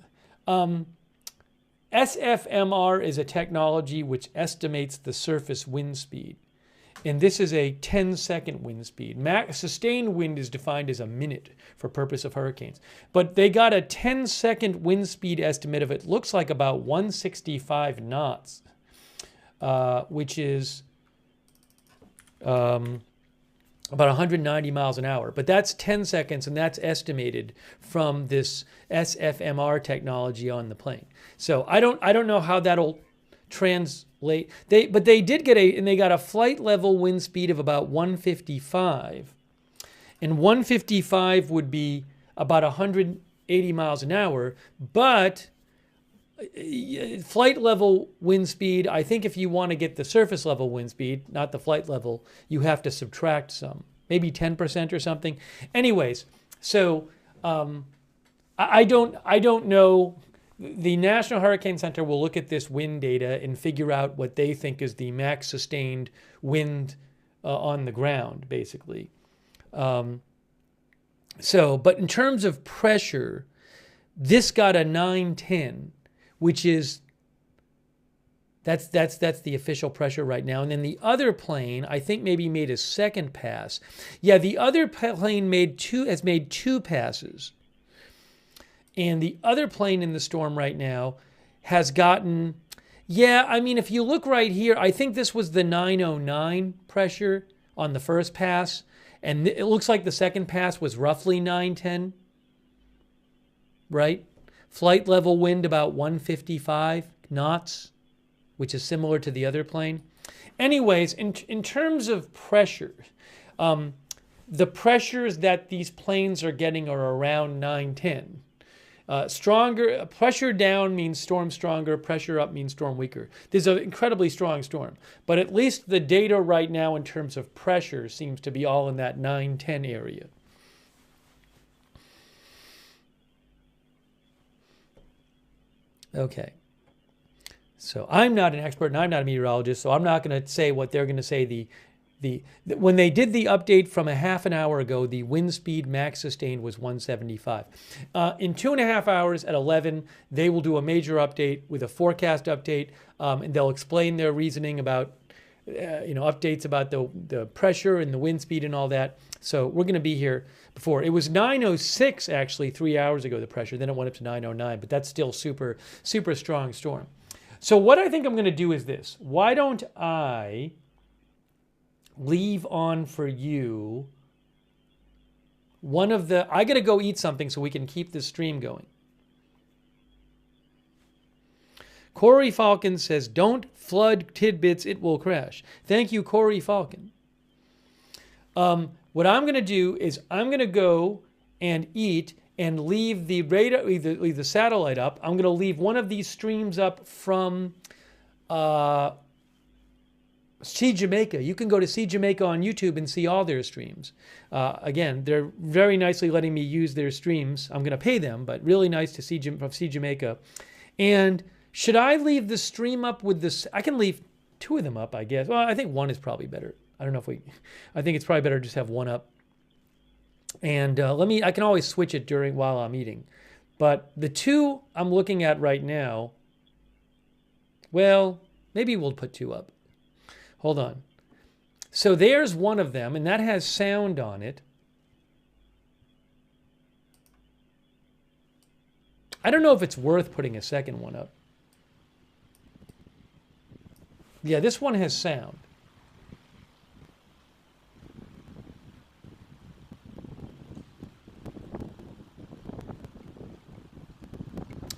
SFMR is a technology which estimates the surface wind speed. And this is a 10-second wind speed. Sustained wind is defined as a minute for purpose of hurricanes. But they got a 10-second wind speed estimate of it looks like about 165 knots, which is about 190 miles an hour. But that's 10 seconds, and that's estimated from this SFMR technology on the plane. So I don't know how that'll translate. But they did get they got a flight level wind speed of about 155. And 155 would be about 180 miles an hour. But flight level wind speed, I think if you want to get the surface level wind speed, not the flight level, you have to subtract some, maybe 10% or something. Anyways, so I don't know. The National Hurricane Center will look at this wind data and figure out what they think is the max sustained wind on the ground, basically. But in terms of pressure, this got a 910, which is that's the official pressure right now. And then the other plane, I think, maybe made a second pass. Yeah, the other plane has made two passes. And the other plane in the storm right now has gotten, if you look right here, I think this was the 909 pressure on the first pass. And it looks like the second pass was roughly 910, right? Flight level wind about 155 knots, which is similar to the other plane. Anyways, in terms of pressure, the pressures that these planes are getting are around 910. Stronger pressure down means storm stronger, pressure up means storm weaker. This is an incredibly strong storm, but at least the data right now in terms of pressure seems to be all in that 910 area. Okay. So I'm not an expert and I'm not a meteorologist, so I'm not going to say what they're going to say. When they did the update from a half an hour ago, the wind speed max sustained was 175. In 2.5 hours at 11, they will do a major update with a forecast update, and they'll explain their reasoning about, updates about the pressure and the wind speed and all that. So we're going to be here before. It was 906 actually 3 hours ago, the pressure. Then it went up to 909, but that's still super, super strong storm. So what I think I'm going to do is this. Why don't I leave on for you I got to go eat something so we can keep this stream going. Corey Falcon says, don't flood tidbits, it will crash. Thank you, Corey Falcon. What I'm going to do is I'm going to go and eat and leave the radar, leave the satellite up. I'm going to leave one of these streams up from See Jamaica. You can go to See Jamaica on YouTube and see all their streams. Again, they're very nicely letting me use their streams. I'm going to pay them, but really nice to see Jamaica. And should I leave the stream up with this? I can leave two of them up, I guess. Well, I think one is probably better. I don't know I think it's probably better to just have one up. And I can always switch it while I'm eating. But the two I'm looking at right now, well, maybe we'll put two up. Hold on. So there's one of them, and that has sound on it. I don't know if it's worth putting a second one up. Yeah, this one has sound.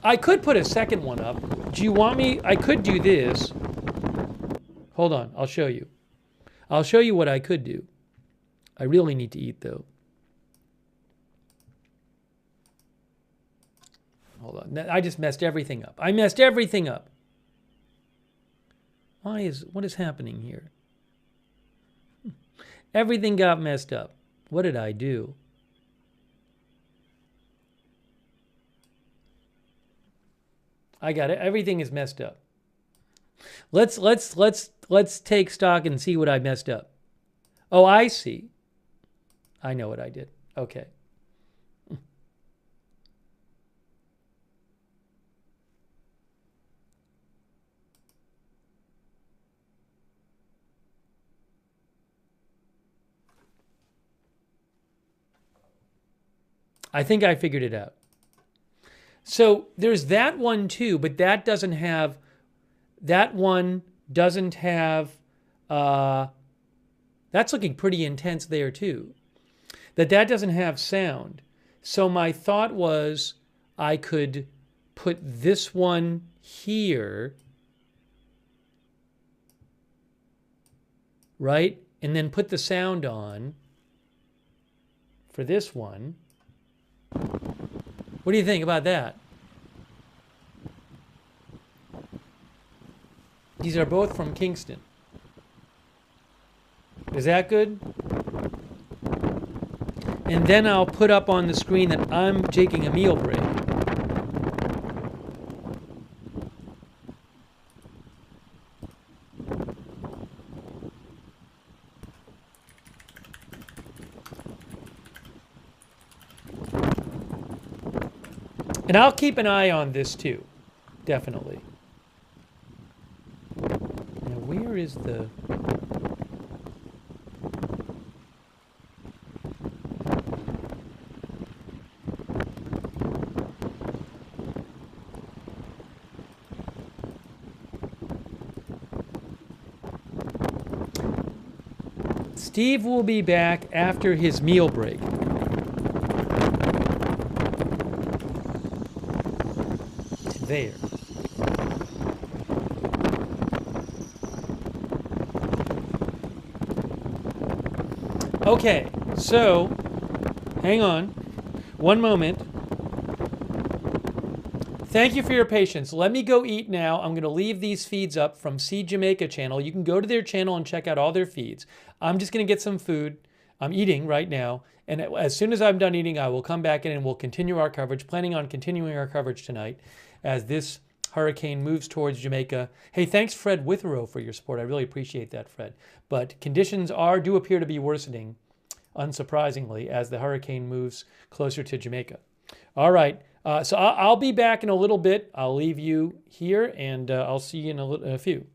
I could put a second one up. Do you want me? I could do this. Hold on, I'll show you. I'll show you what I could do. I really need to eat, though. Hold on. I just messed everything up. I messed everything up. What is happening here? Everything got messed up. What did I do? I got it. Everything is messed up. Let's take stock and see what I messed up. Oh, I see. I know what I did. Okay. I think I figured it out. So there's that one too, but that doesn't have, that one doesn't have, that's looking pretty intense there too. That doesn't have sound. So my thought was I could put this one here, right? And then put the sound on for this one. What do you think about that? These are both from Kingston. Is that good? And then I'll put up on the screen that I'm taking a meal break. And I'll keep an eye on this too, definitely. Now, where is the... Steve will be back after his meal break. There. Okay, so hang on one moment. Thank you for your patience. Let me go eat now. I'm going to leave these feeds up from See Jamaica channel. You can go to their channel and check out all their feeds. I'm just going to get some food. I'm eating right now. And as soon as I'm done eating, I will come back in and we'll continue our coverage, planning on continuing our coverage tonight as this hurricane moves towards Jamaica. Hey, thanks, Fred Withrow, for your support. I really appreciate that, Fred. But conditions do appear to be worsening, unsurprisingly, as the hurricane moves closer to Jamaica. All right. So I'll be back in a little bit. I'll leave you here, and I'll see you in a few.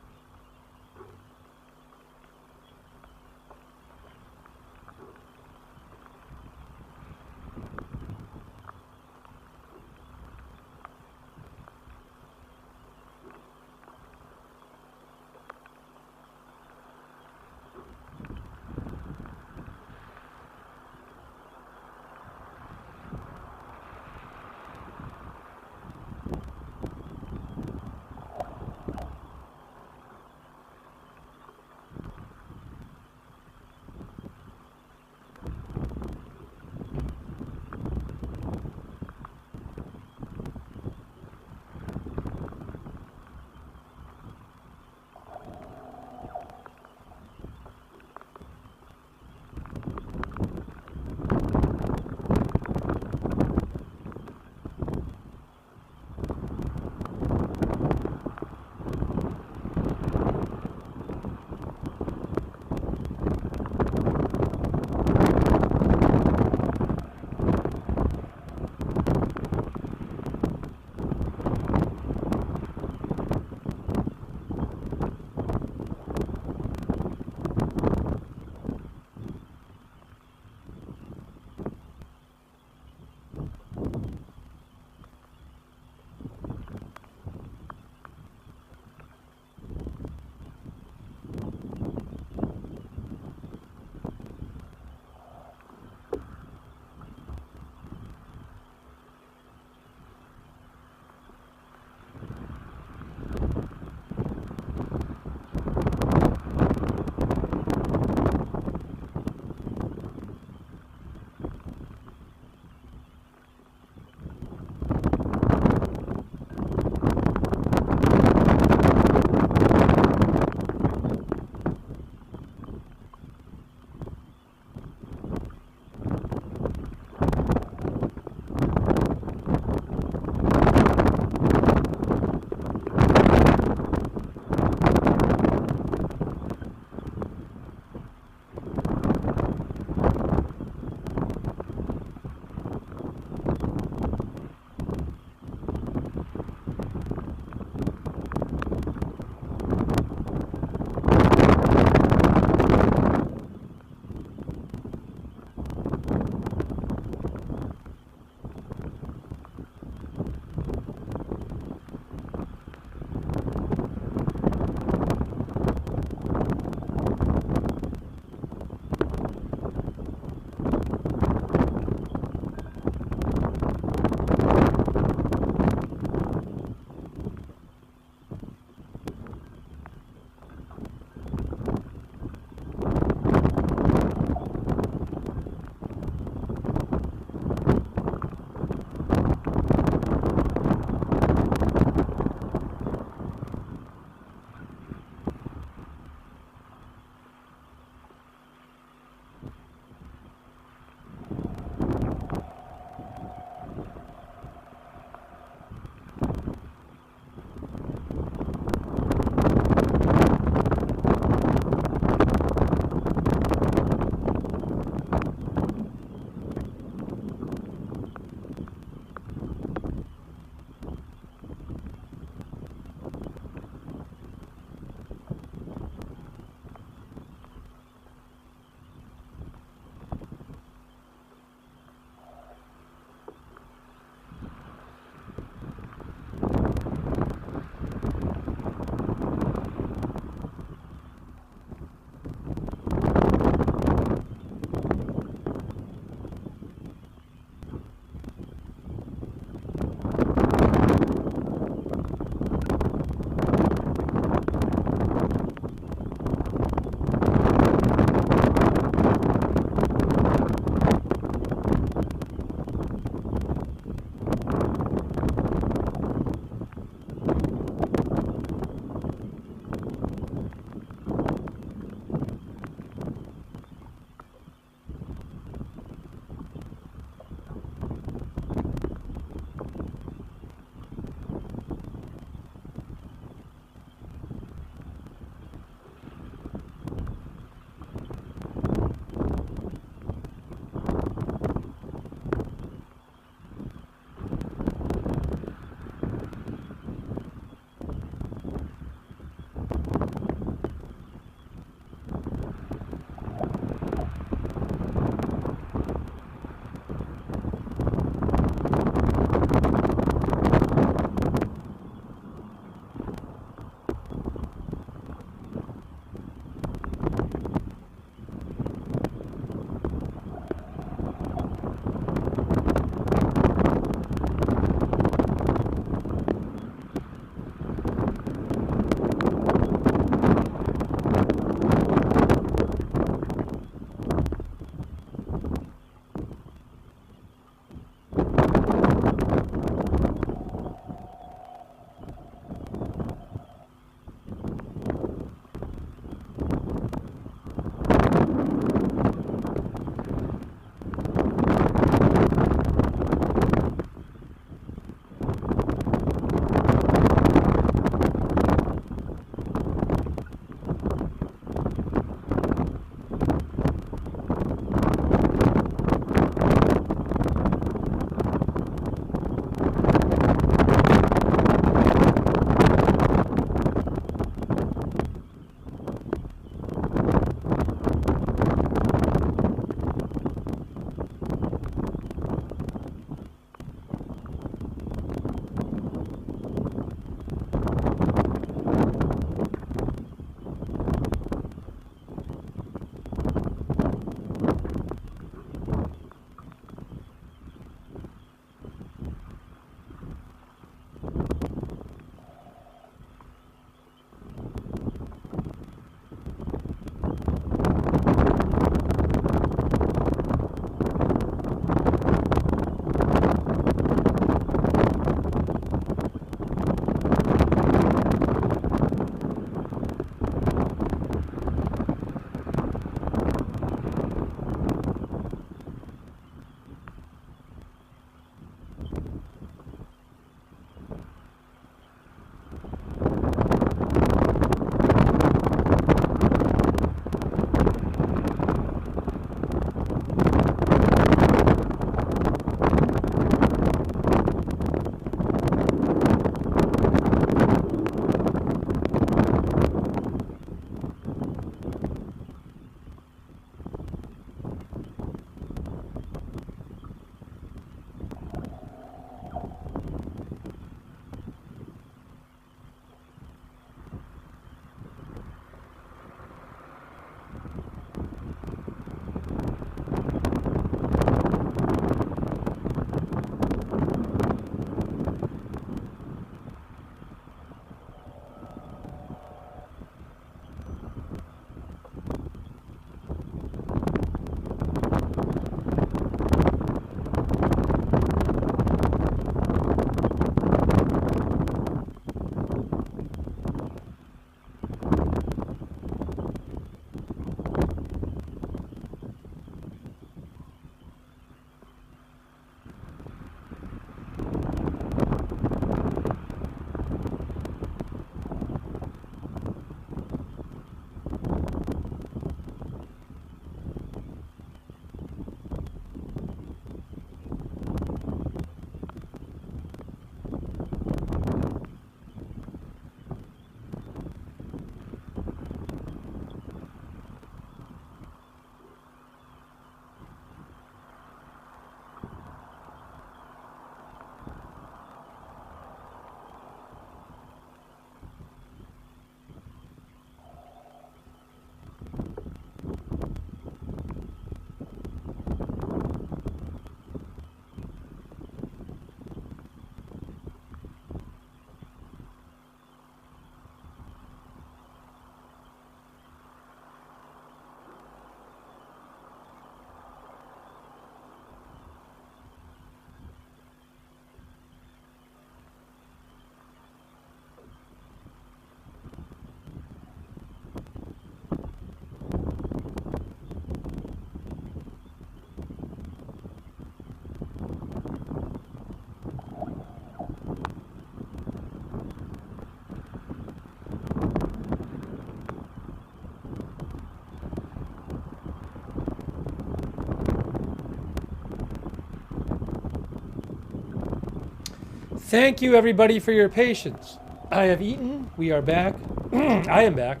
Thank you, everybody, for your patience. I have eaten. We are back. I am back.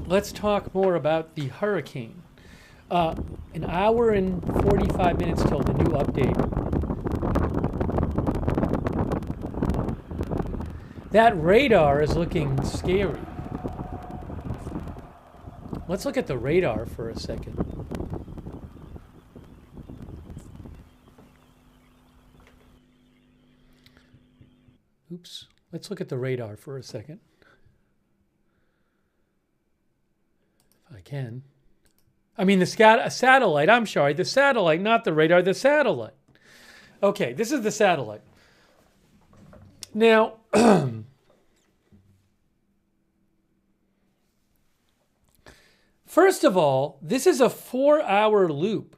Let's talk more about the hurricane. An hour and 45 minutes till the new update. That radar is looking scary. Let's look at the radar for a second. Oops. Let's look at the radar for a second. If I can. I mean, the satellite. I'm sorry. The satellite, not the radar. The satellite. Okay, this is the satellite. Now, first of all, this is a 4-hour loop.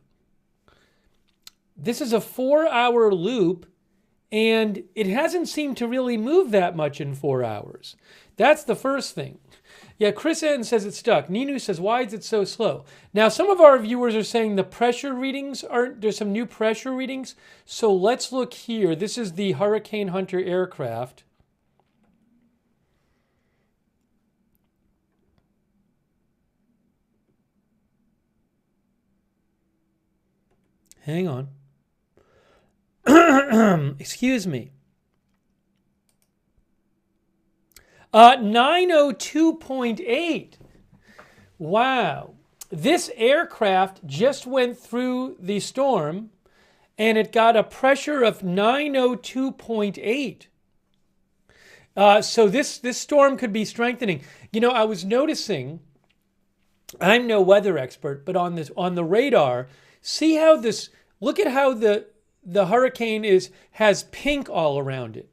This is a 4-hour loop, and it hasn't seemed to really move that much in 4 hours. That's the first thing. Yeah, Chris N says it's stuck. Ninu says, why is it so slow? Now, some of our viewers are saying the pressure readings aren't, there's some new pressure readings. So let's look here. This is the Hurricane Hunter aircraft. Hang on. Excuse me. 902.8. Wow. This aircraft just went through the storm and it got a pressure of 902.8. So this storm could be strengthening. You know, I was noticing, I'm no weather expert, but on the radar, see how this, look at how the hurricane has pink all around it.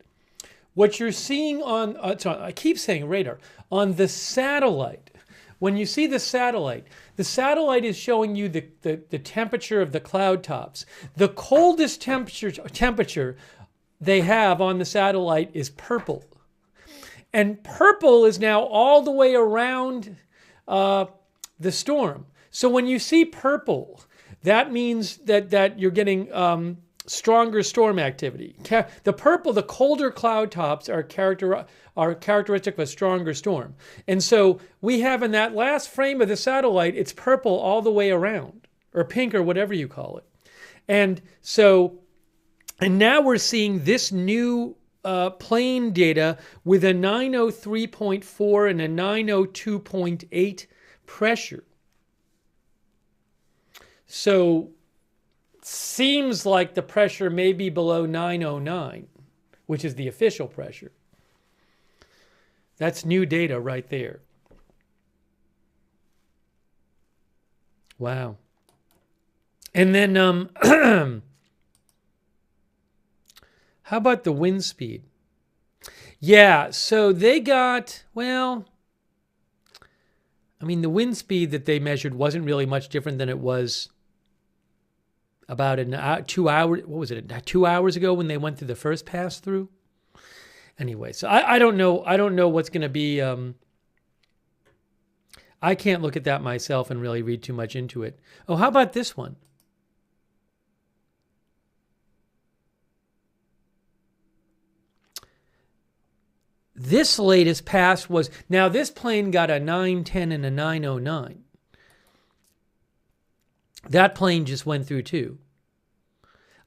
What you're seeing on, I keep saying radar, on the satellite, when you see the satellite is showing you the temperature of the cloud tops. The coldest temperature they have on the satellite is purple. And purple is now all the way around the storm. So when you see purple, that means that you're getting stronger storm activity. The purple, the colder cloud tops are characteristic of a stronger storm. And so we have in that last frame of the satellite, it's purple all the way around, or pink, or whatever you call it. And so, and now we're seeing this new plane data with a 903.4 and a 902.8 pressure. So seems like the pressure may be below 909, which is the official pressure. That's new data right there. Wow. And then how about the wind speed? Yeah, so they got, well, I mean, the wind speed that they measured wasn't really much different than it was about 2 hours, what was it, 2 hours ago when they went through the first pass through? Anyway, so I don't know. I don't know what's going to be. I can't look at that myself and really read too much into it. Oh, how about this one? This latest pass was, now this plane got a 910 and a 909. That plane just went through too.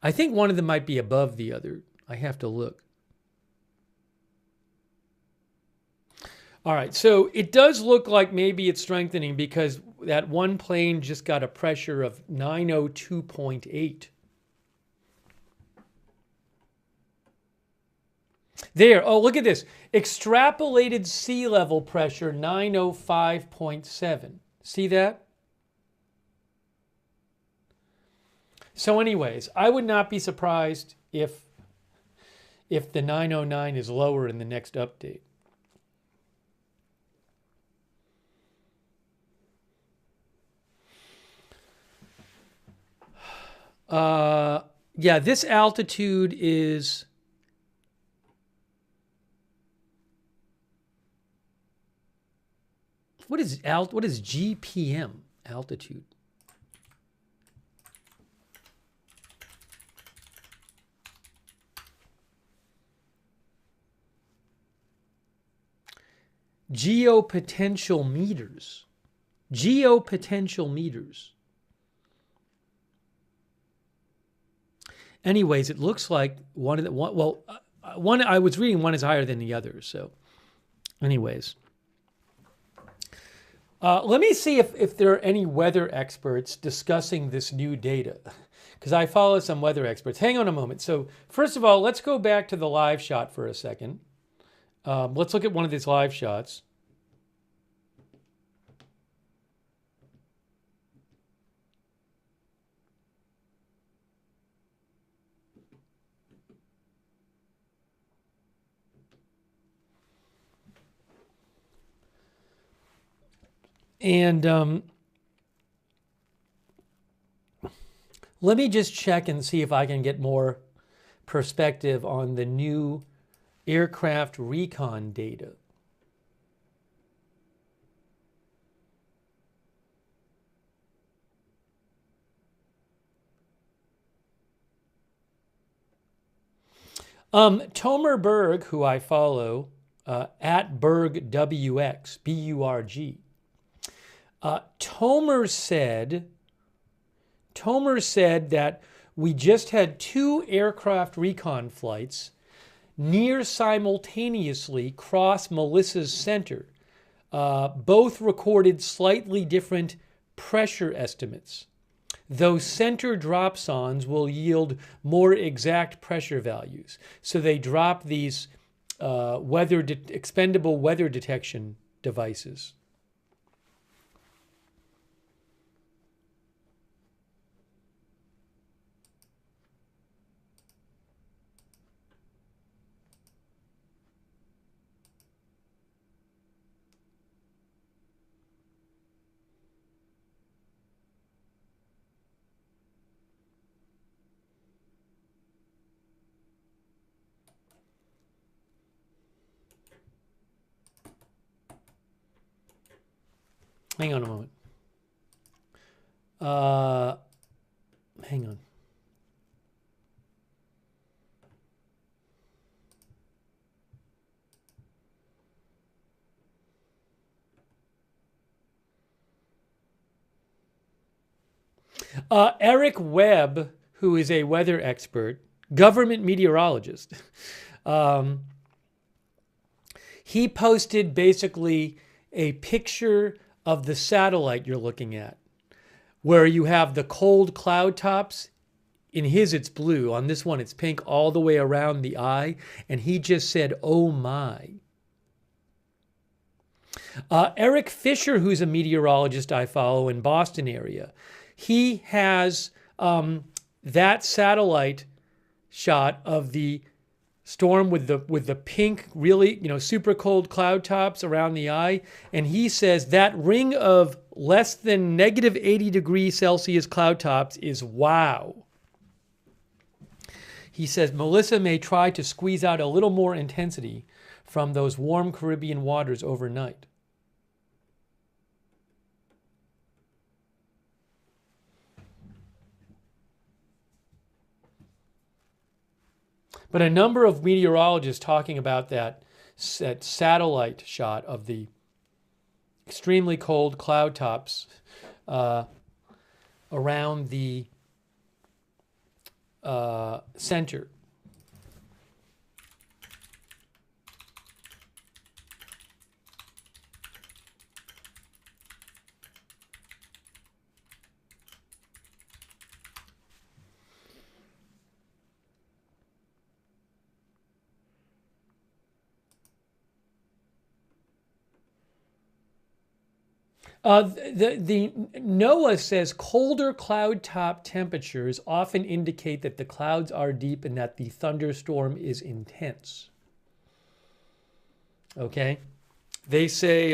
I think one of them might be above the other. I have to look. All right, so it does look like maybe it's strengthening because that one plane just got a pressure of 902.8. There, oh, look at this. Extrapolated sea level pressure, 905.7. See that? So anyways, I would not be surprised if the 909 is lower in the next update. Yeah, this altitude is what is GPM altitude? geopotential meters. Geopotential meters. Anyways, it looks like one I was reading one is higher than the other. So, anyways, let me see if there are any weather experts discussing this new data, because I follow some weather experts. Hang on a moment. So, first of all, let's go back to the live shot for a second. Let's look at one of these live shots. And let me just check and see if I can get more perspective on the new aircraft recon data. Tomer Berg, who I follow, at BergWX, B-U-R-G. Tomer said that we just had 2 aircraft recon flights near simultaneously cross Melissa's center. Both recorded slightly different pressure estimates. Those center drop-ons will yield more exact pressure values. So they drop these expendable weather detection devices. Hang on a moment. Hang on. Eric Webb, who is a weather expert, government meteorologist, he posted basically a picture of the satellite you're looking at, where you have the cold cloud tops. In his, it's blue. On this one, it's pink all the way around the eye. And he just said, oh my. Eric Fisher, who's a meteorologist I follow in Boston area, he has that satellite shot of the storm with the pink, really, super cold cloud tops around the eye. And he says that ring of less than negative 80 degrees Celsius cloud tops is wow. He says Melissa may try to squeeze out a little more intensity from those warm Caribbean waters overnight. But a number of meteorologists talking about that satellite shot of the extremely cold cloud tops around the center. The NOAA says colder cloud top temperatures often indicate that the clouds are deep and that the thunderstorm is intense. Okay? They say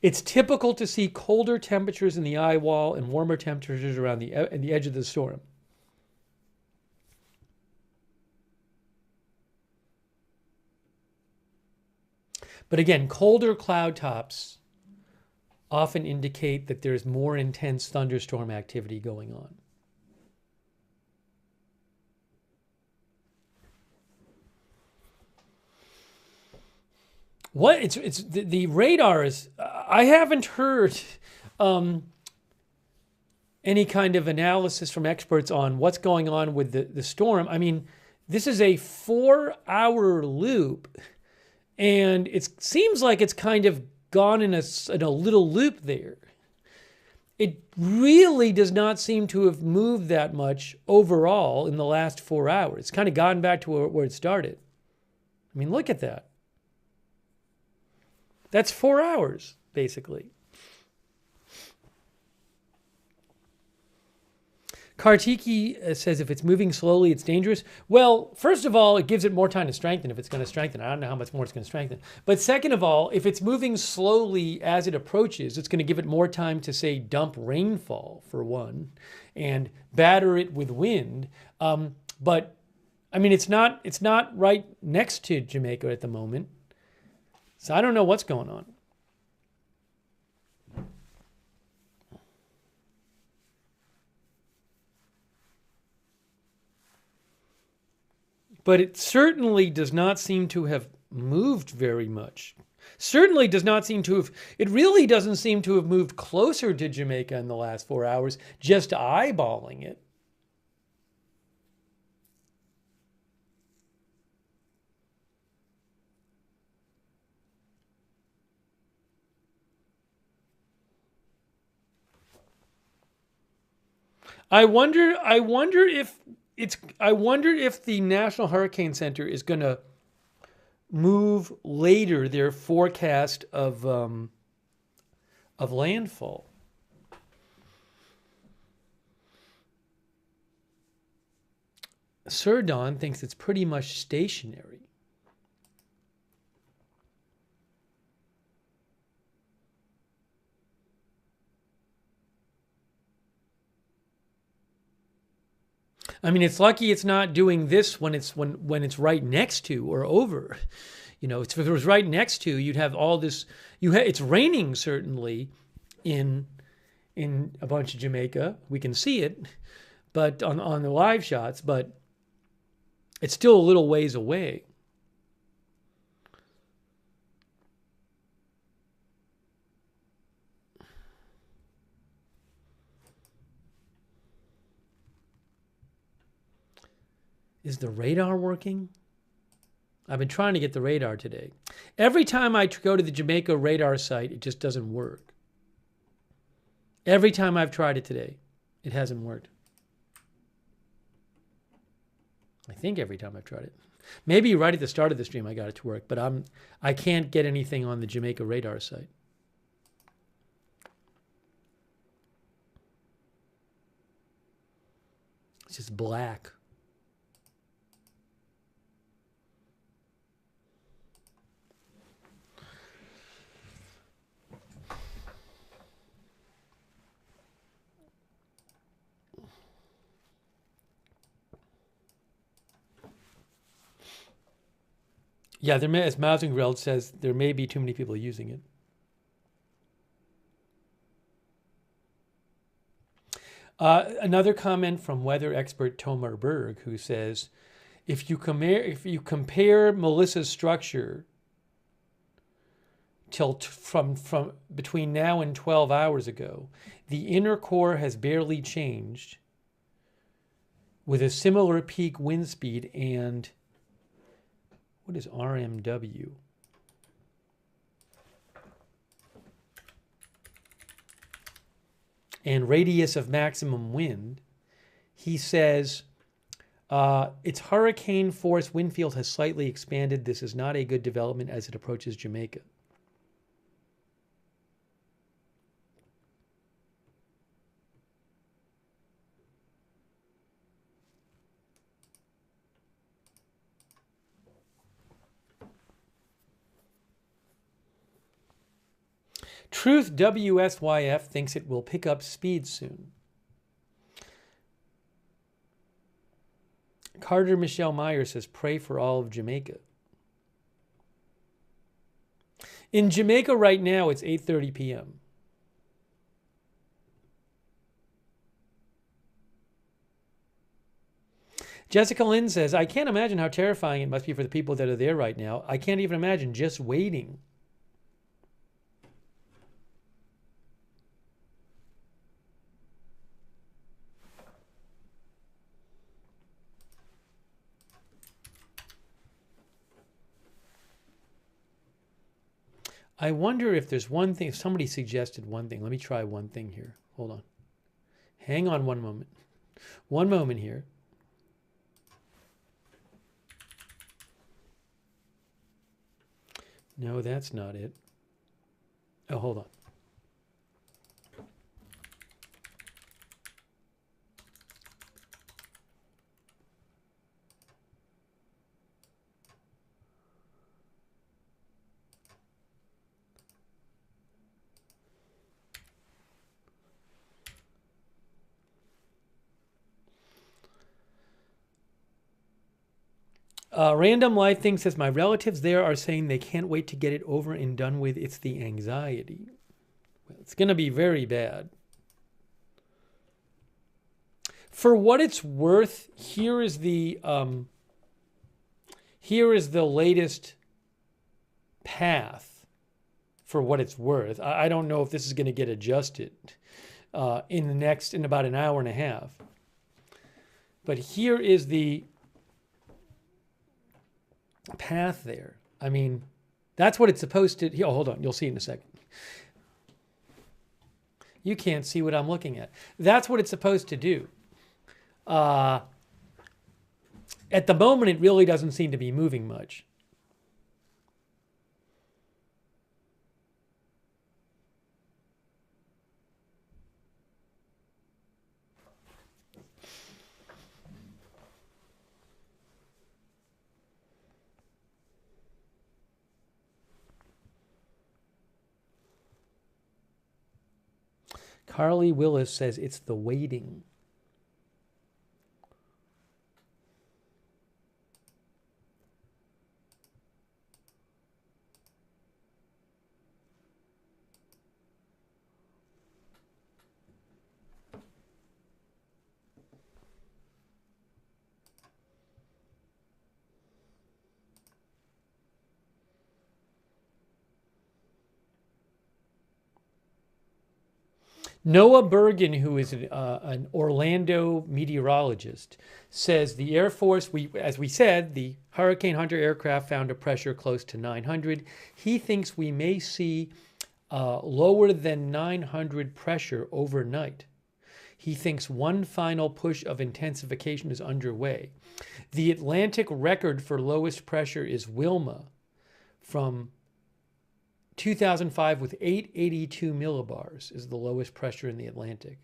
it's typical to see colder temperatures in the eye wall and warmer temperatures around the edge of the storm. But again, colder cloud tops often indicate that there's more intense thunderstorm activity going on. What it's the radar is. I haven't heard any kind of analysis from experts on what's going on with the storm. I mean, this is a 4-hour loop, and it seems like it's kind of gone in a little loop there. It really does not seem to have moved that much overall in the last 4 hours. It's kind of gone back to where it started. I mean, look at that. That's 4 hours, basically. Kartiki says if it's moving slowly, it's dangerous. Well, first of all, it gives it more time to strengthen if it's going to strengthen. I don't know how much more it's going to strengthen. But second of all, if it's moving slowly as it approaches, it's going to give it more time to, say, dump rainfall, for one, and batter it with wind. But, I mean, it's not right next to Jamaica at the moment. So I don't know what's going on. But it certainly does not seem to have moved very much. Certainly does not seem to have, it really doesn't seem to have moved closer to Jamaica in the last 4 hours, just eyeballing it. I wonder if the National Hurricane Center is going to move later their forecast of landfall. Sir Don thinks it's pretty much stationary. I mean, it's lucky it's not doing this when it's right next to or over. You know, if it was right next to, you'd have all this. It's raining certainly in a bunch of Jamaica. We can see it, but on the live shots, but it's still a little ways away. Is the radar working? I've been trying to get the radar today. Every time I go to the Jamaica radar site, it just doesn't work. Every time I've tried it today, it hasn't worked. I think every time I've tried it. Maybe right at the start of the stream I got it to work, but I can't get anything on the Jamaica radar site. It's just black. Yeah, as Mousing Greld says, there may be too many people using it. Another comment from weather expert Tomar Berg, who says, if you compare Melissa's structure from between now and 12 hours ago, the inner core has barely changed, with a similar peak wind speed and what is RMW? And radius of maximum wind. He says, its hurricane force wind field has slightly expanded. This is not a good development as it approaches Jamaica. Truth WSYF thinks it will pick up speed soon. Carter Michelle Meyer says, pray for all of Jamaica. In Jamaica right now, it's 8:30 p.m. Jessica Lynn says, I can't imagine how terrifying it must be for the people that are there right now. I can't even imagine just waiting. I wonder if there's one thing, if somebody suggested one thing. Let me try one thing here. Hold on. Hang on one moment. One moment here. No, that's not it. Oh, hold on. Random Life Thing says, my relatives there are saying they can't wait to get it over and done with. It's the anxiety. Well, it's going to be very bad. For what it's worth, here is the latest path. For what it's worth, I don't know if this is going to get adjusted in about an hour and a half. But here is the path there. I mean, that's what it's supposed to. Oh, hold on. You'll see in a second. You can't see what I'm looking at. That's what it's supposed to do. At the moment, it really doesn't seem to be moving much. Carly Willis says it's the waiting. Noah Bergen, who is an Orlando meteorologist, says the Air Force, as we said, the Hurricane Hunter aircraft found a pressure close to 900. He thinks we may see lower than 900 pressure overnight. He thinks one final push of intensification is underway. The Atlantic record for lowest pressure is Wilma from 2005 with 882 millibars is the lowest pressure in the Atlantic.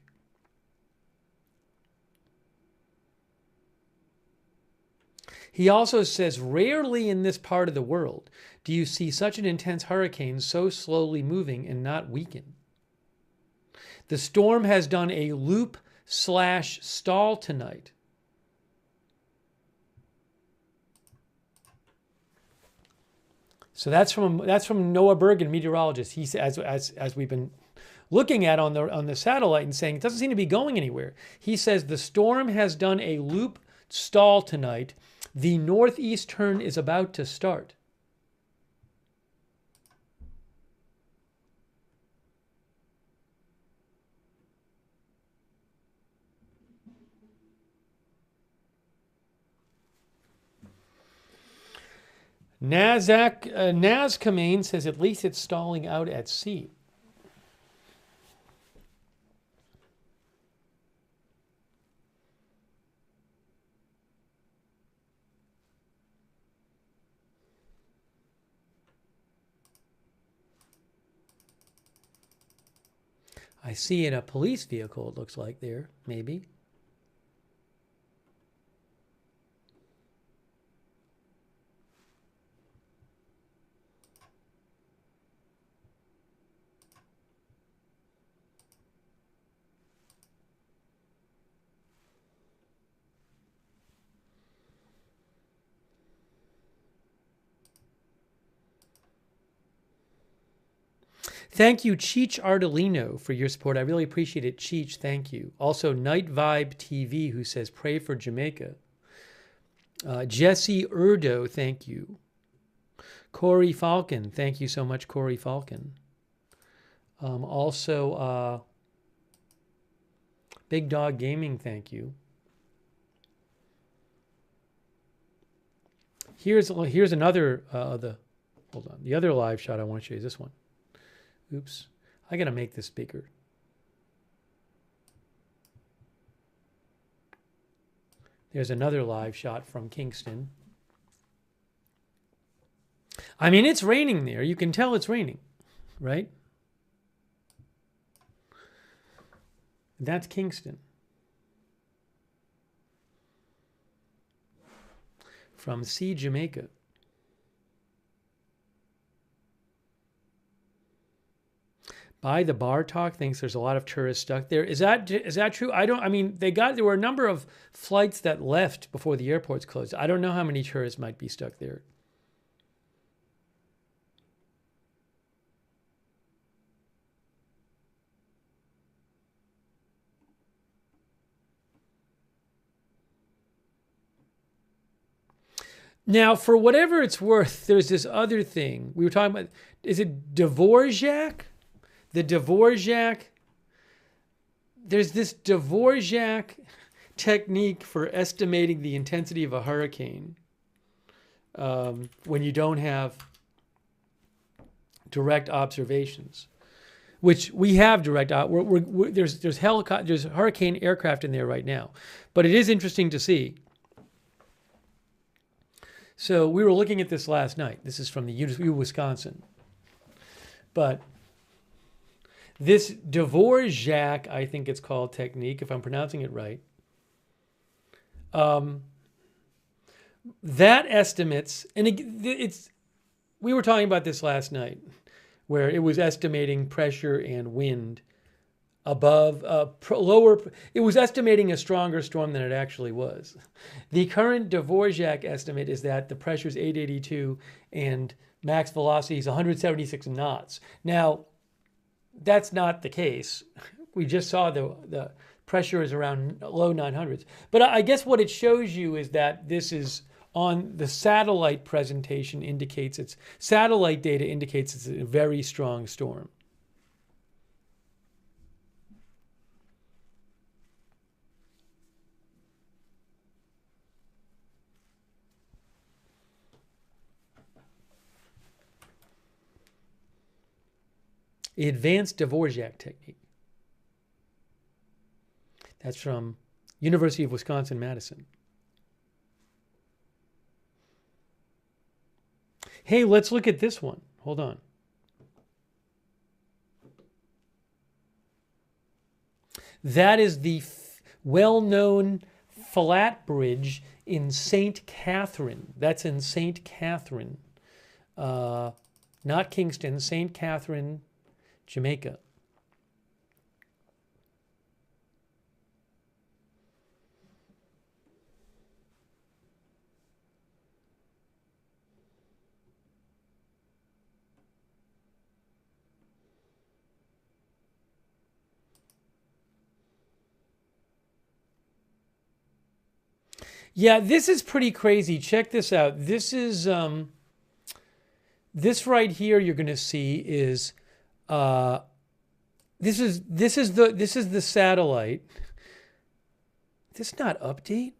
He also says, rarely in this part of the world do you see such an intense hurricane so slowly moving and not weaken. The storm has done a loop/stall tonight. So that's from Noah Bergen, meteorologist. He says, as we've been looking at on the satellite and saying it doesn't seem to be going anywhere. He says the storm has done a loop stall tonight. The northeast turn is about to start. Naz Kamain says at least it's stalling out at sea. I see in a police vehicle, it looks like there, maybe. Thank you, Cheech Ardolino, for your support. I really appreciate it. Cheech, thank you. Also, Night Vibe TV, who says, pray for Jamaica. Jesse Urdo, thank you. Corey Falcon, thank you so much, Corey Falcon. Also, Big Dog Gaming, thank you. Here's another hold on. The other live shot I want to show you is this one. Oops, I gotta make this bigger. There's another live shot from Kingston. I mean, it's raining there. You can tell it's raining, right? That's Kingston. From Sea Jamaica. By the Bar Talk thinks there's a lot of tourists stuck there. Is that true? There were a number of flights that left before the airports closed. I don't know how many tourists might be stuck there. Now, for whatever it's worth, there's this other thing. We were talking about, is it Dvorak? The Dvorak. There's this Dvorak technique for estimating the intensity of a hurricane when you don't have direct observations, which we have direct. There's hurricane aircraft in there right now, but it is interesting to see. So we were looking at this last night. This is from the U of Wisconsin. But this Dvorak, I think it's called, technique, if I'm pronouncing it right, that estimates, and we were talking about this last night, where it was estimating pressure and wind above, lower, it was estimating a stronger storm than it actually was. The current Dvorak estimate is that the pressure is 882 and max velocity is 176 knots. Now, that's not the case. We just saw the pressure is around low 900s. But I guess what it shows you is that this is on the satellite presentation satellite data indicates it's a very strong storm. The advanced Dvorak technique. That's from University of Wisconsin-Madison. Hey, let's look at this one. Hold on. That is the well-known flat bridge in St. Catherine. That's in St. Catherine. Not Kingston, St. Catherine, Jamaica. Yeah, this is pretty crazy. Check this out. This is this right here you're going to see is this is the satellite. This not update?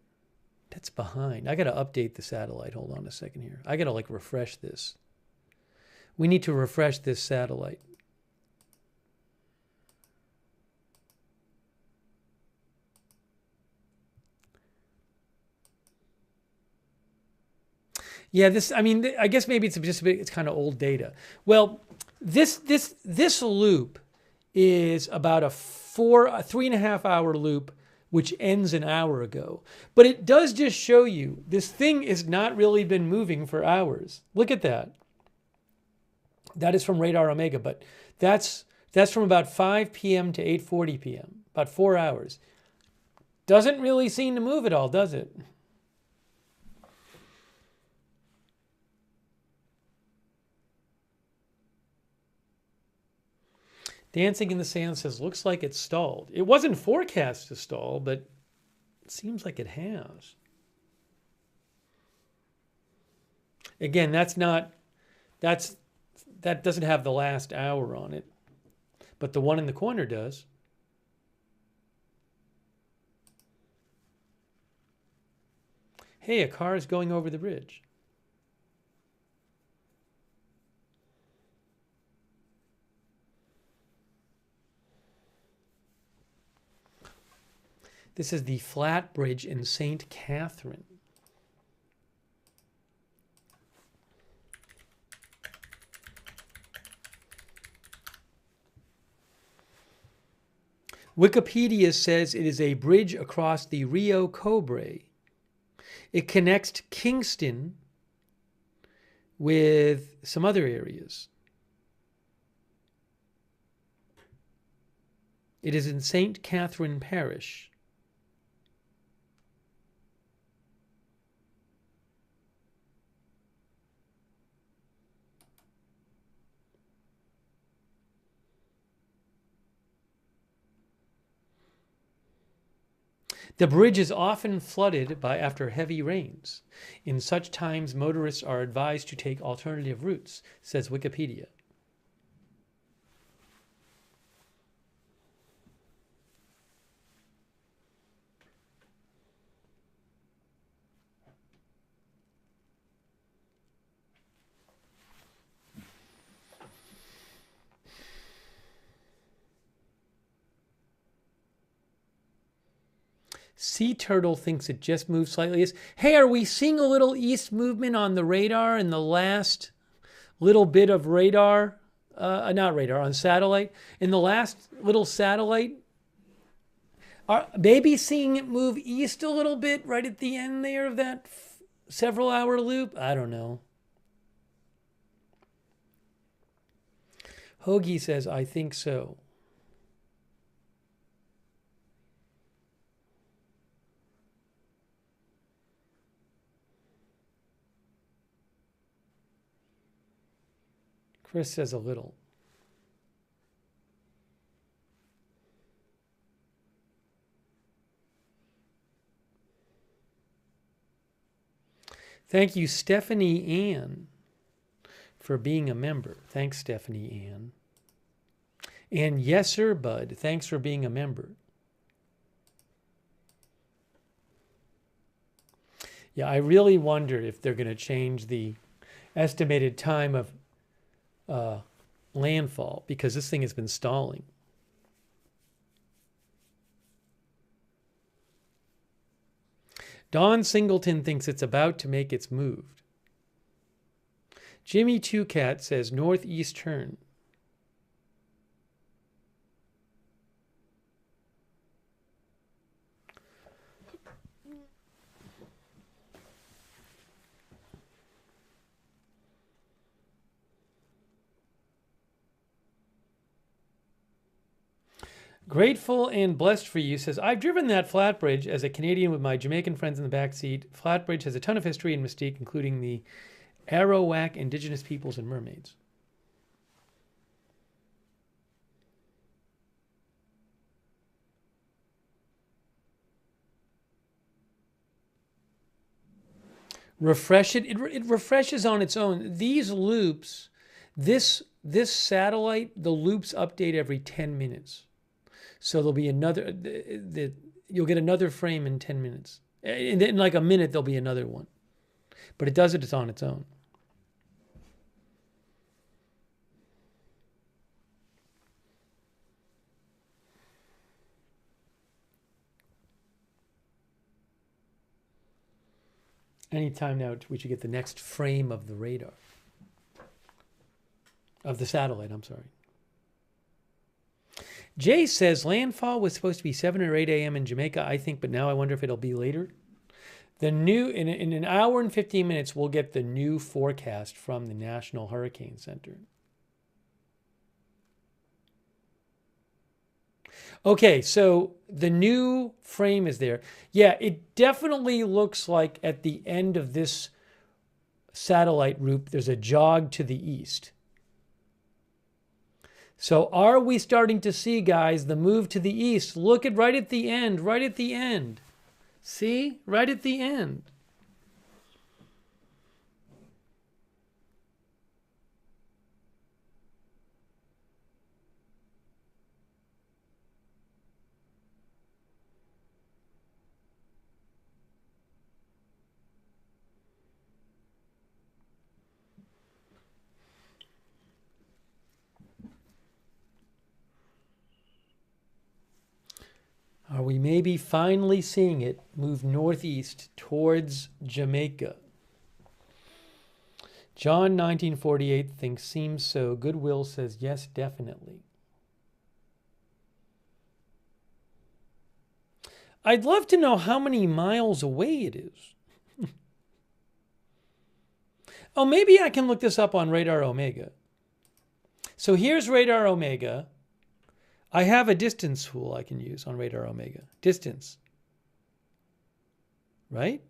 That's behind. I got to update the satellite. Hold on a second here. I got to refresh this. We need to refresh this satellite. Yeah, I guess maybe it's kind of old data. Well, this loop is about a 3.5 hour loop, which ends an hour ago. But it does just show you this thing has not really been moving for hours. Look at that. That is from Radar Omega, but that's from about 5 p.m. to 8:40 p.m., about 4 hours. Doesn't really seem to move at all, does it? Dancing in the Sand says, looks like it's stalled. It wasn't forecast to stall, but it seems like it has. Again, that doesn't have the last hour on it, but the one in the corner does. Hey, a car is going over the bridge. This is the flat bridge in St. Catherine. Wikipedia says it is a bridge across the Rio Cobre. It connects Kingston with some other areas. It is in St. Catherine Parish. The bridge is often flooded after heavy rains. In such times, motorists are advised to take alternative routes, says Wikipedia. Sea Turtle thinks it just moved slightly east. Hey, are we seeing a little east movement on the radar in the last little bit of radar? Not radar, on satellite. In the last little satellite, maybe seeing it move east a little bit right at the end there of that several hour loop? I don't know. Hoagie says, I think so. Chris says a little. Thank you, Stephanie Ann, for being a member. Thanks, Stephanie Ann. And yes, sir, Bud. Thanks for being a member. Yeah, I really wonder if they're going to change the estimated time of landfall, because this thing has been stalling. Don Singleton thinks it's about to make its move. Jimmy Two Cat says northeast turn. Grateful and blessed for you says, I've driven that flat bridge as a Canadian with my Jamaican friends in the back seat. Flat bridge has a ton of history and mystique, including the Arawak indigenous peoples and mermaids. Refresh it. It refreshes on its own. These loops, this satellite, the loops update every 10 minutes. So there'll be another, you'll get another frame in 10 minutes. In like a minute, there'll be another one. But it does it on its own. Anytime now, we should get the next frame of the radar. Of the satellite, I'm sorry. Jay says landfall was supposed to be 7 or 8 a.m. in Jamaica, I think, but now I wonder if it'll be later. The new in an hour and 15 minutes, we'll get the new forecast from the National Hurricane Center. Okay, so the new frame is there. Yeah, it definitely looks like at the end of this satellite route, there's a jog to the east. So are we starting to see, guys, the move to the east? Look at right at the end, right at the end. See? Right at the end. we may be finally seeing it move northeast towards Jamaica. John 1948 thinks seems so. Goodwill says yes, definitely. I'd love to know how many miles away it is. Oh, maybe I can look this up on Radar Omega. So here's Radar Omega. I have a distance tool I can use on Radar Omega. Distance. Right?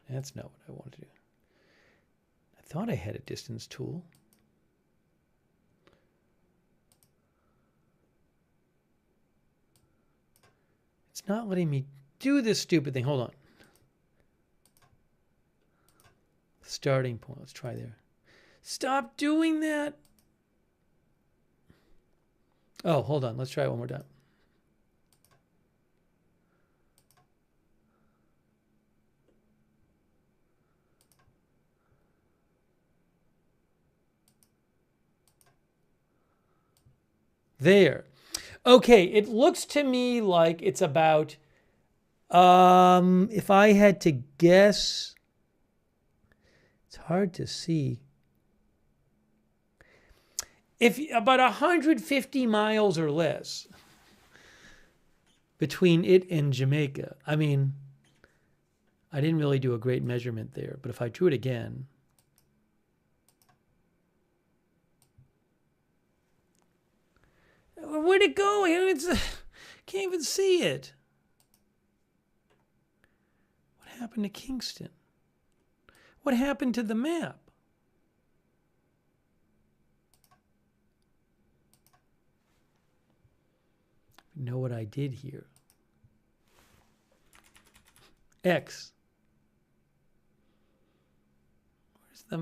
That's not what I want to do. I thought I had a distance tool. It's not letting me do this stupid thing. Hold on. Starting point. Let's try there. Stop doing that. Oh, hold on. Let's try it one more time. There. Okay, it looks to me like it's about, if I had to guess, it's hard to see. If about 150 miles or less between it and Jamaica. I mean, I didn't really do a great measurement there, but if I drew it again, where'd it go? Can't even see it. What happened to Kingston? What happened to the map? Know what I did here. X.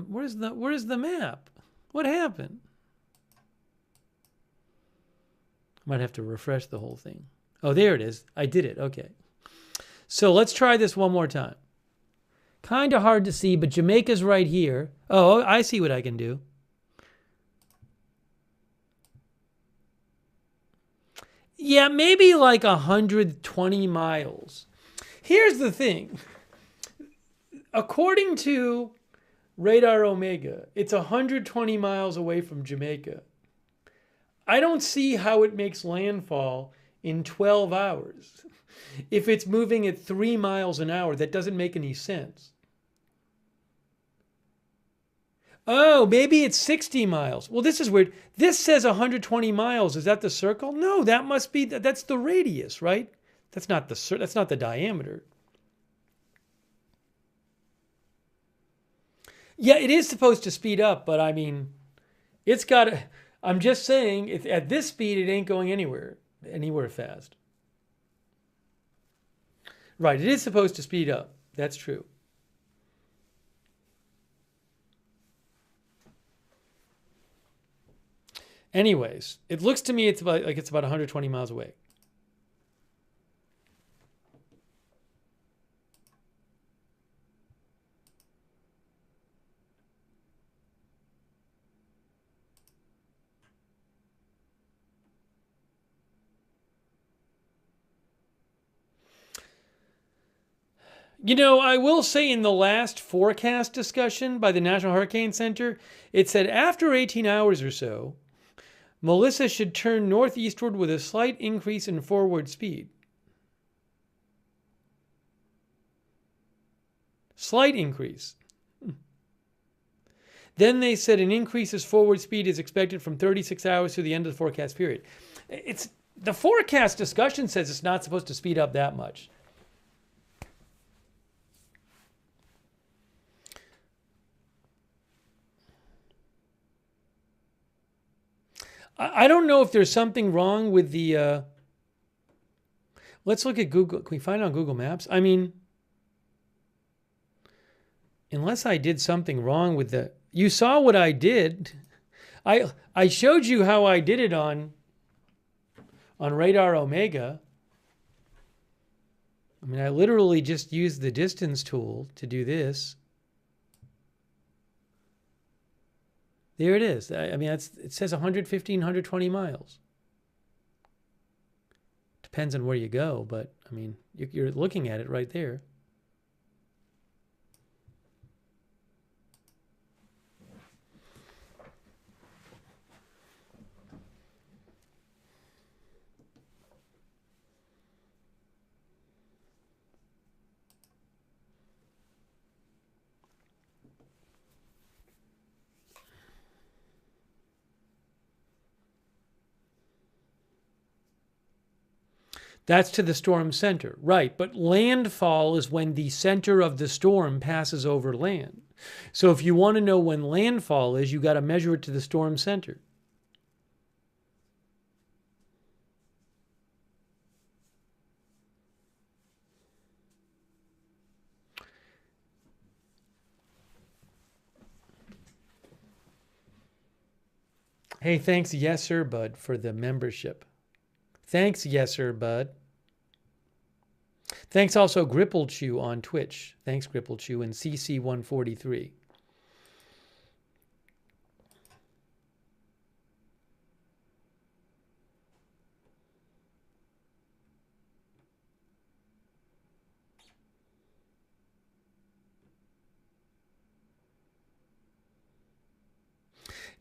Where's the map? What happened? Might have to refresh the whole thing. Oh, there it is. I did it. Okay. So let's try this one more time. Kind of hard to see, but Jamaica's right here. Oh, I see what I can do. Yeah, maybe like 120 miles. Here's the thing. According to Radar Omega, it's 120 miles away from Jamaica. I don't see how it makes landfall in 12 hours. If it's moving at 3 miles an hour, that doesn't make any sense. Oh, maybe it's 60 miles. Well, this is weird. This says 120 miles. Is that the circle? No, that must be, that's the radius, right? That's not the diameter. Yeah, it is supposed to speed up, but I mean, it's got to, I'm just saying, at this speed, it ain't going anywhere fast. Right, it is supposed to speed up. That's true. Anyways, it looks to me it's about 120 miles away. You know, I will say in the last forecast discussion by the National Hurricane Center, it said after 18 hours or so, Melissa should turn northeastward with a slight increase in forward speed. Slight increase. Then they said an increase in forward speed is expected from 36 hours to the end of the forecast period. The forecast discussion says it's not supposed to speed up that much. I don't know if there's something wrong with the... let's look at Google. Can we find it on Google Maps? I mean, unless I did something wrong with the... You saw what I did. I showed you how I did it on Radar Omega. I mean, I literally just used the distance tool to do this. There it is. I mean, it says 115, 120 miles. Depends on where you go, but I mean, you're looking at it right there. That's to the storm center, right? But landfall is when the center of the storm passes over land. So if you want to know when landfall is, you got to measure it to the storm center. Hey, thanks, Yes Sir Bud, for the membership. Thanks, Yes Sir Bud. Thanks also Gripplechew on Twitch. Thanks, Gripplechew, and CC143.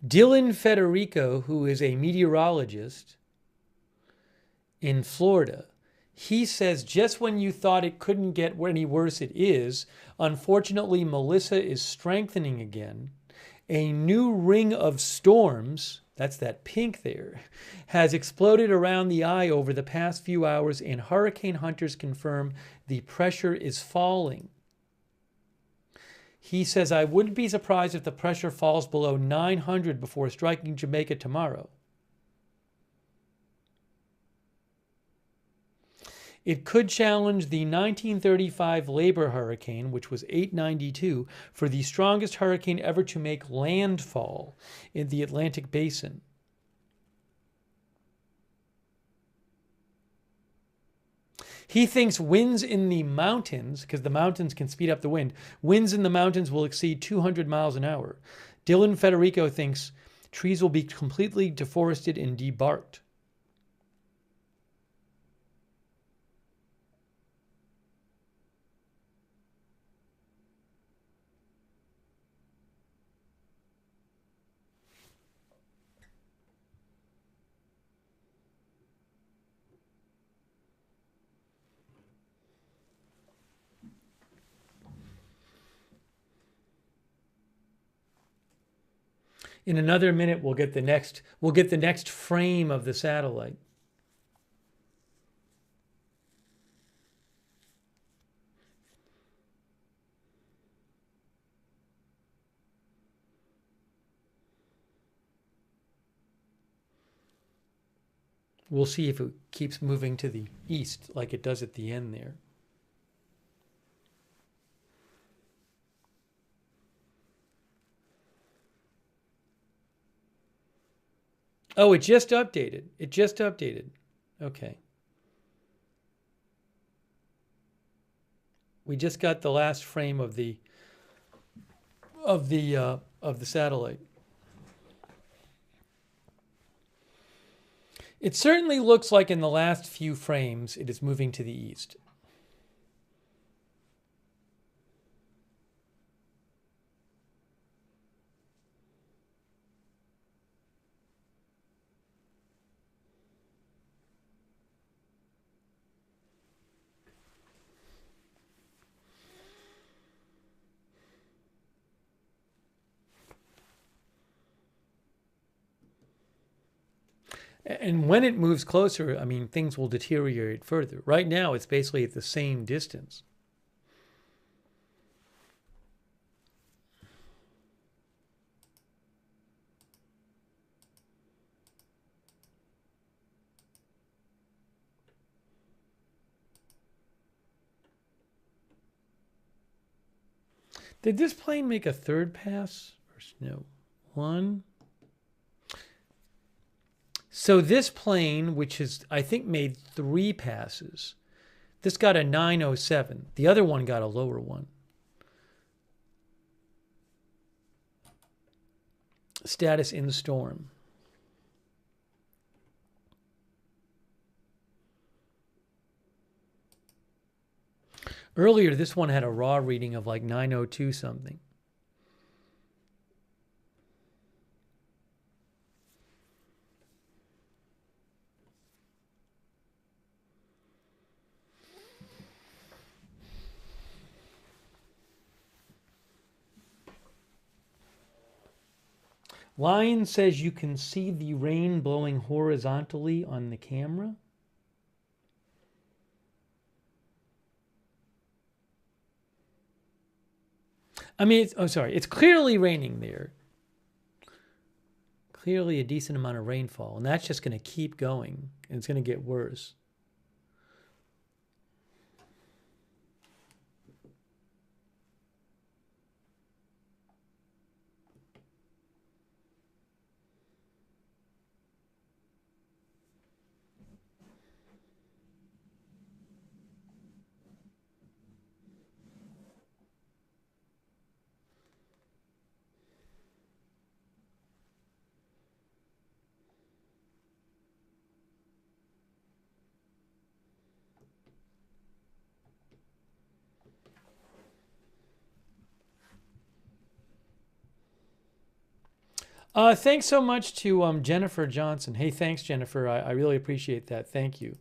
Dylan Federico, who is a meteorologist in Florida, he says just when you thought it couldn't get any worse, it is. Unfortunately, Melissa is strengthening again. A new ring of storms, that's that pink there, has exploded around the eye over the past few hours, and hurricane hunters confirm the pressure is falling. He says, I wouldn't be surprised if the pressure falls below 900 before striking Jamaica tomorrow. It could challenge the 1935 Labor hurricane, which was 892, for the strongest hurricane ever to make landfall in the Atlantic Basin. He thinks winds in the mountains, because the mountains can speed up the wind, winds in the mountains will exceed 200 miles an hour. Dylan Federico thinks trees will be completely deforested and debarked. In another minute, we'll get the next frame of the satellite. We'll see if it keeps moving to the east like it does at the end there. Oh, it just updated. It just updated. Okay. We just got the last frame of the satellite. It certainly looks like in the last few frames it is moving to the east. And when it moves closer, I mean, things will deteriorate further. Right now, it's basically at the same distance. Did this plane make a third pass? Or no? One. So this plane, which has, I think, made 3 passes, this got a 907. The other one got a lower one. Status in storm. Earlier, this one had a raw reading of like 902 something. Lion says you can see the rain blowing horizontally on the camera. I mean, it's clearly raining there. Clearly a decent amount of rainfall, and that's just going to keep going, and it's going to get worse. Thanks so much to Jennifer Johnson. Hey, thanks, Jennifer. I really appreciate that. Thank you.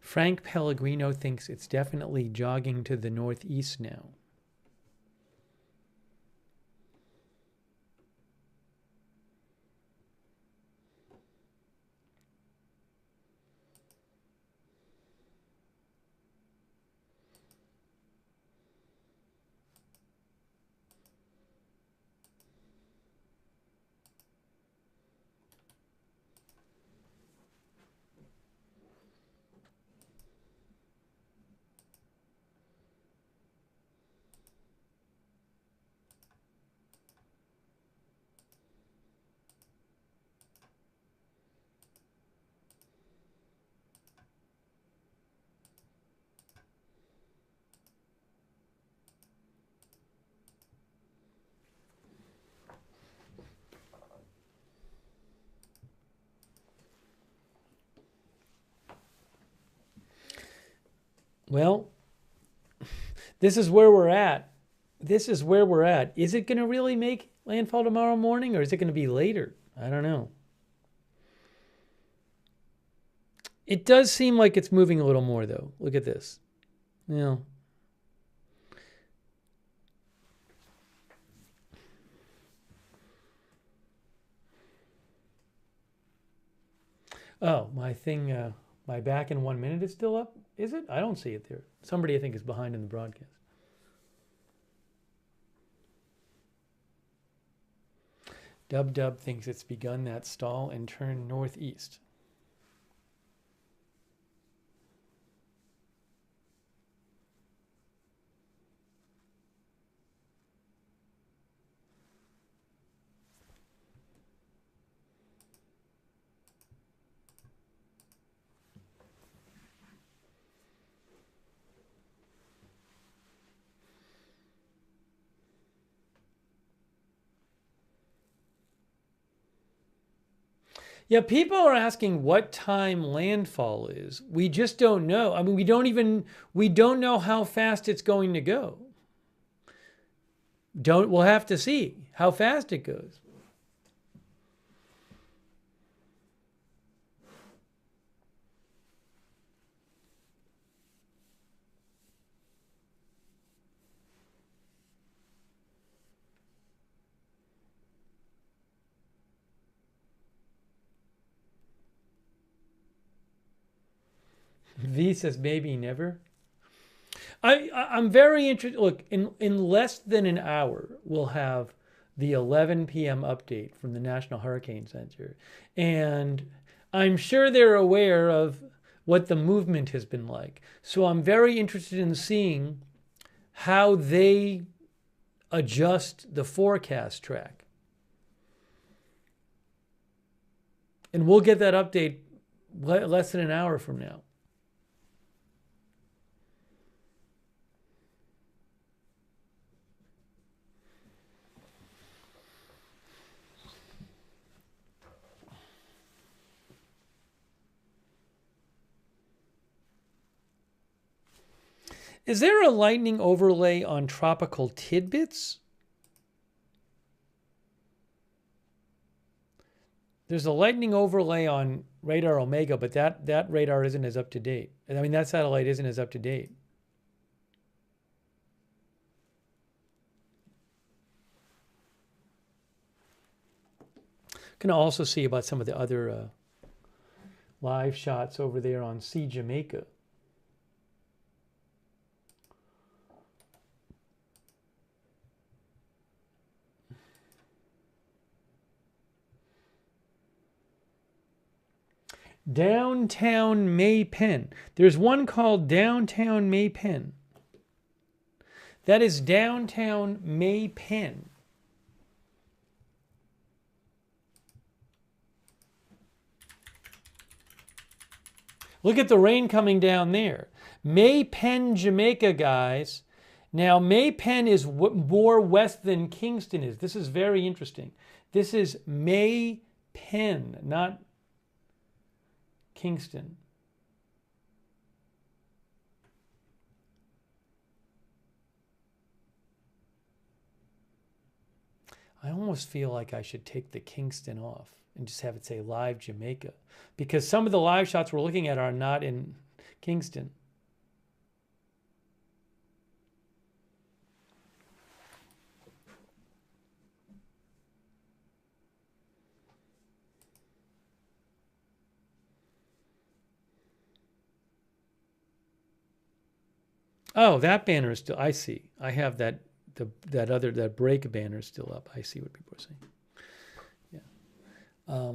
Frank Pellegrino thinks it's definitely jogging to the northeast now. Well, this is where we're at. This is where we're at. Is it going to really make landfall tomorrow morning, or is it going to be later? I don't know. It does seem like it's moving a little more, though. Look at this. You know. Oh, my thing, my back in 1 minute is still up. Is it? I don't see it there. Somebody, I think, is behind in the broadcast. Dub thinks it's begun that stall and turned northeast. Yeah, people are asking what time landfall is. We just don't know. I mean, we don't know how fast it's going to go. We'll have to see how fast it goes. V says maybe never. I'm very interested. Look, in less than an hour, we'll have the 11 p.m. update from the National Hurricane Center. And I'm sure they're aware of what the movement has been like. So I'm very interested in seeing how they adjust the forecast track. And we'll get that update less than an hour from now. Is there a lightning overlay on tropical tidbits? There's a lightning overlay on radar Omega, but that radar isn't as up to date. I mean, that satellite isn't as up to date. Can also see about some of the other live shots over there on Sea Jamaica. Downtown May Pen. There's one called Downtown May Pen. That is Downtown May Pen. Look at the rain coming down there. May Pen, Jamaica, guys. Now, May Pen is more west than Kingston is. This is very interesting. This is May Pen, not Kingston. I almost feel like I should take the Kingston off and just have it say live Jamaica, because some of the live shots we're looking at are not in Kingston. Oh, that banner is still, I see. I have that that break banner is still up. I see what people are saying. Yeah.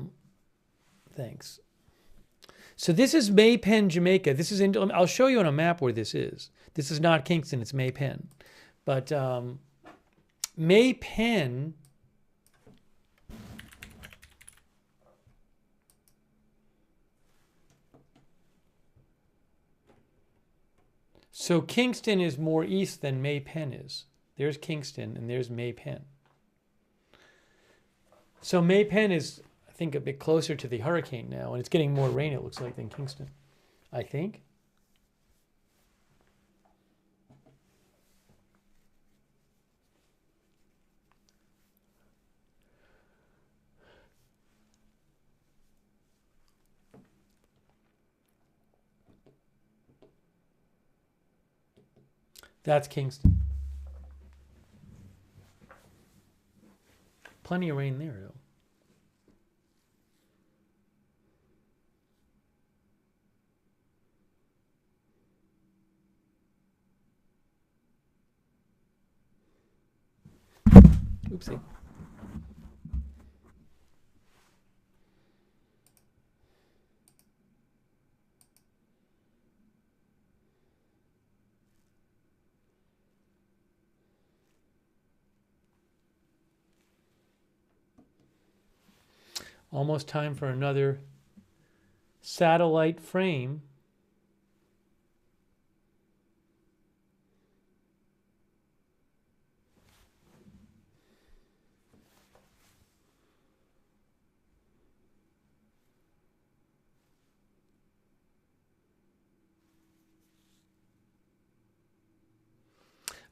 Thanks. So this is May Pen, Jamaica. This is I'll show you on a map where this is. This is not Kingston, it's May Pen. But May Pen so Kingston is more east than May Pen is. There's Kingston and there's May Pen. So May Pen is, I think, a bit closer to the hurricane now, and it's getting more rain, it looks like, than Kingston, I think. That's Kingston. Plenty of rain there, though. Oopsie. Almost time for another satellite frame.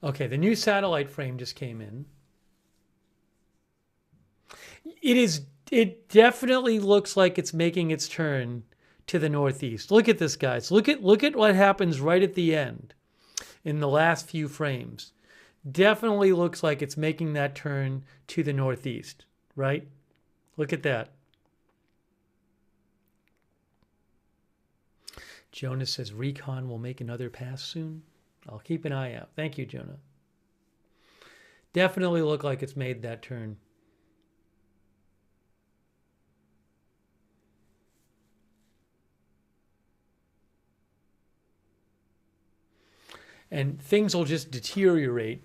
Okay, the new satellite frame just came in. It definitely looks like it's making its turn to the northeast. Look at this, guys. Look at what happens right at the end in the last few frames. Definitely looks like it's making that turn to the northeast, right? Look at that. Jonah says Recon will make another pass soon. I'll keep an eye out. Thank you, Jonah. Definitely look like it's made that turn. And things will just deteriorate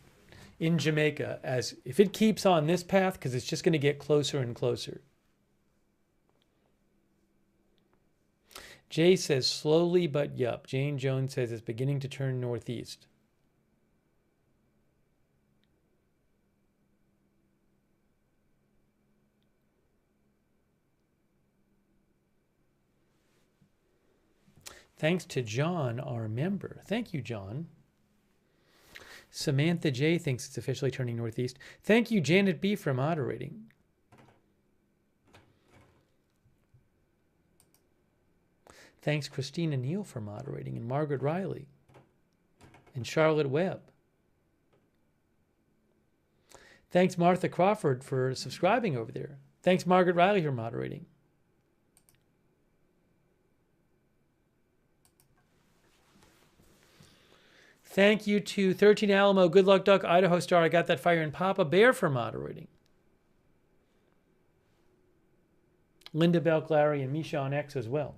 in Jamaica as if it keeps on this path, because it's just going to get closer and closer. Jay says slowly but yup. Jane Jones says it's beginning to turn northeast. Thanks to John, our member. Thank you, John. Samantha J thinks it's officially turning northeast. Thank you, Janet B, for moderating. Thanks, Christina Neal, for moderating, and Margaret Riley, and Charlotte Webb. Thanks, Martha Crawford, for subscribing over there. Thanks, Margaret Riley, for moderating. Thank you to 13 Alamo, Good Luck Duck, Idaho Star, I Got That Fire, and Papa Bear for moderating. Linda Belk, Larry, and Misha on X as well.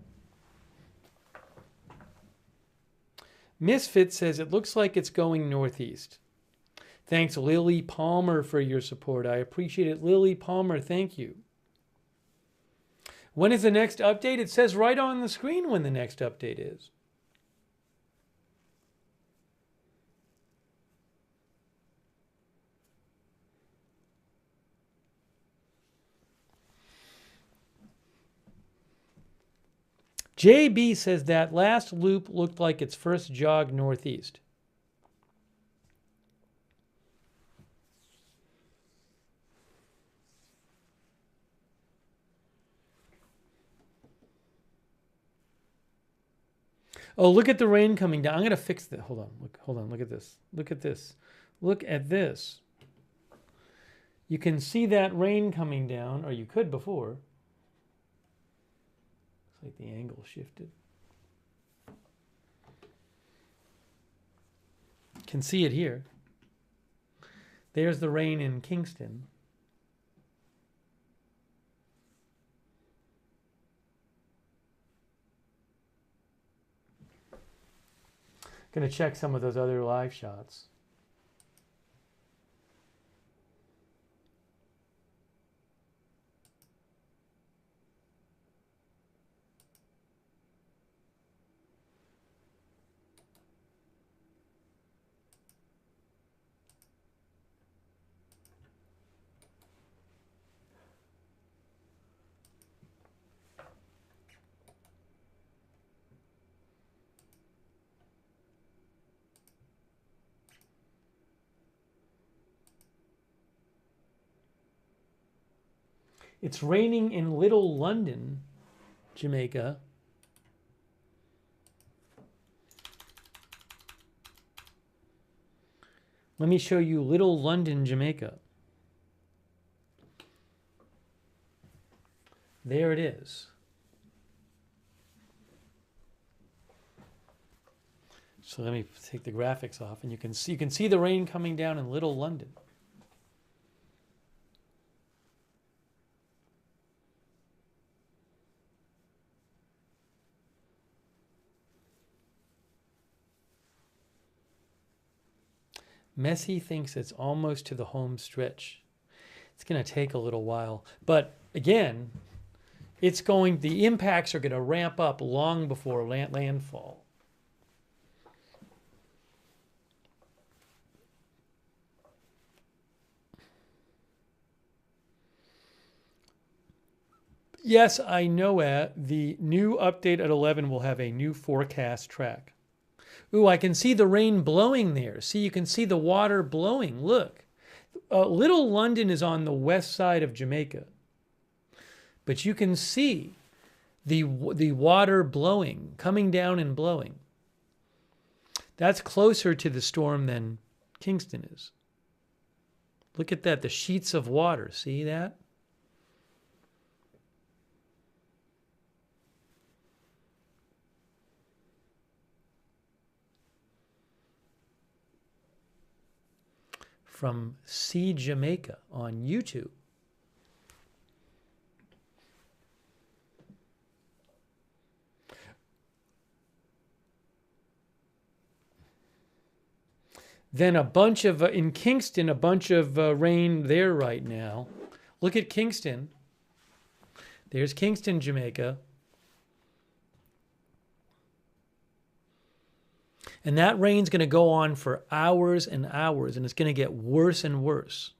Misfit says it looks like it's going northeast. Thanks, Lily Palmer, for your support. I appreciate it. Lily Palmer, thank you. When is the next update? It says right on the screen when the next update is. JB says that last loop looked like its first jog northeast. Oh, look at the rain coming down. I'm going to fix that. Hold on. Look at this. Look at this. Look at this. You can see that rain coming down, or you could before. Like the angle shifted. Can see it here. There's the rain in Kingston. Going to check some of those other live shots. It's raining in Little London, Jamaica. Let me show you Little London, Jamaica. There it is. So let me take the graphics off, and you can see the rain coming down in Little London. Messi thinks it's almost to the home stretch. It's going to take a little while. But again, the impacts are going to ramp up long before landfall. Yes, I know the new update at 11 will have a new forecast track. Ooh, I can see the rain blowing there. See, you can see the water blowing. Look. Little London is on the west side of Jamaica. But you can see the water blowing, coming down and blowing. That's closer to the storm than Kingston is. Look at that, the sheets of water. See that? From See Jamaica on YouTube. Then a bunch of, in Kingston, a bunch of rain there right now. Look at Kingston. There's Kingston, Jamaica. And that rain's going to go on for hours and hours, and it's going to get worse and worse.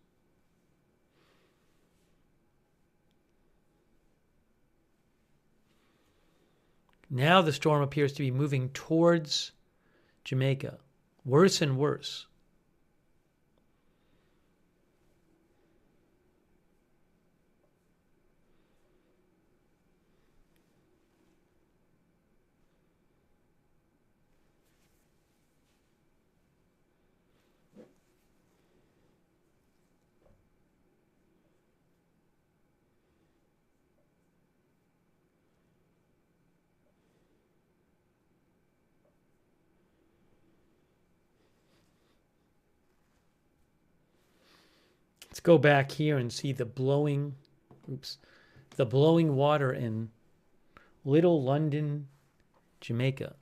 Now the storm appears to be moving towards Jamaica. Worse and worse. Let's go back here and see the blowing, the blowing water in Little London, Jamaica.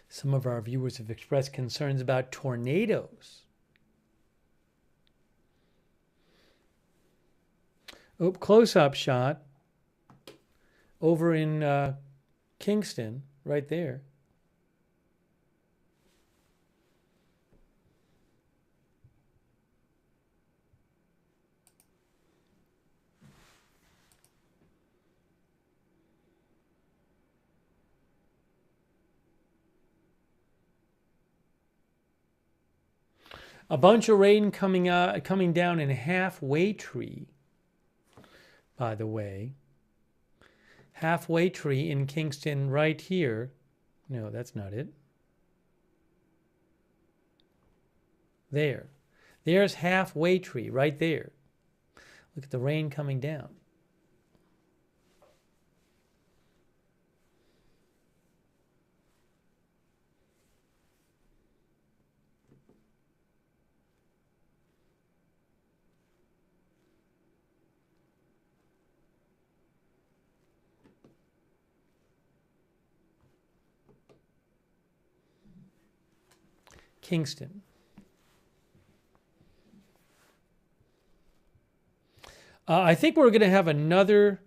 Some of our viewers have expressed concerns about tornadoes. Oh, close-up shot over in Kingston, right there. A bunch of rain coming down in Halfway Tree, by the way. Halfway Tree in Kingston right here. No, that's not it. There. There's Halfway Tree right there. Look at the rain coming down. Kingston. I think we're going to have another.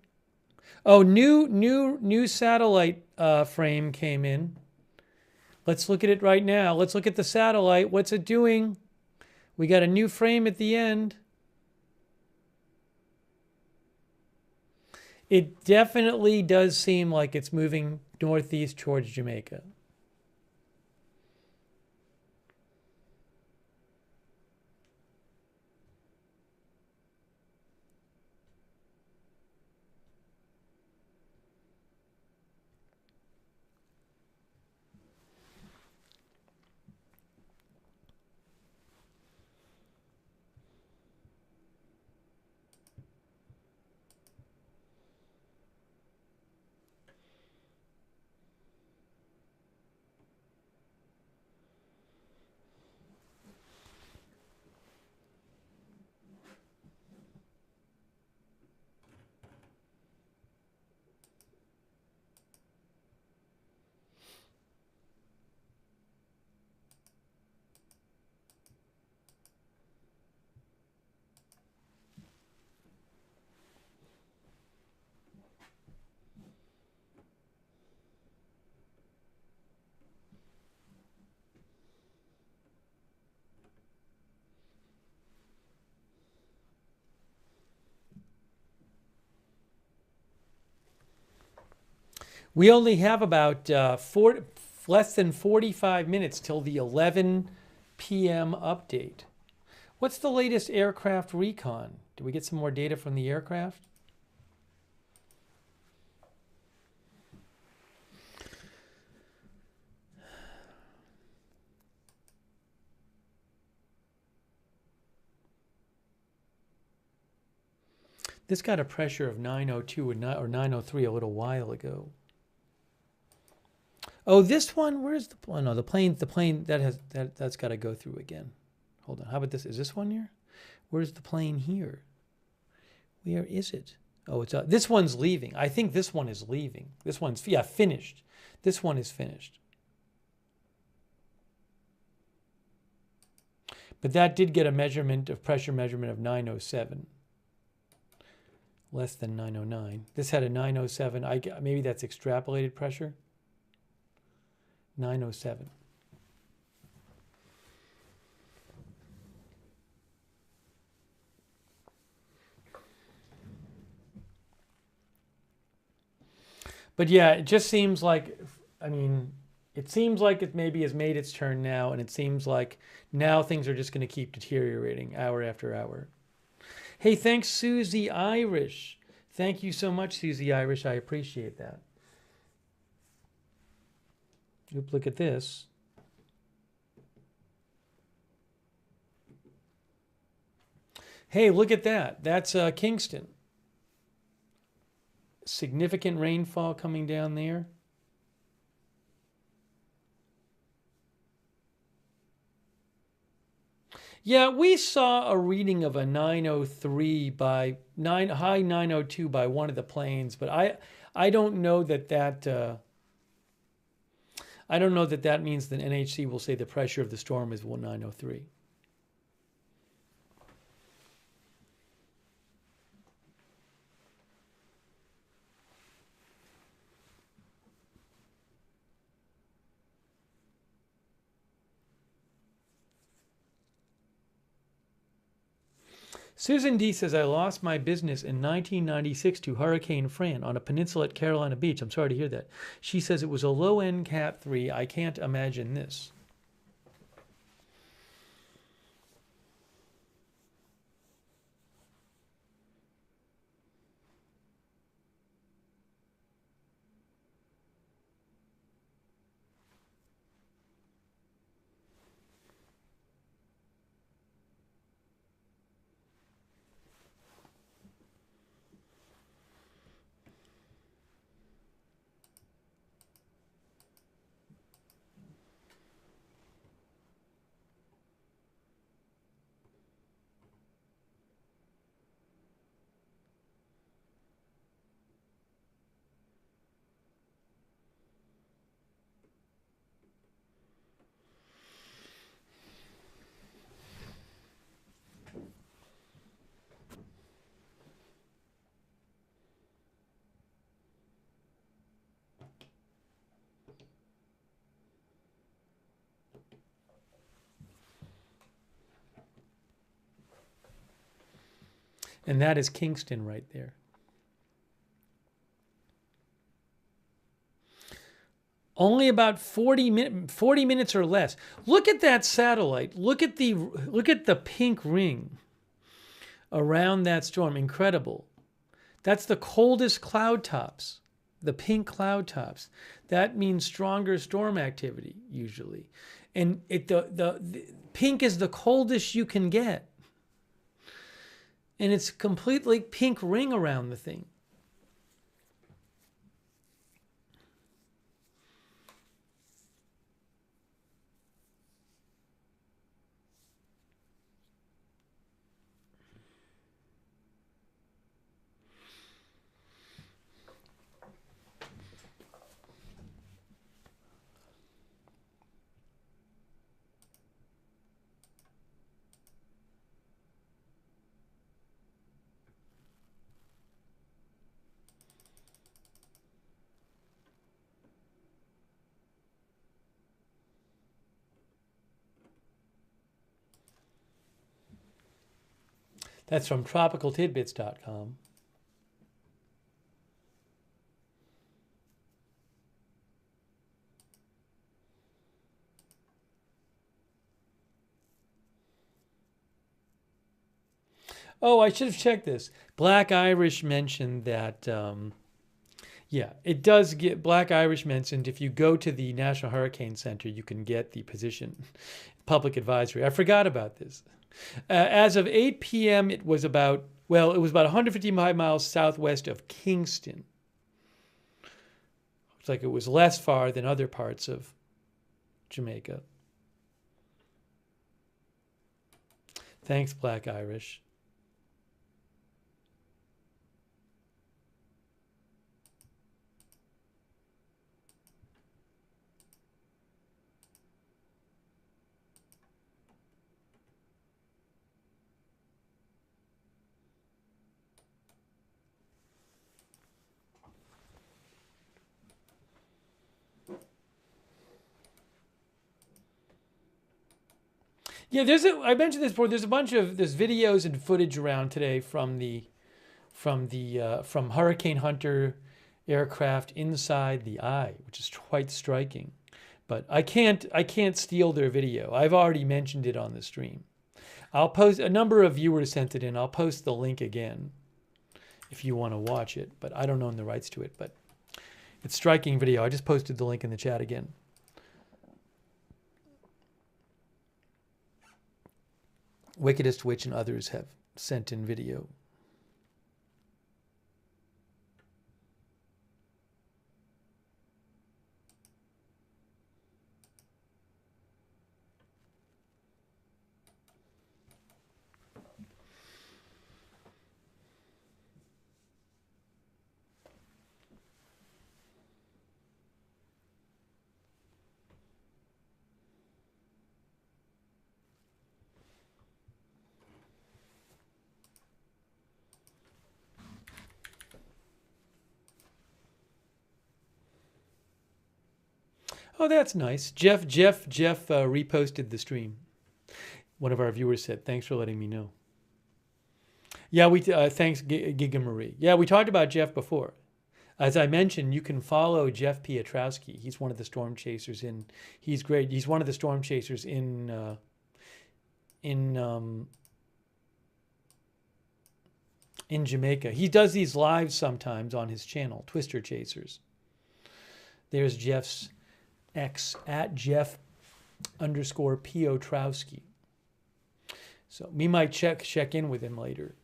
Oh, new satellite frame came in. Let's look at it right now. Let's look at the satellite. What's it doing? We got a new frame at the end. It definitely does seem like it's moving northeast towards Jamaica. We only have about less than 45 minutes till the 11 p.m. update. What's the latest aircraft recon? Do we get some more data from the aircraft? This got a pressure of 902 or 903 a little while ago. Oh, this one, where's the, oh no, the plane, that's got to go through again. Hold on, how about this? Is this one here? Where's the plane here? Where is it? Oh, it's this one's leaving. I think this one is leaving. This one's, yeah, finished. This one is finished. But that did get a measurement of pressure measurement of 907. Less than 909. This had a 907. Maybe that's extrapolated pressure. 907. But yeah, it just seems like, I mean, it seems like it maybe has made its turn now, and it seems like now things are just going to keep deteriorating hour after hour. Hey, thanks, Susie Irish. Thank you so much, Susie Irish. I appreciate that. Oop, look at this. Hey, look at that. That's Kingston. Significant rainfall coming down there. Yeah, we saw a reading of a 903 by high 902 by one of the planes, but I don't know that I don't know that that means that NHC will say the pressure of the storm is 903. Susan D says, I lost my business in 1996 to Hurricane Fran on a peninsula at Carolina Beach. I'm sorry to hear that. She says it was a low-end Cat 3. I can't imagine this. And that is Kingston right there. Only about 40 minutes or less. Look at that satellite. Look at the pink ring around that storm. Incredible. That's the coldest cloud tops, the pink cloud tops. That means stronger storm activity usually. And the pink is the coldest you can get. And it's a completely pink ring around the thing. That's from tropicaltidbits.com. Oh, I should have checked this. Black Irish mentioned that, yeah, it does get, Black Irish mentioned if you go to the National Hurricane Center, you can get the position public advisory. I forgot about this. As of 8 p.m., it was about Well, it was about 155 miles southwest of Kingston. Looks like it was less far than other parts of Jamaica. Thanks, Black Irish. Yeah, I mentioned this before. There's there's videos and footage around today from Hurricane Hunter aircraft inside the eye, which is quite striking. But I can't steal their video. I've already mentioned it on the stream. I'll post, a number of viewers sent it in. I'll post the link again if you want to watch it, but I don't own the rights to it. But it's striking video. I just posted the link in the chat again. Wickedest Witch and others have sent in video. Oh, that's nice. Jeff reposted the stream. One of our viewers said, "Thanks for letting me know." Yeah, thanks, Giga Marie. Yeah, we talked about Jeff before. As I mentioned, you can follow Jeff Piotrowski. He's one of the storm chasers he's great. He's one of the storm chasers in Jamaica. He does these lives sometimes on his channel, Twister Chasers. There's Jeff's X at Jeff_Piotrowski. So we might check in with him later.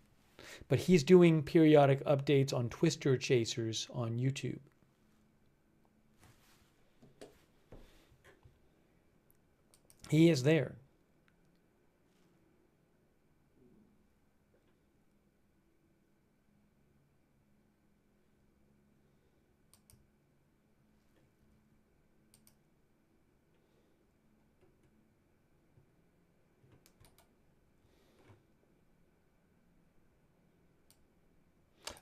But he's doing periodic updates on Twister Chasers on YouTube. He is there.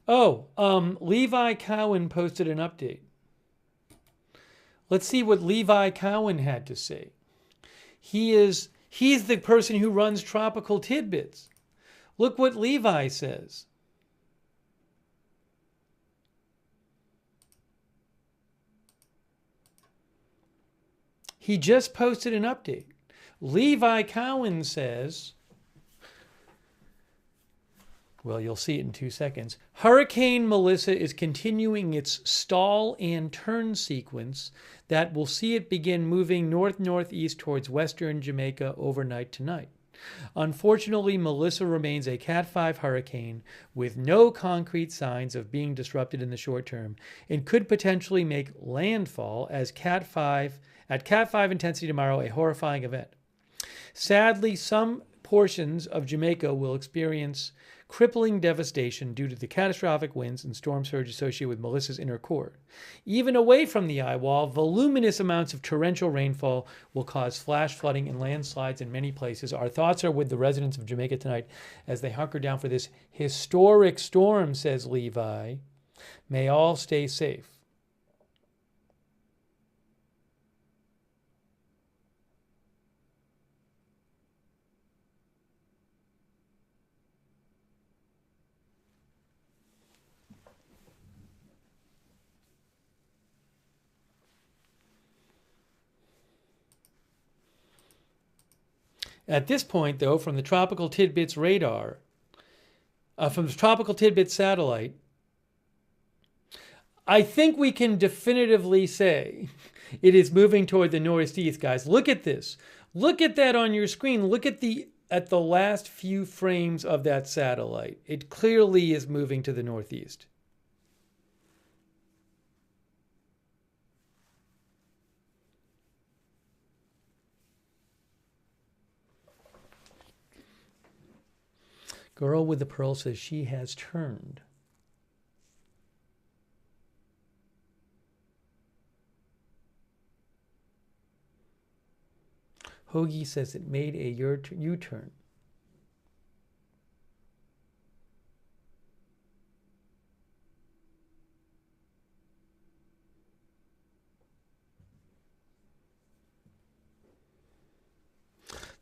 Oh, Levi Cowan posted an update. Let's see what Levi Cowan had to say. He's the person who runs Tropical Tidbits. Look what Levi says. He just posted an update. Levi Cowan says, well, you'll see it in 2 seconds. Hurricane Melissa is continuing its stall and turn sequence that will see it begin moving north-northeast towards western Jamaica overnight tonight. Unfortunately, Melissa remains a Cat 5 hurricane with no concrete signs of being disrupted in the short term and could potentially make landfall as Cat 5 intensity tomorrow, a horrifying event. Sadly, some portions of Jamaica will experience crippling devastation due to the catastrophic winds and storm surge associated with Melissa's inner core. Even away from the eye wall, voluminous amounts of torrential rainfall will cause flash flooding and landslides in many places. Our thoughts are with the residents of Jamaica tonight as they hunker down for this historic storm, says Levi. May all stay safe. At this point, though, from the Tropical Tidbits radar, from the Tropical Tidbits satellite, I think we can definitively say it is moving toward the northeast, guys. Look at this. Look at that on your screen. Look at the at the last few frames of that satellite. It clearly is moving to the northeast. Girl with the pearl says she has turned. Hoagie says it made a U-turn.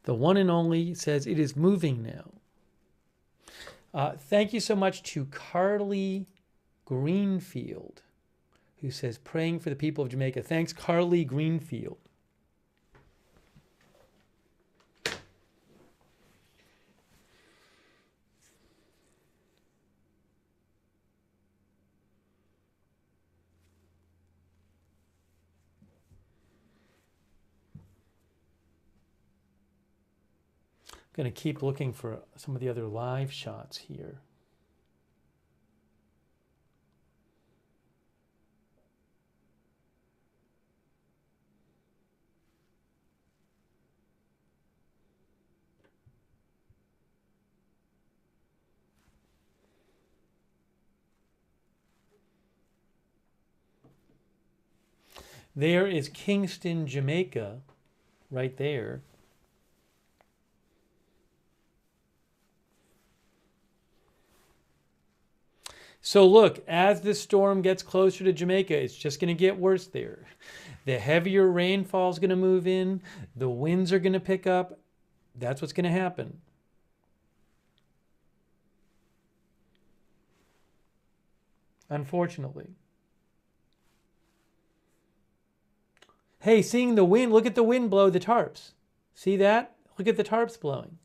The one and only says it is moving now. Thank you so much to Carly Greenfield, who says, praying for the people of Jamaica. Thanks, Carly Greenfield. I'm going to keep looking for some of the other live shots here. There is Kingston, Jamaica, right there. So look, as the storm gets closer to Jamaica, it's just going to get worse there. The heavier rainfall is going to move in. The winds are going to pick up. That's what's going to happen. Unfortunately. Hey, seeing the wind, look at the wind blow the tarps. See that? Look at the tarps blowing.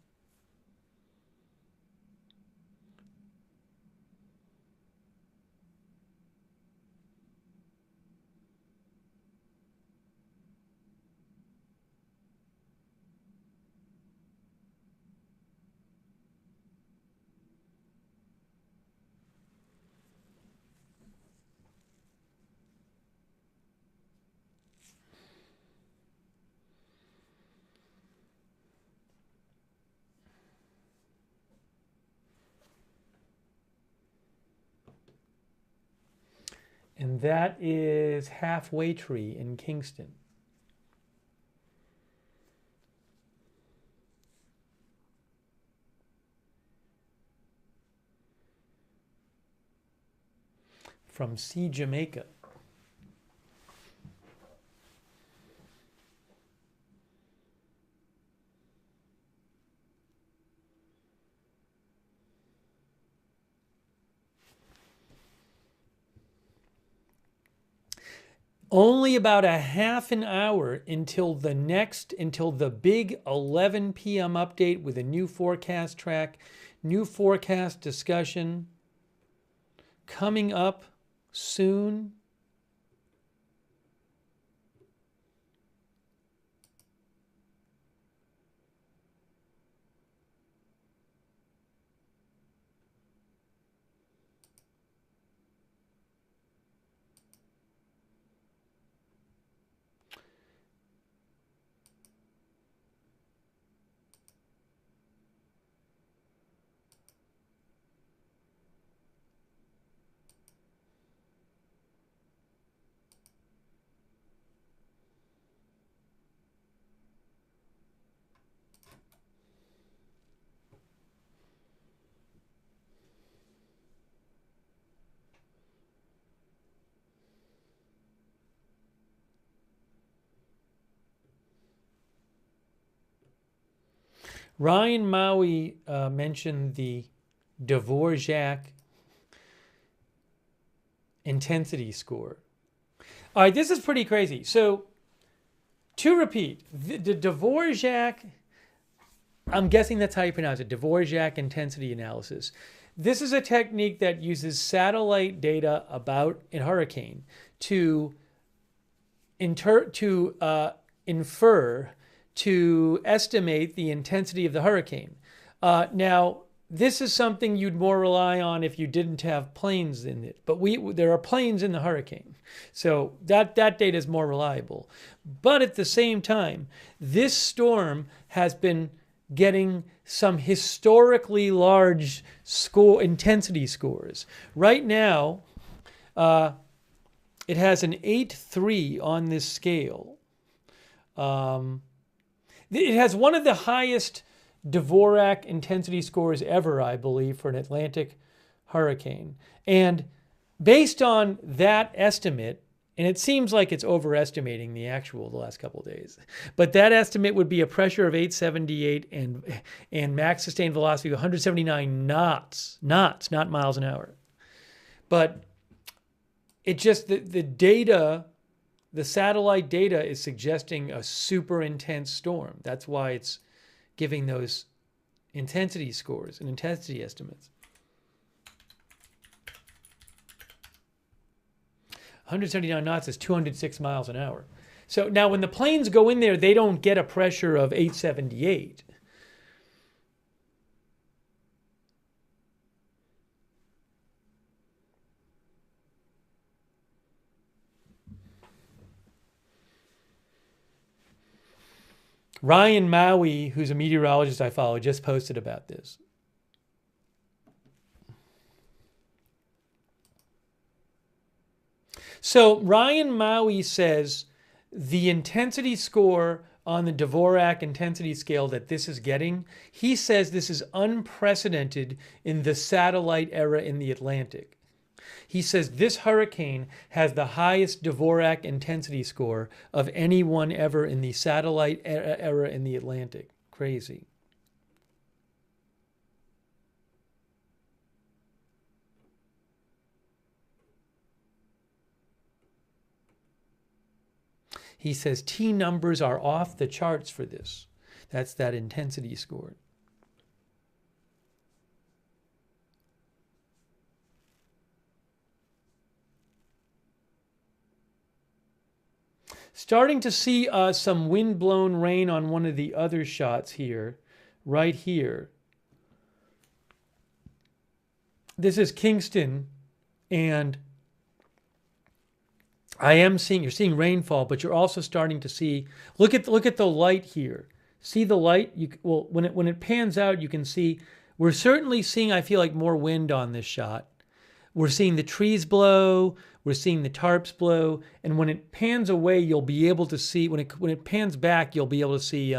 And that is Halfway Tree in Kingston. From Sea Jamaica. Only about a half an hour until the big 11 p.m. update with a new forecast track, new forecast discussion coming up soon. Ryan Maui mentioned the Dvorak intensity score. All right, this is pretty crazy. So, to repeat, the Dvorak, I'm guessing that's how you pronounce it, Dvorak intensity analysis. This is a technique that uses satellite data about a hurricane to infer to estimate the intensity of the hurricane. Now, this is something you'd more rely on if you didn't have planes in it. But there are planes in the hurricane. So that data is more reliable. But at the same time, this storm has been getting some historically large intensity scores. Right now, it has an 8.3 on this scale. It has one of the highest Dvorak intensity scores ever, I believe, for an Atlantic hurricane. And based on that estimate, and it seems like it's overestimating the last couple of days, but that estimate would be a pressure of 878 and max sustained velocity of 179 knots, not miles an hour. But it just, the data, the satellite data is suggesting a super intense storm. That's why it's giving those intensity scores and intensity estimates. 179 knots is 206 miles an hour. So now when the planes go in there, they don't get a pressure of 878. Ryan Maui, who's a meteorologist I follow, just posted about this. So Ryan Maui says the intensity score on the Dvorak intensity scale that this is getting, he says this is unprecedented in the satellite era in the Atlantic. He says this hurricane has the highest Dvorak intensity score of anyone ever in the satellite era in the Atlantic. Crazy. He says T numbers are off the charts for this. That's that intensity score. Starting to see some wind-blown rain on one of the other shots here, right here. This is Kingston, and you're seeing rainfall, but you're also starting to see, look at the light here. See the light? When it pans out, you can see, we're certainly seeing, I feel like, more wind on this shot. We're seeing the trees blow, we're seeing the tarps blow, and when it pans away, you'll be able to see, when it pans back, you'll be able to see,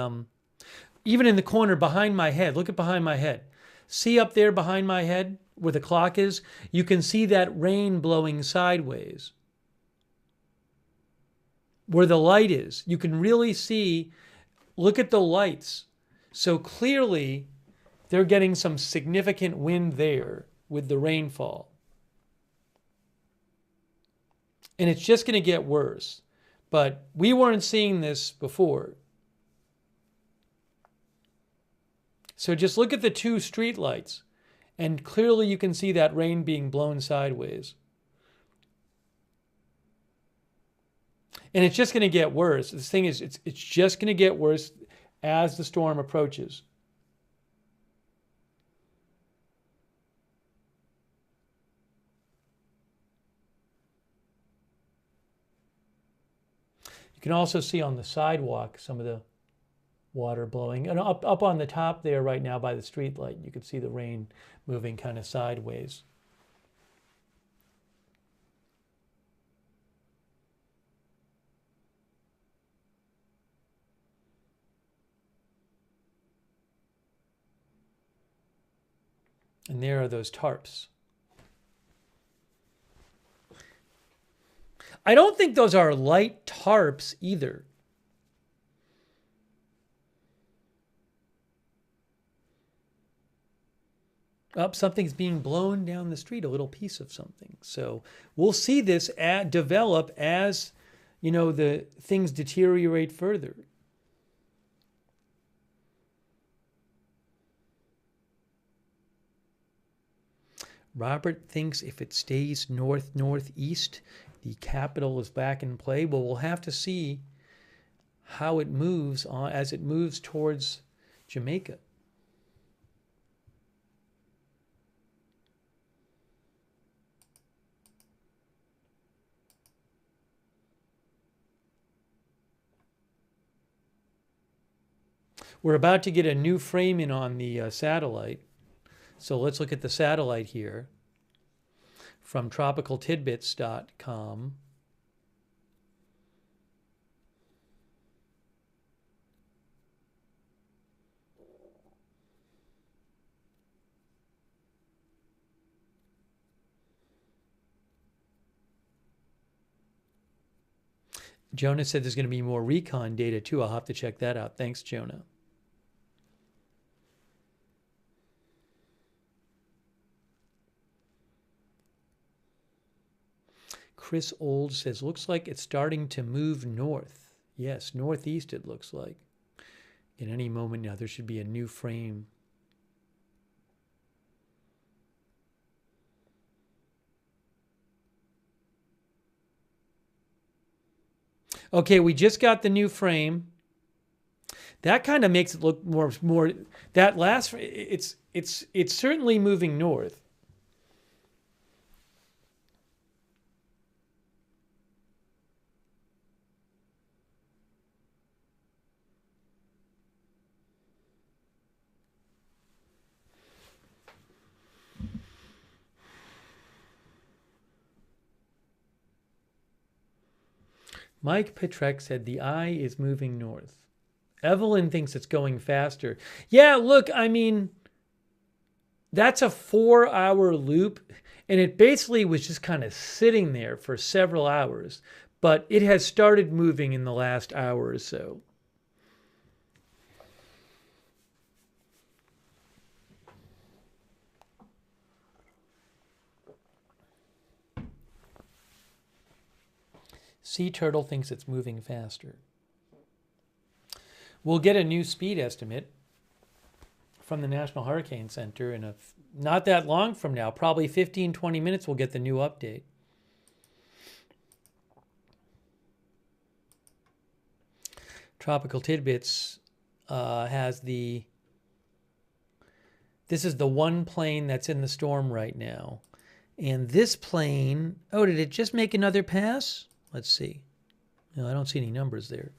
even in the corner behind my head, look at behind my head. See up there behind my head, where the clock is? You can see that rain blowing sideways. Where the light is, you can really see, look at the lights. So clearly, they're getting some significant wind there with the rainfall. And it's just going to get worse. But we weren't seeing this before. So just look at the two street lights, and clearly you can see that rain being blown sideways. And it's just going to get worse. The thing is, it's just going to get worse as the storm approaches. You can also see on the sidewalk some of the water blowing. And up on the top there right now by the street light, you can see the rain moving kind of sideways. And there are those tarps. I don't think those are light tarps either. Something's being blown down the street, a little piece of something. So we'll see this develop as, the things deteriorate further. Robert thinks if it stays northeast, the capital is back in play. Well, we'll have to see how it moves as it moves towards Jamaica. We're about to get a new frame in on the satellite. So let's look at the satellite here from tropicaltidbits.com. Jonah said there's going to be more recon data too. I'll have to check that out. Thanks, Jonah. Chris Old says, looks like it's starting to move north. Yes, northeast it looks like. In any moment now, there should be a new frame. Okay, we just got the new frame. That kind of makes it look more that last, it's certainly moving north. Mike Petrek said the eye is moving north. Evelyn thinks it's going faster. Yeah, look, I mean, that's a 4-hour loop, and it basically was just kind of sitting there for several hours, but it has started moving in the last hour or so. Sea Turtle thinks it's moving faster. We'll get a new speed estimate from the National Hurricane Center in not that long from now, probably 15, 20 minutes, we'll get the new update. Tropical Tidbits has this is the one plane that's in the storm right now. And this plane, oh, did it just make another pass? Let's see. No, I don't see any numbers there.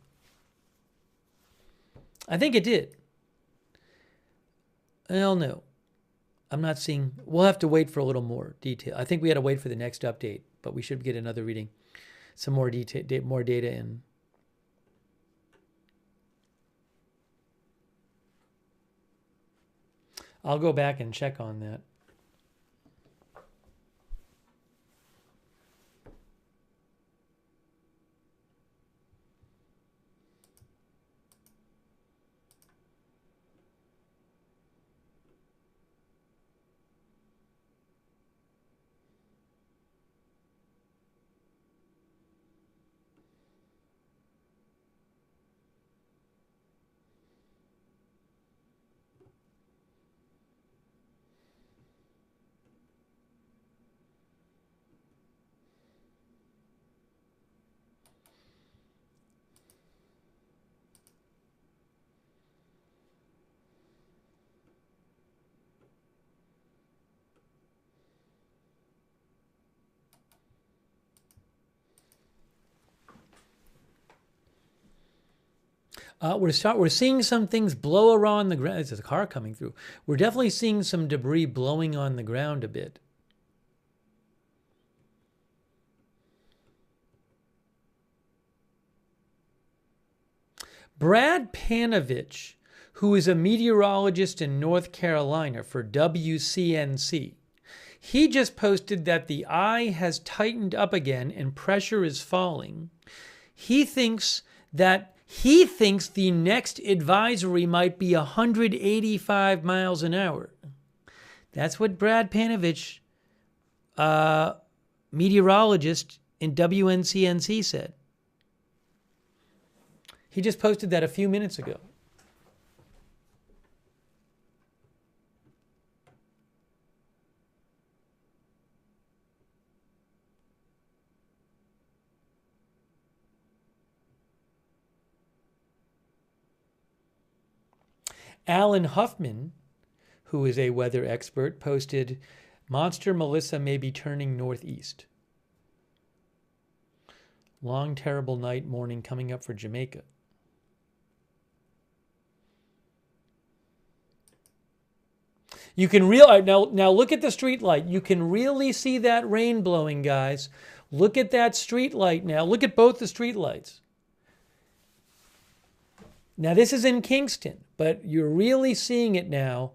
I think it did. Well, no. I'm not seeing. We'll have to wait for a little more detail. I think we had to wait for the next update, but we should get another reading. Some more detail, more data in. I'll go back and check on that. We're seeing some things blow around the ground. There's a car coming through. We're definitely seeing some debris blowing on the ground a bit. Brad Panovich, who is a meteorologist in North Carolina for WCNC, he just posted that the eye has tightened up again and pressure is falling. He thinks the next advisory might be 185 miles an hour. That's what Brad Panovich, meteorologist in WNCNC, said. He just posted that a few minutes ago. Alan Huffman, who is a weather expert, posted, Monster Melissa may be turning northeast. Long, terrible night, morning coming up for Jamaica. You can now look at the street light. You can really see that rain blowing, guys. Look at that street light now. Look at both the street lights. Now this is in Kingston, but you're really seeing it now.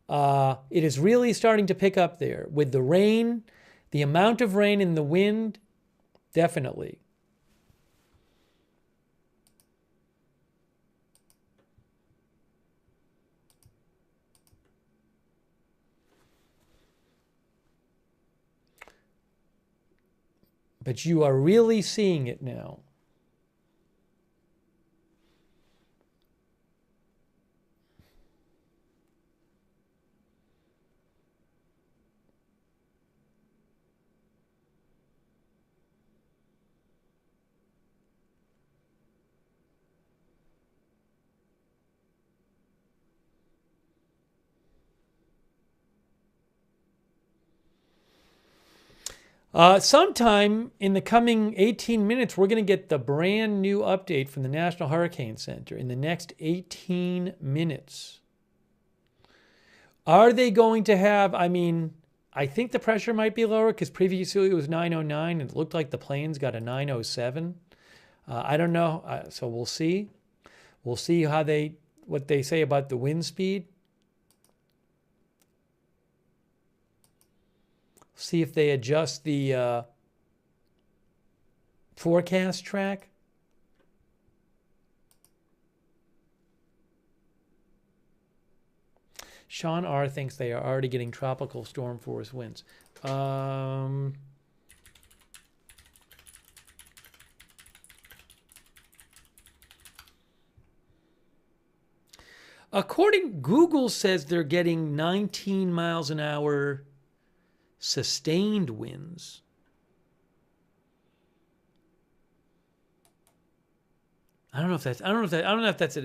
It is really starting to pick up there with the rain, the amount of rain and the wind, definitely. But you are really seeing it now. Sometime in the coming 18 minutes, we're going to get the brand new update from the National Hurricane Center in the next 18 minutes. Are they going to have, I think the pressure might be lower because previously it was 909 and it looked like the planes got a 907. I don't know. So we'll see. We'll see what they say about the wind speed. See if they adjust the forecast track. Sean R. thinks they are already getting tropical storm force winds. Google says they're getting 19 miles an hour sustained winds. I don't know if that's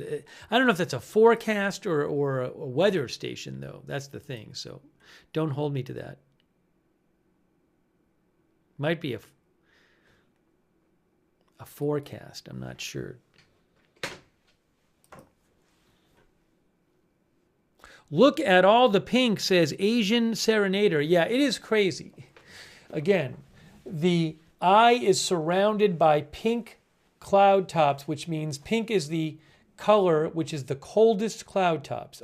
a forecast or a weather station though. That's the thing. So don't hold me to that. Might be a forecast. I'm not sure. Look at all the pink, says Asian Serenader. Yeah, it is crazy. Again, the eye is surrounded by pink cloud tops, which means pink is the color which is the coldest cloud tops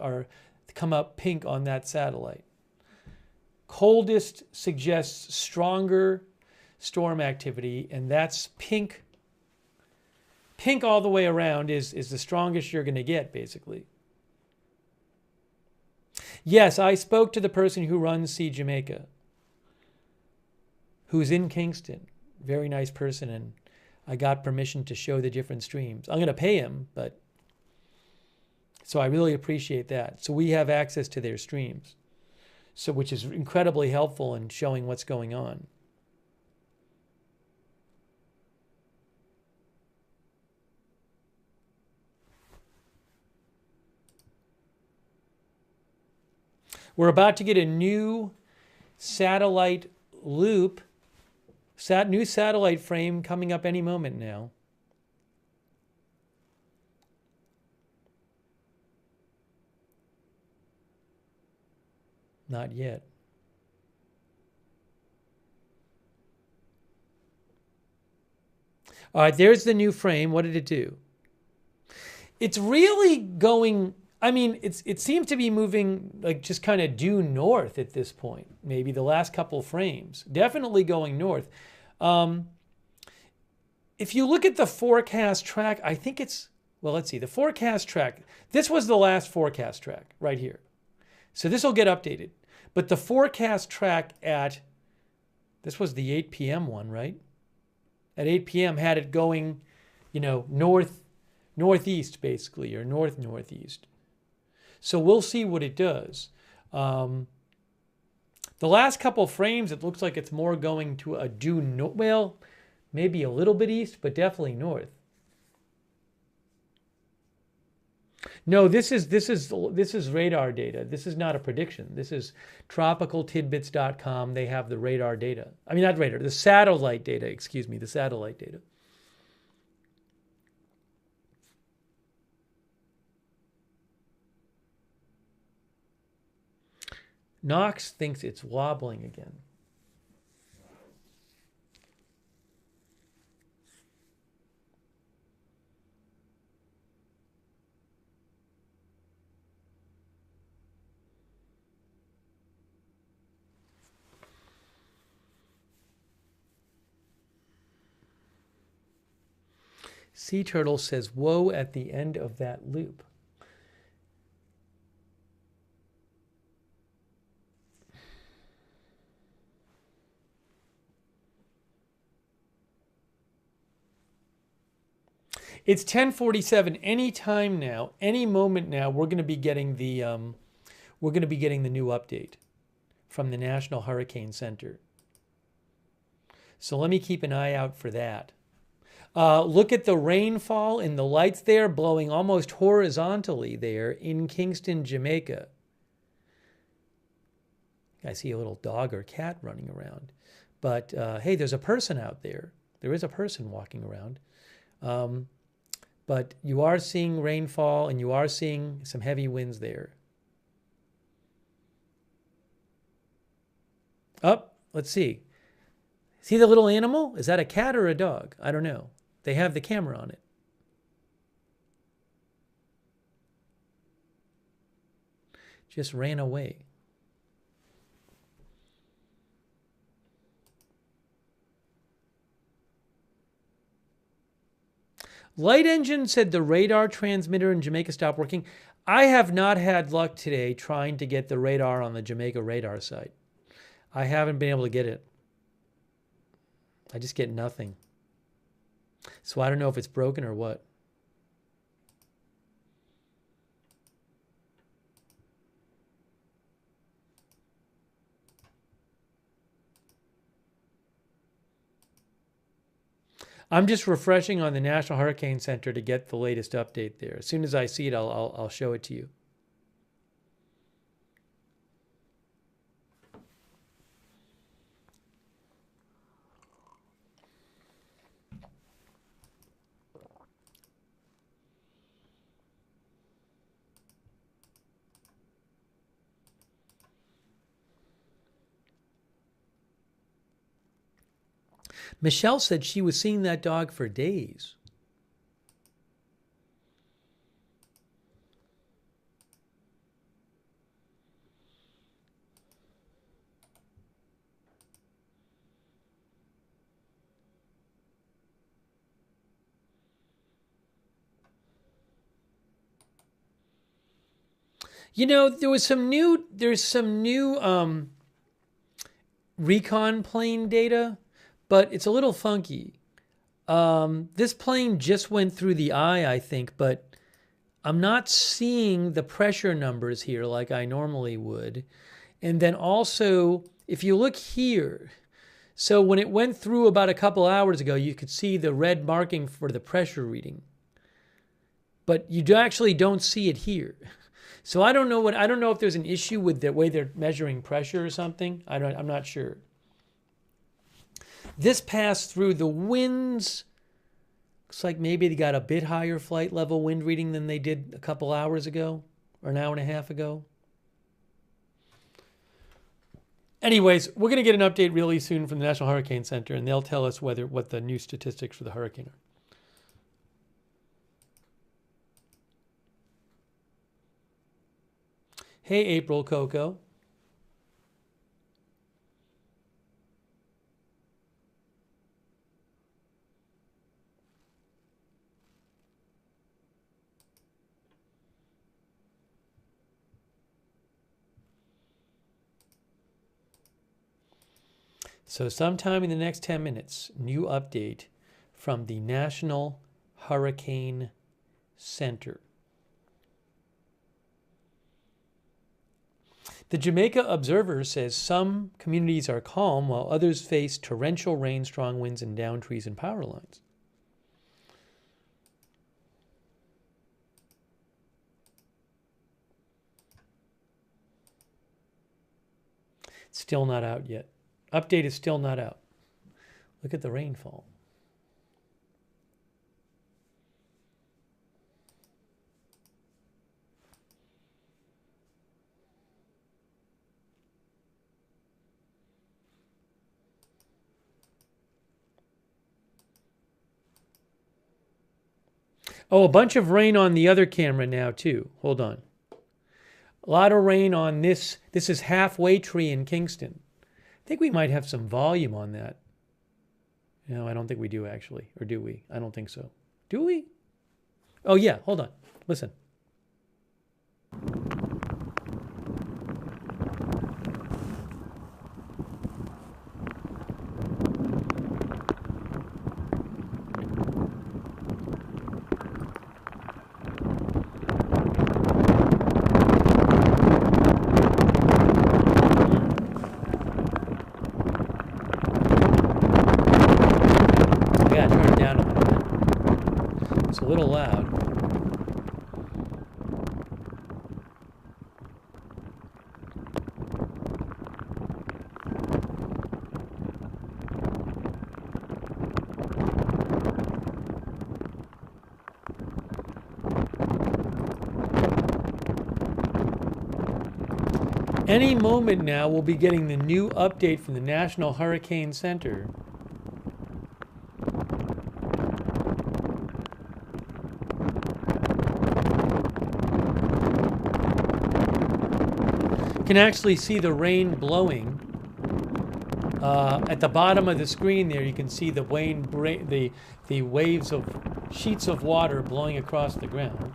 come up pink on that satellite. Coldest suggests stronger storm activity, and that's pink. Pink all the way around is the strongest you're going to get, basically. Yes, I spoke to the person who runs Sea Jamaica, who's in Kingston. Very nice person, and I got permission to show the different streams. I'm going to pay him, but so I really appreciate that. So we have access to their streams, so which is incredibly helpful in showing what's going on. We're about to get a new satellite loop, new satellite frame coming up any moment now. Not yet. All right, there's the new frame. What did it do? It's really going... it seems to be moving like just kind of due north at this point. Maybe the last couple frames. Definitely going north. If you look at the forecast track, I think it's, well, let's see. The forecast track, this was the last forecast track right here. So this will get updated. But the forecast track this was the 8 p.m. one, right? At 8 p.m. had it going, northeast basically, or northeast. So we'll see what it does. The last couple frames, it looks like it's more going to a maybe a little bit east, but definitely north. No, this is radar data. This is not a prediction. This is tropicaltidbits.com. They have the radar data. I mean, not radar, the satellite data, excuse me, the satellite data. Knox thinks it's wobbling again. Sea Turtle says, "Whoa," at the end of that loop. It's 10:47. Any time now, any moment now, we're going to be getting the new update from the National Hurricane Center. So let me keep an eye out for that. Look at the rainfall and the lights there blowing almost horizontally there in Kingston, Jamaica. I see a little dog or cat running around. But hey, there's a person out there. There is a person walking around. But you are seeing rainfall and you are seeing some heavy winds there. Let's see. See the little animal? Is that a cat or a dog? I don't know. They have the camera on it. Just ran away. Light Engine said the radar transmitter in Jamaica stopped working. I have not had luck today trying to get the radar on the Jamaica radar site. I haven't been able to get it. I just get nothing. So I don't know if it's broken or what. I'm just refreshing on the National Hurricane Center to get the latest update there. As soon as I see it, I'll show it to you. Michelle said she was seeing that dog for days. You know, there's some new recon plane data, but it's a little funky. This plane just went through the eye, I think, but I'm not seeing the pressure numbers here like I normally would. And then also, if you look here, so when it went through about a couple hours ago, you could see the red marking for the pressure reading. But you actually don't see it here. So I don't know if there's an issue with the way they're measuring pressure or something. I'm not sure. This passed through the winds. Looks like maybe they got a bit higher flight level wind reading than they did a couple hours ago or an hour and a half ago. Anyways, we're going to get an update really soon from the National Hurricane Center, and they'll tell us what the new statistics for the hurricane are. Hey, April Coco. So sometime in the next 10 minutes, new update from the National Hurricane Center. The Jamaica Observer says some communities are calm while others face torrential rain, strong winds, and downed trees and power lines. Still not out yet. Update is still not out. Look at the rainfall. Oh, a bunch of rain on the other camera now, too. Hold on. A lot of rain on this. This is Halfway Tree in Kingston. I think we might have some volume on that. No, I don't think we do, actually. Or do we? I don't think so. Do we? Oh, yeah. Hold on. Listen. A little loud. Any moment now, we'll be getting the new update from the National Hurricane Center. You can actually see the rain blowing. At the bottom of the screen there, you can see the waves of sheets of water blowing across the ground.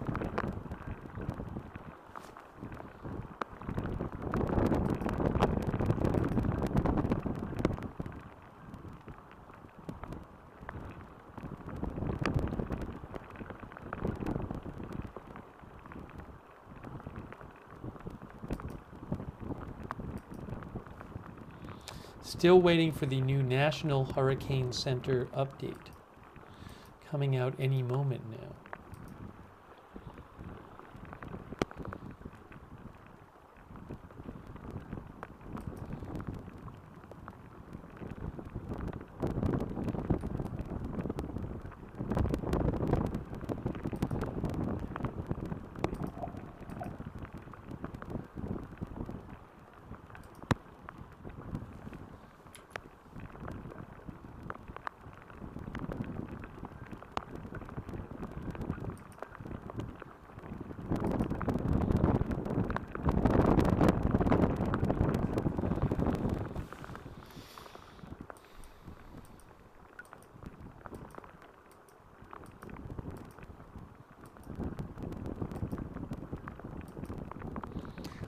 Still waiting for the new National Hurricane Center update. Coming out any moment now.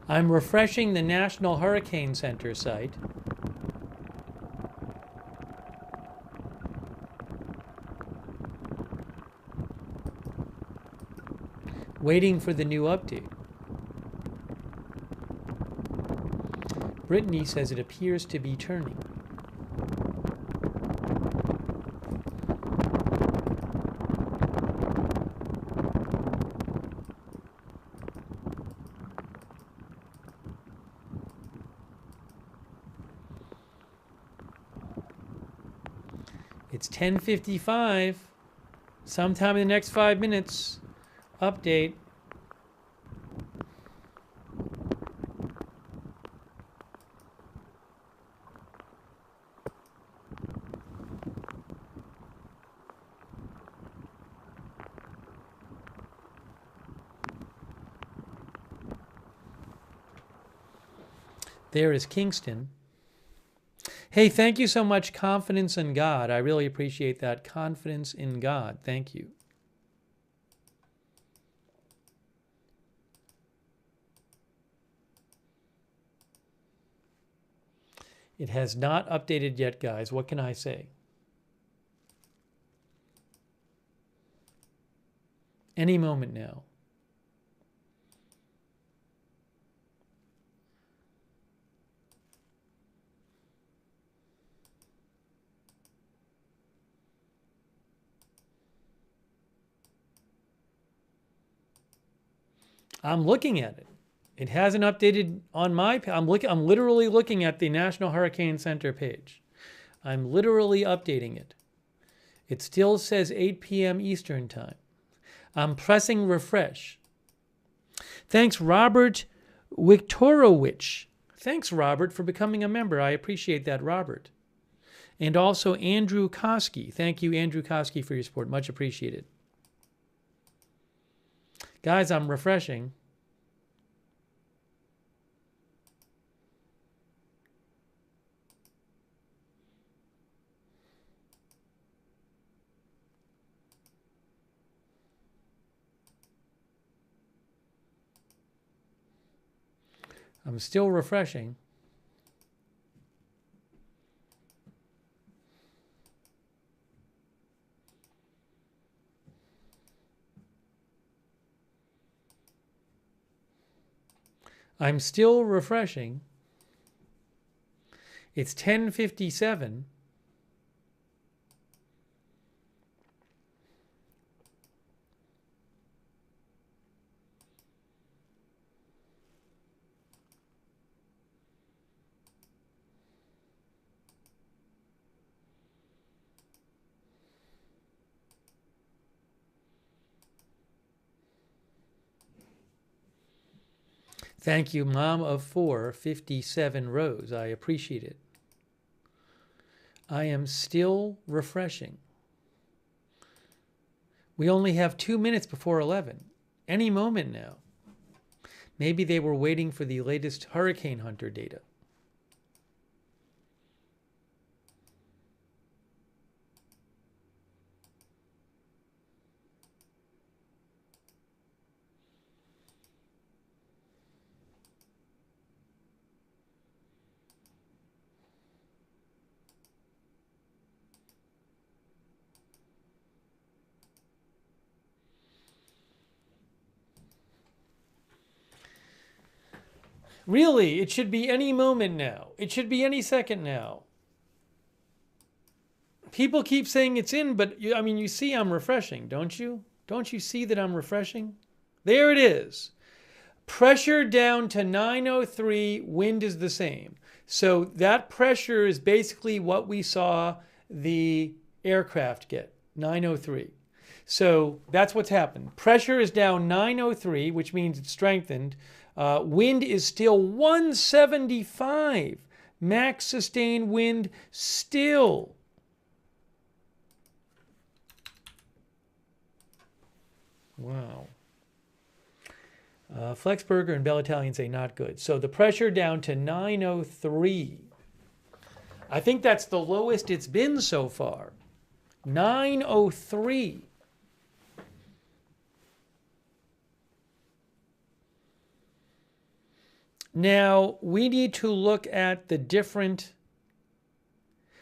I'm refreshing the National Hurricane Center site. Waiting for the new update. Brittany says it appears to be turning. It's 10:55. Sometime in the next 5 minutes. Update. There is Kingston. Hey, thank you so much, Confidence in God. I really appreciate that. Confidence in God. Thank you. It has not updated yet, guys. What can I say? Any moment now. I'm looking at it. It hasn't updated on my I'm literally looking at the National Hurricane Center page. I'm literally updating it. It still says 8 p.m. Eastern Time. I'm pressing refresh. Thanks, Robert Wiktorowicz. Thanks, Robert, for becoming a member. I appreciate that, Robert. And also Andrew Koski. Thank you, Andrew Koski, for your support. Much appreciated. Guys, I'm refreshing. I'm still refreshing. I'm still refreshing. It's 10:57. Thank you, Mom of 4, 57 rows. I appreciate it. I am still refreshing. We only have 2 minutes before 11. Any moment now. Maybe they were waiting for the latest Hurricane Hunter data. Really, it should be any moment now. It should be any second now. People keep saying it's in, but you see I'm refreshing, don't you? Don't you see that I'm refreshing? There it is. Pressure down to 903, wind is the same. So that pressure is basically what we saw the aircraft get, 903. So that's what's happened. Pressure is down 903, which means it's strengthened. Wind is still 175. Max sustained wind still. Wow. Flexberger and Bell Italian say not good. So the pressure down to 903. I think that's the lowest it's been so far. 903. Now, we need to look at the different...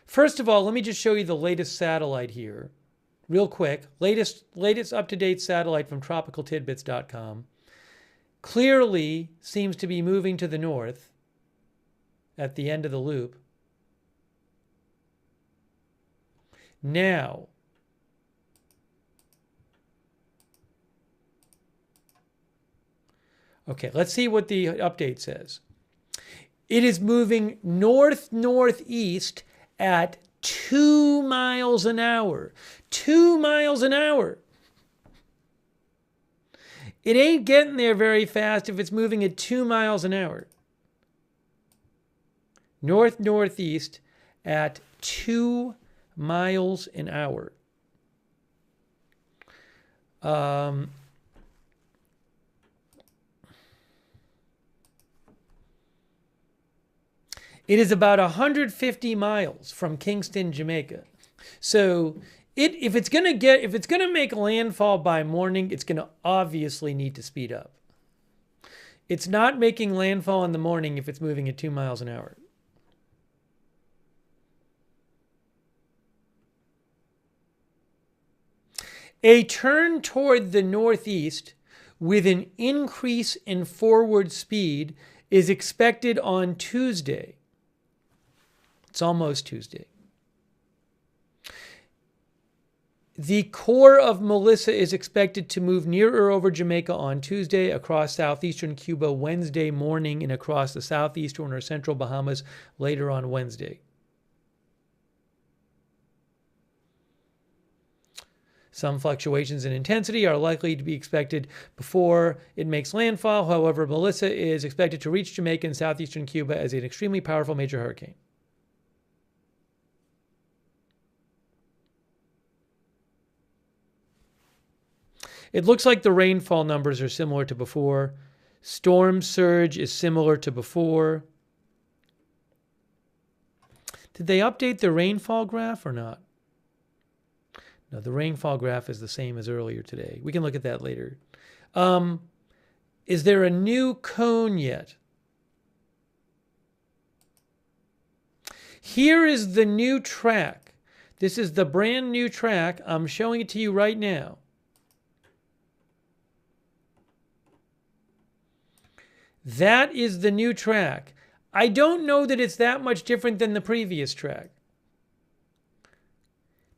First of all, let me just show you the latest satellite here. Real quick. Latest up-to-date satellite from tropicaltidbits.com. Clearly seems to be moving to the north at the end of the loop. Now, okay, let's see what the update says. It is moving north-northeast at 2 miles an hour. 2 miles an hour. It ain't getting there very fast if it's moving at 2 miles an hour. North-northeast at 2 miles an hour. It is about 150 miles from Kingston, Jamaica. So if it's gonna make landfall by morning, it's gonna obviously need to speed up. It's not making landfall in the morning if it's moving at 2 miles an hour. A turn toward the northeast with an increase in forward speed is expected on Tuesday. It's almost Tuesday. The core of Melissa is expected to move near or over Jamaica on Tuesday, across southeastern Cuba Wednesday morning, and across the southeastern or central Bahamas later on Wednesday. Some fluctuations in intensity are likely to be expected before it makes landfall. However, Melissa is expected to reach Jamaica and southeastern Cuba as an extremely powerful major hurricane. It looks like the rainfall numbers are similar to before. Storm surge is similar to before. Did they update the rainfall graph or not? No, the rainfall graph is the same as earlier today. We can look at that later. Is there a new cone yet? Here is the new track. This is the brand new track. I'm showing it to you right now. That is the new track. I don't know that it's that much different than the previous track.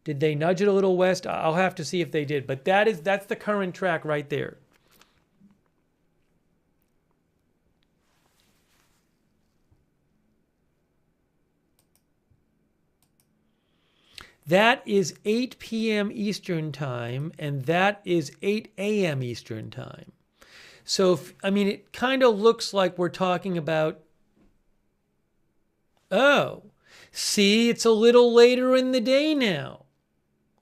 Did they nudge it a little west? I'll have to see if they did. But that's the current track right there. That is 8 p.m. Eastern Time, and that is 8 a.m. Eastern Time. So, it kind of looks like we're talking about, oh, see, it's a little later in the day now.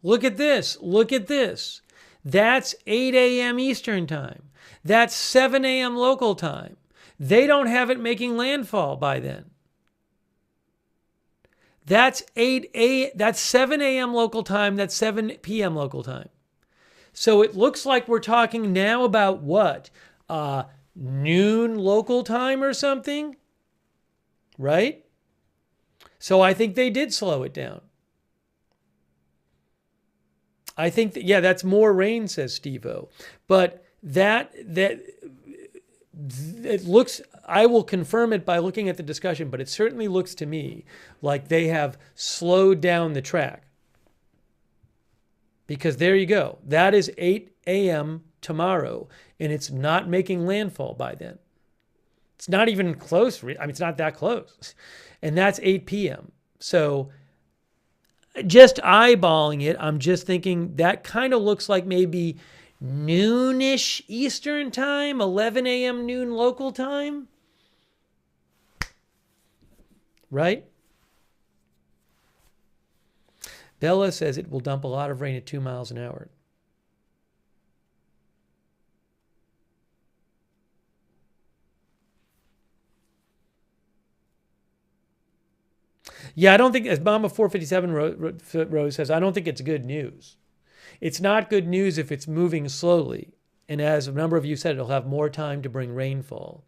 Look at this. Look at this. That's 8 a.m. Eastern Time. That's 7 a.m. local time. They don't have it making landfall by then. That's 7 a.m. local time. That's 7 p.m. local time. So it looks like we're talking now about what? Noon local time or something? Right? So I think they did slow it down. I think that, yeah, that's more rain, says Steve-O. But it looks, I will confirm it by looking at the discussion, but it certainly looks to me like they have slowed down the track. Because there you go. That is 8 a.m. tomorrow, and it's not making landfall by then. It's not even close. It's not that close. And that's 8 p.m. So just eyeballing it, I'm just thinking that kind of looks like maybe noonish Eastern time, 11 a.m. noon local time. Right? Bella says it will dump a lot of rain at 2 miles an hour. Yeah, I don't think, as Mama 457 Rose says, I don't think it's good news. It's not good news if it's moving slowly. And as a number of you said, it'll have more time to bring rainfall.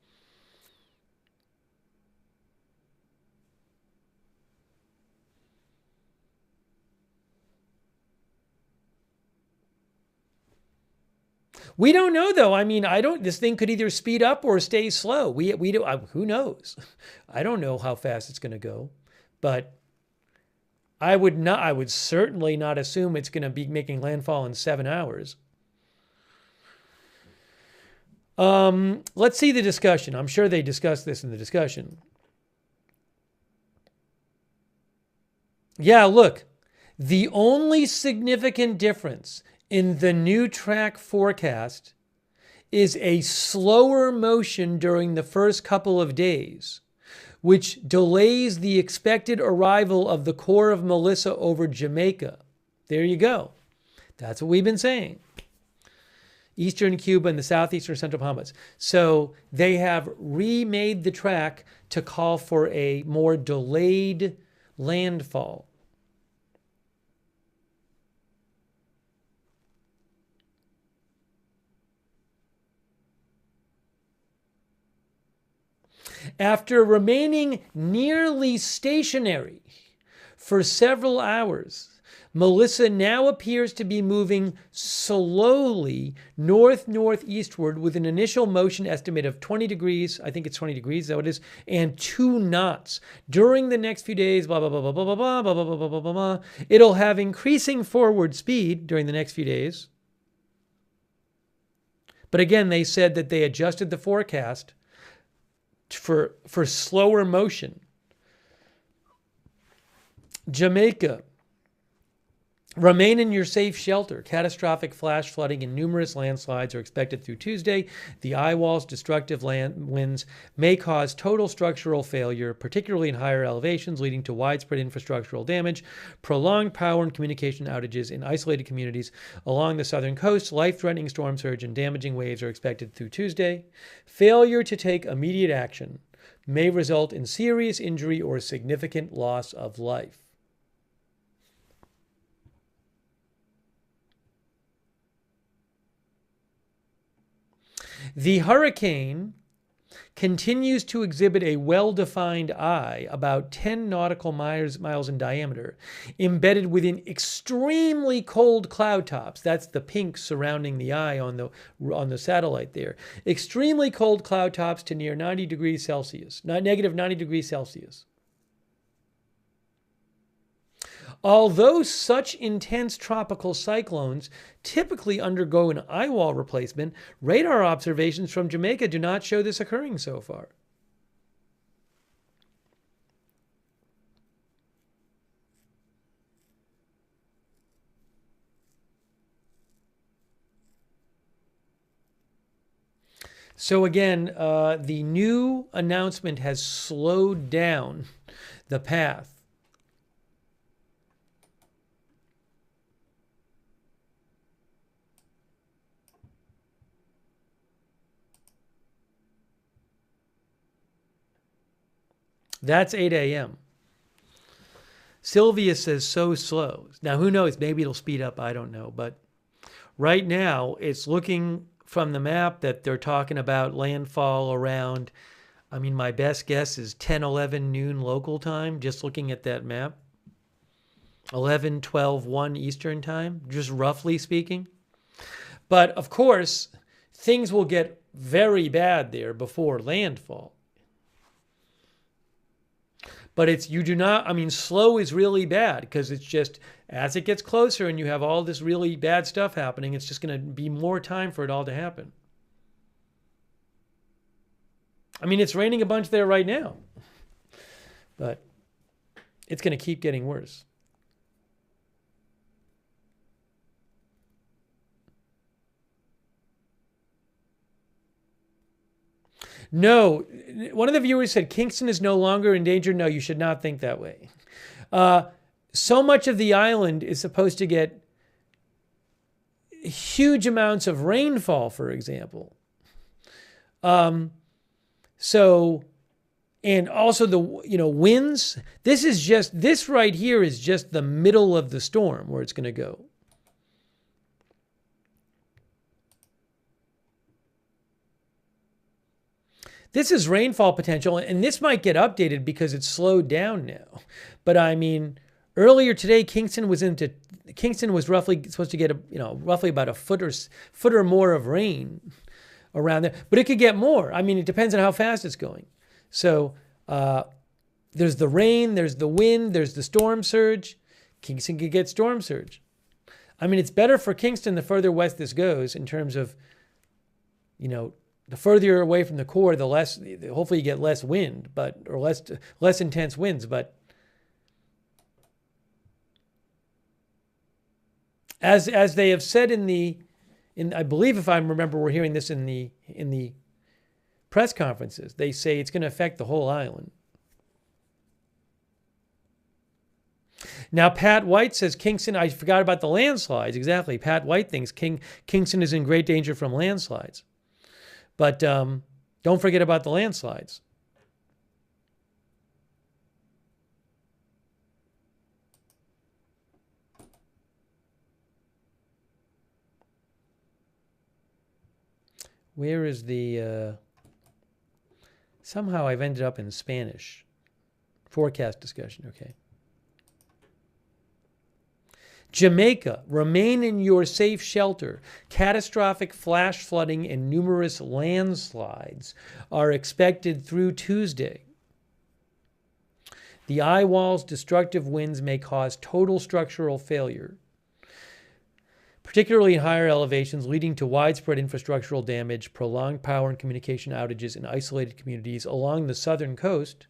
We don't know, though. This thing could either speed up or stay slow. We don't, who knows? I don't know how fast it's going to go. But I would certainly not assume it's going to be making landfall in 7 hours. Let's see the discussion. I'm sure they discussed this in the discussion. Yeah, look. The only significant difference in the new track forecast is a slower motion during the first couple of days, which delays the expected arrival of the core of Melissa over Jamaica. There you go. That's what we've been saying. Eastern Cuba and the southeastern central Bahamas. So they have remade the track to call for a more delayed landfall. After remaining nearly stationary for several hours, Melissa now appears to be moving slowly north-northeastward with an initial motion estimate of 20 degrees. I think it's 20 degrees, that it is, and 2 knots. During the next few days, blah, blah, blah, blah, blah, blah, blah, blah, blah, blah, blah, blah, blah. It'll have increasing forward speed during the next few days. But again, they said that they adjusted the forecast for slower motion. Jamaica. Remain in your safe shelter. Catastrophic flash flooding and numerous landslides are expected through Tuesday. The eye wall's destructive land winds may cause total structural failure, particularly in higher elevations, leading to widespread infrastructural damage, prolonged power and communication outages in isolated communities along the southern coast. Life-threatening storm surge and damaging waves are expected through Tuesday. Failure to take immediate action may result in serious injury or significant loss of life. The hurricane continues to exhibit a well-defined eye about 10 nautical miles in diameter, embedded within extremely cold cloud tops. That's the pink surrounding the eye on the satellite there. Extremely cold cloud tops to near 90 degrees Celsius, negative 90 degrees Celsius. Although such intense tropical cyclones typically undergo an eye wall replacement, radar observations from Jamaica do not show this occurring so far. So again, the new announcement has slowed down the path. That's 8 a.m. Sylvia says so slow. Now, who knows? Maybe it'll speed up. I don't know. But right now, it's looking from the map that they're talking about landfall around, I mean, my best guess is 10, 11 noon local time, just looking at that map. 11, 12, 1 Eastern time, just roughly speaking. But, of course, things will get very bad there before landfall. But it's, you do not, I mean, slow is really bad because it's just, as it gets closer and you have all this really bad stuff happening, it's just going to be more time for it all to happen. I mean, it's raining a bunch there right now, but it's going to keep getting worse. No, one of the viewers said Kingston is no longer in danger. No, you should not think that way. So much of the island is supposed to get huge amounts of rainfall, for example. So, and also the, winds. This right here is just the middle of the storm where it's going to go. This is rainfall potential, and this might get updated because it's slowed down now. But I mean, earlier today, Kingston was roughly supposed to get roughly about a foot or more of rain around there. But it could get more. I mean, it depends on how fast it's going. So there's the rain, there's the wind, there's the storm surge. Kingston could get storm surge. I mean, it's better for Kingston the further west this goes in terms of, the further you're away from the core, the less, hopefully you get less wind, or less intense winds. But as they have said I believe, if I remember, we're hearing this in the press conferences, they say it's going to affect the whole island. Now, Pat White says Kingston, I forgot about the landslides. Exactly. Pat White thinks Kingston is in great danger from landslides. But don't forget about the landslides. Where is the... somehow I've ended up in Spanish. Forecast discussion, okay. Jamaica, remain in your safe shelter. Catastrophic flash flooding and numerous landslides are expected through Tuesday. The eye wall's destructive winds may cause total structural failure, particularly in higher elevations, leading to widespread infrastructural damage, prolonged power and communication outages in isolated communities along the southern coast.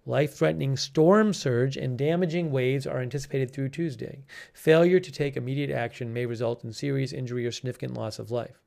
Life-threatening storm surge and damaging waves are anticipated through Tuesday. Failure to take immediate action may result in serious injury or significant loss of life.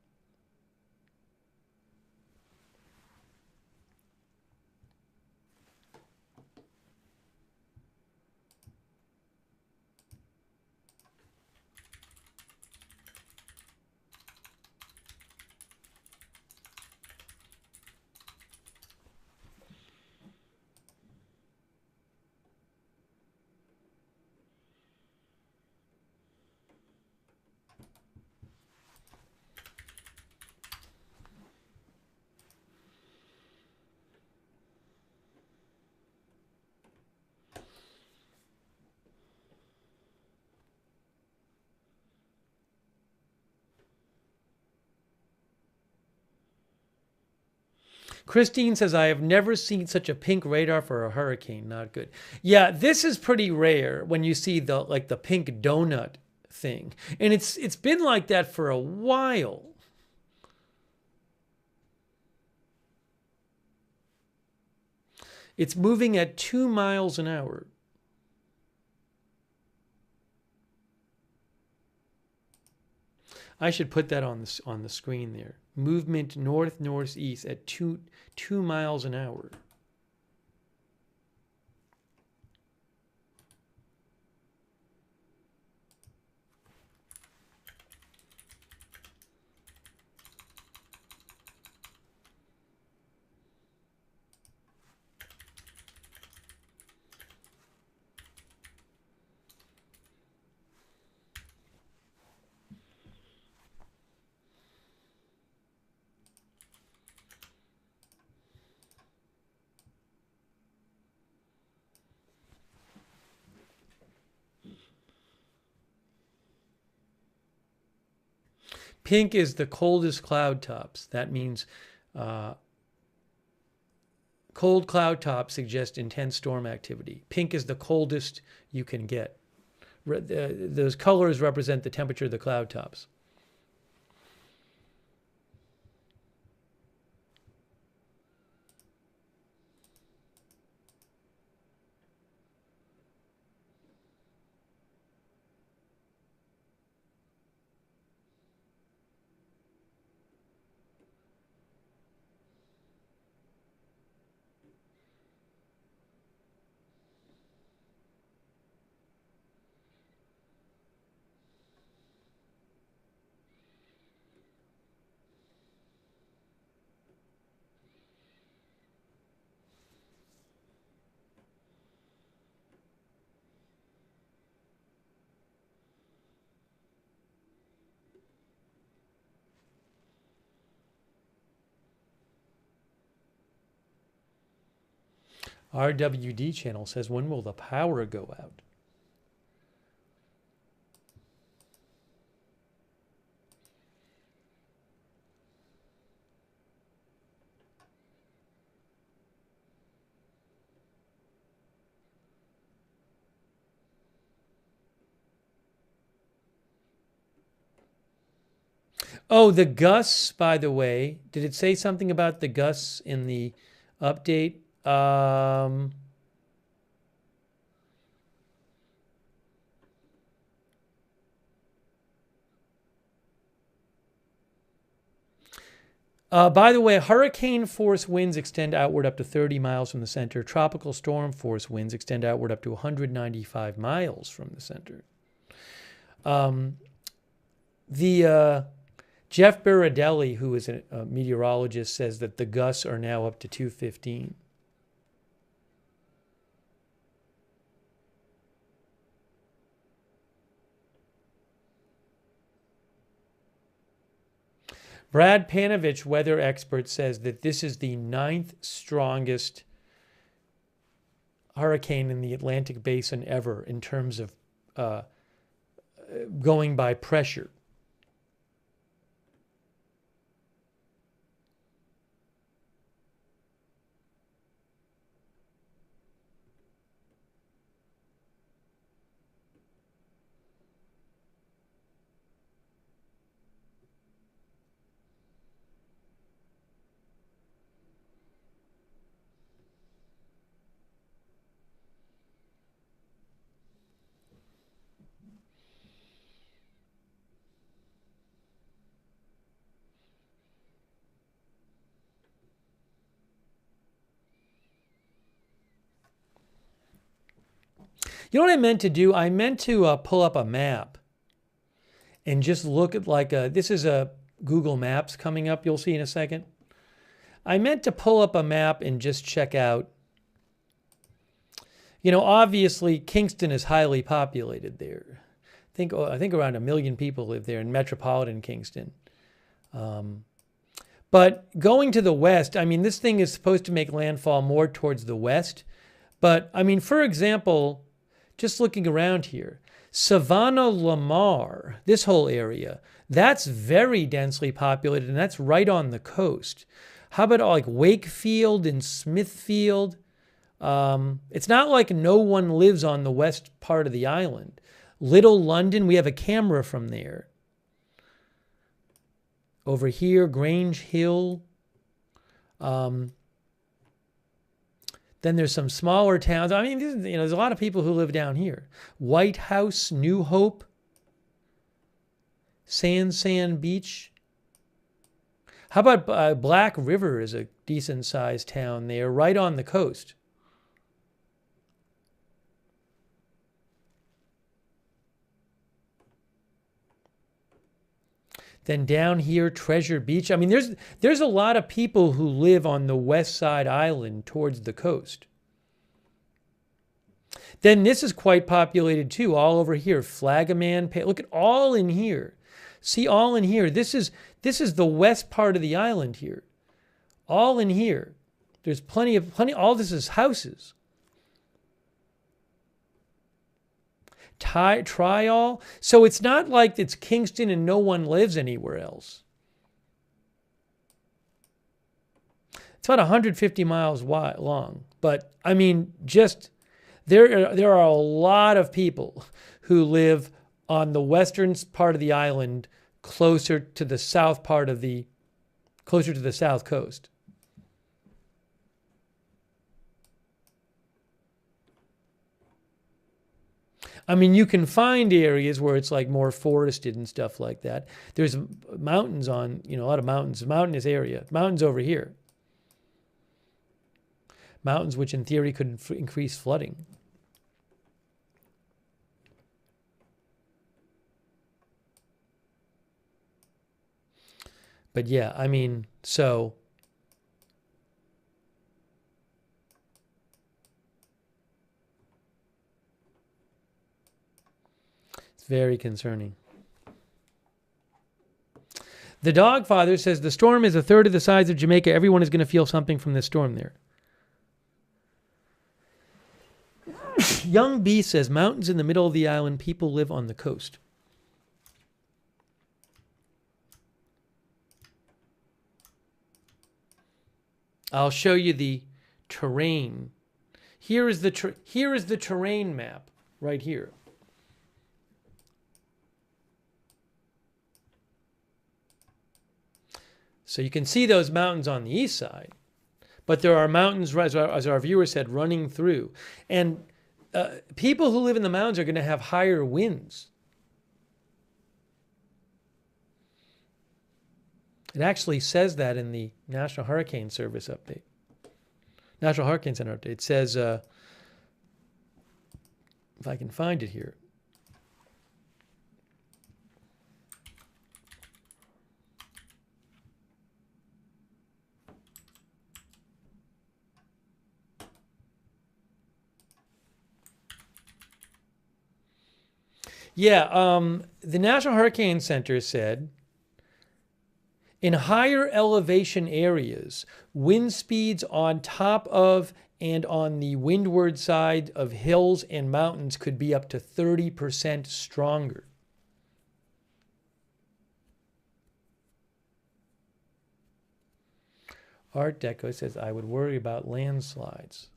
Christine says, I have never seen such a pink radar for a hurricane. Not good. Yeah, this is pretty rare when you see the pink donut thing. And it's been like that for a while. It's moving at 2 miles an hour. I should put that on the screen there. Movement north-northeast at 2 miles an hour. Pink is the coldest cloud tops. That means cold cloud tops suggest intense storm activity. Pink is the coldest you can get. Those colors represent the temperature of the cloud tops. RWD channel says, when will the power go out? Oh, the gusts, by the way. Did it say something about the gusts in the update? By the way, hurricane force winds extend outward up to 30 miles from the center. Tropical storm force winds extend outward up to 195 miles from the center. Jeff Baradelli, who is a meteorologist, says that the gusts are now up to 215. Brad Panovich, weather expert, says that this is the 9th strongest hurricane in the Atlantic basin ever in terms of going by pressure. You know what I meant to do? I meant to pull up a map and just look at this is a Google Maps coming up, you'll see in a second. I meant to pull up a map and just check out, obviously Kingston is highly populated there. I think around 1 million people live there in metropolitan Kingston. But going to the west, this thing is supposed to make landfall more towards the west. But, for example, just looking around here, Savannah Lamar, this whole area, that's very densely populated, and that's right on the coast. How about like Wakefield and Smithfield? It's not like no one lives on the west part of the island. Little London, we have a camera from there. Over here, Grange Hill. Then there's some smaller towns. There's a lot of people who live down here. White House, New Hope, Sand Beach. How about Black River is a decent-sized town there, right on the coast. Then down here, Treasure Beach. There's a lot of people who live on the west side island towards the coast. Then this is quite populated too, all over here. Flagaman, look at all in here. See all in here. This is the west part of the island here. All in here. There's plenty, all this is houses. Trial. So it's not like it's Kingston and no one lives anywhere else. It's about 150 miles wide, long. But just there are a lot of people who live on the western part of the island, closer to the south coast. You can find areas where it's like more forested and stuff like that. There's mountains a lot of mountains, mountainous area, mountains over here. Mountains which in theory could increase flooding. But yeah, so it's very concerning. The Dog Father says the storm is a third of the size of Jamaica. Everyone is going to feel something from this storm there. Young B says mountains in the middle of the island. People live on the coast. I'll show you the terrain. Here is the terrain map right here. So you can see those mountains on the east side, but there are mountains, as our viewer said, running through. And people who live in the mountains are going to have higher winds. It actually says that in the National Hurricane Service update. National Hurricane Center update. It says, if I can find it here. Yeah, the National Hurricane Center said, in higher elevation areas, wind speeds on top of and on the windward side of hills and mountains could be up to 30% stronger. Art Deco says, I would worry about landslides.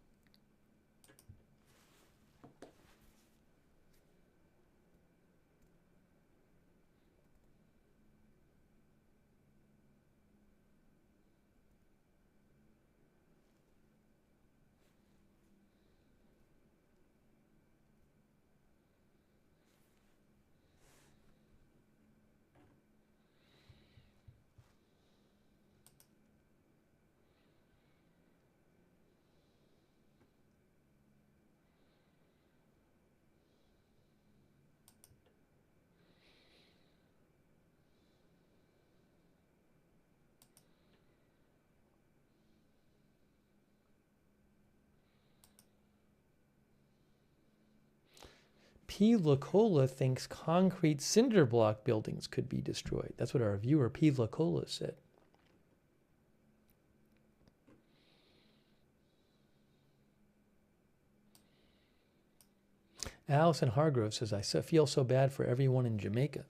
P. Lacola thinks concrete cinder block buildings could be destroyed. That's what our viewer P. Lacola said. Allison Hargrove says, I feel so bad for everyone in Jamaica.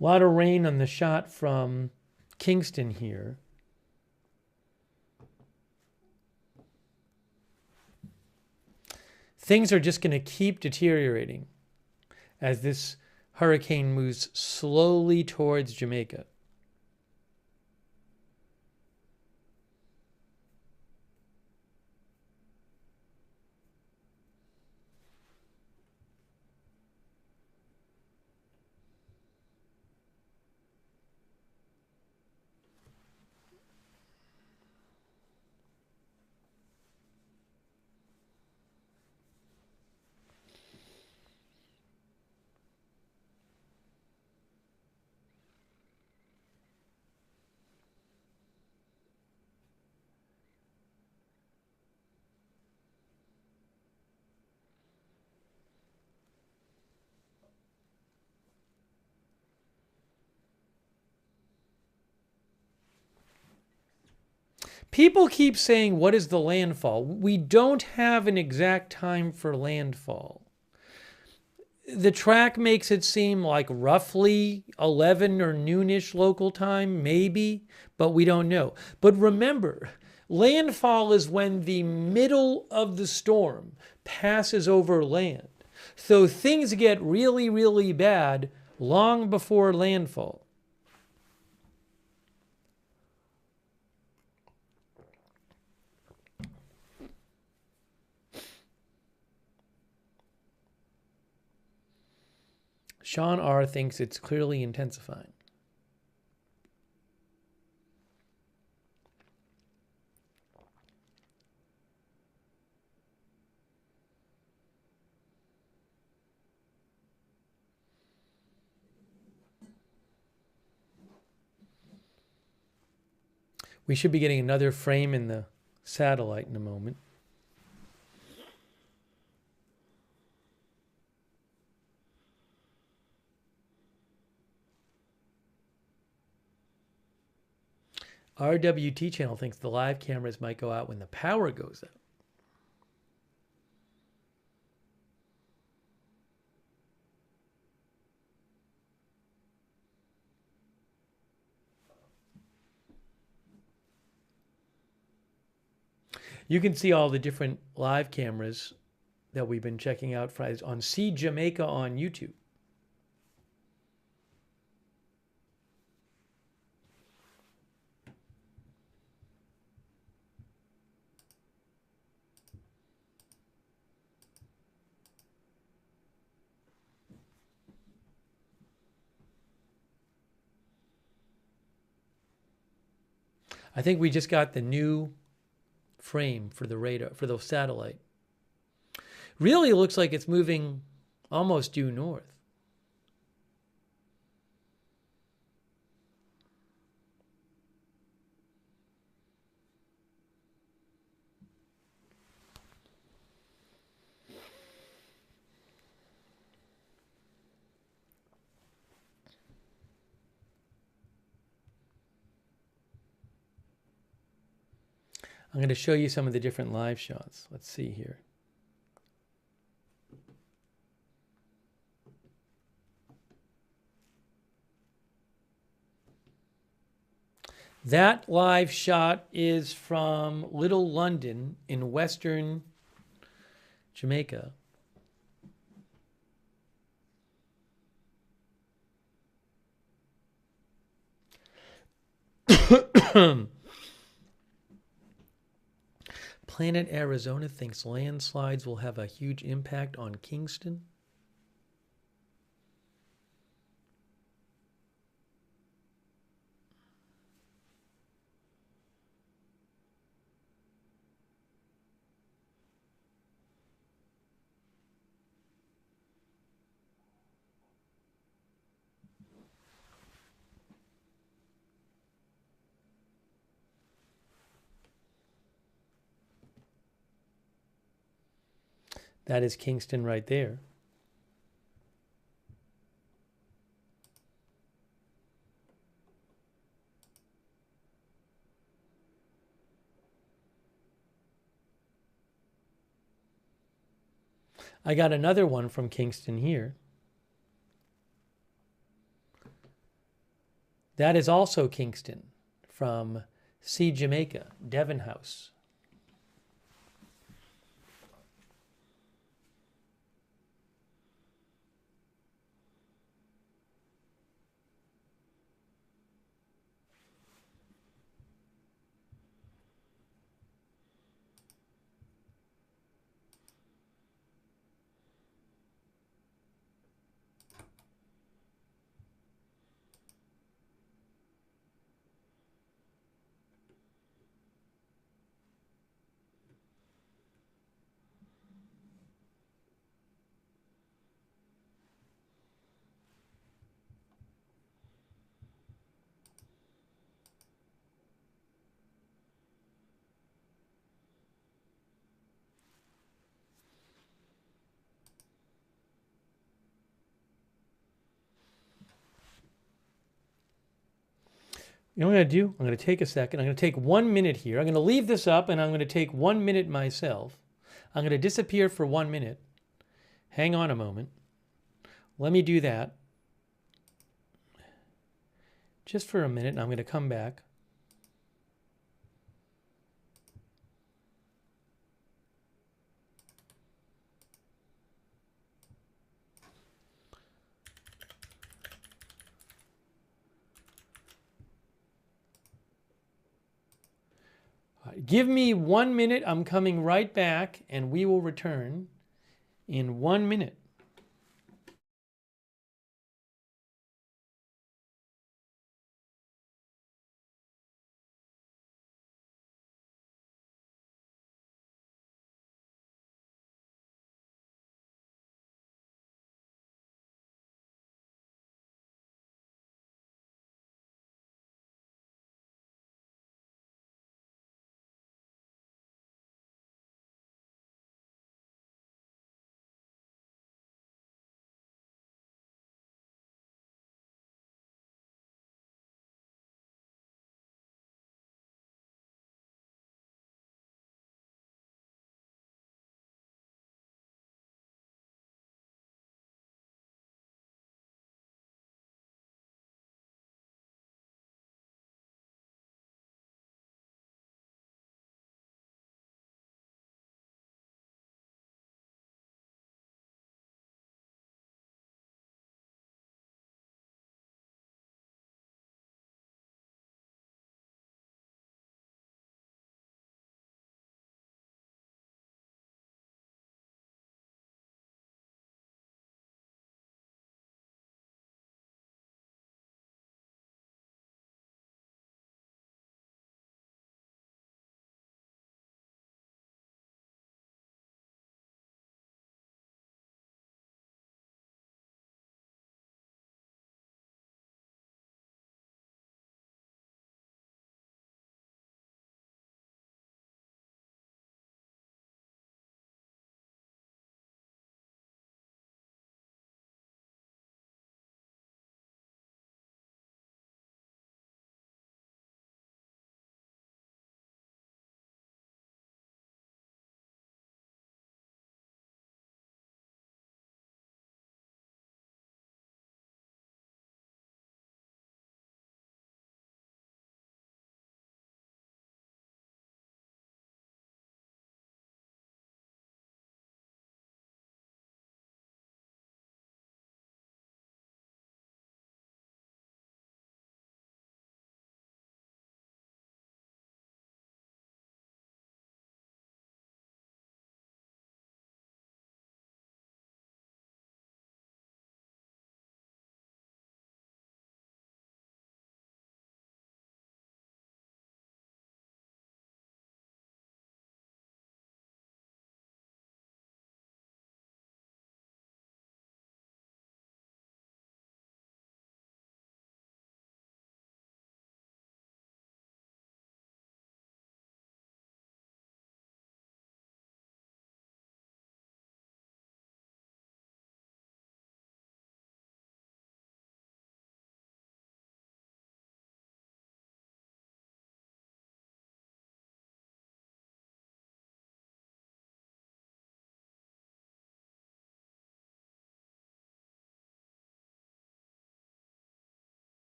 A lot of rain on the shot from Kingston here. Things are just going to keep deteriorating as this hurricane moves slowly towards Jamaica. People keep saying, what is the landfall? We don't have an exact time for landfall. The track makes it seem like roughly 11 or noonish local time, maybe, but we don't know. But remember, landfall is when the middle of the storm passes over land. So things get really, really bad long before landfall. Sean R. thinks it's clearly intensifying. We should be getting another frame in the satellite in a moment. RWT channel thinks the live cameras might go out when the power goes out. You can see all the different live cameras that we've been checking out on See Jamaica on YouTube. I think we just got the new frame for the radar, for the satellite. Really looks like it's moving almost due north. I'm going to show you some of the different live shots. Let's see here. That live shot is from Little London in western Jamaica. Planet Arizona thinks landslides will have a huge impact on Kingston. That is Kingston right there. I got another one from Kingston here. That is also Kingston from See Jamaica, Devon House. You know what I'm going to do? I'm going to take a second. I'm going to take 1 minute here. I'm going to leave this up and I'm going to take 1 minute myself. I'm going to disappear for 1 minute. Hang on a moment. Let me do that. Just for a minute, and I'm going to come back. Give me 1 minute. I'm coming right back, and we will return in 1 minute.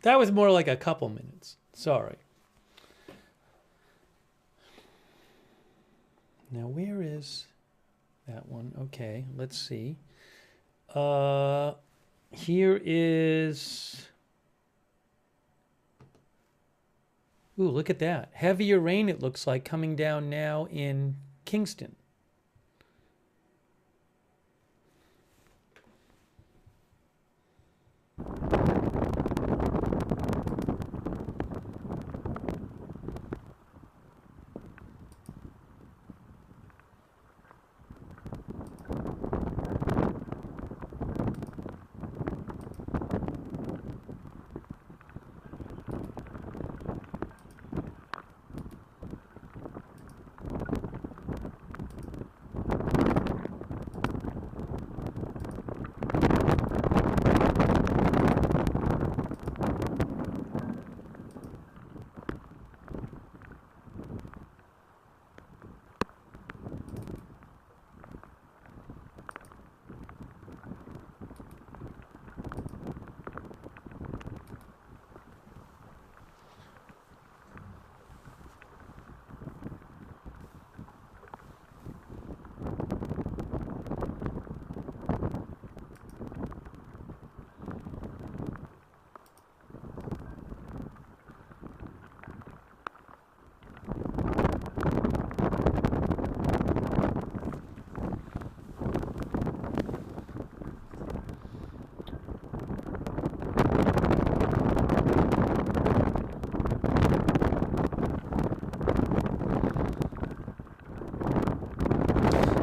That was more like a couple minutes. Sorry. Now, where is that one? Okay, let's see. Here is... Ooh, look at that. Heavier rain, it looks like, coming down now in Kingston.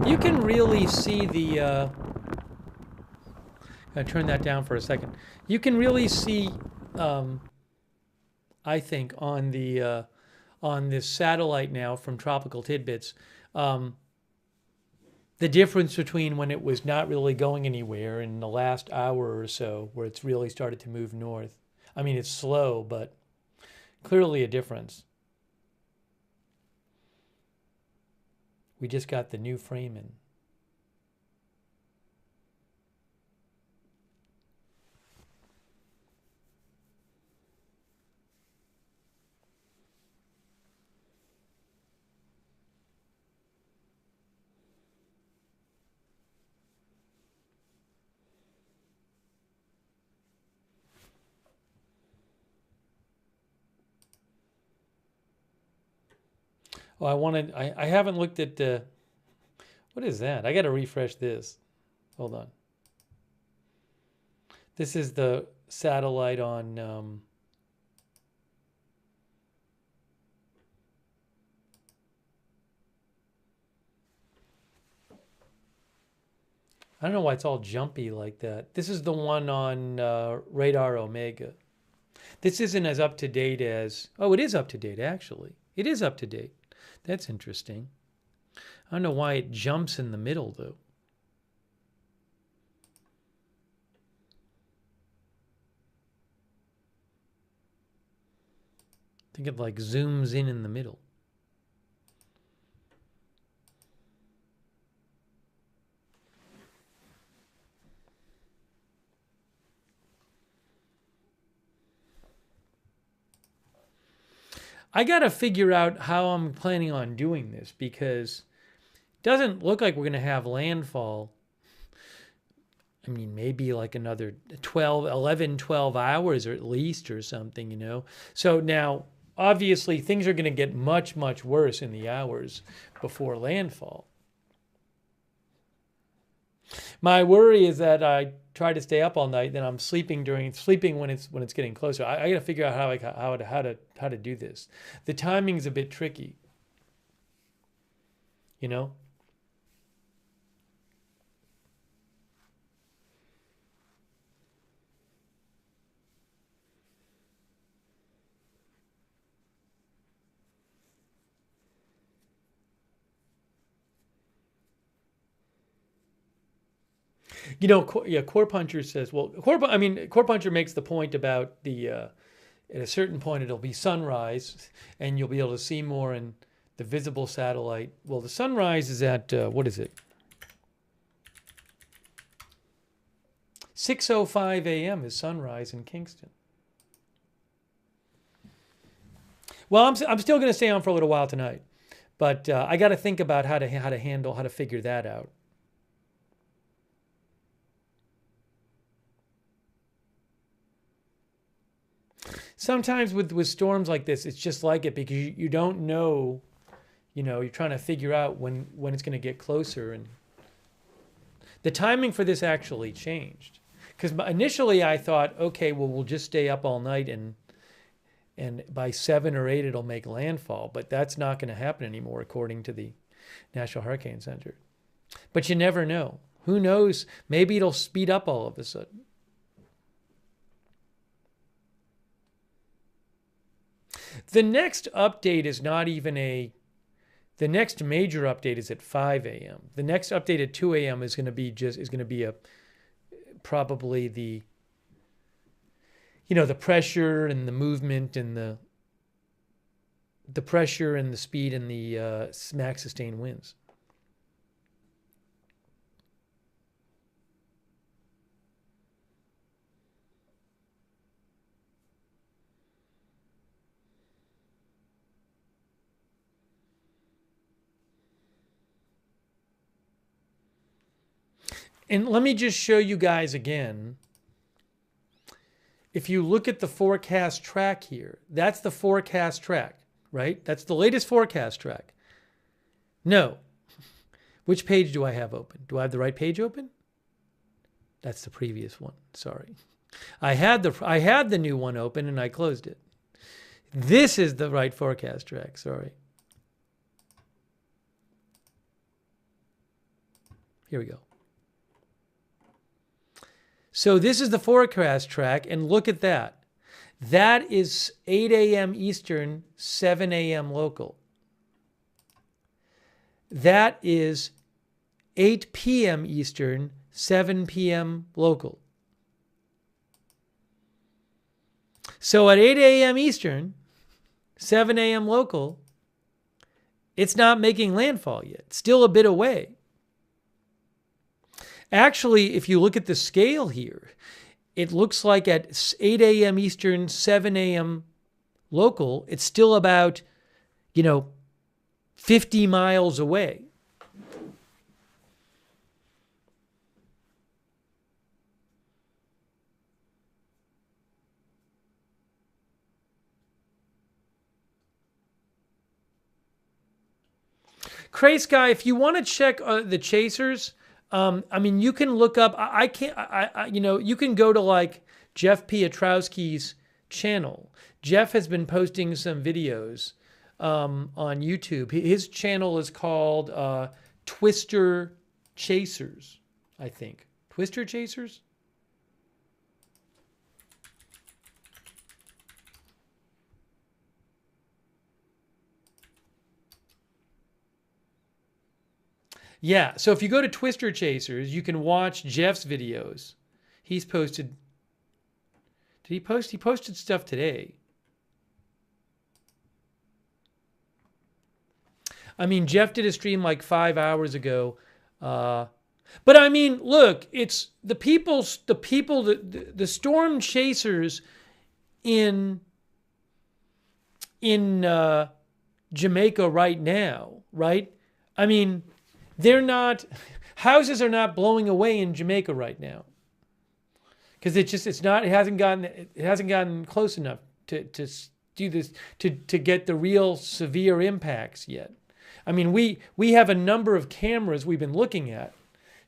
You can really see the, I'll turn that down for a second. You can really see, I think, on this satellite now from Tropical Tidbits, the difference between when it was not really going anywhere in the last hour or so, where it's really started to move north. I mean, it's slow, but clearly a difference. We just got the new frame in. Oh, I haven't looked at, what is that? I got to refresh this. Hold on. This is the satellite on, I don't know why it's all jumpy like that. This is the one on Radar Omega. This isn't as up to date as, oh, it is up to date, actually. It is up to date. That's interesting. I don't know why it jumps in the middle, though. I think it like zooms in the middle. I got to figure out how I'm planning on doing this, because it doesn't look like we're going to have landfall. I mean, maybe like another 12 hours or at least or something, you know. So now, obviously, things are going to get much, much worse in the hours before landfall. My worry is that I try to stay up all night, then I'm sleeping when it's getting closer. I got to figure out how to do this. The timing's a bit tricky, you know. You know, Core Puncher says, well, Core Puncher makes the point about the, at a certain point it'll be sunrise and you'll be able to see more in the visible satellite. Well, the sunrise is at, what is it? 6:05 a.m. is sunrise in Kingston. Well, I'm still going to stay on for a little while tonight, but I got to think about how to figure that out. Sometimes with storms like this, it's just like it because you don't know, you're trying to figure out when it's going to get closer, and the timing for this actually changed. Because initially I thought, okay, well, we'll just stay up all night and by 7 or 8 it'll make landfall, but that's not going to happen anymore according to the National Hurricane Center. But you never know. Who knows? Maybe it'll speed up all of a sudden. The next update is not even the next major update is at 5 a.m. The next update at 2 a.m. is going to be probably the pressure and the movement and the pressure and the speed and the max sustained winds. And let me just show you guys again. If you look at the forecast track here, that's the forecast track, right? That's the latest forecast track. No. Which page do I have open? Do I have the right page open? That's the previous one. Sorry. I had the new one open and I closed it. This is the right forecast track. Sorry. Here we go. So this is the forecast track, and look at that. That is 8 a.m. Eastern, 7 a.m. local. That is 8 p.m. Eastern, 7 p.m. local. So at 8 a.m. Eastern, 7 a.m. local, it's not making landfall yet. It's still a bit away. Actually, if you look at the scale here, it looks like at 8 a.m. Eastern, 7 a.m. local, it's still about, 50 miles away. Cray Sky, if you want to check the chasers, you can look up. You can go to like Jeff Piotrowski's channel. Jeff has been posting some videos on YouTube. His channel is called Twister Chasers, I think. Twister Chasers? Yeah, so if you go to Twister Chasers, you can watch Jeff's videos. He's posted... Did he post? He posted stuff today. Jeff did a stream like 5 hours ago. But look, it's the storm chasers in Jamaica right now, right? Houses are not blowing away in Jamaica right now. Because it hasn't gotten close enough to do this, to get the real severe impacts yet. We have a number of cameras we've been looking at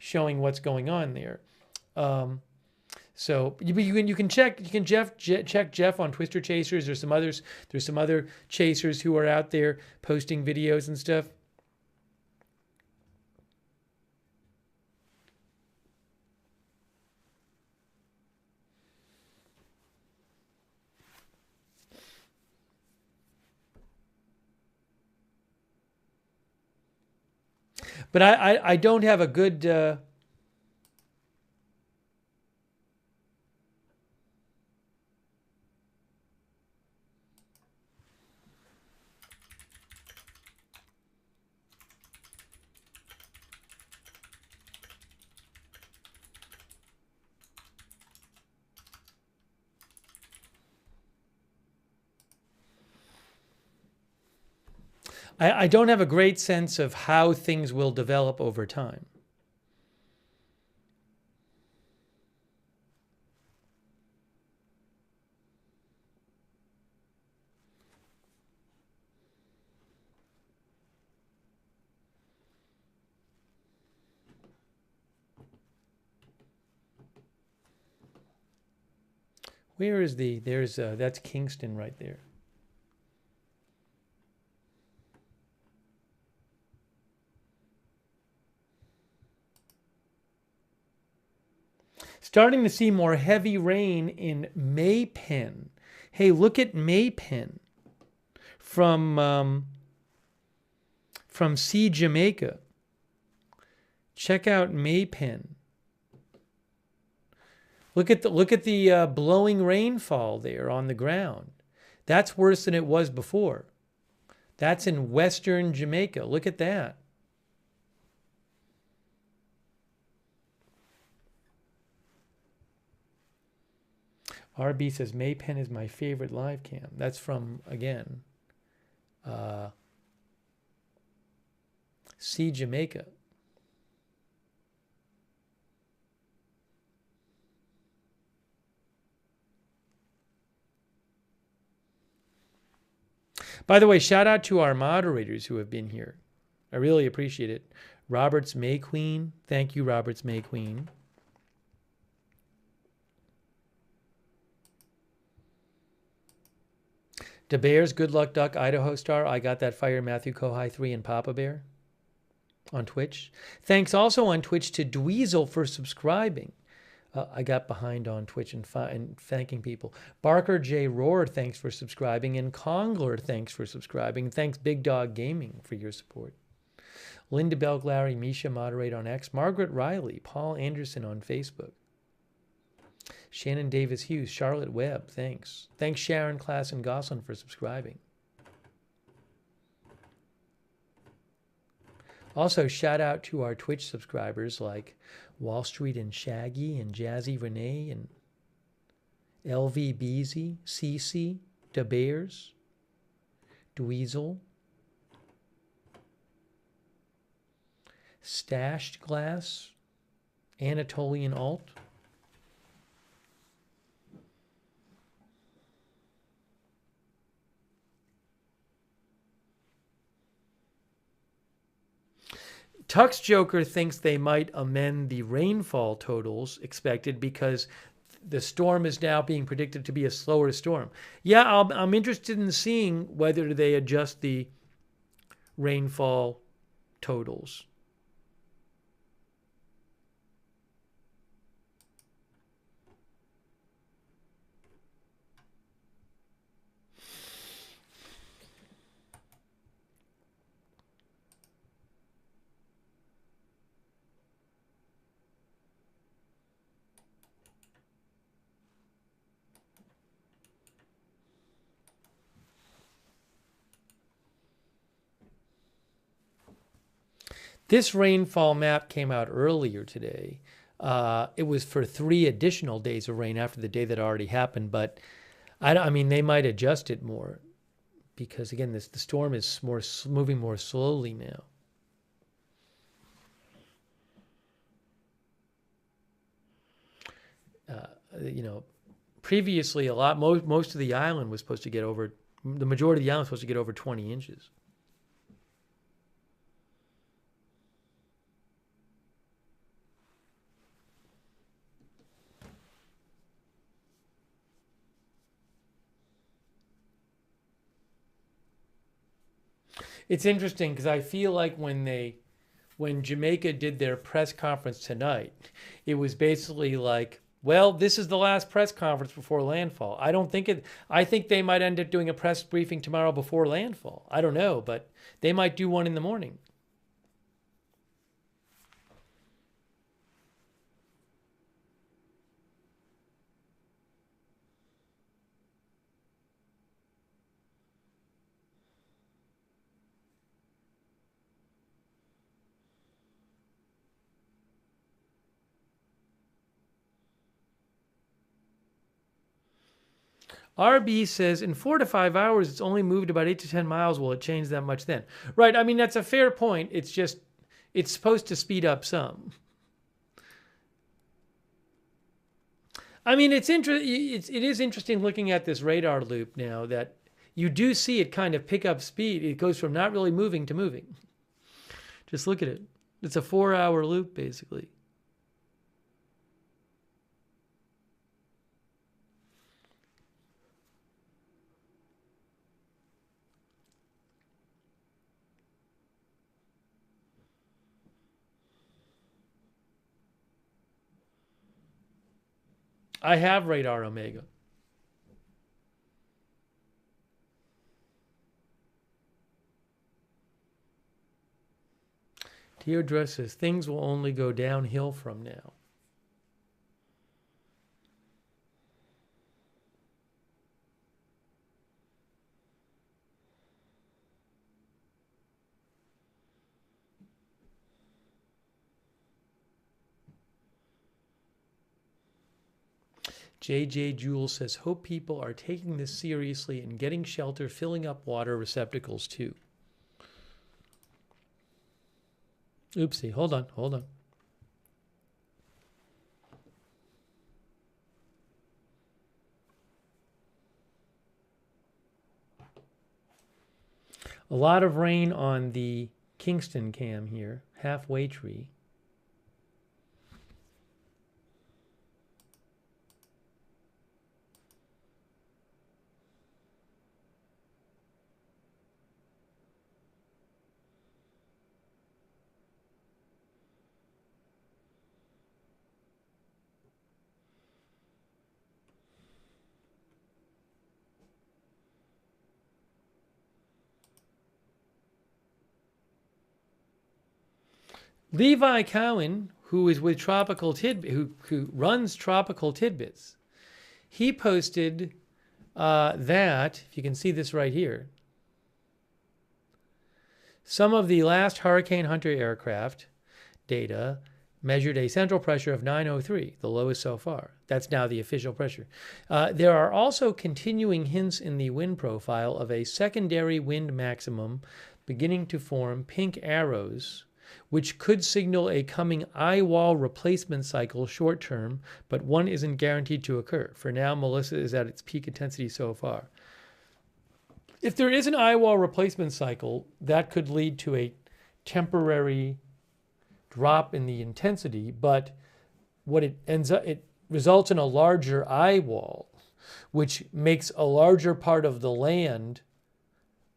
showing what's going on there. So you can check Jeff on Twister Chasers. There's some other chasers who are out there posting videos and stuff. But I don't have a good... I don't have a great sense of how things will develop over time. Where is that's Kingston right there. Starting to see more heavy rain in Maypen. Hey, look at Maypen from Sea Jamaica. Check out Maypen. Look at the blowing rainfall there on the ground. That's worse than it was before. That's in western Jamaica. Look at that. RB says Maypen is my favorite live cam. That's from, again, Sea Jamaica. By the way, shout out to our moderators who have been here. I really appreciate it. Roberts May Queen. Thank you, Roberts May Queen. De Bears, Good Luck Duck, Idaho Star. I Got That Fire, Matthew Kohai 3, and Papa Bear on Twitch. Thanks also on Twitch to Dweezil for subscribing. I got behind on Twitch and thanking people. Barker J. Roar, thanks for subscribing. And Congler, thanks for subscribing. Thanks Big Dog Gaming for your support. Linda Belk, Larry, Misha, moderate on X. Margaret Riley, Paul Anderson on Facebook. Shannon Davis Hughes, Charlotte Webb, thanks. Thanks Sharon Klaas and Gosselin for subscribing. Also, shout out to our Twitch subscribers like Wall Street and Shaggy and Jazzy Renee and LV Beezy, CC, De Bears, Dweezil, Stashed Glass, Anatolian Alt. Tux Joker thinks they might amend the rainfall totals expected because the storm is now being predicted to be a slower storm. Yeah, I'm interested in seeing whether they adjust the rainfall totals. This rainfall map came out earlier today. It was for 3 additional days of rain after the day that already happened, but I mean, they might adjust it more because, again, the storm is moving more slowly now. Previously most of the island was supposed to get over, the majority of the island was supposed to get over 20 inches. It's interesting because I feel like when Jamaica did their press conference tonight, it was basically like, well, this is the last press conference before landfall. I think they might end up doing a press briefing tomorrow before landfall. I don't know, but they might do one in the morning. RB says, in 4 to 5 hours, it's only moved about 8 to 10 miles. Will it change that much then? Right. I mean, that's a fair point. It's just, it's supposed to speed up some. I mean, it is interesting looking at this radar loop now that you do see it kind of pick up speed. It goes from not really moving to moving. Just look at it. It's a 4-hour loop, basically. I have radar Omega. Teodra says things will only go downhill from now. JJ Jewel says, hope people are taking this seriously and getting shelter, filling up water receptacles too. Oopsie, hold on. A lot of rain on the Kingston cam here, halfway tree. Levi Cowan, who is with Tropical Tidbits, who runs Tropical Tidbits, he posted that, if you can see this right here, some of the last Hurricane Hunter aircraft data measured a central pressure of 903, the lowest so far. That's now the official pressure. There are also continuing hints in the wind profile of a secondary wind maximum beginning to form pink arrows, which could signal a coming eye wall replacement cycle short term, but one isn't guaranteed to occur. For now, Melissa is at its peak intensity so far. If there is an eye wall replacement cycle, that could lead to a temporary drop in the intensity, but what it ends up, it results in a larger eye wall, which makes a larger part of the land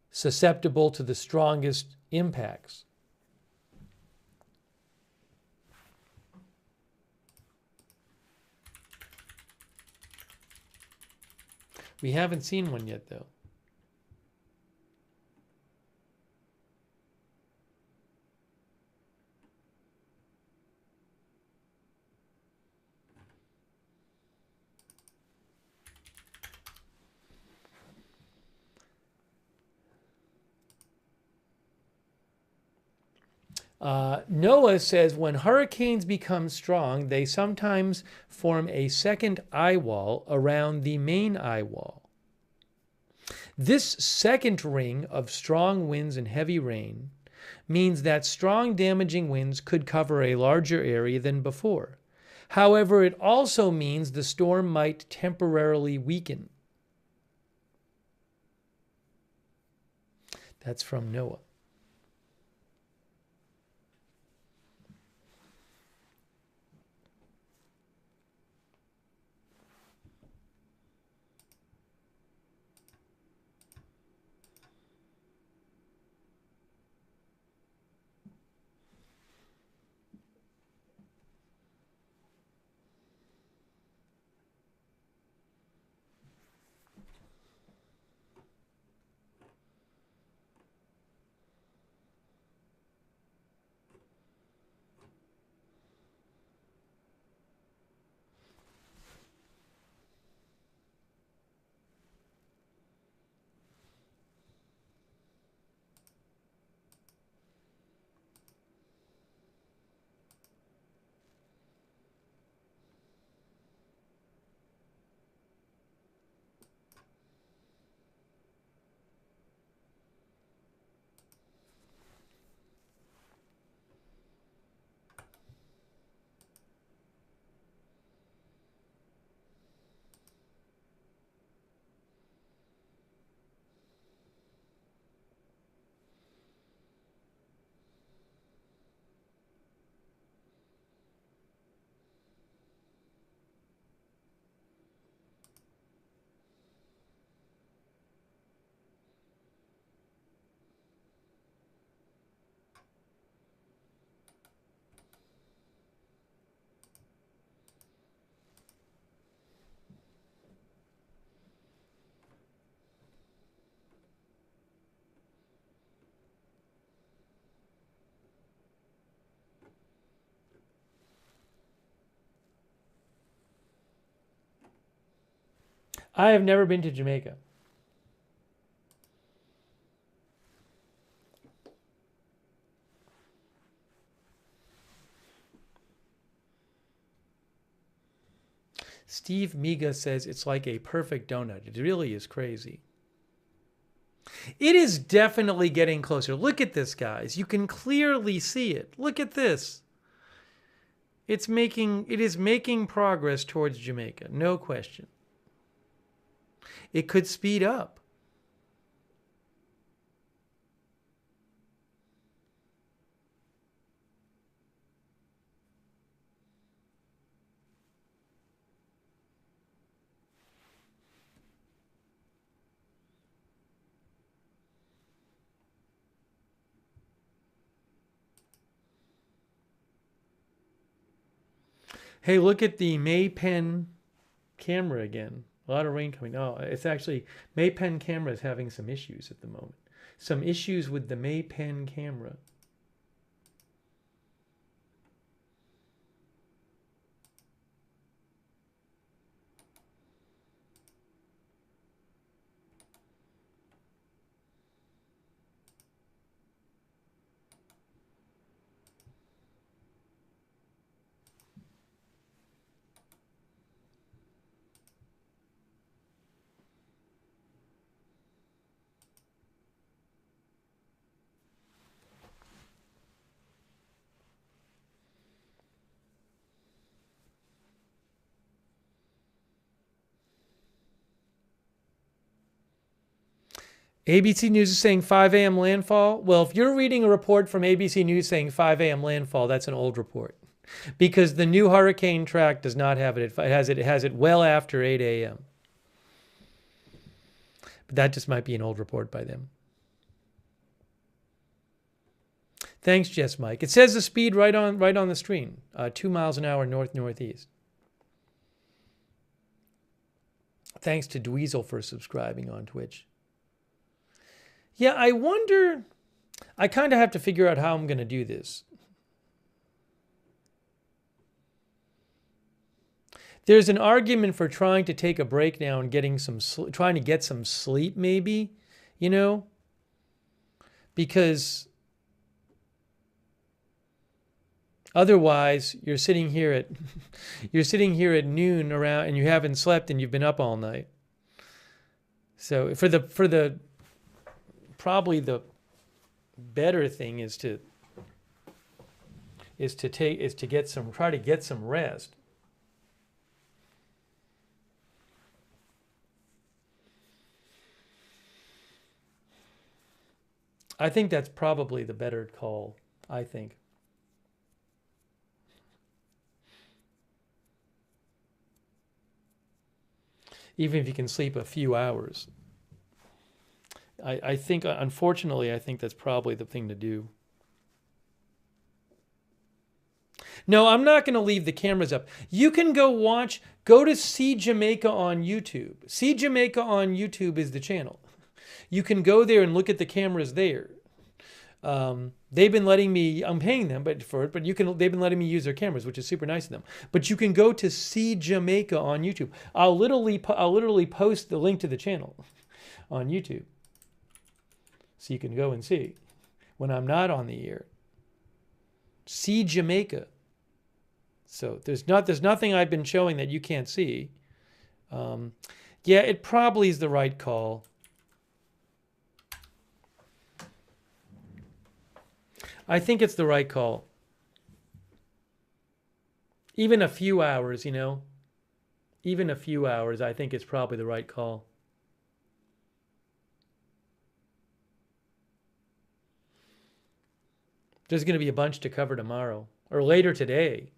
susceptible to the strongest impacts. We haven't seen one yet, though. Noah says, when hurricanes become strong, they sometimes form a second eye wall around the main eye wall. This second ring of strong winds and heavy rain means that strong damaging winds could cover a larger area than before. However, it also means the storm might temporarily weaken. That's from Noah. I have never been to Jamaica. Steve Miga says it's like a perfect donut. It really is crazy. It is definitely getting closer. Look at this, guys. You can clearly see it. Look at this. It is making progress towards Jamaica, no question. It could speed up. Hey, look at the Maypen camera again. A lot of rain coming. Oh, it's actually, Maypen camera is having some issues at the moment. Some issues with the Maypen camera. ABC News is saying 5 a.m. landfall. Well, if you're reading a report from ABC News saying 5 a.m. landfall, that's an old report. Because the new hurricane track does not have it. It has it well after 8 a.m. But that just might be an old report by them. Thanks, Jess Mike. It says the speed right on the screen. 2 miles an hour north-northeast. Thanks to Dweezil for subscribing on Twitch. Yeah, I wonder, I kind of have to figure out how I'm going to do this. There's an argument for trying to take a break now and trying to get some sleep maybe, you know? Because otherwise you're sitting here at noon around and you haven't slept and you've been up all night. So probably the better thing is to try to get some rest. I think that's probably the better call, I think. Even if you can sleep a few hours. I think, unfortunately, I think that's probably the thing to do. No, I'm not going to leave the cameras up. You can go to See Jamaica on YouTube. See Jamaica on YouTube is the channel. You can go there and look at the cameras there. They've been letting me, I'm paying them they've been letting me use their cameras, which is super nice of them. But you can go to See Jamaica on YouTube. I'll literally post the link to the channel on YouTube. So you can go and see when I'm not on the air. See Jamaica. So there's nothing I've been showing that you can't see. Yeah, it probably is the right call. I think it's the right call. Even a few hours, you know. Even a few hours, I think it's probably the right call. There's going to be a bunch to cover tomorrow or later today.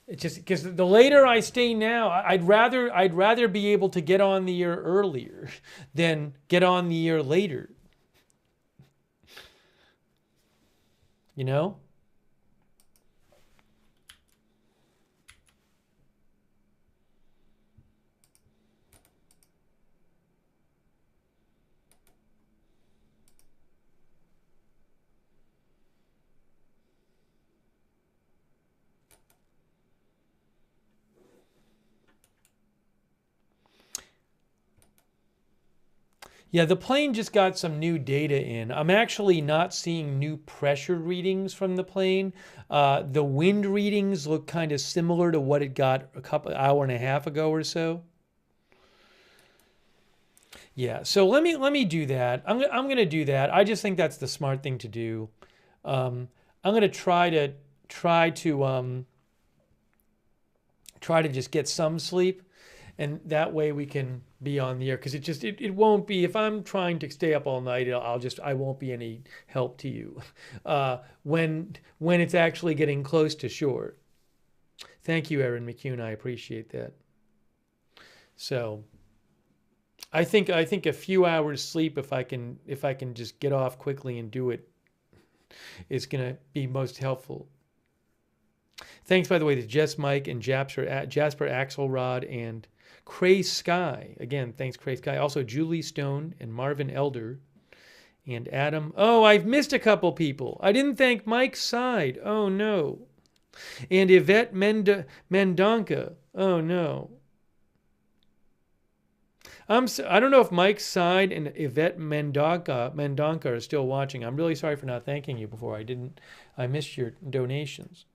It's just because the later I stay now, I'd rather be able to get on the air earlier than get on the air later. You know? Yeah, the plane just got some new data in. I'm actually not seeing new pressure readings from the plane. The wind readings look kind of similar to what it got hour and a half ago or so. Yeah, so let me do that. I'm gonna do that. I just think that's the smart thing to do. I'm gonna try to just get some sleep, and that way we can be on the air, because it won't be, if I'm trying to stay up all night, I won't be any help to you when it's actually getting close to shore. Thank you, Erin McCune. I appreciate that. So I think a few hours sleep, if I can just get off quickly and do it, is going to be most helpful. Thanks, by the way, to Jess Mike and Jasper Axelrod and Cray Sky. Again, thanks, Cray Sky. Also, Julie Stone and Marvin Elder and Adam. Oh, I've missed a couple people. I didn't thank Mike Side. Oh, no. And Yvette Mendonca. Oh, no. I don't know if Mike Side and Yvette Mendonca are still watching. I'm really sorry for not thanking you before. I missed your donations.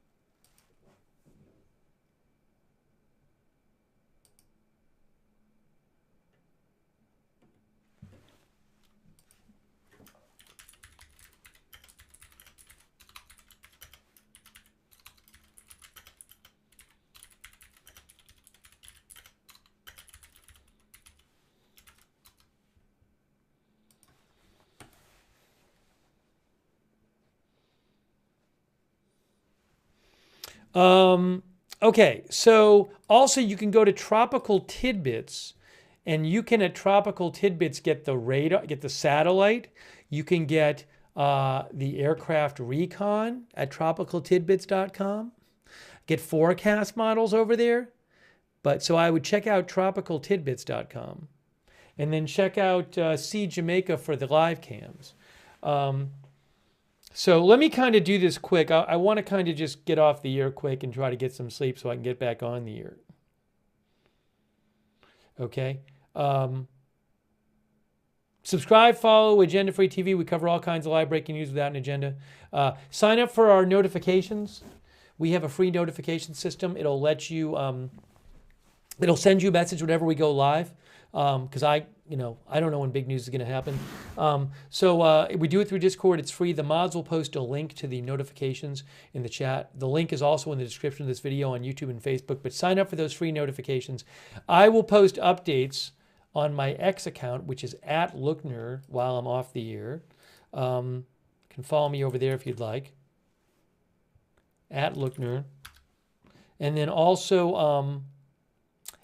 Okay, so also you can go to Tropical Tidbits, and you can at Tropical Tidbits get the radar, get the satellite. You can get the aircraft recon at tropicaltidbits.com. Get forecast models over there. But so I would check out tropicaltidbits.com, and then check out See Jamaica for the live cams. So let me kind of do this quick. I want to kind of just get off the air quick and try to get some sleep so I can get back on the air. Okay. Subscribe, follow Agenda Free TV. We cover all kinds of live breaking news without an agenda. Sign up for our notifications. We have a free notification system. It'll let you, it'll send you a message whenever we go live. Because I don't know when big news is going to happen. So we do it through Discord. It's free. The mods will post a link to the notifications in the chat. The link is also in the description of this video on YouTube and Facebook. But sign up for those free notifications. I will post updates on my X account, which is @Lookner, while I'm off the air. You can follow me over there if you'd like. @Lookner. And then also...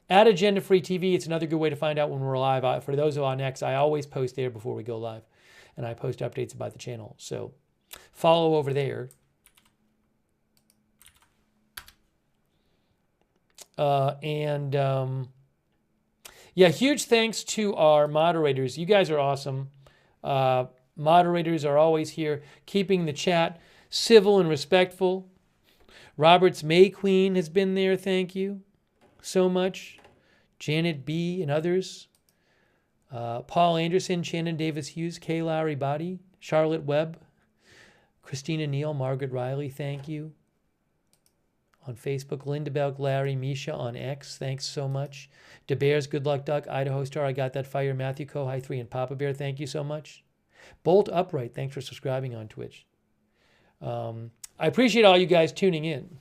at Agenda Free TV, it's another good way to find out when we're live. For those who are on X, I always post there before we go live, and I post updates about the channel. So follow over there. Yeah, huge thanks to our moderators. You guys are awesome. Moderators are always here, keeping the chat civil and respectful. Robert's May Queen has been there. Thank you so much. Janet B. and others. Paul Anderson, Shannon Davis Hughes, Kay Lowry Body, Charlotte Webb, Christina Neal, Margaret Riley, thank you. On Facebook, Linda Belk, Larry, Misha on X, thanks so much. DeBears, Good Luck Duck, Idaho Star, I Got That Fire, Matthew Co, High 3, and Papa Bear, thank you so much. Bolt Upright, thanks for subscribing on Twitch. I appreciate all you guys tuning in.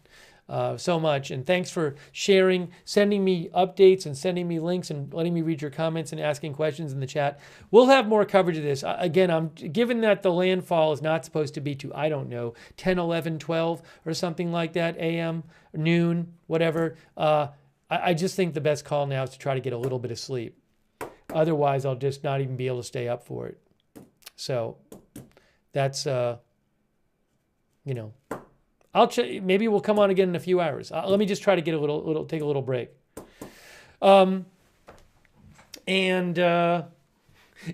So much, and thanks for sharing, sending me updates and sending me links and letting me read your comments and asking questions in the chat. We'll have more coverage of this. Again, I'm given that the landfall is not supposed to be to, I don't know, 10, 11, 12 or something like that, a.m., noon, whatever. I just think the best call now is to try to get a little bit of sleep. Otherwise, I'll just not even be able to stay up for it. So that's, maybe we'll come on again in a few hours. Let me just try to get take a little break.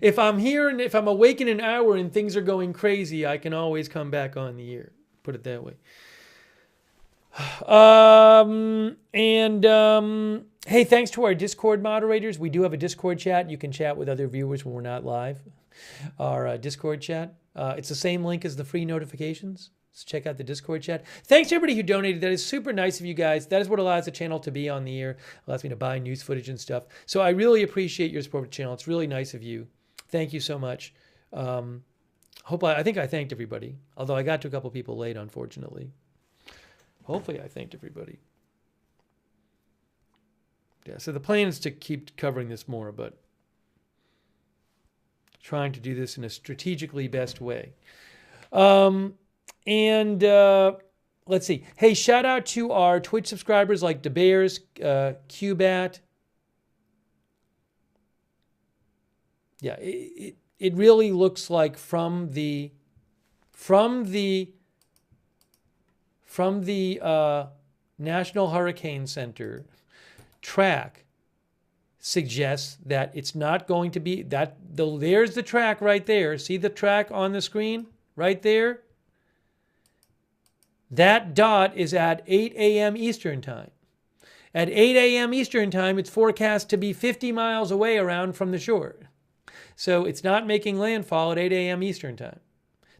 If I'm here and if I'm awake in an hour and things are going crazy, I can always come back on the air. Put it that way. Hey, thanks to our Discord moderators. We do have a Discord chat. You can chat with other viewers when we're not live. Our Discord chat. It's the same link as the free notifications. So check out the Discord chat. Thanks to everybody who donated. That is super nice of you guys. That is what allows the channel to be on the air. Allows me to buy news footage and stuff. So I really appreciate your support of the channel. It's really nice of you. Thank you so much. I think I thanked everybody. Although I got to a couple people late, unfortunately. Hopefully I thanked everybody. Yeah, so the plan is to keep covering this more, but trying to do this in a strategically best way. Let's see. Hey, shout out to our Twitch subscribers like DeBears, Qbat. Yeah, it really looks like from the National Hurricane Center track suggests that it's not going to be that. There's the track right there. See the track on the screen right there? That dot is at 8 a.m. Eastern Time. At 8 a.m. Eastern Time, it's forecast to be 50 miles away around from the shore. So it's not making landfall at 8 a.m. Eastern Time.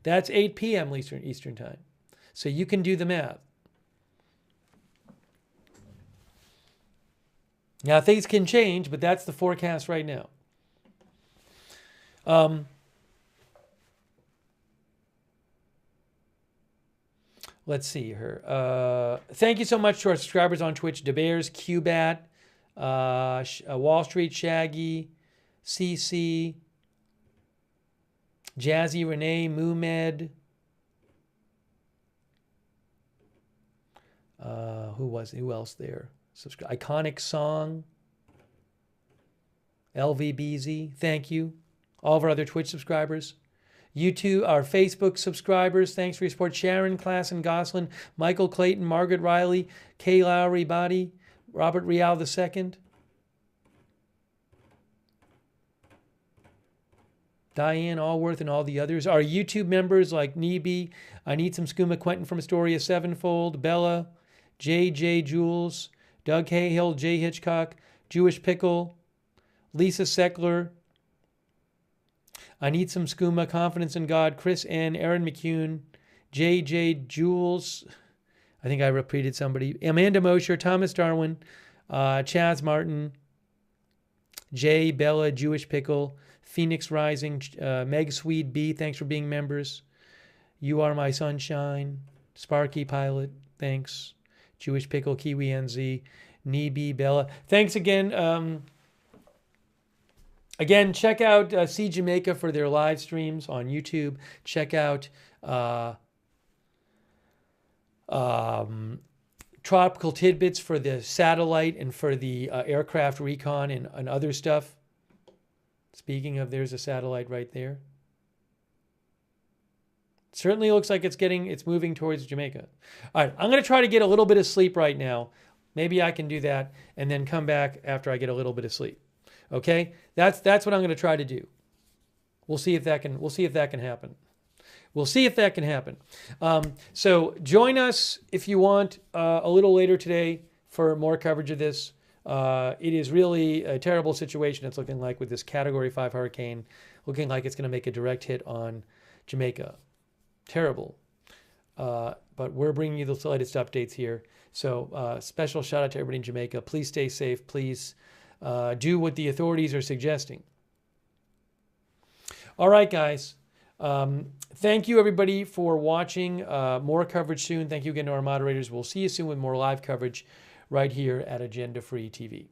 That's 8 p.m. Eastern Time. So you can do the math. Now, things can change, but that's the forecast right now. Let's see here. Thank you so much to our subscribers on Twitch. DeBears, Qbat, Wall Street Shaggy, CC, Jazzy Renee, Moomed. Who else there? Iconic Song, LVBZ, thank you. All of our other Twitch subscribers. YouTube, our Facebook subscribers, thanks for your support. Sharon, Klassen, Goslin, Michael Clayton, Margaret Riley, Kay Lowry, Body, Robert Rial II. Diane Allworth and all the others. Our YouTube members like Neeby, I Need Some Skooma, Quentin from Astoria, Sevenfold, Bella, JJ Jules, Doug Cahill, Jay Hitchcock, Jewish Pickle, Lisa Seckler, I Need Some Skooma, Confidence in God, Chris N., Aaron McCune, JJ Jules, I think I repeated somebody, Amanda Mosher, Thomas Darwin, Chaz Martin, Jay, Bella, Jewish Pickle, Phoenix Rising, Meg Swede B, thanks for being members. You Are My Sunshine, Sparky Pilot, thanks. Jewish Pickle, Kiwi NZ, Neeby, Bella. Thanks again. Again, check out See Jamaica for their live streams on YouTube. Check out Tropical Tidbits for the satellite and for the aircraft recon and other stuff. Speaking of, there's a satellite right there. Certainly looks like it's moving towards Jamaica. All right, I'm going to try to get a little bit of sleep right now. Maybe I can do that and then come back after I get a little bit of sleep. Okay? That's what I'm going to try to do. We'll see if that can happen. We'll see if that can happen. So join us if you want a little later today for more coverage of this. It is really a terrible situation it's looking like with this Category 5 hurricane, looking like it's going to make a direct hit on Jamaica. Terrible. But we're bringing you the latest updates here. So special shout out to everybody in Jamaica. Please stay safe. Please do what the authorities are suggesting. All right, guys. Thank you, everybody, for watching. More coverage soon. Thank you again to our moderators. We'll see you soon with more live coverage right here at Agenda Free TV.